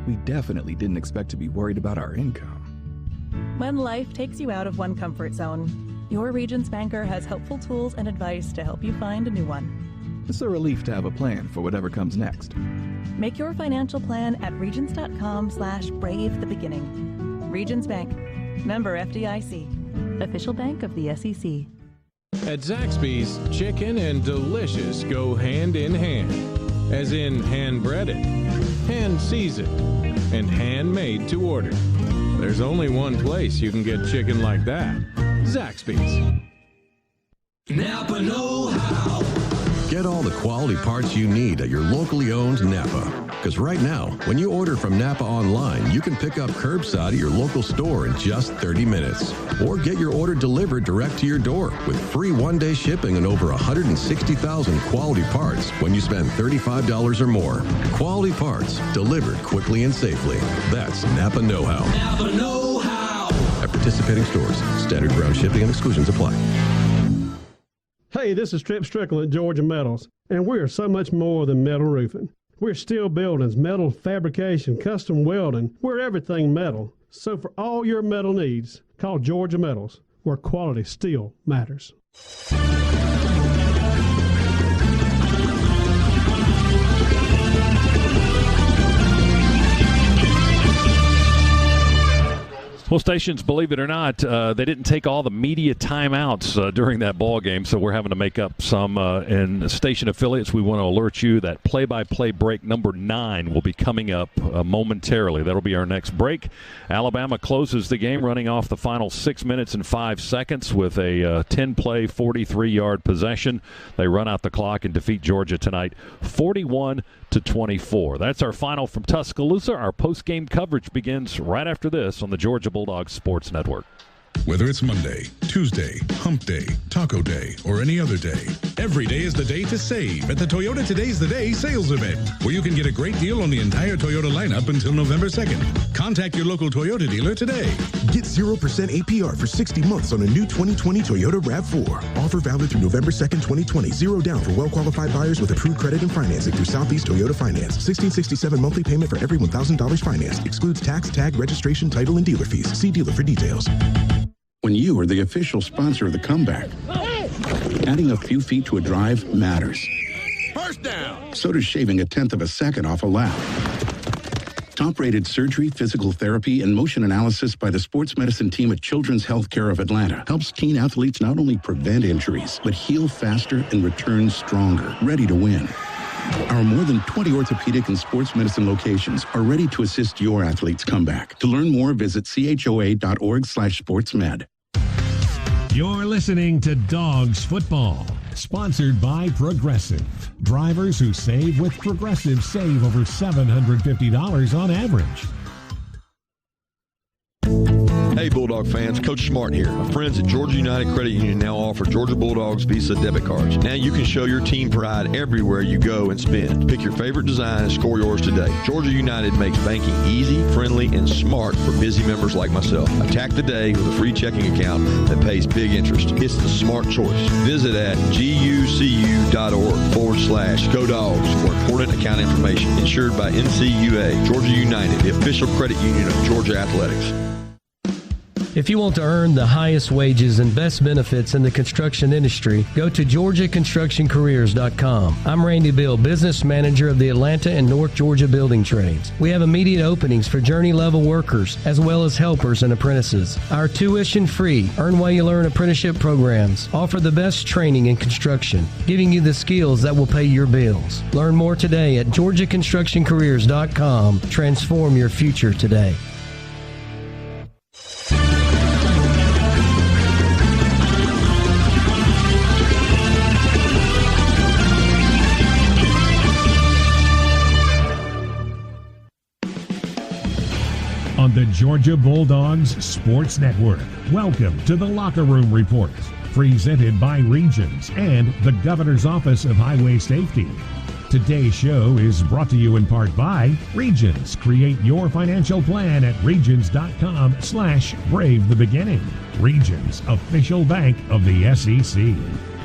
Speaker 13: We definitely didn't expect to be worried about our income.
Speaker 14: When life takes you out of one comfort zone, your Regions banker has helpful tools and advice to help you find a new one.
Speaker 13: It's a relief to have a plan for whatever comes next.
Speaker 14: Make your financial plan at regions.com/brave-the-beginning. Regions Bank. Member FDIC. Official bank of the SEC.
Speaker 21: At Zaxby's, chicken and delicious go hand in hand. As in hand-breaded, hand-seasoned, and handmade to order. There's only one place you can get chicken like that. Zaxby's.
Speaker 16: Napa know-how. Get all the quality parts you need at your locally owned Napa. Because right now, when you order from Napa online, you can pick up curbside at your local store in just 30 minutes. Or get your order delivered direct to your door with free one-day shipping and over 160,000 quality parts when you spend $35 or more. Quality parts delivered quickly and safely. That's Napa know-how. Napa know-how. At participating stores, standard ground shipping and exclusions apply.
Speaker 6: Hey, this is Trip Strickland at Georgia Metals, and we are so much more than metal roofing. We're steel buildings, metal fabrication, custom welding. We're everything metal. So for all your metal needs, call Georgia Metals, where quality still matters.
Speaker 20: Well, stations, believe it or not, they didn't take all the media timeouts during that ball game, so we're having to make up some. In station affiliates, we want to alert you that play-by-play break number 9 will be coming up momentarily. That'll be our next break. Alabama closes the game, running off the final 6 minutes and 5 seconds with a 10-play, 43-yard possession. They run out the clock and defeat Georgia tonight, 41-24. That's our final from Tuscaloosa. Our post-game coverage begins right after this on the Georgia Bulldogs Sports Network.
Speaker 24: Whether it's Monday, Tuesday, Hump Day, Taco Day, or any other day, every day is the day to save at the Toyota Today's the Day sales event, where you can get a great deal on the entire Toyota lineup until November 2nd. Contact your local Toyota dealer today.
Speaker 25: Get 0% APR for 60 months on a new 2020 Toyota RAV4. Offer valid through November 2nd, 2020. Zero down for well-qualified buyers with approved credit and financing through Southeast Toyota Finance. $1,667 monthly payment for every $1,000 financed. Excludes tax, tag, registration, title, and dealer fees. See dealer for details.
Speaker 27: When you are the official sponsor of the comeback, adding a few feet to a drive matters.
Speaker 16: First down.
Speaker 27: So does shaving a 1/10 of a second off a lap. Top-rated surgery, physical therapy, and motion analysis by the sports medicine team at Children's Healthcare of Atlanta helps teen athletes not only prevent injuries, but heal faster and return stronger, ready to win. Our more than 20 orthopedic and sports medicine locations are ready to assist your athlete's comeback. To learn more, visit choa.org/sportsmed.
Speaker 5: You're listening to Dogs Football, sponsored by Progressive. Drivers who save with Progressive save over $750 on average.
Speaker 8: Hey Bulldog fans, Coach Smart here. My friends at Georgia United Credit Union now offer Georgia Bulldogs Visa debit cards. Now you can show your team pride everywhere you go and spend. Pick your favorite design and score yours today. Georgia United makes banking easy, friendly, and smart for busy members like myself. Attack the day with a free checking account that pays big interest. It's the smart choice. Visit at gucu.org/go dogs for important account information. Insured by NCUA. Georgia United, the official credit union of Georgia Athletics.
Speaker 1: If you want to earn the highest wages and best benefits in the construction industry, go to GeorgiaConstructionCareers.com. I'm Randy Bill, business manager of the Atlanta and North Georgia building trades. We have immediate openings for journey-level workers, as well as helpers and apprentices. Our tuition-free, earn-while-you-learn apprenticeship programs offer the best training in construction, giving you the skills that will pay your bills. Learn more today at GeorgiaConstructionCareers.com. Transform your future today.
Speaker 5: On the Georgia Bulldogs Sports Network. Welcome to the Locker Room Report, presented by Regions and the Governor's Office of Highway Safety. Today's show is brought to you in part by Regions. Create your financial plan at regions.com/brave the beginning. Regions, official bank of the SEC.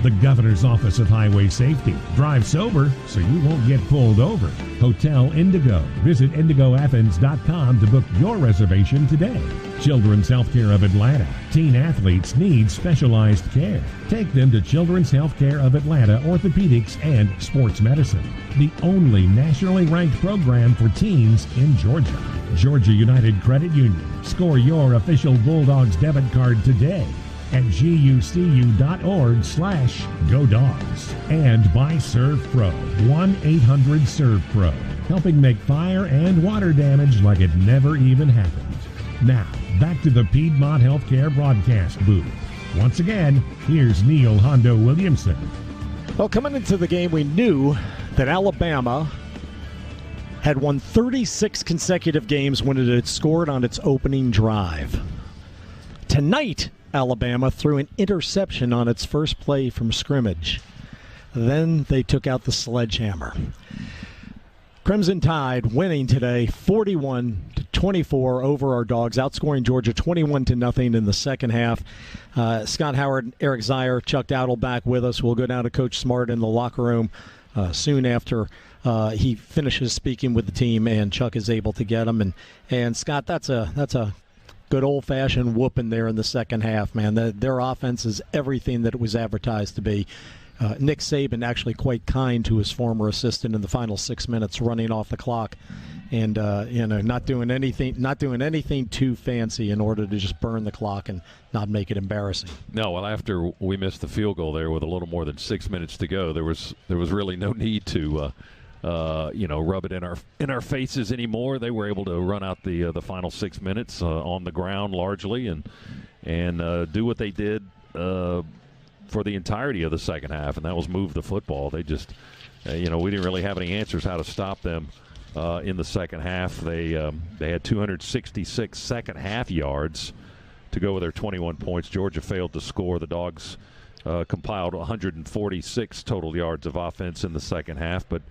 Speaker 5: The Governor's Office of Highway Safety. Drive sober so you won't get pulled over. Hotel Indigo. Visit IndigoAthens.com to book your reservation today. Children's Healthcare of Atlanta. Teen athletes need specialized care. Take them to Children's Healthcare of Atlanta Orthopedics and Sports Medicine. The only nationally ranked program for teens in Georgia. Georgia United Credit Union. Score your official Bulldogs debit card today at gucu.org/GoDogs. And by Serve Pro, 1-800-SERVE-PRO, helping make fire and water damage like it never even happened. Now, back to the Piedmont Healthcare broadcast booth. Once again, here's Neil Hondo Williamson.
Speaker 2: Well, coming into the game, we knew that Alabama had won 36 consecutive games when it had scored on its opening drive. Tonight, Alabama threw an interception on its first play from scrimmage. Then they took out the sledgehammer. Crimson Tide winning today 41-24 over our Dogs, outscoring Georgia 21-0 in the second half. Scott Howard, Eric Zier, Chuck Dowdle back with us. We'll go down to Coach Smart in the locker room soon after he finishes speaking with the team and Chuck is able to get him. And Scott, that's a good old-fashioned whooping there in the second half, man. Their offense is everything that it was advertised to be. Nick Saban actually quite kind to his former assistant in the final 6 minutes, running off the clock, and not doing anything too fancy in order to just burn the clock and not make it embarrassing.
Speaker 9: No, well, after we missed the field goal there with a little more than 6 minutes to go, there was really no need to rub it in our faces anymore. They were able to run out the final 6 minutes on the ground largely and do what they did for the entirety of the second half, and that was move the football. They just, we didn't really have any answers how to stop them in the second half. They had 266 second half yards to go with their 21 points. Georgia failed to score. The Dogs compiled 146 total yards of offense in the second half, but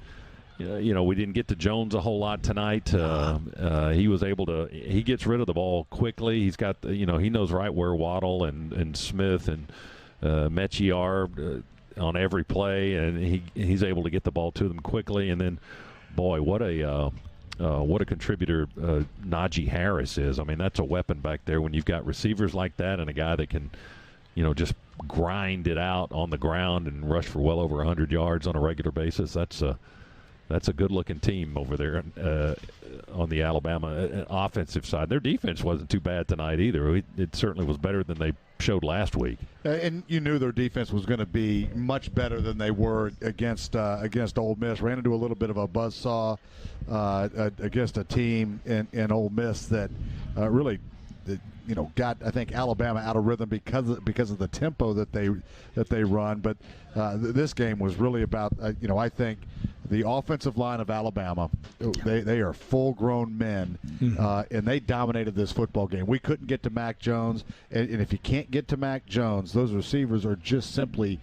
Speaker 9: we didn't get to Jones a whole lot tonight. He was able to. He gets rid of the ball quickly. He's got. He knows right where Waddle and Smith and Mechie are on every play, and he's able to get the ball to them quickly. And then, boy, what a contributor Najee Harris is. I mean, that's a weapon back there when you've got receivers like that and a guy that can, just grind it out on the ground and rush for well over 100 yards on a regular basis. That's a good-looking team over there on the Alabama offensive side. Their defense wasn't too bad tonight either. It certainly was better than they showed last week.
Speaker 12: And you knew their defense was going to be much better than they were against Ole Miss. Ran into a little bit of a buzzsaw against a team in Ole Miss that really got, I think, Alabama out of rhythm because of the tempo that they run. But this game was really about I think the offensive line of Alabama. They are full-grown men, and they dominated this football game. We couldn't get to Mac Jones, and if you can't get to Mac Jones, those receivers are just simply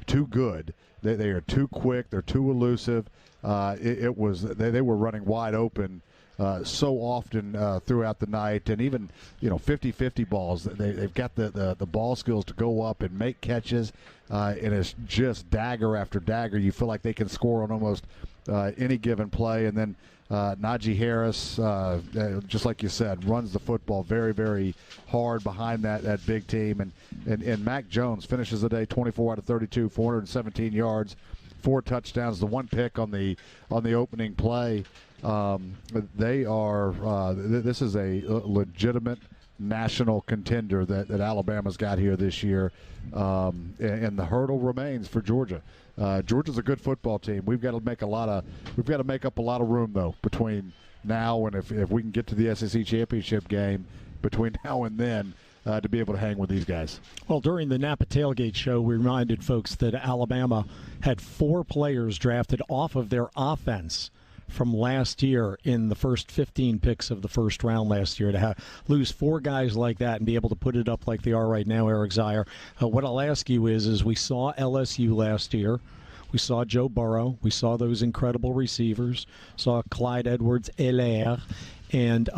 Speaker 12: too good. They are too quick. They're too elusive. They were running wide open so often throughout the night, and even 50-50 balls. They've got the ball skills to go up and make catches, and it's just dagger after dagger. You feel like they can score on almost any given play, and then Najee Harris, just like you said, runs the football very, very hard behind that big team, and Mac Jones finishes the day 24 out of 32, 417 yards, 4 touchdowns, the 1 pick on the opening play. They are this is a legitimate national contender that Alabama's got here this year, and the hurdle remains for Georgia. Georgia's a good football team. We've got to make up a lot of room though between now and if we can get to the SEC championship game between now and then to be able to hang with these guys.
Speaker 2: Well, during the Napa Tailgate show, we reminded folks that Alabama had 4 players drafted off of their offense from last year in the first 15 picks of the first round last year. To lose 4 guys like that and be able to put it up like they are right now, Eric Zier. What I'll ask you is we saw LSU last year. We saw Joe Burrow. We saw those incredible receivers. Saw Clyde Edwards-Helaire. And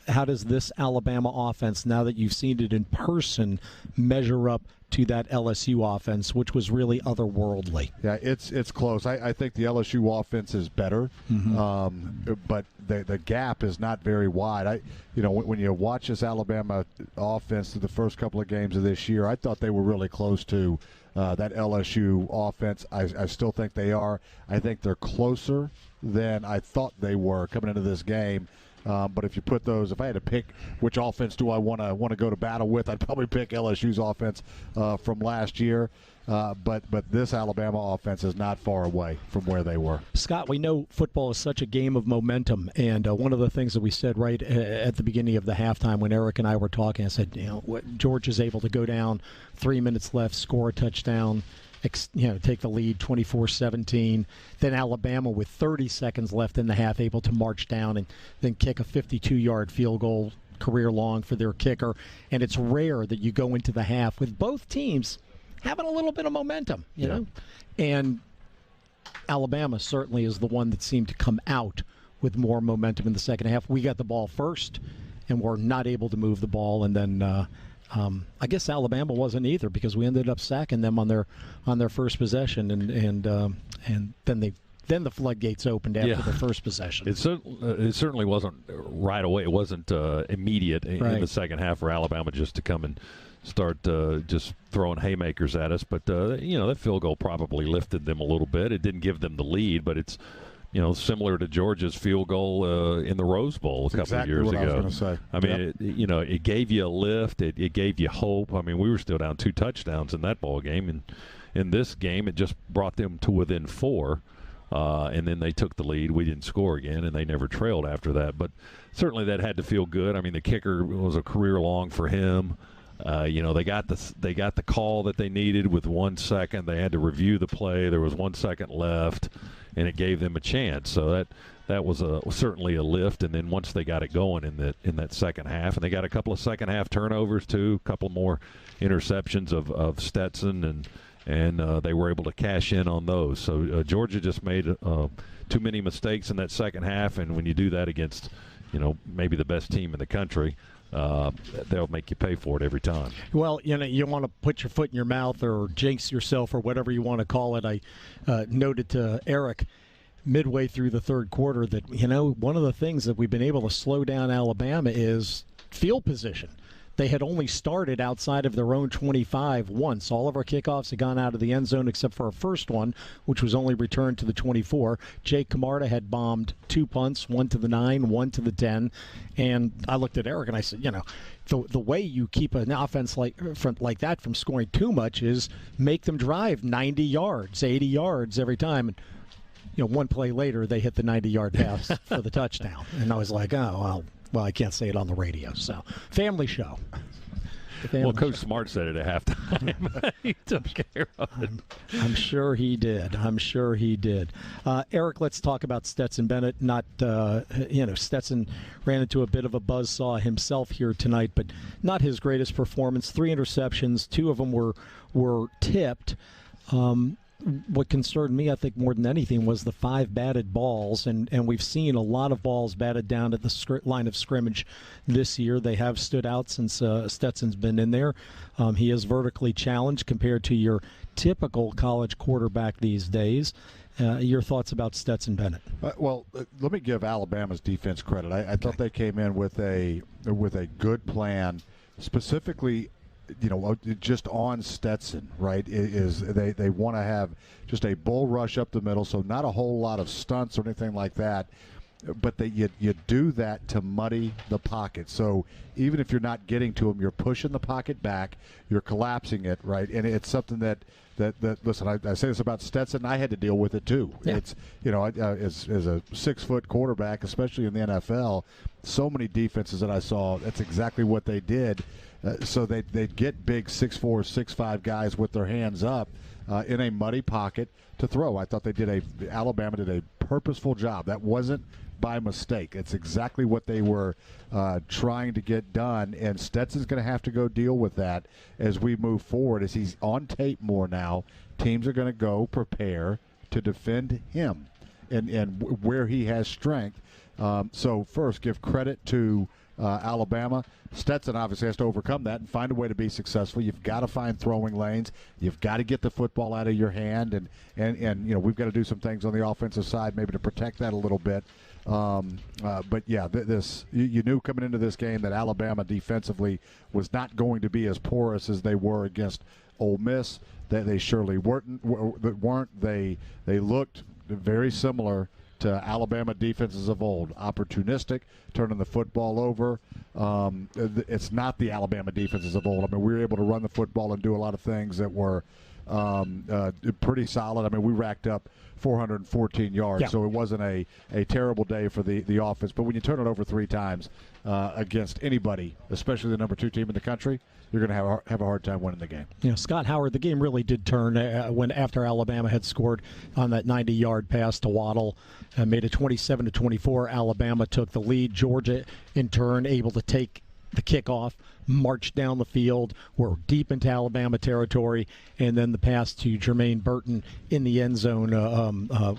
Speaker 2: how does this Alabama offense, now that you've seen it in person, measure up to that LSU offense, which was really otherworldly?
Speaker 12: Yeah, it's close. I think the LSU offense is better, but the gap is not very wide. When you watch this Alabama offense through the first couple of games of this year, I thought they were really close to that LSU offense. I still think they are. I think they're closer than I thought they were coming into this game. But if you put those, if I had to pick which offense do I want to go to battle with, I'd probably pick LSU's offense from last year. But this Alabama offense is not far away from where they were.
Speaker 2: Scott, we know football is such a game of momentum, and one of the things that we said right at the beginning of the halftime when Eric and I were talking, I said, George is able to go down, 3 minutes left, score a touchdown, take the lead 24-17. Then Alabama with 30 seconds left in the half able to march down and then kick a 52-yard field goal, career long for their kicker. And it's rare that you go into the half with both teams having a little bit of momentum, you know. And Alabama certainly is the one that seemed to come out with more momentum in the second half. We got the ball first, and we're not able to move the ball, and then I guess Alabama wasn't either because we ended up sacking them on their first possession, and then the floodgates opened after the first possession.
Speaker 9: It certainly wasn't right away. It wasn't immediate in the second half for Alabama just to come and start just throwing haymakers at us. But that field goal probably lifted them a little bit. It didn't give them the lead, but it's similar to Georgia's field goal in the Rose Bowl a couple of years ago.
Speaker 12: I was going to say.
Speaker 9: I mean, it gave you a lift. It gave you hope. I mean, we were still down 2 touchdowns in that ball game, and in this game, it just brought them to within 4. And then they took the lead. We didn't score again, and they never trailed after that. But certainly that had to feel good. I mean, the kicker was a career long for him. They got the call that they needed with 1 second. They had to review the play. There was 1 second left, and it gave them a chance. So that was certainly a lift. And then once they got it going in that second half, and they got a couple of second half turnovers too, a couple more interceptions of Stetson, and they were able to cash in on those. So Georgia just made too many mistakes in that second half, and when you do that against maybe the best team in the country, they'll make you pay for it every time.
Speaker 2: Well, you want to put your foot in your mouth or jinx yourself or whatever you want to call it. I noted to Eric midway through the third quarter that, one of the things that we've been able to slow down Alabama is field position. They had only started outside of their own 25 once. All of our kickoffs had gone out of the end zone except for our first one, which was only returned to the 24. Jake Camarda had bombed 2 punts, 1 to the 9, 1 to the 10. And I looked at Eric and I said, the way you keep an offense like that from scoring too much is make them drive 90 yards, 80 yards every time. And, 1 play later, they hit the 90-yard pass for the touchdown. And I was like, oh, well, I can't say it on the radio, so family show.
Speaker 9: Coach Smart said it at halftime. He took care of it.
Speaker 2: I'm sure he did. Eric, let's talk about Stetson Bennett. Stetson ran into a bit of a buzzsaw himself here tonight, but not his greatest performance. 3 interceptions, 2 of them were tipped. what concerned me, I think, more than anything was the 5 batted balls, and we've seen a lot of balls batted down at the line of scrimmage this year. They have stood out since Stetson's been in there. He is vertically challenged compared to your typical college quarterback these days. Your thoughts about Stetson Bennett?
Speaker 12: Let me give Alabama's defense credit. I thought they came in with a good plan, specifically, just on Stetson, right? They want to have just a bull rush up the middle, so not a whole lot of stunts or anything like that. But you do that to muddy the pocket. So even if you're not getting to him, you're pushing the pocket back, you're collapsing it, right? And it's something that listen, I say this about Stetson, I had to deal with it too. Yeah. It's, as a 6-foot quarterback, especially in the NFL, so many defenses that I saw, that's exactly what they did. So they'd get big 6'4", 6'5" guys with their hands up in a muddy pocket to throw. I thought Alabama did a purposeful job. That wasn't by mistake. It's exactly what they were trying to get done, and Stetson's going to have to go deal with that as we move forward. As he's on tape more now, teams are going to go prepare to defend him and where he has strength. So first, give credit to Alabama. Stetson obviously has to overcome that and find a way to be successful. You've got to find throwing lanes. You've got to get the football out of your hand, and we've got to do some things on the offensive side maybe to protect that a little bit. But yeah, you knew coming into this game that Alabama defensively was not going to be as porous as they were against Ole Miss. They surely weren't. They looked very similar to Alabama defenses of old, opportunistic, turning the football over. It's not the Alabama defenses of old. I mean, we were able to run the football and do a lot of things that were pretty solid. I mean, we racked up 414 yards, so it wasn't a terrible day for the offense. But when you turn it over 3 times against anybody, especially the number 2 team in the country, you're going to have a hard time winning the game.
Speaker 2: Scott Howard, the game really did turn after Alabama had scored on that 90-yard pass to Waddle, made it 27-24. Alabama took the lead. Georgia, in turn, able to take the kickoff, march down the field. We're deep into Alabama territory, and then the pass to Jermaine Burton in the end zone.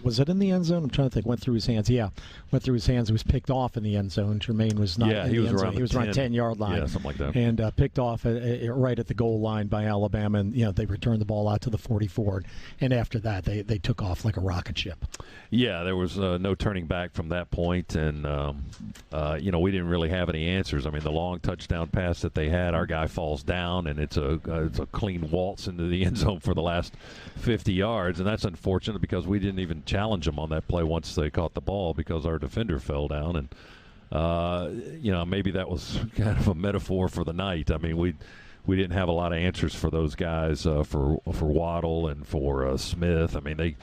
Speaker 2: Was it in the end zone? I'm trying to think. Went through his hands. Yeah, went through his hands. It was picked off in the end zone. Jermaine was not in the end zone. He was around 10-yard line.
Speaker 9: Yeah, something like that.
Speaker 2: And picked off right at the goal line by Alabama, and they returned the ball out to the 44. And after that, they took off like a rocket ship.
Speaker 9: Yeah, there was no turning back from that point, and we didn't really have any answers. I mean, the long touchdown pass that they had, our guy falls down, and it's a clean waltz into the end zone for the last 50 yards, and that's unfortunate because we didn't even challenge them on that play once they caught the ball because our defender fell down, and maybe that was kind of a metaphor for the night. I mean, we didn't have a lot of answers for those guys, for Waddle and for Smith. I mean, they.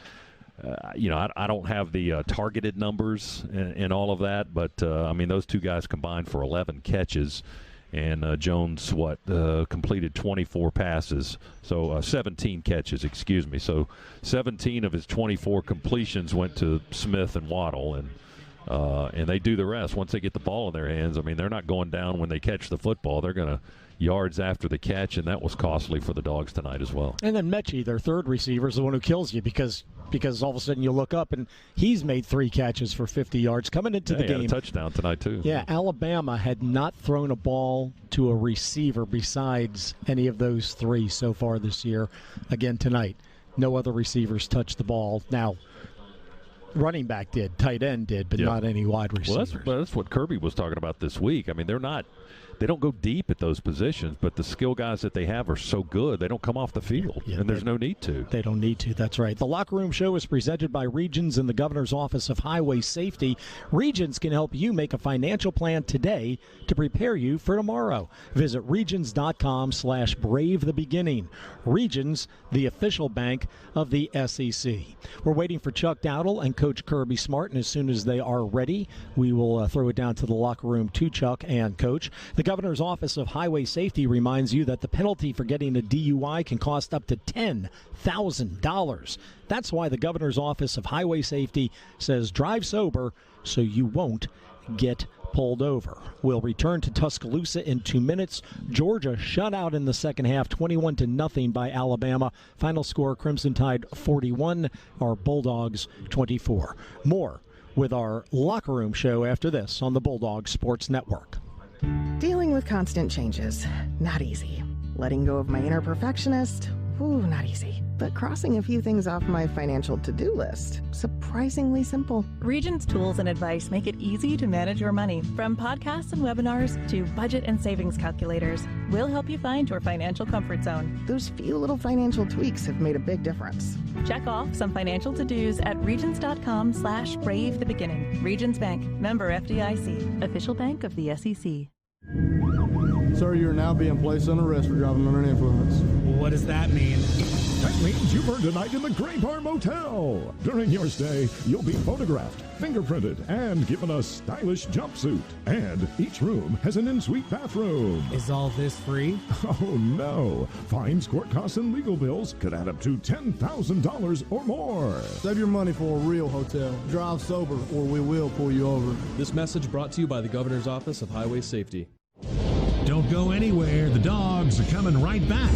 Speaker 9: I don't have the targeted numbers and all of that, but those 2 guys combined for 11 catches, and Jones completed 24 passes, so 17 catches, excuse me. So 17 of his 24 completions went to Smith and Waddle, and they do the rest once they get the ball in their hands. I mean, they're not going down when they catch the football; they're going to yards after the catch, and that was costly for the Dogs tonight as well.
Speaker 2: And then Mechie, their third receiver, is the one who kills you because all of a sudden you look up and he's made 3 catches for 50 yards coming into the game.
Speaker 9: He had a touchdown tonight too.
Speaker 2: Yeah, Alabama had not thrown a ball to a receiver besides any of those 3 so far this year. Again tonight, no other receivers touched the ball. Now, running back did, tight end did, but not any wide receivers.
Speaker 9: Well, that's what Kirby was talking about this week. I mean, they don't go deep at those positions, but the skill guys that they have are so good, they don't come off the field, and there's no need to.
Speaker 2: They don't need to, that's right. The Locker Room Show is presented by Regions and the Governor's Office of Highway Safety. Regions can help you make a financial plan today to prepare you for tomorrow. Visit regions.com/brave the beginning. Regions, the official bank of the SEC. We're waiting for Chuck Dowdle and Coach Kirby Smart, and as soon as they are ready, we will throw it down to the locker room to Chuck and Coach. The Governor's Office of Highway Safety reminds you that the penalty for getting a DUI can cost up to $10,000. That's why the Governor's Office of Highway Safety says drive sober so you won't get pulled over. We'll return to Tuscaloosa in 2 minutes. Georgia shut out in the second half, 21-0 by Alabama. Final score, Crimson Tide 41, our Bulldogs 24. More with our Locker Room Show after this on the Bulldogs Sports Network.
Speaker 3: Dealing with constant changes, not easy. Letting go of my inner perfectionist, not easy. But crossing a few things off my financial to-do list, surprisingly simple.
Speaker 14: Regions tools and advice make it easy to manage your money. From podcasts and webinars to budget and savings calculators, we'll help you find your financial comfort zone.
Speaker 3: Those few little financial tweaks have made a big difference.
Speaker 14: Check off some financial to-dos at regions.com/brave the beginning. Regions Bank, member FDIC, official bank of the SEC.
Speaker 15: Sir, you are now being placed on arrest for driving under an influence.
Speaker 5: What does that mean? That means you've earned a night in the Gray Bar Motel. During your stay, you'll be photographed, fingerprinted, and given a stylish jumpsuit. And each room has an en-suite bathroom.
Speaker 17: Is all this free?
Speaker 5: Oh, no. Fines, court costs, and legal bills could add up to $10,000 or more.
Speaker 15: Save your money for a real hotel. Drive sober, or we will pull you over.
Speaker 19: This message brought to you by the Governor's Office of Highway Safety.
Speaker 5: Don't go anywhere. The Dogs are coming right back.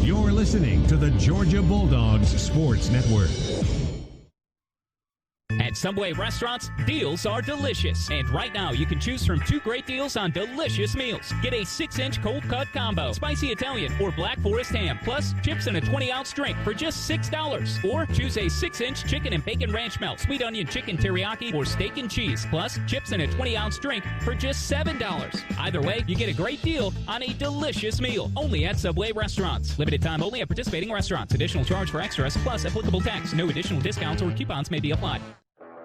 Speaker 5: You're listening to the Georgia Bulldogs Sports Network.
Speaker 22: At Subway restaurants, deals are delicious. And right now, you can choose from 2 great deals on delicious meals. Get a 6-inch cold cut combo, spicy Italian or Black Forest ham, plus chips and a 20-ounce drink for just $6. Or choose a 6-inch chicken and bacon ranch melt, sweet onion chicken teriyaki, or steak and cheese, plus chips and a 20-ounce drink for just $7. Either way, you get a great deal on a delicious meal. Only at Subway restaurants. Limited time only at participating restaurants. Additional charge for extras, plus applicable tax. No additional discounts or coupons may be applied.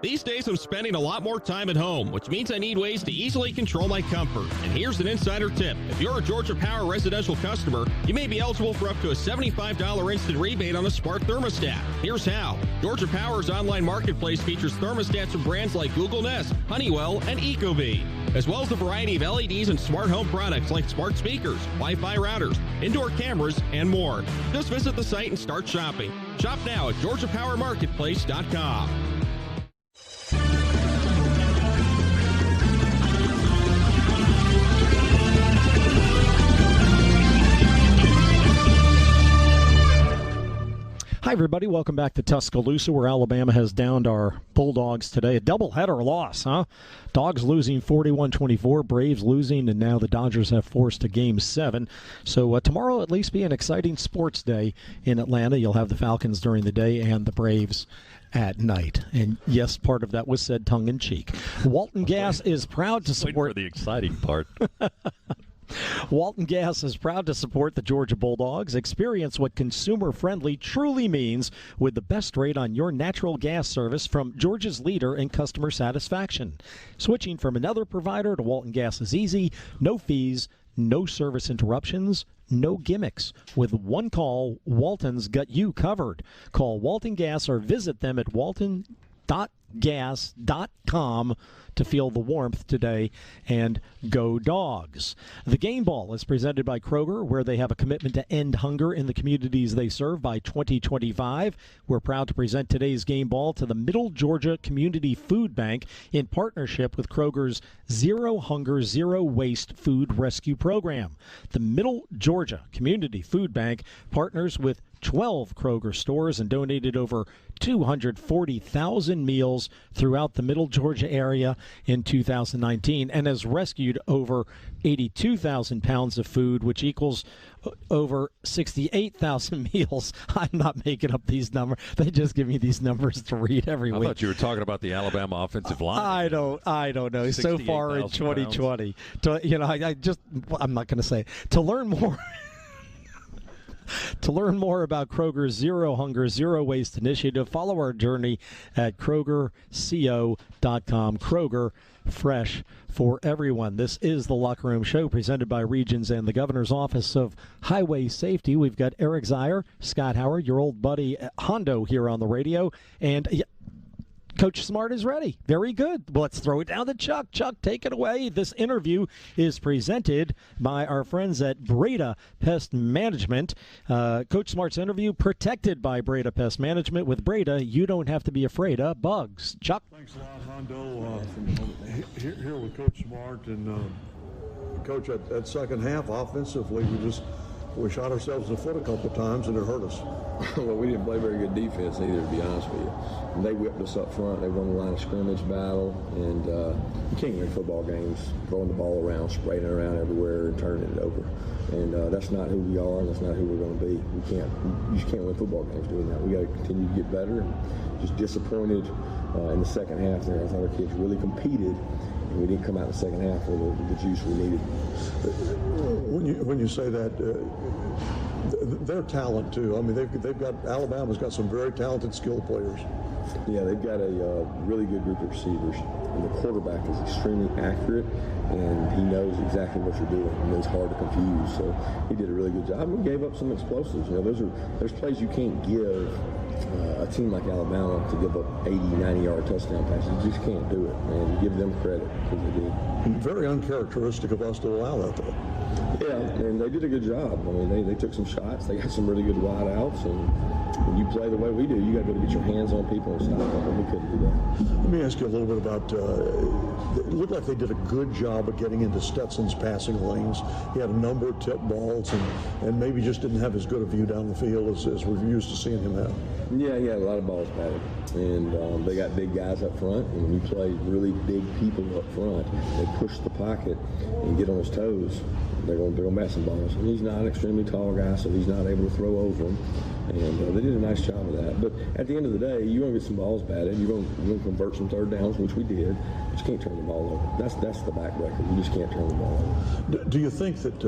Speaker 4: These days I'm spending a lot more time at home, which means I need ways to easily control my comfort. And here's an insider tip. If you're a Georgia Power residential customer, you may be eligible for up to a $75 instant rebate on a smart thermostat. Here's how. Georgia Power's online marketplace features thermostats from brands like Google Nest, Honeywell, and Ecobee, as well as a variety of LEDs and smart home products like smart speakers, Wi-Fi routers, indoor cameras, and more. Just visit the site and start shopping. Shop now at GeorgiaPowerMarketplace.com.
Speaker 2: Hi, everybody. Welcome back to Tuscaloosa, where Alabama has downed our Bulldogs today. A doubleheader loss, huh? Dogs losing 41-24, Braves losing, and now the Dodgers have forced a Game 7. So tomorrow at least be an exciting sports day in Atlanta. You'll have the Falcons during the day and the Braves at night. And yes, part of that was said tongue-in-cheek. Walton Gas is proud to support...
Speaker 9: Wait for the exciting part.
Speaker 2: Walton Gas is proud to support the Georgia Bulldogs. Experience what consumer-friendly truly means with the best rate on your natural gas service from Georgia's leader in customer satisfaction. Switching from another provider to Walton Gas is easy. No fees, no service interruptions, no gimmicks. With one call, Walton's got you covered. Call Walton Gas or visit them at walton.gas.com to feel the warmth today, and go Dogs. The Game Ball is presented by Kroger, where they have a commitment to end hunger in the communities they serve by 2025. We're proud to present today's Game Ball to the Middle Georgia Community Food Bank in partnership with Kroger's Zero Hunger, Zero Waste Food Rescue Program. The Middle Georgia Community Food Bank partners with 12 Kroger stores and donated over 240,000 meals throughout the Middle Georgia area in 2019 and has rescued over 82,000 pounds of food, which equals over 68,000 meals. I'm not making up these numbers. They just give me these numbers to read every week.
Speaker 9: I thought you were talking about the Alabama offensive line.
Speaker 2: I don't know. So far in 2020, I'm not going to say. To learn more. To learn more about Kroger's Zero Hunger, Zero Waste initiative, follow our journey at KrogerCo.com. Kroger, fresh for everyone. This is the Locker Room Show presented by Regions and the Governor's Office of Highway Safety. We've got Eric Zier, Scott Howard, your old buddy Hondo here on the radio. And Coach Smart is ready. Very good. Well, let's throw it down to Chuck. Chuck, take it away. This interview is presented by our friends at Breda Pest Management. Coach Smart's interview protected by Breda Pest Management. With Breda, you don't have to be afraid of bugs. Chuck?
Speaker 7: Thanks a lot, Hondo. Here with Coach Smart. And, Coach, at second half, offensively, we shot ourselves in the foot a couple of times, and it hurt us.
Speaker 8: Well, we didn't play very good defense either, to be honest with you. And they whipped us up front. They won the line of scrimmage battle, and you can't win football games throwing the ball around, spraying it around everywhere, and turning it over. And that's not who we are, and that's not who we're going to be. You just can't win football games doing that. We got to continue to get better. And just disappointed in the second half there. I thought our kids really competed. We didn't come out in the second half with the juice we needed.
Speaker 7: When you say that, their talent too. I mean, Alabama's got some very talented, skilled players.
Speaker 8: Yeah, they've got a really good group of receivers, and the quarterback is extremely accurate, and he knows exactly what you're doing, and it's hard to confuse. So he did a really good job. We gave up some explosives. You know, there's plays you can't give a team like Alabama to give up 80, 90-yard touchdown passes. You just can't do it, and you give them credit because they did.
Speaker 7: Very uncharacteristic of us to allow that, though.
Speaker 8: Yeah, and they did a good job. I mean, they took some shots. They got some really good wide outs, and when you play the way we do, you got to be able to get your hands on people and stop them, and we couldn't do that.
Speaker 7: Let me ask you a little bit about, it looked like they did a good job of getting into Stetson's passing lanes. He had a number of tip balls and maybe just didn't have as good a view down the field as we're used to seeing him have.
Speaker 8: Yeah, he had a lot of balls batted, and they got big guys up front, and when you play really big people up front, they push the pocket and get on his toes. They're going to bat some balls. And he's not an extremely tall guy, so he's not able to throw over them. And they did a nice job of that. But at the end of the day, you're going to get some balls batted. You're going to convert some third downs, which we did. But you can't turn the ball over. That's the backbreaker. You just can't turn the ball over.
Speaker 7: Do you think that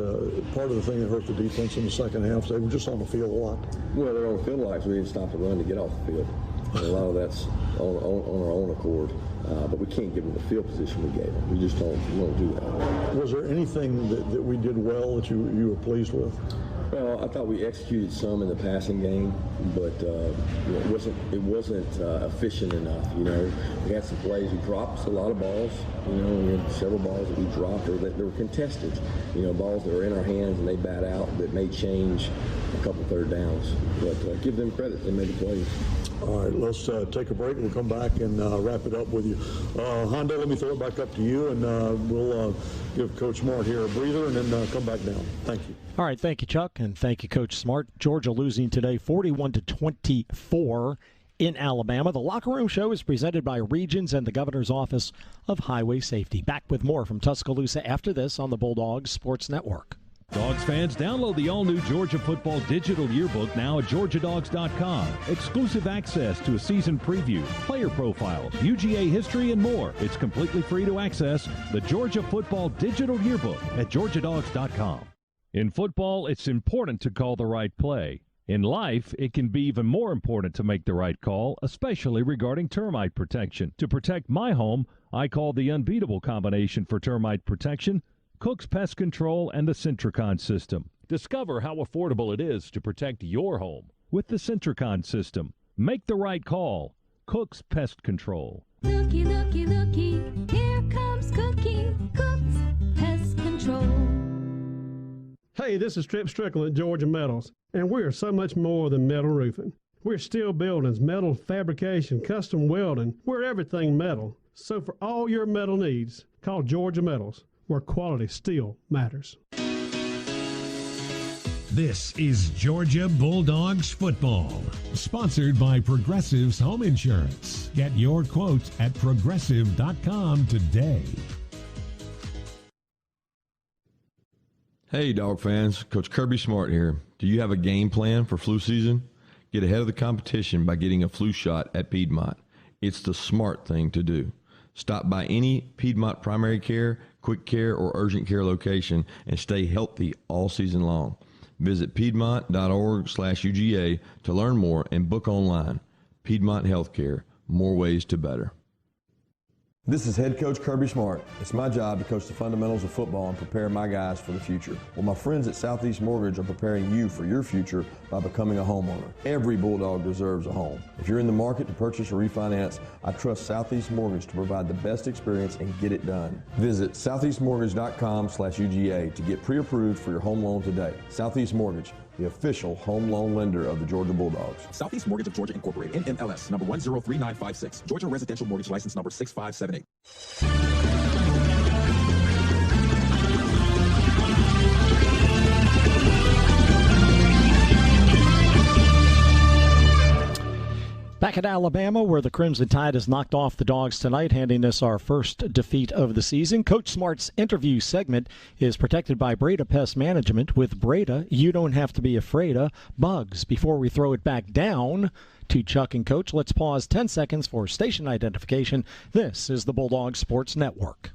Speaker 7: part of the thing that hurt the defense in the second half, they were just on the field a lot?
Speaker 8: Well, they're on the field a lot, so we didn't stop the run to get off the field. And a lot of that's on our own accord. But we can't give them the field position we gave them. We just don't do that.
Speaker 7: Was there anything that we did well that you were pleased with?
Speaker 8: Well, I thought we executed some in the passing game, but it wasn't efficient enough. You know, we had some plays. We dropped a lot of balls. You know, we had several balls that we dropped or that were contested. You know, balls that were in our hands and they bat out that may change a couple third downs. But give them credit. They made the plays.
Speaker 7: All right, let's take a break. We'll come back and wrap it up with you. Hondo, let me throw it back up to you, and we'll give Coach Smart here a breather and then come back down. Thank you.
Speaker 2: All right, thank you, Chuck, and thank you, Coach Smart. Georgia losing today 41-24 in Alabama. The Locker Room Show is presented by Regions and the Governor's Office of Highway Safety. Back with more from Tuscaloosa after this on the Bulldogs Sports Network.
Speaker 20: Dogs fans, download the all-new Georgia Football Digital Yearbook now at GeorgiaDogs.com. Exclusive access to a season preview, player profiles, UGA history, and more. It's completely free to access the Georgia Football Digital Yearbook at GeorgiaDogs.com. In football, it's important to call the right play. In life, it can be even more important to make the right call, especially regarding termite protection. To protect my home, I call the unbeatable combination for termite protection, Cook's Pest Control and the Centricon system. Discover how affordable it is to protect your home with the Centricon system. Make the right call. Cook's Pest Control.
Speaker 10: Looky, looky, looky, here comes Cookie, Cook's Pest Control.
Speaker 6: Hey, this is Trip Strickland at Georgia Metals, and we're so much more than metal roofing. We're steel buildings, metal fabrication, custom welding. We're everything metal. So for all your metal needs, call Georgia Metals, where quality still matters.
Speaker 5: This is Georgia Bulldogs football, sponsored by Progressive's Home Insurance. Get your quote at Progressive.com today.
Speaker 8: Hey, dog fans. Coach Kirby Smart here. Do you have a game plan for flu season? Get ahead of the competition by getting a flu shot at Piedmont. It's the smart thing to do. Stop by any Piedmont primary care, quick care, or urgent care location and stay healthy all season long. Visit Piedmont.org/UGA to learn more and book online. Piedmont Healthcare, more ways to better. This is head coach Kirby Smart. It's my job to coach the fundamentals of football and prepare my guys for the future. Well, my friends at Southeast Mortgage are preparing you for your future by becoming a homeowner. Every Bulldog deserves a home. If you're in the market to purchase or refinance, I trust Southeast Mortgage to provide the best experience and get it done. Visit southeastmortgage.com/UGA to get pre-approved for your home loan today. Southeast Mortgage, the official home loan lender of the Georgia Bulldogs.
Speaker 11: Southeast Mortgage of Georgia Incorporated, NMLS, number 103956. Georgia Residential Mortgage License number 6578.
Speaker 2: Back at Alabama, where the Crimson Tide has knocked off the Dogs tonight, handing us our first defeat of the season. Coach Smart's interview segment is protected by Breda Pest Management. With Breda, you don't have to be afraid of bugs. Before we throw it back down to Chuck and Coach, let's pause 10 seconds for station identification. This is the Bulldog Sports Network.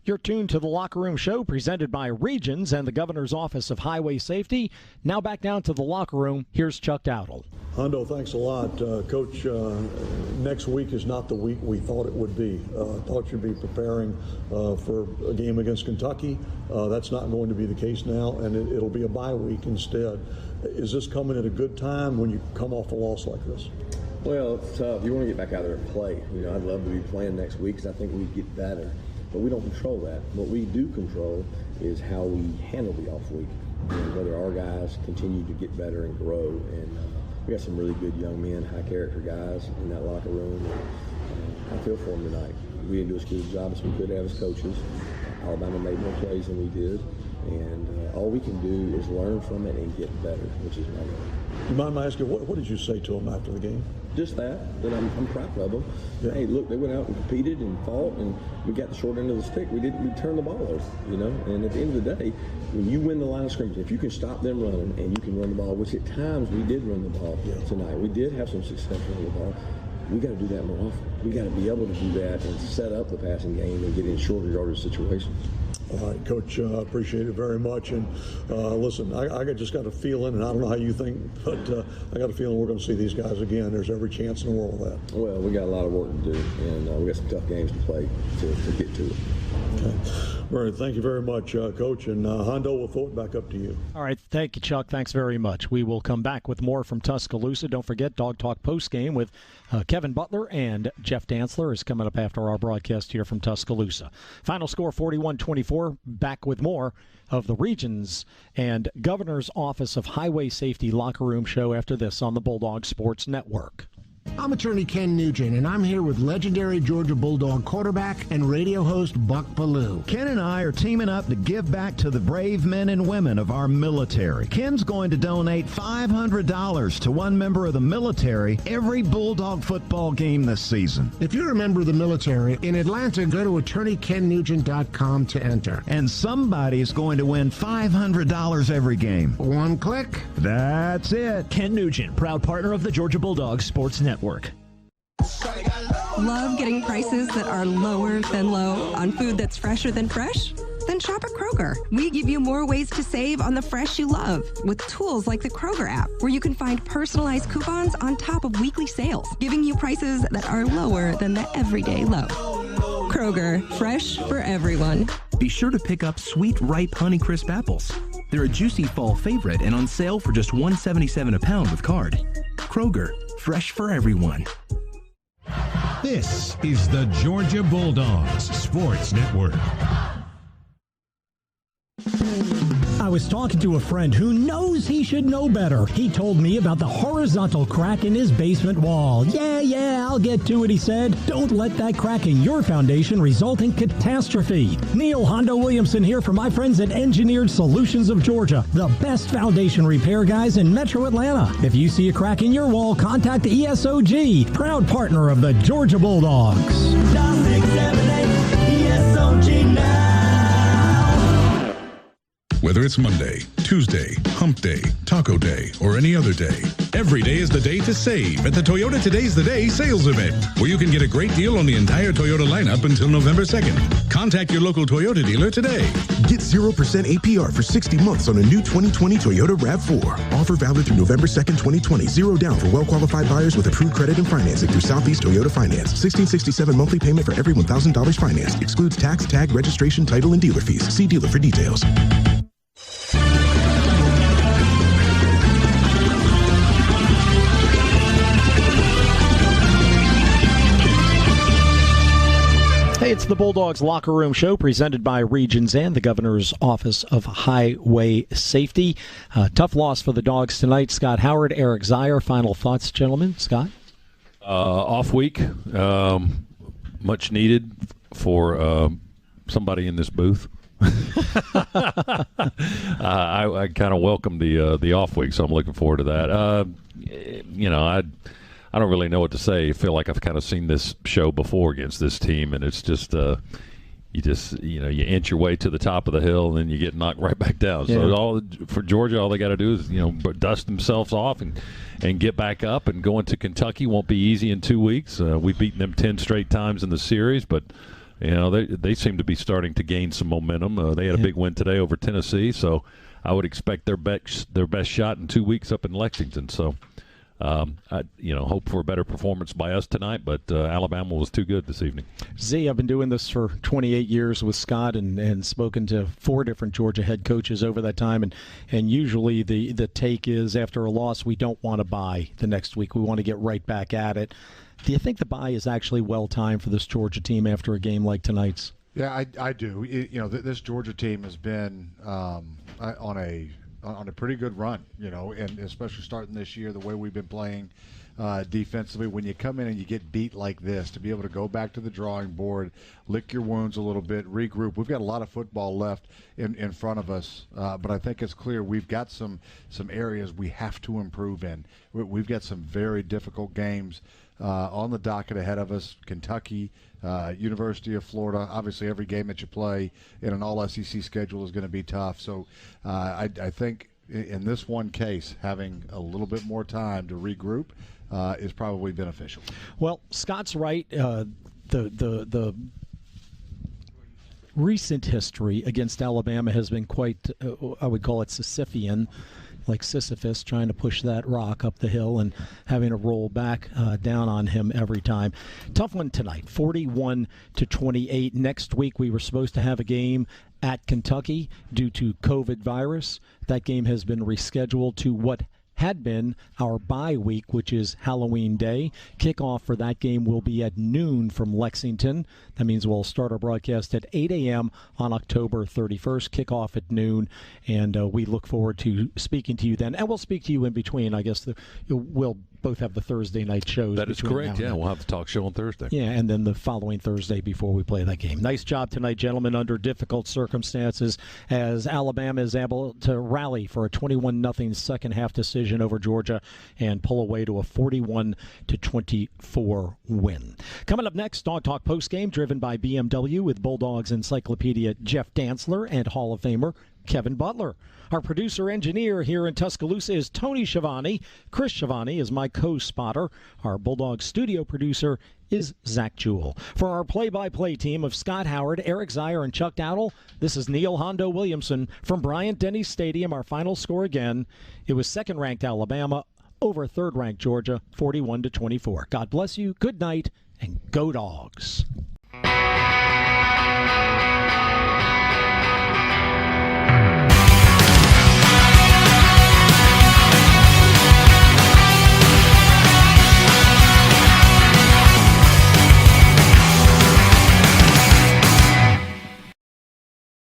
Speaker 2: You're tuned to the Locker Room Show, presented by Regions and the Governor's Office of Highway Safety. Now back down to the locker room. Here's Chuck Dowdle.
Speaker 7: Hondo, thanks a lot. Coach, next week is not the week we thought it would be. Thought you'd be preparing for a game against Kentucky. That's not going to be the case now, and it'll be a bye week instead. Is this coming at a good time when you come off a loss like this?
Speaker 8: Well, it's tough. You want to get back out there and play. I'd love to be playing next week because I think we get better. But we don't control that. What we do control is how we handle the off week, and whether our guys continue to get better and grow. And we got some really good young men, high character guys in that locker room. And I feel for them tonight. We didn't do as good a job as we could have as coaches. Alabama made more plays than we did. And all we can do is learn from it and get better, which is my goal.
Speaker 7: Do you mind me asking, what did you say to them after the game?
Speaker 8: Just that I'm proud of them. Yeah. Hey, look, they went out and competed and fought, and we got the short end of the stick. We turned the ball over, And at the end of the day, when you win the line of scrimmage, if you can stop them running and you can run the ball, which at times we did run the ball tonight. We did have some success running the ball. We got to do that more often. We got to be able to do that and set up the passing game and get in shorter yardage situations.
Speaker 7: All right, Coach, appreciate it very much. And listen, I just got a feeling, and I don't know how you think, but I got a feeling we're going to see these guys again. There's every chance in the world of that.
Speaker 8: Well, we got a lot of work to do, and we got some tough games to play to get to it.
Speaker 7: Okay. All right, thank you very much, Coach. And Hondo, we'll throw it back up to you.
Speaker 2: All right, thank you, Chuck. Thanks very much. We will come back with more from Tuscaloosa. Don't forget, Dog Talk postgame with Kevin Butler and Jeff Dantzler is coming up after our broadcast here from Tuscaloosa. Final score 41-24. Back with more of the Regions and Governor's Office of Highway Safety Locker Room Show after this on the Bulldog Sports Network.
Speaker 13: I'm attorney Ken Nugent, and I'm here with legendary Georgia Bulldog quarterback and radio host Buck Ballou.
Speaker 17: Ken and I are teaming up to give back to the brave men and women of our military. Ken's going to donate $500 to one member of the military every Bulldog football game this season.
Speaker 13: If you're a member of the military in Atlanta, go to attorneykennugent.com to enter.
Speaker 17: And somebody's going to win $500 every game.
Speaker 13: One click.
Speaker 17: That's it.
Speaker 18: Ken Nugent, proud partner of the Georgia Bulldogs Sports Network.
Speaker 21: Love getting prices that are lower than low on food that's fresher than fresh? Then shop at Kroger. We give you more ways to save on the fresh you love with tools like the Kroger app, where you can find personalized coupons on top of weekly sales, giving you prices that are lower than the everyday low. Kroger, fresh for everyone.
Speaker 18: Be sure to pick up sweet, ripe Honeycrisp apples. They're a juicy fall favorite and on sale for just $1.77 a pound with card. Kroger, fresh for everyone.
Speaker 5: This is the Georgia Bulldogs Sports Network.
Speaker 23: I was talking to a friend who knows he should know better. He told me about the horizontal crack in his basement wall. Yeah, I'll get to it, he said. Don't let that crack in your foundation result in catastrophe. Neil Hondo Williamson here for my friends at Engineered Solutions of Georgia, the best foundation repair guys in Metro Atlanta. If you see a crack in your wall, contact ESOG, proud partner of the Georgia Bulldogs.
Speaker 26: Dial 678 ESOG now.
Speaker 24: Whether Whether it's Monday, Tuesday, Hump Day, Taco Day, or any other day, every day is the day to save at the Toyota Today's the Day sales event, where you can get a great deal on the entire Toyota lineup until November 2nd. Contact your local Toyota dealer today.
Speaker 1: Get 0% APR for 60 months on a new 2020 Toyota RAV4. Offer valid through November 2nd, 2020. Zero down for well-qualified buyers with approved credit and financing through Southeast Toyota Finance. $1,667 monthly payment for every $1,000 financed. Excludes tax, tag, registration, title, and dealer fees. See dealer for details.
Speaker 2: Hey, it's the Bulldogs Locker Room Show presented by Regions and the Governor's Office of Highway Safety. Tough loss for the Dogs tonight. Scott Howard, Eric Zier. Final thoughts, gentlemen. Scott?
Speaker 9: Off week. Much needed for somebody in this booth. I kind of welcome the off week, so I'm looking forward to that. I don't really know what to say. I feel like I've kind of seen this show before against this team, and it's just you inch your way to the top of the hill, and then you get knocked right back down. Yeah. So for Georgia, all they got to do is dust themselves off and get back up. And going to Kentucky won't be easy in 2 weeks. We've beaten them 10 straight times in the series, but they seem to be starting to gain some momentum. They had a big win today over Tennessee, so I would expect their best shot in 2 weeks up in Lexington. So. I hope for a better performance by us tonight, but Alabama was too good this evening.
Speaker 2: Z, I've been doing this for 28 years with Scott and spoken to 4 different Georgia head coaches over that time, and usually the take is after a loss we don't want to bye the next week. We want to get right back at it. Do you think the bye is actually well-timed for this Georgia team after a game like tonight's?
Speaker 3: Yeah, I do. This Georgia team has been on a pretty good run, and especially starting this year, the way we've been playing defensively. When you come in and you get beat like this, to be able to go back to the drawing board, lick your wounds a little bit, regroup. We've got a lot of football left in front of us, but I think it's clear we've got some areas we have to improve in. We've got some very difficult games on the docket ahead of us. Kentucky, University of Florida. Obviously, every game that you play in an all-SEC schedule is going to be tough. So I think in this one case, having a little bit more time to regroup is probably beneficial.
Speaker 2: Well, Scott's right. The recent history against Alabama has been quite, I would call it Sisyphean, like Sisyphus trying to push that rock up the hill and having to roll back down on him every time. Tough one tonight, 41-28. Next week we were supposed to have a game at Kentucky due to COVID virus. That game has been rescheduled to what had been our bye week, which is Halloween Day. Kickoff for that game will be at noon from Lexington. That means we'll start our broadcast at 8 a.m. on October 31st. Kickoff at noon, and we look forward to speaking to you then. And we'll speak to you in between. I guess we'll both have the Thursday night shows.
Speaker 9: That is correct, yeah. We'll have the talk show on Thursday.
Speaker 2: Yeah, and then the following Thursday before we play that game. Nice job tonight, gentlemen, under difficult circumstances, as Alabama is able to rally for a 21-0 second-half decision over Georgia and pull away to a 41-24 win. Coming up next, Dog Talk postgame driven by BMW with Bulldogs Encyclopedia Jeff Dantzler and Hall of Famer Kevin Butler. Our producer-engineer here in Tuscaloosa is Tony Schiavone. Chris Schiavone is my co-spotter. Our Bulldogs studio producer is Zach Jewell. For our play-by-play team of Scott Howard, Eric Zier, and Chuck Dowdle, this is Neil Hondo Williamson from Bryant-Denny Stadium. Our final score again, it was second-ranked Alabama over third-ranked Georgia, 41-24. God bless you, good night, and go Dogs.